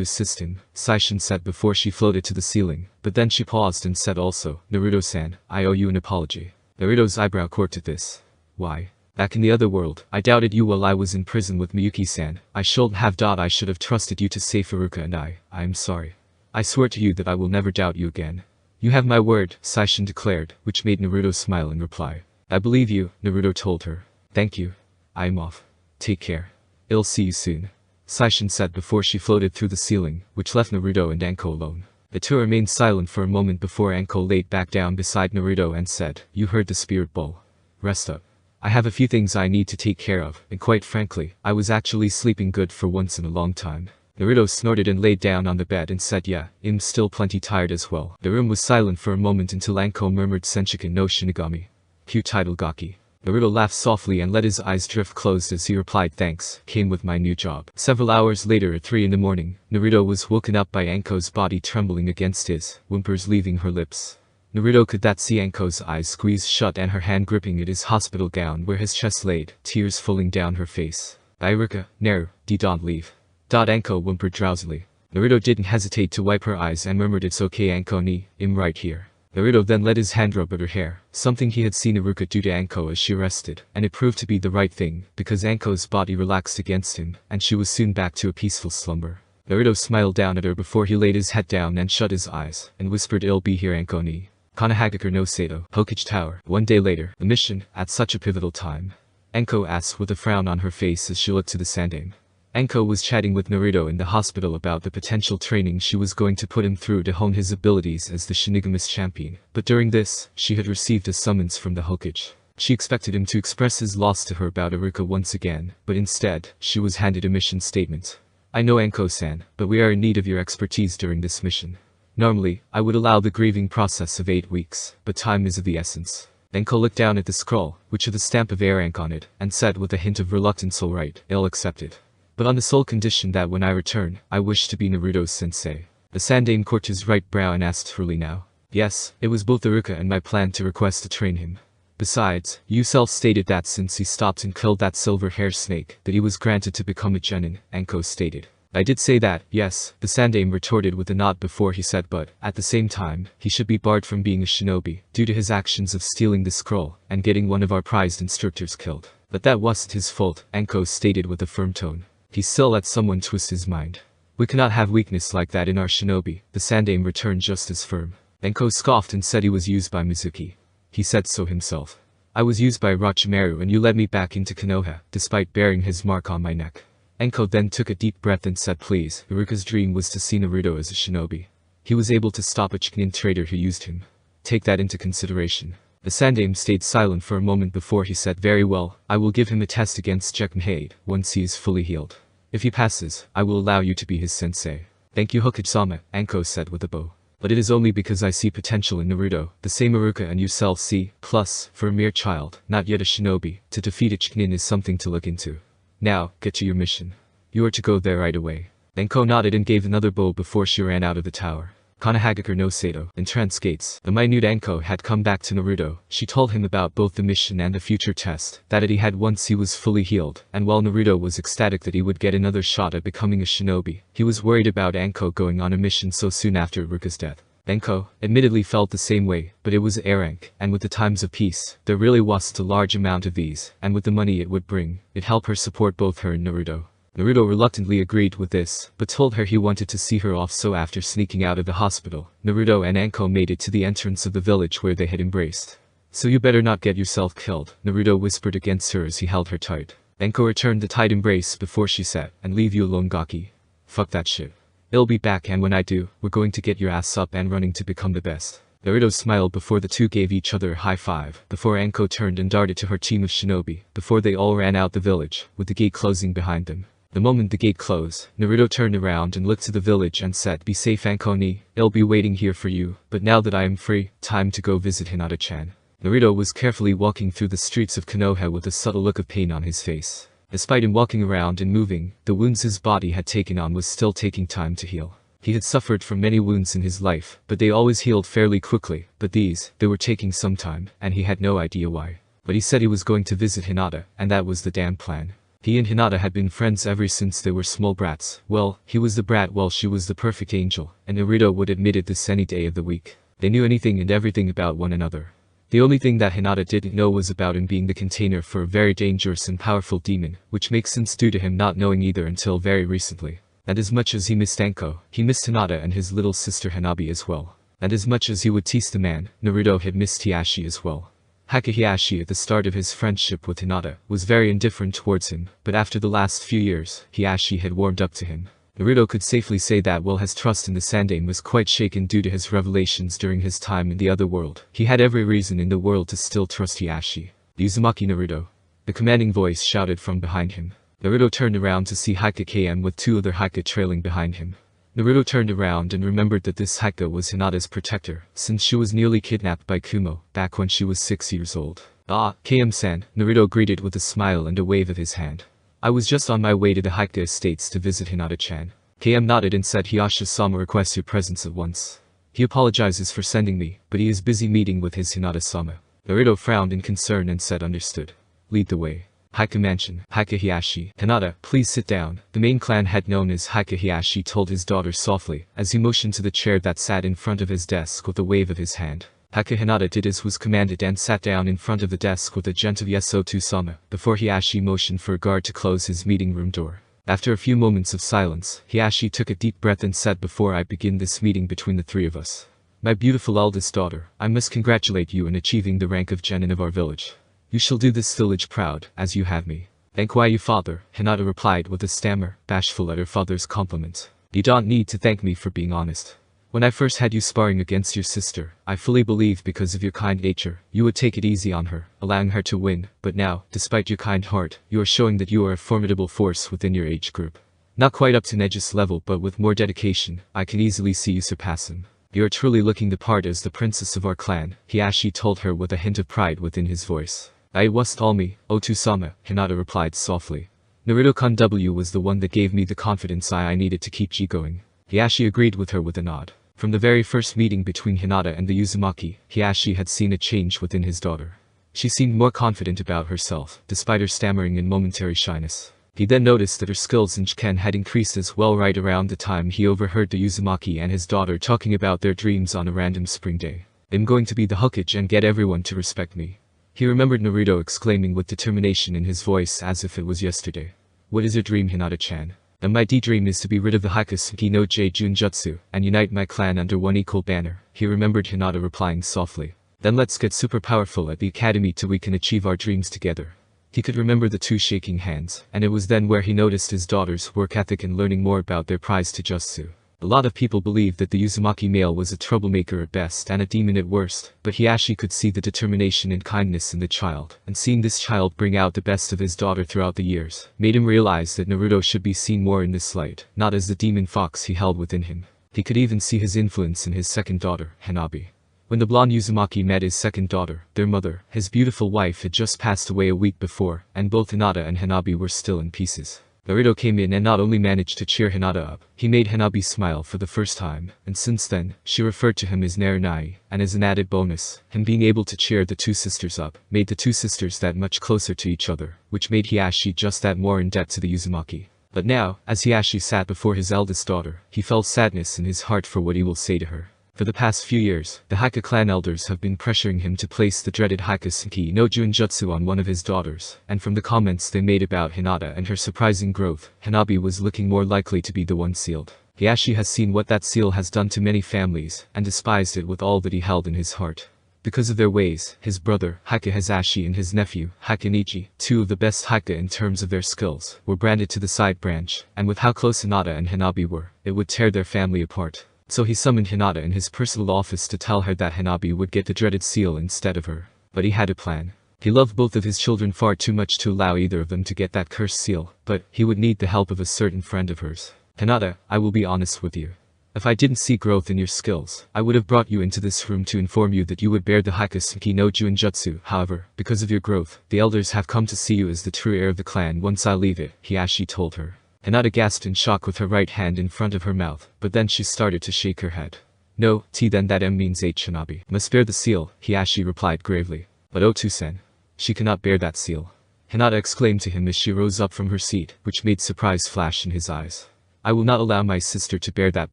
assist him," Saishin said before she floated to the ceiling, but then she paused and said also, "Naruto-san, I owe you an apology." Naruto's eyebrow quirked at this. "Why? Back in the other world, I doubted you while I was in prison with Miyuki-san. I should have trusted you to save Furuka and I am sorry. I swear to you that I will never doubt you again." "You have my word," Saishin declared, which made Naruto smile and reply. "I believe you," Naruto told her. "Thank you. I am off. Take care. I'll see you soon," Saishin said before she floated through the ceiling, which left Naruto and Anko alone. The two remained silent for a moment before Anko laid back down beside Naruto and said, "You heard the spirit ball. Rest up. I have a few things I need to take care of, and quite frankly, I was actually sleeping good for once in a long time." Naruto snorted and laid down on the bed and said yeah, I'm still plenty tired as well. The room was silent for a moment until Anko murmured Senchiken no Shinigami. Cue title Gaki. Naruto laughed softly and let his eyes drift closed as he replied thanks, came with my new job. Several hours later at 3 in the morning, Naruto was woken up by Anko's body trembling against his, whimpers leaving her lips. Naruto could that see Anko's eyes squeezed shut and her hand gripping at his hospital gown where his chest laid, tears falling down her face. Iruka, Naru, don't leave. Anko whimpered drowsily. Naruto didn't hesitate to wipe her eyes and murmured it's okay Anko ni, I'm right here. Naruto then let his hand rub at her hair, something he had seen Iruka do to Anko as she rested, and it proved to be the right thing, because Anko's body relaxed against him, and she was soon back to a peaceful slumber. Naruto smiled down at her before he laid his head down and shut his eyes, and whispered I'll be here Anko ni. Kanahagakure no Sato, Hokage Tower. One day later, the mission, at such a pivotal time. Anko asked with a frown on her face as she looked to the Sandaime. Anko was chatting with Naruto in the hospital about the potential training she was going to put him through to hone his abilities as the Shinigami's champion, but during this, she had received a summons from the Hokage. She expected him to express his loss to her about Iruka once again, but instead, she was handed a mission statement. I know Anko-san, but we are in need of your expertise during this mission. Normally, I would allow the grieving process of 8 weeks, but time is of the essence. Anko looked down at the scroll, which had the stamp of Air Ank on it, and said with a hint of reluctance alright, I'll accept it. But on the sole condition that when I return, I wish to be Naruto's sensei. The Sandaime caught his right brow and asked truly now. Yes, it was both Iruka and my plan to request to train him. Besides, you self-stated that since he stopped and killed that silver-haired snake, that he was granted to become a genin, Anko stated. I did say that, yes, the Sandaime retorted with a nod before he said but, at the same time, he should be barred from being a shinobi, due to his actions of stealing the scroll, and getting one of our prized instructors killed. But that wasn't his fault, Anko stated with a firm tone. He still let someone twist his mind. We cannot have weakness like that in our shinobi, the Sandaime returned just as firm. Anko scoffed and said he was used by Mizuki. He said so himself. I was used by Orochimaru and you led me back into Konoha, despite bearing his mark on my neck. Anko then took a deep breath and said please, Iruka's dream was to see Naruto as a shinobi. He was able to stop a Chunin traitor who used him. Take that into consideration. The Sandaime stayed silent for a moment before he said very well, I will give him a test against Jekenhade, once he is fully healed. If he passes, I will allow you to be his sensei. Thank you Hokage-sama, Anko said with a bow. But it is only because I see potential in Naruto, the same Iruka and you self see, plus, for a mere child, not yet a shinobi, to defeat a Chunin is something to look into. Now, get to your mission. You are to go there right away. Anko nodded and gave another bow before she ran out of the tower. Kanahagakure no Sato, in trance gates, the minute Anko had come back to Naruto, she told him about both the mission and the future test, that he had once he was fully healed, and while Naruto was ecstatic that he would get another shot at becoming a shinobi, he was worried about Anko going on a mission so soon after Iruka's death. Anko, admittedly felt the same way, but it was air rank, and with the times of peace, there really wasn't a large amount of these, and with the money it would bring, it helped her support both her and Naruto. Naruto reluctantly agreed with this, but told her he wanted to see her off so after sneaking out of the hospital, Naruto and Anko made it to the entrance of the village where they had embraced. So you better not get yourself killed, Naruto whispered against her as he held her tight. Anko returned the tight embrace before she said, and leave you alone Gaki. Fuck that shit. I'll be back and when I do, we're going to get your ass up and running to become the best. Naruto smiled before the two gave each other a high five, before Anko turned and darted to her team of shinobi, before they all ran out the village, with the gate closing behind them. The moment the gate closed, Naruto turned around and looked to the village and said, be safe Anko-ni, I'll be waiting here for you, but now that I am free, time to go visit Hinata-chan. Naruto was carefully walking through the streets of Konoha with a subtle look of pain on his face. Despite him walking around and moving, the wounds his body had taken on was still taking time to heal. He had suffered from many wounds in his life, but they always healed fairly quickly, but they were taking some time, and he had no idea why. But he said he was going to visit Hinata, and that was the damn plan. He and Hinata had been friends ever since they were small brats. Well, he was the brat while she was the perfect angel, and Naruto would admit it this any day of the week. They knew anything and everything about one another. The only thing that Hinata didn't know was about him being the container for a very dangerous and powerful demon, which makes sense due to him not knowing either until very recently. And as much as he missed Anko, he missed Hinata and his little sister Hanabi as well. And as much as he would tease the man, Naruto had missed Hiashi as well. Hiashi at the start of his friendship with Hinata was very indifferent towards him, but after the last few years, Hiashi had warmed up to him. Naruto could safely say that while his trust in the Sandaime was quite shaken due to his revelations during his time in the other world, he had every reason in the world to still trust Hiashi. Uzumaki Naruto. The commanding voice shouted from behind him. Naruto turned around to see Hika KM with two other Hika trailing behind him. Naruto turned around and remembered that this Hika was Hinata's protector, since she was nearly kidnapped by Kumo, back when she was 6 years old. "Ah, KM-san," Naruto greeted with a smile and a wave of his hand. "I was just on my way to the Hika estates to visit Hinata-chan." KM nodded and said Hiyasha-sama requests your presence at once. He apologizes for sending me, but he is busy meeting with his Hinata-sama. Naruto frowned in concern and said understood. Lead the way. Hika Mansion, Hika Hiyashi. Hinata, please sit down. The main clan head known as Hika Hiyashi told his daughter softly, as he motioned to the chair that sat in front of his desk with a wave of his hand. Hika Hinata did as was commanded and sat down in front of the desk with a gentle yes Otu-sama, before Hiyashi motioned for a guard to close his meeting room door. After a few moments of silence, Hiyashi took a deep breath and said, before I begin this meeting between the three of us, my beautiful eldest daughter, I must congratulate you in achieving the rank of genin of our village. You shall do this village proud, as you have me. Thank you, father, Hinata replied with a stammer, bashful at her father's compliment. You don't need to thank me for being honest. When I first had you sparring against your sister, I fully believed because of your kind nature, you would take it easy on her, allowing her to win, but now, despite your kind heart, you are showing that you are a formidable force within your age group. Not quite up to Neji's level, but with more dedication, I can easily see you surpass him. You are truly looking the part as the princess of our clan, Hiyashi told her with a hint of pride within his voice. I was all me, Otu-sama, Hinata replied softly. Naruto-kun W was the one that gave me the confidence I needed to keep G going. Hiyashi agreed with her with a nod. From the very first meeting between Hinata and the Uzumaki, Hiyashi had seen a change within his daughter. She seemed more confident about herself, despite her stammering and momentary shyness. He then noticed that her skills in Jiken had increased as well. Right around the time he overheard the Uzumaki and his daughter talking about their dreams on a random spring day. I'm going to be the Hokage and get everyone to respect me. He remembered Naruto exclaiming with determination in his voice as if it was yesterday. What is your dream, Hinata-chan? And my dream is to be rid of the Hikasuki no J Junjutsu and unite my clan under one equal banner, he remembered Hinata replying softly. Then let's get super powerful at the academy till we can achieve our dreams together. He could remember the two shaking hands, and it was then where he noticed his daughter's work ethic and learning more about their prize to jutsu. A lot of people believed that the Uzumaki male was a troublemaker at best and a demon at worst, but Hiyashi could see the determination and kindness in the child, and seeing this child bring out the best of his daughter throughout the years, made him realize that Naruto should be seen more in this light, not as the demon fox he held within him. He could even see his influence in his second daughter, Hanabi. When the blonde Uzumaki met his second daughter, their mother, his beautiful wife had just passed away a week before, and both Hinata and Hanabi were still in pieces. Naruto came in and not only managed to cheer Hinata up, he made Hanabi smile for the first time, and since then, she referred to him as Narunai, and as an added bonus, him being able to cheer the two sisters up, made the two sisters that much closer to each other, which made Hiyashi just that more in debt to the Uzumaki. But now, as Hiyashi sat before his eldest daughter, he felt sadness in his heart for what he will say to her. For the past few years, the Hika clan elders have been pressuring him to place the dreaded Hikasuki no Junjutsu on one of his daughters, and from the comments they made about Hinata and her surprising growth, Hanabi was looking more likely to be the one sealed. Hiyashi has seen what that seal has done to many families, and despised it with all that he held in his heart. Because of their ways, his brother, Hika Hazashi, and his nephew, Hika Nichi, two of the best Hika in terms of their skills, were branded to the side branch, and with how close Hinata and Hanabi were, it would tear their family apart. So he summoned Hinata in his personal office to tell her that Hanabi would get the dreaded seal instead of her. But he had a plan. He loved both of his children far too much to allow either of them to get that cursed seal, but he would need the help of a certain friend of hers. Hinata, I will be honest with you. If I didn't see growth in your skills, I would have brought you into this room to inform you that you would bear the Hikasuki no Junjutsu. However, because of your growth, the elders have come to see you as the true heir of the clan once I leave it, Hiyashi told her. Hinata gasped in shock with her right hand in front of her mouth, but then she started to shake her head. No, then that M means H Hanabi must bear the seal, Hiyashi replied gravely. But Otu-sen. She cannot bear that seal. Hinata exclaimed to him as she rose up from her seat, which made surprise flash in his eyes. I will not allow my sister to bear that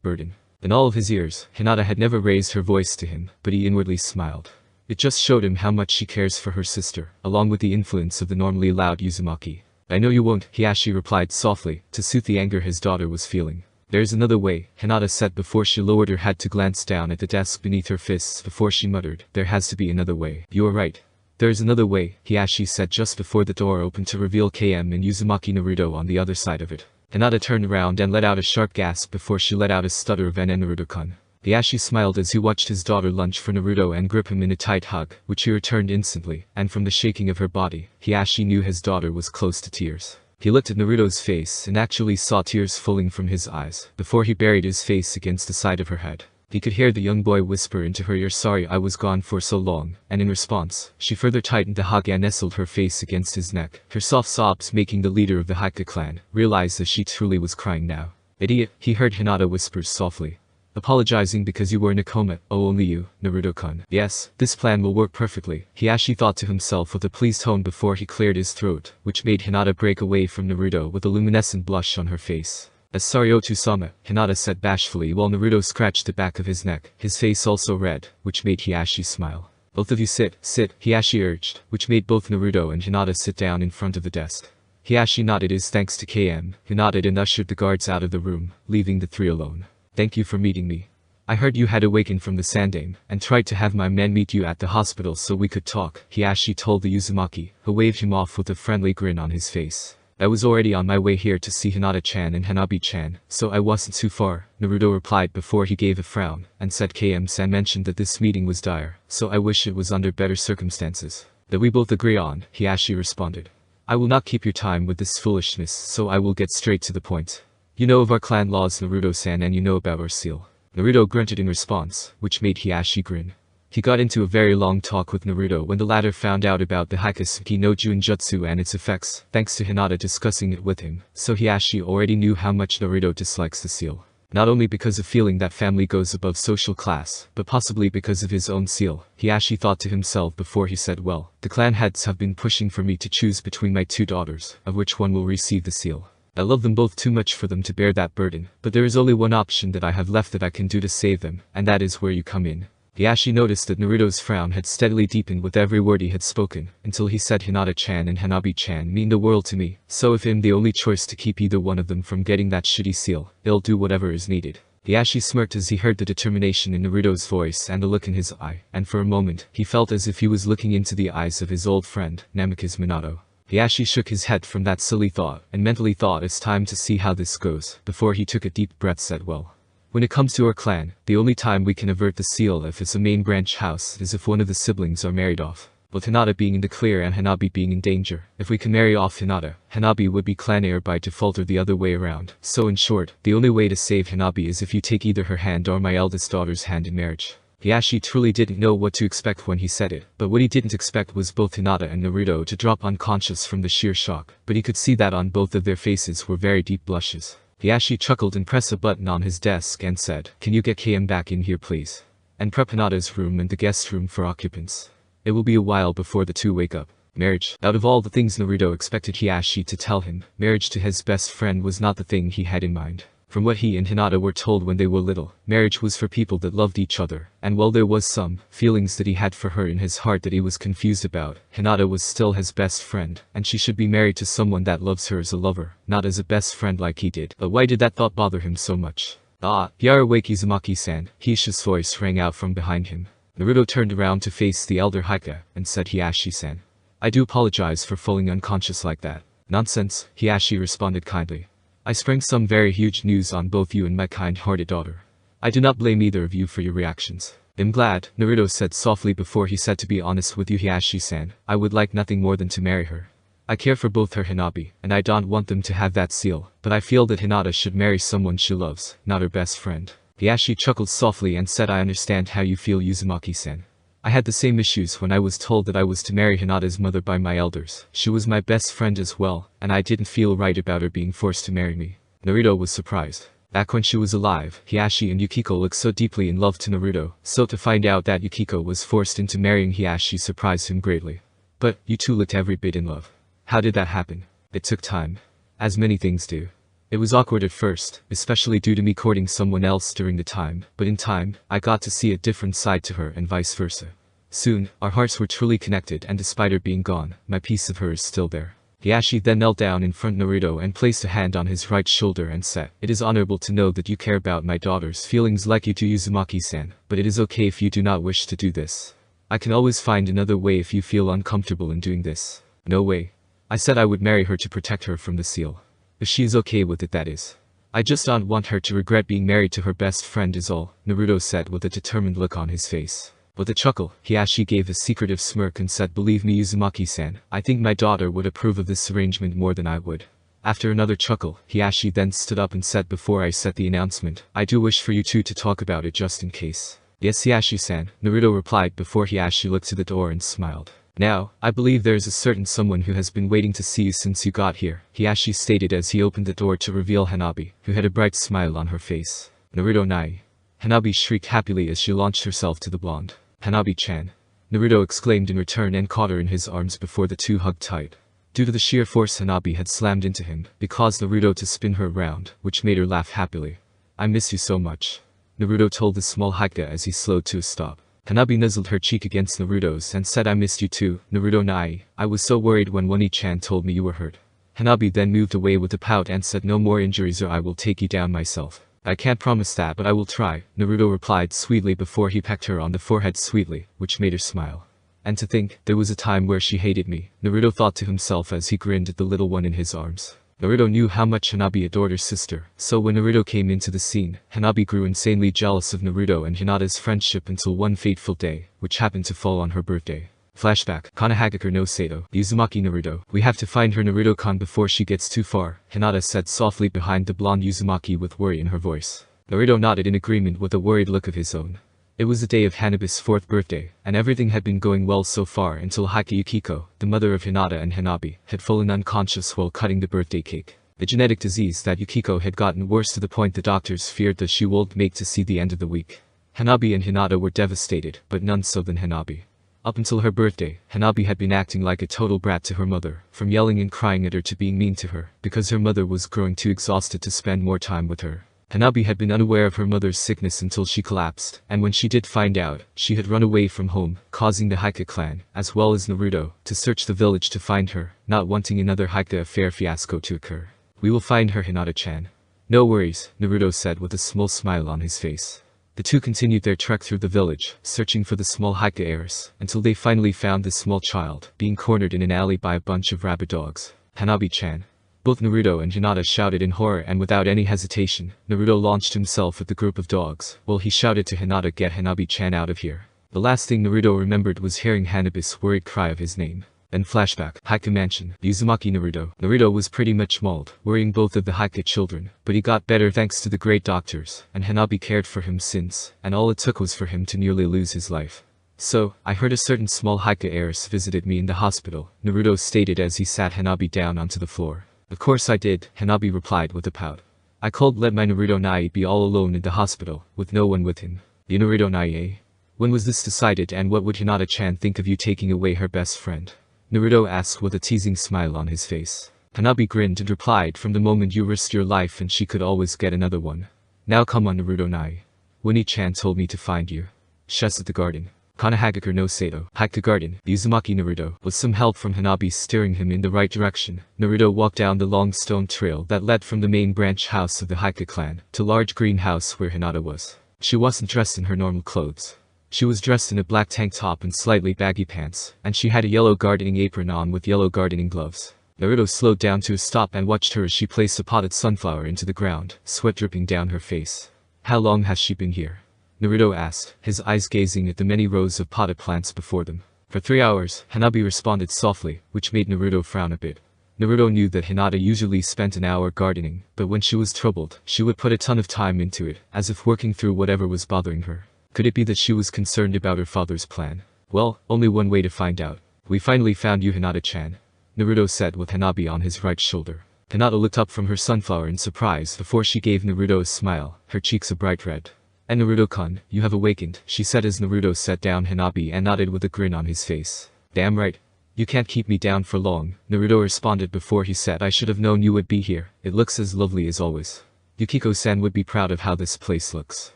burden. In all of his years, Hinata had never raised her voice to him, but he inwardly smiled. It just showed him how much she cares for her sister, along with the influence of the normally loud Uzumaki. I know you won't, Hiyashi replied softly, to soothe the anger his daughter was feeling. There's another way, Hinata said before she lowered her head to glance down at the desk beneath her fists before she muttered, there has to be another way. You are right. There's another way, Hiyashi said just before the door opened to reveal KM and Uzumaki Naruto on the other side of it. Hinata turned around and let out a sharp gasp before she let out a stutter of Naruto-kun. Hiyashi smiled as he watched his daughter lunge for Naruto and grip him in a tight hug, which he returned instantly, and from the shaking of her body, Hiyashi knew his daughter was close to tears. He looked at Naruto's face and actually saw tears falling from his eyes before he buried his face against the side of her head. He could hear the young boy whisper into her, "You're sorry I was gone for so long," and in response, she further tightened the hug and nestled her face against his neck, her soft sobs making the leader of the Haka clan realize that she truly was crying now. "Idiot," he heard Hinata whisper softly. "Apologizing because you were in a coma, oh only you, Naruto-kun." Yes, this plan will work perfectly, Hiashi thought to himself with a pleased tone before he cleared his throat, which made Hinata break away from Naruto with a luminescent blush on her face. "Sorry Otu-sama," Hinata said bashfully while Naruto scratched the back of his neck, his face also red, which made Hiashi smile. "Both of you sit, Hiashi urged, which made both Naruto and Hinata sit down in front of the desk. Hiashi nodded his thanks to KM, who nodded and ushered the guards out of the room, leaving the three alone. "Thank you for meeting me. I heard you had awakened from the Sandaime, and tried to have my men meet you at the hospital so we could talk," Hiashi told the Uzumaki, who waved him off with a friendly grin on his face. "I was already on my way here to see Hinata-chan and Hanabi-chan, so I wasn't too far," Naruto replied before he gave a frown, and said KM-san mentioned that this meeting was dire, so I wish it was under better circumstances. "That we both agree on," Hiashi responded. "I will not keep your time with this foolishness, so I will get straight to the point. You know of our clan laws, Naruto-san, and you know about our seal." Naruto grunted in response, which made Hiashi grin. He got into a very long talk with Naruto when the latter found out about the Hikasuki no Juinjutsu and its effects, thanks to Hinata discussing it with him, so Hiashi already knew how much Naruto dislikes the seal. Not only because of feeling that family goes above social class, but possibly because of his own seal, Hiashi thought to himself before he said, "Well, the clan heads have been pushing for me to choose between my two daughters, of which one will receive the seal. I love them both too much for them to bear that burden, but there is only one option that I have left that I can do to save them, and that is where you come in." Hiashi noticed that Naruto's frown had steadily deepened with every word he had spoken, until he said, "Hinata-chan and Hanabi-chan mean the world to me, so if I'm the only choice to keep either one of them from getting that shitty seal, I'll do whatever is needed." Hiashi smirked as he heard the determination in Naruto's voice and the look in his eye, and for a moment, he felt as if he was looking into the eyes of his old friend, Namikaze Minato. Hiashi shook his head from that silly thought, and mentally thought it's time to see how this goes, before he took a deep breath said, "Well, when it comes to our clan, the only time we can avert the seal if it's a main branch house is if one of the siblings are married off. With Hinata being in the clear and Hanabi being in danger, if we can marry off Hinata, Hanabi would be clan heir by default or the other way around. So in short, the only way to save Hanabi is if you take either her hand or my eldest daughter's hand in marriage." Hiashi truly didn't know what to expect when he said it, but what he didn't expect was both Hinata and Naruto to drop unconscious from the sheer shock, but he could see that on both of their faces were very deep blushes. Hiashi chuckled and pressed a button on his desk and said, "Can you get KM back in here please? And prep Hinata's room and the guest room for occupants. It will be a while before the two wake up." Marriage. Out of all the things Naruto expected Hiashi to tell him, marriage to his best friend was not the thing he had in mind. From what he and Hinata were told when they were little, marriage was for people that loved each other, and while there was some feelings that he had for her in his heart that he was confused about, Hinata was still his best friend, and she should be married to someone that loves her as a lover, not as a best friend like he did. But why did that thought bother him so much? "Ah, you're awake Uzumaki-san," Hisha's voice rang out from behind him. Naruto turned around to face the elder Hika, and said, "Hiashi-san. I do apologize for falling unconscious like that." "Nonsense," Hiashi responded kindly. "I sprang some very huge news on both you and my kind-hearted daughter. I do not blame either of you for your reactions." "I'm glad," Naruto said softly before he said, "To be honest with you Hiashi-san, I would like nothing more than to marry her. I care for both her Hanabi, and I don't want them to have that seal, but I feel that Hinata should marry someone she loves, not her best friend." Hiashi chuckled softly and said, "I understand how you feel Uzumaki-san. I had the same issues when I was told that I was to marry Hinata's mother by my elders. She was my best friend as well, and I didn't feel right about her being forced to marry me." Naruto was surprised. Back when she was alive, Hiashi and Yukiko looked so deeply in love to Naruto, so to find out that Yukiko was forced into marrying Hiashi surprised him greatly. "But, you two looked every bit in love. How did that happen?" "It took time. As many things do. It was awkward at first, especially due to me courting someone else during the time, but in time, I got to see a different side to her and vice versa. Soon, our hearts were truly connected and despite her being gone, my piece of her is still there." Hiashi then knelt down in front of Naruto and placed a hand on his right shoulder and said, "It is honorable to know that you care about my daughter's feelings like you do Uzumaki-san, but it is okay if you do not wish to do this. I can always find another way if you feel uncomfortable in doing this." "No way. I said I would marry her to protect her from the seal. If she is okay with it, that is. I just don't want her to regret being married to her best friend is all," Naruto said with a determined look on his face. With a chuckle, Hiashi gave a secretive smirk and said, "Believe me Uzumaki-san, I think my daughter would approve of this arrangement more than I would. After another chuckle, Hiyashi then stood up and said, before I said the announcement, I do wish for you two to talk about it just in case. Yes, Hiyashi-san, Naruto replied before Hiyashi looked to the door and smiled. Now, I believe there is a certain someone who has been waiting to see you since you got here, Hiyashi stated as he opened the door to reveal Hanabi, who had a bright smile on her face. Naruto Nai. Hanabi shrieked happily as she launched herself to the blonde. Hanabi-chan. Naruto exclaimed in return and caught her in his arms before the two hugged tight. Due to the sheer force Hanabi had slammed into him, it caused Naruto to spin her around, which made her laugh happily. I miss you so much. Naruto told the small Hyuga as he slowed to a stop. Hanabi nuzzled her cheek against Naruto's and said, I missed you too, Naruto Nai. I was so worried when Wani-chan told me you were hurt. Hanabi then moved away with a pout and said, no more injuries or I will take you down myself. I can't promise that, but I will try, Naruto replied sweetly before he pecked her on the forehead sweetly, which made her smile. And to think, there was a time where she hated me, Naruto thought to himself as he grinned at the little one in his arms. Naruto knew how much Hanabi adored her sister, so when Naruto came into the scene, Hanabi grew insanely jealous of Naruto and Hinata's friendship until one fateful day, which happened to fall on her birthday. Flashback, Konohagakure no Sato, Uzumaki Naruto. We have to find her Naruto-kan before she gets too far, Hinata said softly behind the blonde Uzumaki with worry in her voice. Naruto nodded in agreement with a worried look of his own. It was the day of Hanabi's 4th birthday, and everything had been going well so far until Hyuga Yukiko, the mother of Hinata and Hanabi, had fallen unconscious while cutting the birthday cake. The genetic disease that Yukiko had gotten worse to the point the doctors feared that she wouldn't make to see the end of the week. Hanabi and Hinata were devastated, but none so than Hanabi. Up until her birthday, Hanabi had been acting like a total brat to her mother, from yelling and crying at her to being mean to her, because her mother was growing too exhausted to spend more time with her. Hanabi had been unaware of her mother's sickness until she collapsed, and when she did find out, she had run away from home, causing the Hyuga clan, as well as Naruto, to search the village to find her, not wanting another Hyuga affair fiasco to occur. We will find her, Hinata-chan. No worries, Naruto said with a small smile on his face. The two continued their trek through the village, searching for the small Hyuga heiress, until they finally found the small child, being cornered in an alley by a bunch of rabid dogs. Hanabi-chan. Both Naruto and Hinata shouted in horror and without any hesitation, Naruto launched himself at the group of dogs, while he shouted to Hinata, get Hanabi-chan out of here. The last thing Naruto remembered was hearing Hanabi's worried cry of his name. Then flashback, Hyuga Mansion, Uzumaki Naruto. Naruto was pretty much mauled, worrying both of the Hyuga children, but he got better thanks to the great doctors, and Hanabi cared for him since, and all it took was for him to nearly lose his life. So, I heard a certain small Hyuga heiress visited me in the hospital, Naruto stated as he sat Hanabi down onto the floor. Of course I did, Hanabi replied with a pout. I called let my Naruto Nai be all alone in the hospital, with no one with him. You Naruto Nai, eh? When was this decided and what would Hinata-chan think of you taking away her best friend? Naruto asked with a teasing smile on his face. Hanabi grinned and replied, from the moment you risked your life and she could always get another one. Now come on Naruto Nai. Wani-chan told me to find you. Shush at the garden. Konohagakure no Sato, Hyuga Garden, Uzumaki Naruto. With some help from Hanabi steering him in the right direction, Naruto walked down the long stone trail that led from the main branch house of the Hyuga clan, to large greenhouse where Hinata was. She wasn't dressed in her normal clothes. She was dressed in a black tank top and slightly baggy pants, and she had a yellow gardening apron on with yellow gardening gloves. Naruto slowed down to a stop and watched her as she placed a potted sunflower into the ground, sweat dripping down her face. How long has she been here? Naruto asked, his eyes gazing at the many rows of potted plants before them. For 3 hours, Hanabi responded softly, which made Naruto frown a bit. Naruto knew that Hinata usually spent an hour gardening, but when she was troubled, she would put a ton of time into it, as if working through whatever was bothering her. Could it be that she was concerned about her father's plan? Well, only one way to find out. We finally found you, Hinata-chan, Naruto said with Hanabi on his right shoulder. Hinata looked up from her sunflower in surprise before she gave Naruto a smile, her cheeks a bright red. And Naruto-kun, you have awakened, she said as Naruto set down Hanabi and nodded with a grin on his face. Damn right. You can't keep me down for long, Naruto responded before he said, I should have known you would be here. It looks as lovely as always. Yukiko-san would be proud of how this place looks.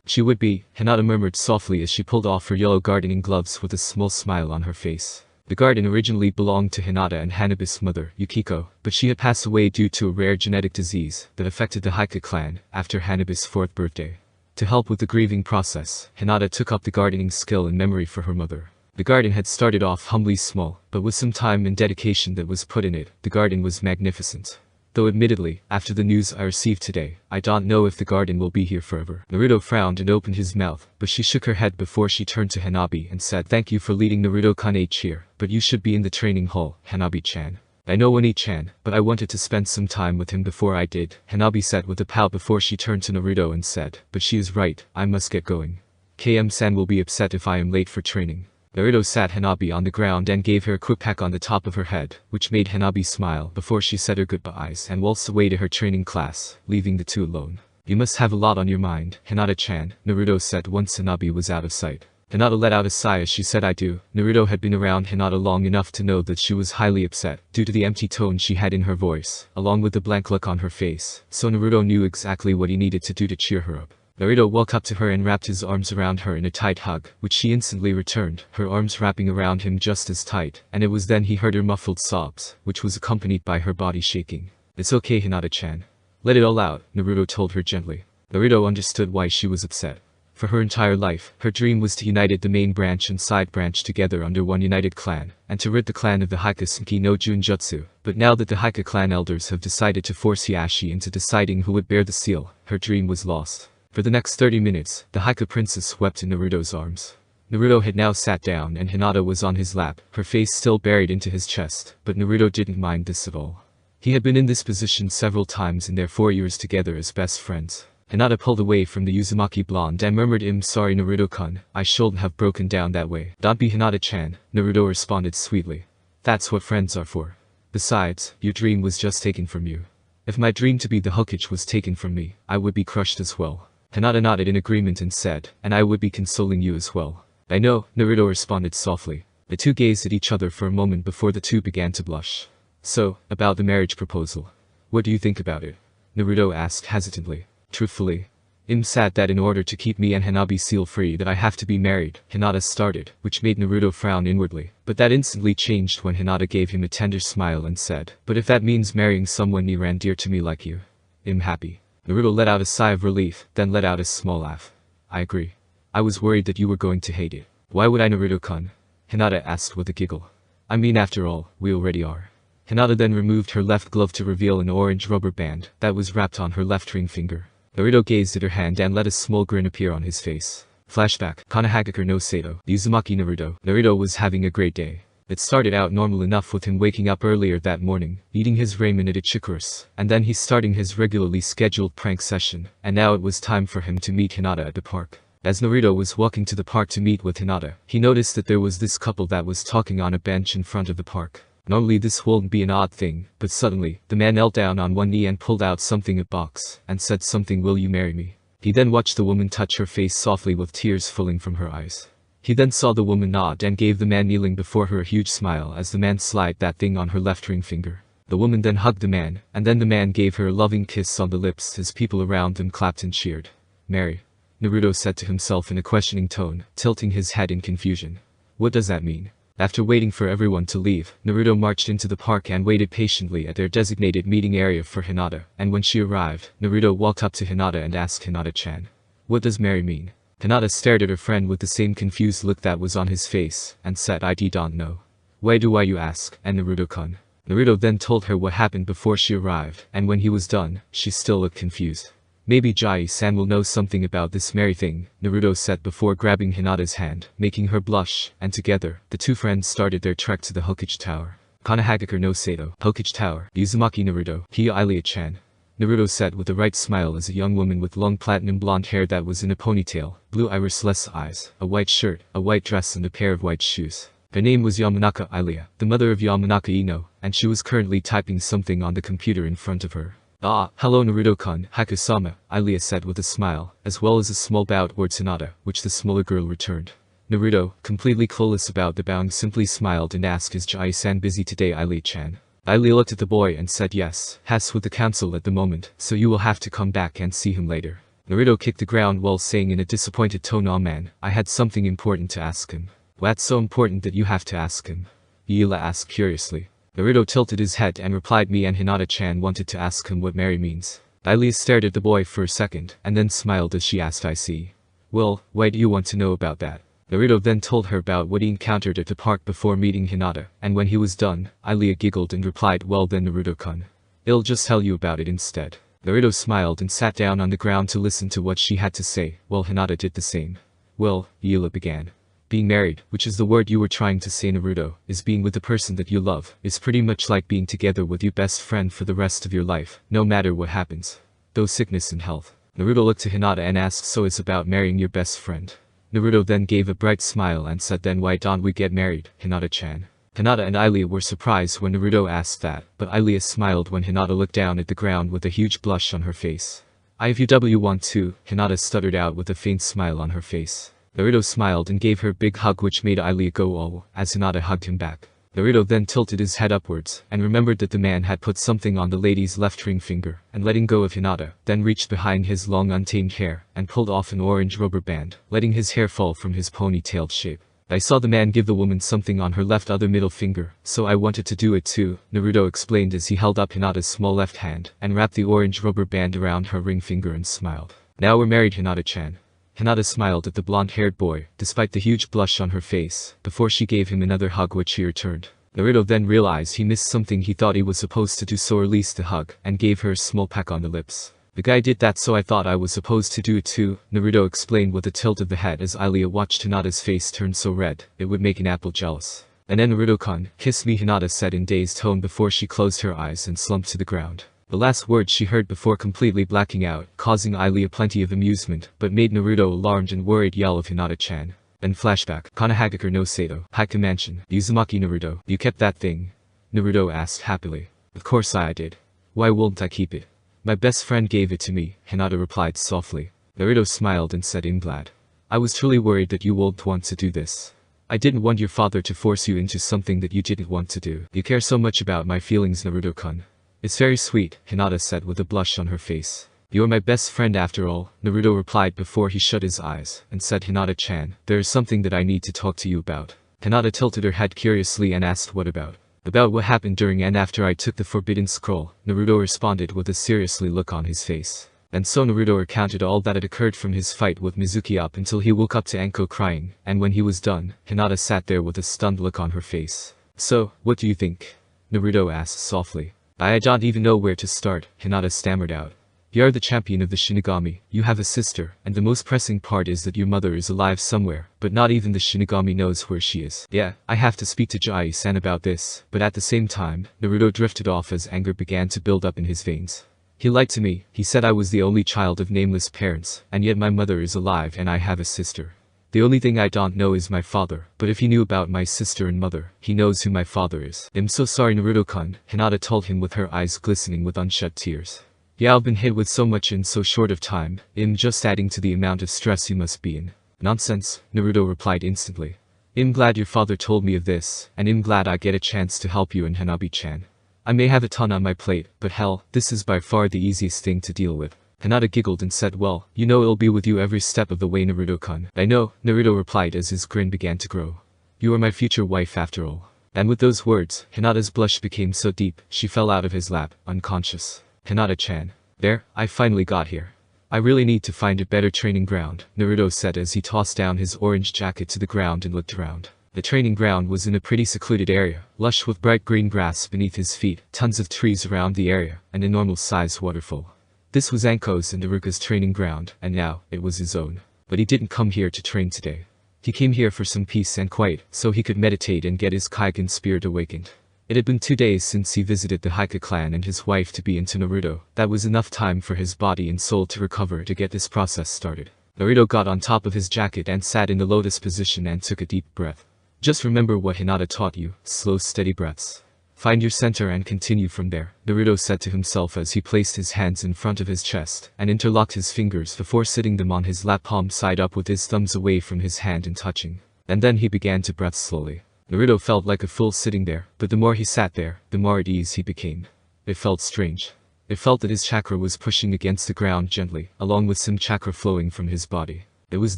She would be, Hinata murmured softly as she pulled off her yellow gardening gloves with a small smile on her face. The garden originally belonged to Hinata and Hanabi's mother, Yukiko, but she had passed away due to a rare genetic disease that affected the Hyuga clan after Hanabi's 4th birthday. To help with the grieving process, Hinata took up the gardening skill in memory for her mother. The garden had started off humbly small, but with some time and dedication that was put in it, the garden was magnificent. Though admittedly, after the news I received today, I don't know if the garden will be here forever. Naruto frowned and opened his mouth, but she shook her head before she turned to Hanabi and said, thank you for leading Naruto-kun H here, but you should be in the training hall, Hanabi-chan. I know Oni-chan, but I wanted to spend some time with him before I did, Hanabi said with a pout before she turned to Naruto and said, but she is right, I must get going. KM-san will be upset if I am late for training. Naruto sat Hanabi on the ground and gave her a quick peck on the top of her head, which made Hanabi smile before she said her goodbyes and waltzed away to her training class, leaving the two alone. You must have a lot on your mind, Hinata-chan, Naruto said once Hanabi was out of sight. Hinata let out a sigh as she said I do. Naruto had been around Hinata long enough to know that she was highly upset, due to the empty tone she had in her voice, along with the blank look on her face, so Naruto knew exactly what he needed to do to cheer her up. Naruto walked up to her and wrapped his arms around her in a tight hug, which she instantly returned, her arms wrapping around him just as tight, and it was then he heard her muffled sobs, which was accompanied by her body shaking. It's okay Hinata-chan. Let it all out, Naruto told her gently. Naruto understood why she was upset. For her entire life, her dream was to unite the main branch and side branch together under one united clan, and to rid the clan of the Hikasenki no Junjutsu. But now that the Hika clan elders have decided to force Hiashi into deciding who would bear the seal, her dream was lost. For the next 30 minutes, the Hika princess wept in Naruto's arms. Naruto had now sat down and Hinata was on his lap, her face still buried into his chest, but Naruto didn't mind this at all. He had been in this position several times in their 4 years together as best friends. Hinata pulled away from the Uzumaki blonde and murmured I'm sorry Naruto-kun, I shouldn't have broken down that way. Don't be Hinata-chan, Naruto responded sweetly. That's what friends are for. Besides, your dream was just taken from you. If my dream to be the Hokage was taken from me, I would be crushed as well. Hinata nodded in agreement and said, and I would be consoling you as well. I know, Naruto responded softly. The two gazed at each other for a moment before the two began to blush. So, about the marriage proposal. What do you think about it? Naruto asked hesitantly. Truthfully, I'm sad that in order to keep me and Hanabi seal free that I have to be married, Hinata started, which made Naruto frown inwardly. But that instantly changed when Hinata gave him a tender smile and said, but if that means marrying someone near and dear to me like you, I'm happy. Naruto let out a sigh of relief, then let out a small laugh. I agree. I was worried that you were going to hate it. Why would I Naruto-kun? Hinata asked with a giggle. I mean after all, we already are. Hinata then removed her left glove to reveal an orange rubber band that was wrapped on her left ring finger. Naruto gazed at her hand and let a small grin appear on his face. Flashback, Konohagakure no Sato, Uzumaki Naruto. Naruto was having a great day. It started out normal enough with him waking up earlier that morning, eating his ramen at Ichikuro's, and then he's starting his regularly scheduled prank session, and now it was time for him to meet Hinata at the park. As Naruto was walking to the park to meet with Hinata, he noticed that there was this couple that was talking on a bench in front of the park. Normally this wouldn't be an odd thing, but suddenly, the man knelt down on one knee and pulled out something in a box, and said something, will you marry me? He then watched the woman touch her face softly with tears falling from her eyes. He then saw the woman nod and gave the man kneeling before her a huge smile as the man slid that thing on her left ring finger. The woman then hugged the man, and then the man gave her a loving kiss on the lips as people around them clapped and cheered. Marry? Naruto said to himself in a questioning tone, tilting his head in confusion. What does that mean? After waiting for everyone to leave, Naruto marched into the park and waited patiently at their designated meeting area for Hinata, and when she arrived, Naruto walked up to Hinata and asked Hinata-chan. What does marry mean? Hinata stared at her friend with the same confused look that was on his face, and said I don't know. Why do you ask, and Naruto-kun? Naruto then told her what happened before she arrived, and when he was done, she still looked confused. Maybe Jai-san will know something about this marry thing, Naruto said before grabbing Hinata's hand, making her blush, and together, the two friends started their trek to the Hokage Tower. Konohagakure no Sato, Hokage Tower, Uzumaki Naruto, Hiya Ilia-chan. Naruto said with a right smile as a young woman with long platinum blonde hair that was in a ponytail, blue irisless eyes, a white shirt, a white dress and a pair of white shoes. Her name was Yamanaka Ilia, the mother of Yamanaka Ino, and she was currently typing something on the computer in front of her. Ah, hello Naruto-kun, Haku-sama, Ilia said with a smile, as well as a small bow towards Hinata, which the smaller girl returned. Naruto, completely clueless about the bowing, simply smiled and asked, is Jai-san busy today, Ilia-chan? Ilia looked at the boy and said yes, has with the council at the moment, so you will have to come back and see him later. Naruto kicked the ground while saying in a disappointed tone, oh man, I had something important to ask him. What's so important that you have to ask him? Ilia asked curiously. Naruto tilted his head and replied, me and Hinata-chan wanted to ask him what marry means. Ilia stared at the boy for a second, and then smiled as she asked, I see. Well, why do you want to know about that? Naruto then told her about what he encountered at the park before meeting Hinata, and when he was done, Ilia giggled and replied, well then Naruto-kun. I'll just tell you about it instead. Naruto smiled and sat down on the ground to listen to what she had to say, while Hinata did the same. Well, Ilia began. Being married, which is the word you were trying to say, Naruto, is being with the person that you love. It's pretty much like being together with your best friend for the rest of your life, no matter what happens. Though sickness and health. Naruto looked to Hinata and asked, so it's about marrying your best friend. Naruto then gave a bright smile and said, then why don't we get married, Hinata-chan? Hinata and Ilia were surprised when Naruto asked that, but Ilia smiled when Hinata looked down at the ground with a huge blush on her face. If you want to, Hinata stuttered out with a faint smile on her face. Naruto smiled and gave her a big hug which made Ilia go oh, as Hinata hugged him back. Naruto then tilted his head upwards, and remembered that the man had put something on the lady's left ring finger, and letting go of Hinata, then reached behind his long untamed hair, and pulled off an orange rubber band, letting his hair fall from his ponytailed shape. I saw the man give the woman something on her left other middle finger, so I wanted to do it too, Naruto explained as he held up Hinata's small left hand, and wrapped the orange rubber band around her ring finger and smiled. Now we're married, Hinata-chan. Hinata smiled at the blonde-haired boy, despite the huge blush on her face, before she gave him another hug which he returned. Naruto then realized he missed something he thought he was supposed to do, so released the hug, and gave her a small peck on the lips. The guy did that, so I thought I was supposed to do it too, Naruto explained with a tilt of the head as Ilia watched Hinata's face turn so red, it would make an apple jealous. And then Naruto-kun, kiss me, Hinata said in dazed tone before she closed her eyes and slumped to the ground. The last words she heard before completely blacking out, causing Ilia plenty of amusement, but made Naruto alarmed and worried yell of Hinata-chan. Then flashback, Konohagakure no Sato, Haiku Mansion, Uzumaki Naruto, you kept that thing? Naruto asked happily. Of course I did. Why wouldn't I keep it? My best friend gave it to me, Hinata replied softly. Naruto smiled and said, I'm glad. I was truly worried that you won't want to do this. I didn't want your father to force you into something that you didn't want to do. You care so much about my feelings, Naruto-kun. It's very sweet, Hinata said with a blush on her face. You're my best friend after all, Naruto replied before he shut his eyes, and said, Hinata-chan, there is something that I need to talk to you about. Hinata tilted her head curiously and asked, what about? About what happened during and after I took the Forbidden Scroll, Naruto responded with a seriously look on his face. And so Naruto recounted all that had occurred from his fight with Mizuki up until he woke up to Anko crying, and when he was done, Hinata sat there with a stunned look on her face. So, what do you think? Naruto asked softly. I don't even know where to start, Hinata stammered out. You are the champion of the Shinigami, you have a sister, and the most pressing part is that your mother is alive somewhere, but not even the Shinigami knows where she is. Yeah, I have to speak to Jai-san about this, but at the same time, Naruto drifted off as anger began to build up in his veins. He lied to me, he said I was the only child of nameless parents, and yet my mother is alive and I have a sister. The only thing I don't know is my father, but if he knew about my sister and mother, he knows who my father is. I'm so sorry, Naruto-kun, Hinata told him with her eyes glistening with unshed tears. Yeah, I've been hit with so much in so short of time, I'm just adding to the amount of stress you must be in. Nonsense, Naruto replied instantly. I'm glad your father told me of this, and I'm glad I get a chance to help you and Hanabi-chan. I may have a ton on my plate, but hell, this is by far the easiest thing to deal with. Hinata giggled and said, well, you know I'll be with you every step of the way, Naruto-kun. I know, Naruto replied as his grin began to grow. You are my future wife after all. And with those words, Hinata's blush became so deep, she fell out of his lap, unconscious. Hinata-chan. There, I finally got here. I really need to find a better training ground, Naruto said as he tossed down his orange jacket to the ground and looked around. The training ground was in a pretty secluded area, lush with bright green grass beneath his feet, tons of trees around the area, and a normal-sized waterfall. This was Anko's and Iruka's training ground, and now, it was his own. But he didn't come here to train today. He came here for some peace and quiet, so he could meditate and get his Kaigen spirit awakened. It had been 2 days since he visited the Haiku clan and his wife to be into Naruto. That was enough time for his body and soul to recover to get this process started. Naruto got on top of his jacket and sat in the lotus position and took a deep breath. Just remember what Hinata taught you, slow steady breaths. Find your center and continue from there, Naruto said to himself as he placed his hands in front of his chest and interlocked his fingers before sitting them on his lap, palm side up with his thumbs away from his hand and touching. And then he began to breathe slowly. Naruto felt like a fool sitting there, but the more he sat there, the more at ease he became. It felt strange. It felt that his chakra was pushing against the ground gently, along with some chakra flowing from his body. It was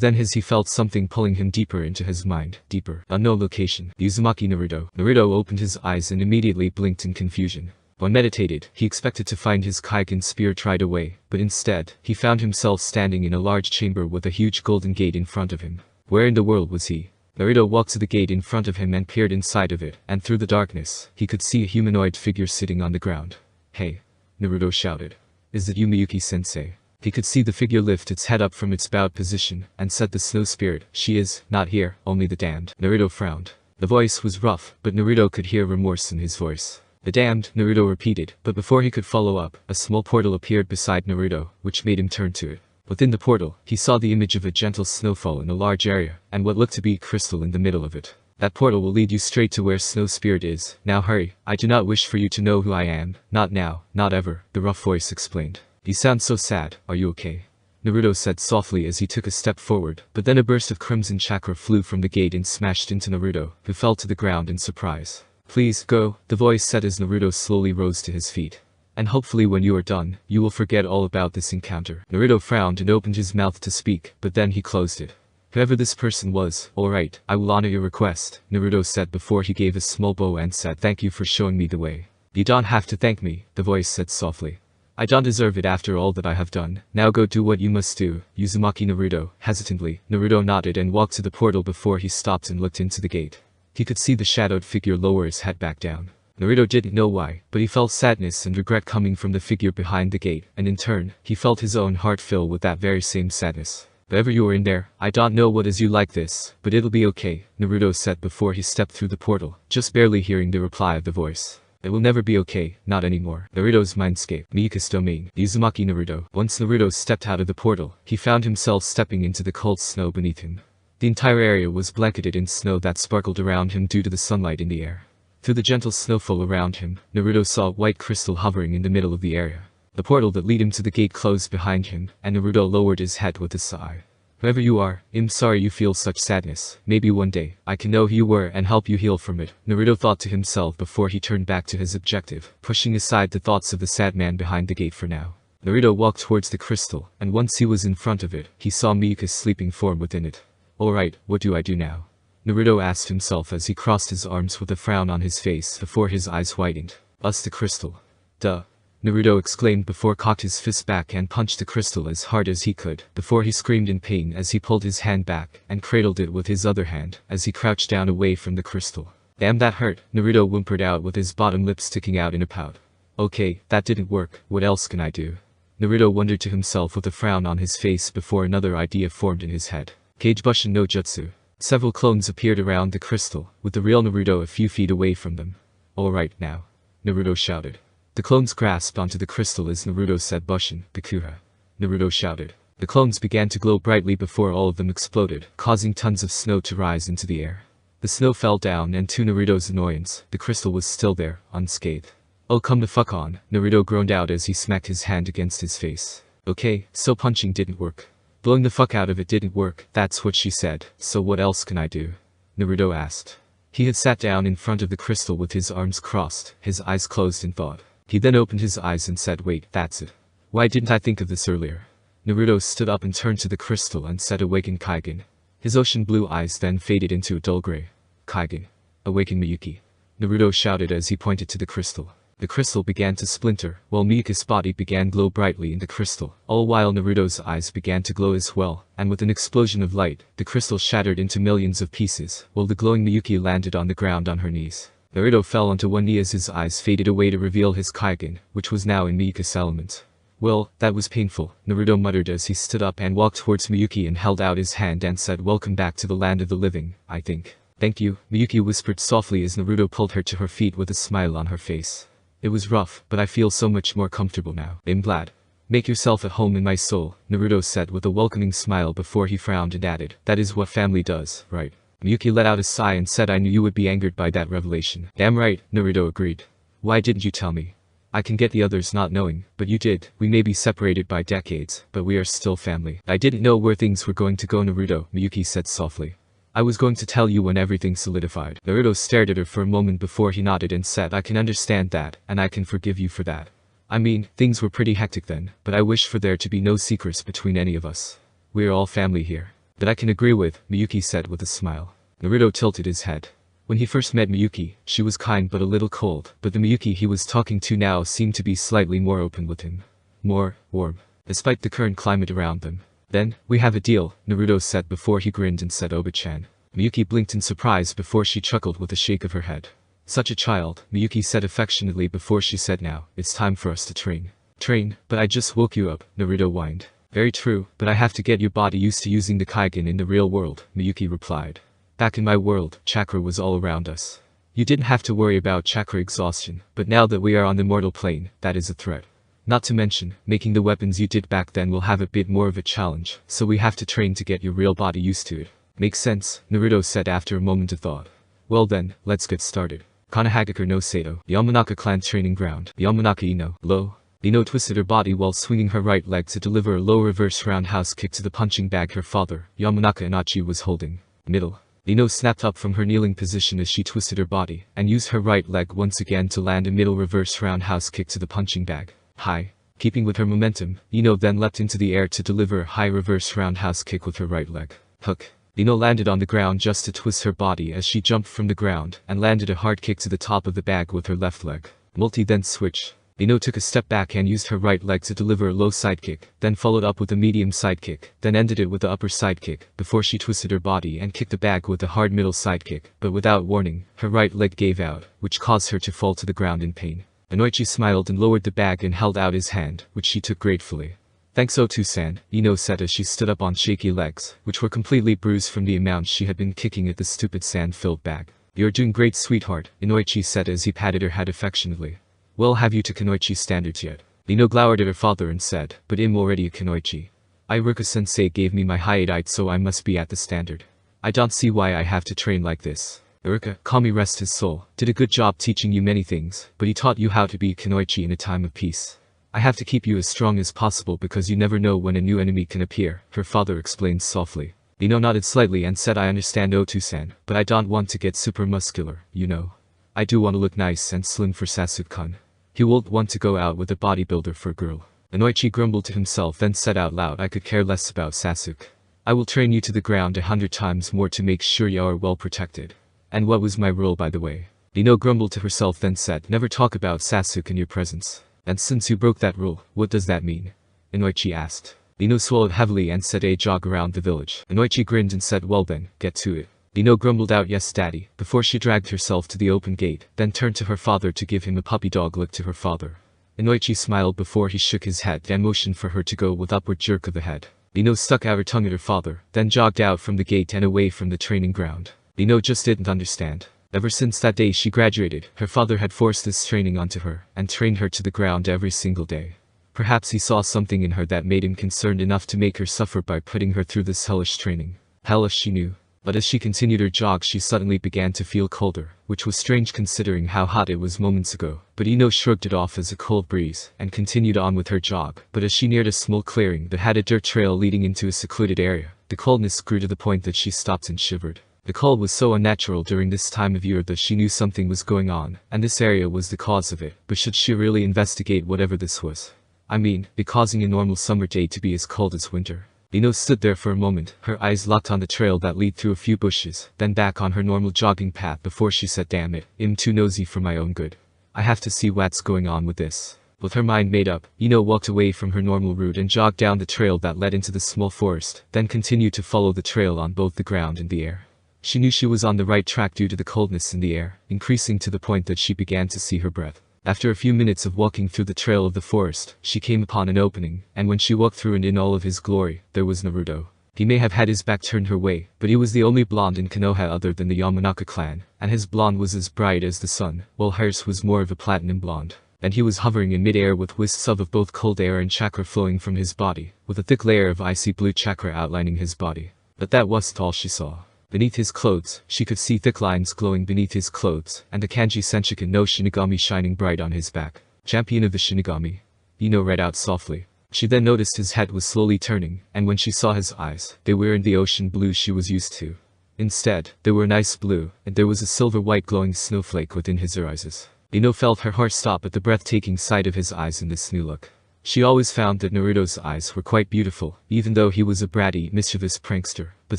then as he felt something pulling him deeper into his mind, deeper. Unknown location. Uzumaki Naruto. Naruto opened his eyes and immediately blinked in confusion. When meditated, he expected to find his Kaigen spear tried away, but instead, he found himself standing in a large chamber with a huge golden gate in front of him. Where in the world was he? Naruto walked to the gate in front of him and peered inside of it, and through the darkness, he could see a humanoid figure sitting on the ground. Hey! Naruto shouted. Is that you, Miyuki-sensei? He could see the figure lift its head up from its bowed position, and said the snow spirit, "She is not here, only the damned." Naruto frowned. The voice was rough, but Naruto could hear remorse in his voice. "The damned," Naruto repeated, but before he could follow up, a small portal appeared beside Naruto, which made him turn to it. Within the portal, he saw the image of a gentle snowfall in a large area, and what looked to be crystal in the middle of it. "That portal will lead you straight to where Snow Spirit is. Now hurry, I do not wish for you to know who I am. Not now, not ever," the rough voice explained. "You sound so sad, are you okay?" Naruto said softly as he took a step forward, but then a burst of crimson chakra flew from the gate and smashed into Naruto, who fell to the ground in surprise. "Please, go," the voice said as Naruto slowly rose to his feet. "And hopefully when you are done, you will forget all about this encounter." Naruto frowned and opened his mouth to speak, but then he closed it. "Whoever this person was, alright, I will honor your request," Naruto said before he gave a small bow and said, "Thank you for showing me the way." "You don't have to thank me," the voice said softly. "I don't deserve it after all that I have done. Now go do what you must do, Uzumaki Naruto." Hesitantly, Naruto nodded and walked to the portal before he stopped and looked into the gate. He could see the shadowed figure lower his head back down. Naruto didn't know why, but he felt sadness and regret coming from the figure behind the gate, and in turn, he felt his own heart fill with that very same sadness. "Whoever you are in there, I don't know what is you like this, but it'll be okay," Naruto said before he stepped through the portal, just barely hearing the reply of the voice. "It will never be okay, not anymore." Naruto's mindscape, Miyuki's domain, Uzumaki Naruto. Once Naruto stepped out of the portal, he found himself stepping into the cold snow beneath him. The entire area was blanketed in snow that sparkled around him due to the sunlight in the air. Through the gentle snowfall around him, Naruto saw white crystal hovering in the middle of the area. The portal that led him to the gate closed behind him, and Naruto lowered his head with a sigh. "Whoever you are, I'm sorry you feel such sadness. Maybe one day, I can know who you were and help you heal from it," Naruto thought to himself before he turned back to his objective, pushing aside the thoughts of the sad man behind the gate for now. Naruto walked towards the crystal, and once he was in front of it, he saw Miyuki's sleeping form within it. "Alright, what do I do now?" Naruto asked himself as he crossed his arms with a frown on his face before his eyes widened. "Us the crystal. Duh," Naruto exclaimed before cocked his fist back and punched the crystal as hard as he could, before he screamed in pain as he pulled his hand back and cradled it with his other hand as he crouched down away from the crystal. "Damn, that hurt," Naruto whimpered out with his bottom lip sticking out in a pout. "Okay, that didn't work, what else can I do?" Naruto wondered to himself with a frown on his face before another idea formed in his head. Kagebushin no Jutsu. Several clones appeared around the crystal, with the real Naruto a few feet away from them. "Alright now," Naruto shouted. The clones grasped onto the crystal as Naruto said Bushin, Bikuha. Naruto shouted. The clones began to glow brightly before all of them exploded, causing tons of snow to rise into the air. The snow fell down and to Naruto's annoyance, the crystal was still there, unscathed. "Oh come the fuck on," Naruto groaned out as he smacked his hand against his face. "Okay, so punching didn't work. Blowing the fuck out of it didn't work, that's what she said, so what else can I do?" Naruto asked. He had sat down in front of the crystal with his arms crossed, his eyes closed in thought. He then opened his eyes and said, "Wait, that's it. Why didn't I think of this earlier?" Naruto stood up and turned to the crystal and said, "Awaken Kaigen." His ocean blue eyes then faded into a dull gray. "Kaigen. Awaken Miyuki," Naruto shouted as he pointed to the crystal. The crystal began to splinter, while Miyuki's body began glow brightly in the crystal, all while Naruto's eyes began to glow as well, and with an explosion of light, the crystal shattered into millions of pieces, while the glowing Miyuki landed on the ground on her knees. Naruto fell onto one knee as his eyes faded away to reveal his Kaigen, which was now in Miyuki's element. "Well, that was painful," Naruto muttered as he stood up and walked towards Miyuki and held out his hand and said, "Welcome back to the land of the living, I think." "Thank you," Miyuki whispered softly as Naruto pulled her to her feet with a smile on her face. "It was rough, but I feel so much more comfortable now. I'm glad." "Make yourself at home in my soul," Naruto said with a welcoming smile before he frowned and added, "That is what family does, right?" Miyuki let out a sigh and said, "I knew you would be angered by that revelation." "Damn right," Naruto agreed. "Why didn't you tell me?" "I can get the others not knowing, but you did. We may be separated by decades, but we are still family." "I didn't know where things were going to go, Naruto," Miyuki said softly. "I was going to tell you when everything solidified." Naruto stared at her for a moment before he nodded and said, "I can understand that, and I can forgive you for that. I mean, things were pretty hectic then, but I wish for there to be no secrets between any of us. We are all family here." "That I can agree with," Miyuki said with a smile. Naruto tilted his head. When he first met Miyuki, she was kind but a little cold, but the Miyuki he was talking to now seemed to be slightly more open with him. More warm, despite the current climate around them. "Then, we have a deal," Naruto said before he grinned and said, "Oba-chan." Miyuki blinked in surprise before she chuckled with a shake of her head. "Such a child," Miyuki said affectionately before she said, "Now, it's time for us to train." Train, but I just woke you up, Naruto whined. Very true, but I have to get your body used to using the Kaigen in the real world, Miyuki replied. Back in my world, chakra was all around us. You didn't have to worry about chakra exhaustion, but now that we are on the mortal plane, that is a threat. Not to mention, making the weapons you did back then will have a bit more of a challenge, so we have to train to get your real body used to it. Makes sense, Naruto said after a moment of thought. Well then, let's get started. Konohagakure no Sato, Yamanaka clan training ground, Yamanaka Ino, low. Ino twisted her body while swinging her right leg to deliver a low reverse roundhouse kick to the punching bag her father, Yamanaka Inochi, was holding. Middle. Ino snapped up from her kneeling position as she twisted her body, and used her right leg once again to land a middle reverse roundhouse kick to the punching bag. High. Keeping with her momentum, Ino then leapt into the air to deliver a high reverse roundhouse kick with her right leg. Hook. Ino landed on the ground just to twist her body as she jumped from the ground, and landed a hard kick to the top of the bag with her left leg. Multi then switch. Ino took a step back and used her right leg to deliver a low side kick, then followed up with a medium side kick, then ended it with the upper side kick, before she twisted her body and kicked the bag with a hard middle side kick, but without warning, her right leg gave out, which caused her to fall to the ground in pain. Inoichi smiled and lowered the bag and held out his hand, which she took gratefully. Thanks Otu-san, Ino said as she stood up on shaky legs, which were completely bruised from the amount she had been kicking at the stupid sand-filled bag. You're doing great, sweetheart, Inoichi said as he patted her head affectionately. Well, have you to Kunoichi standards yet? Ino glowered at her father and said, but I'm already a Kunoichi. Iruka-sensei gave me my hiaite, so I must be at the standard. I don't see why I have to train like this. Iruka, Kami rest his soul, did a good job teaching you many things, but he taught you how to be a Kunoichi in a time of peace. I have to keep you as strong as possible because you never know when a new enemy can appear, her father explained softly. Ino nodded slightly and said, I understand Otu-san, but I don't want to get super muscular, you know. I do want to look nice and slim for Sasuke-kun. He won't want to go out with a bodybuilder for a girl. Inoichi grumbled to himself then said out loud, I could care less about Sasuke. I will train you to the ground 100 times more to make sure you are well protected. And what was my rule, by the way? Ino grumbled to herself then said, never talk about Sasuke in your presence. And since you broke that rule, what does that mean? Inoichi asked. Ino swallowed heavily and said, a jog around the village. Inoichi grinned and said, well then, get to it. Ino grumbled out, yes daddy, before she dragged herself to the open gate, then turned to her father to give him a puppy dog lick to her father. Inoichi smiled before he shook his head and motioned for her to go with upward jerk of the head. Ino stuck out her tongue at her father, then jogged out from the gate and away from the training ground. Ino just didn't understand. Ever since that day she graduated, her father had forced this training onto her, and trained her to the ground every single day. Perhaps he saw something in her that made him concerned enough to make her suffer by putting her through this hellish training. Hellish, she knew. But as she continued her jog she suddenly began to feel colder, which was strange considering how hot it was moments ago. But Ino shrugged it off as a cold breeze, and continued on with her jog. But as she neared a small clearing that had a dirt trail leading into a secluded area, the coldness grew to the point that she stopped and shivered. The cold was so unnatural during this time of year that she knew something was going on, and this area was the cause of it. But should she really investigate whatever this was? I mean, it causing a normal summer day to be as cold as winter. Ino stood there for a moment, her eyes locked on the trail that led through a few bushes, then back on her normal jogging path before she said, damn it, I'm too nosy for my own good. I have to see what's going on with this. With her mind made up, Ino walked away from her normal route and jogged down the trail that led into the small forest, then continued to follow the trail on both the ground and the air. She knew she was on the right track due to the coldness in the air, increasing to the point that she began to see her breath. After a few minutes of walking through the trail of the forest, she came upon an opening, and when she walked through and in all of his glory, there was Naruto. He may have had his back turned her way, but he was the only blonde in Konoha other than the Yamanaka clan, and his blonde was as bright as the sun, while hers was more of a platinum blonde. And he was hovering in mid-air with wisps of both cold air and chakra flowing from his body, with a thick layer of icy blue chakra outlining his body. But that wasn't all she saw. Beneath his clothes, she could see thick lines glowing beneath his clothes, and the kanji Senshiken no Shinigami shining bright on his back. Champion of the Shinigami. Ino read out softly. She then noticed his head was slowly turning, and when she saw his eyes, they weren't the ocean blue she was used to. Instead, they were an ice blue, and there was a silver-white glowing snowflake within his eyes. Ino felt her heart stop at the breathtaking sight of his eyes in this new look. She always found that Naruto's eyes were quite beautiful, even though he was a bratty, mischievous prankster, but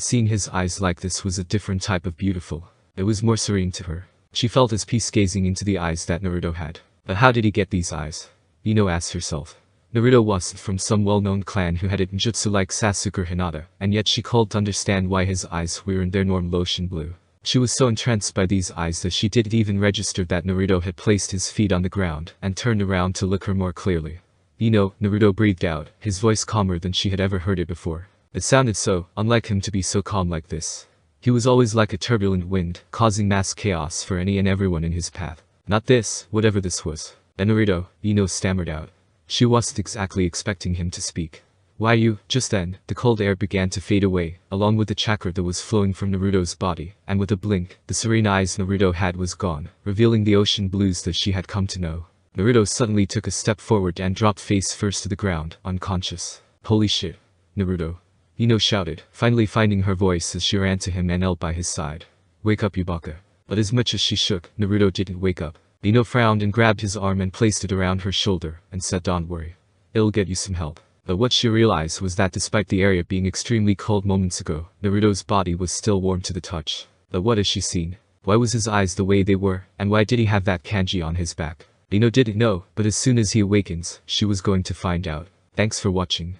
seeing his eyes like this was a different type of beautiful. It was more serene to her. She felt his peace gazing into the eyes that Naruto had. But how did he get these eyes? Ino asked herself. Naruto wasn't from some well-known clan who had a ninjutsu like Sasuke or Hinata, and yet she couldn't understand why his eyes weren't their normal ocean blue. She was so entranced by these eyes that she didn't even register that Naruto had placed his feet on the ground and turned around to look her more clearly. Naruto breathed out, his voice calmer than she had ever heard it before. It sounded so unlike him to be so calm like this. He was always like a turbulent wind, causing mass chaos for any and everyone in his path. Not this, whatever this was. Then Naruto, stammered out. She wasn't exactly expecting him to speak. Why you? Just then, the cold air began to fade away, along with the chakra that was flowing from Naruto's body, and with a blink, the serene eyes Naruto had was gone, revealing the ocean blues that she had come to know. Naruto suddenly took a step forward and dropped face first to the ground, unconscious. Holy shit. Naruto. Shouted, finally finding her voice as she ran to him and knelt by his side. Wake up, you baka. But as much as she shook, Naruto didn't wake up. Frowned and grabbed his arm and placed it around her shoulder, and said, don't worry. It'll get you some help. But what she realized was that despite the area being extremely cold moments ago, Naruto's body was still warm to the touch. But what had she seen? Why was his eyes the way they were, and why did he have that kanji on his back? Didn't know, but as soon as he awakens, she was going to find out. Thanks for watching.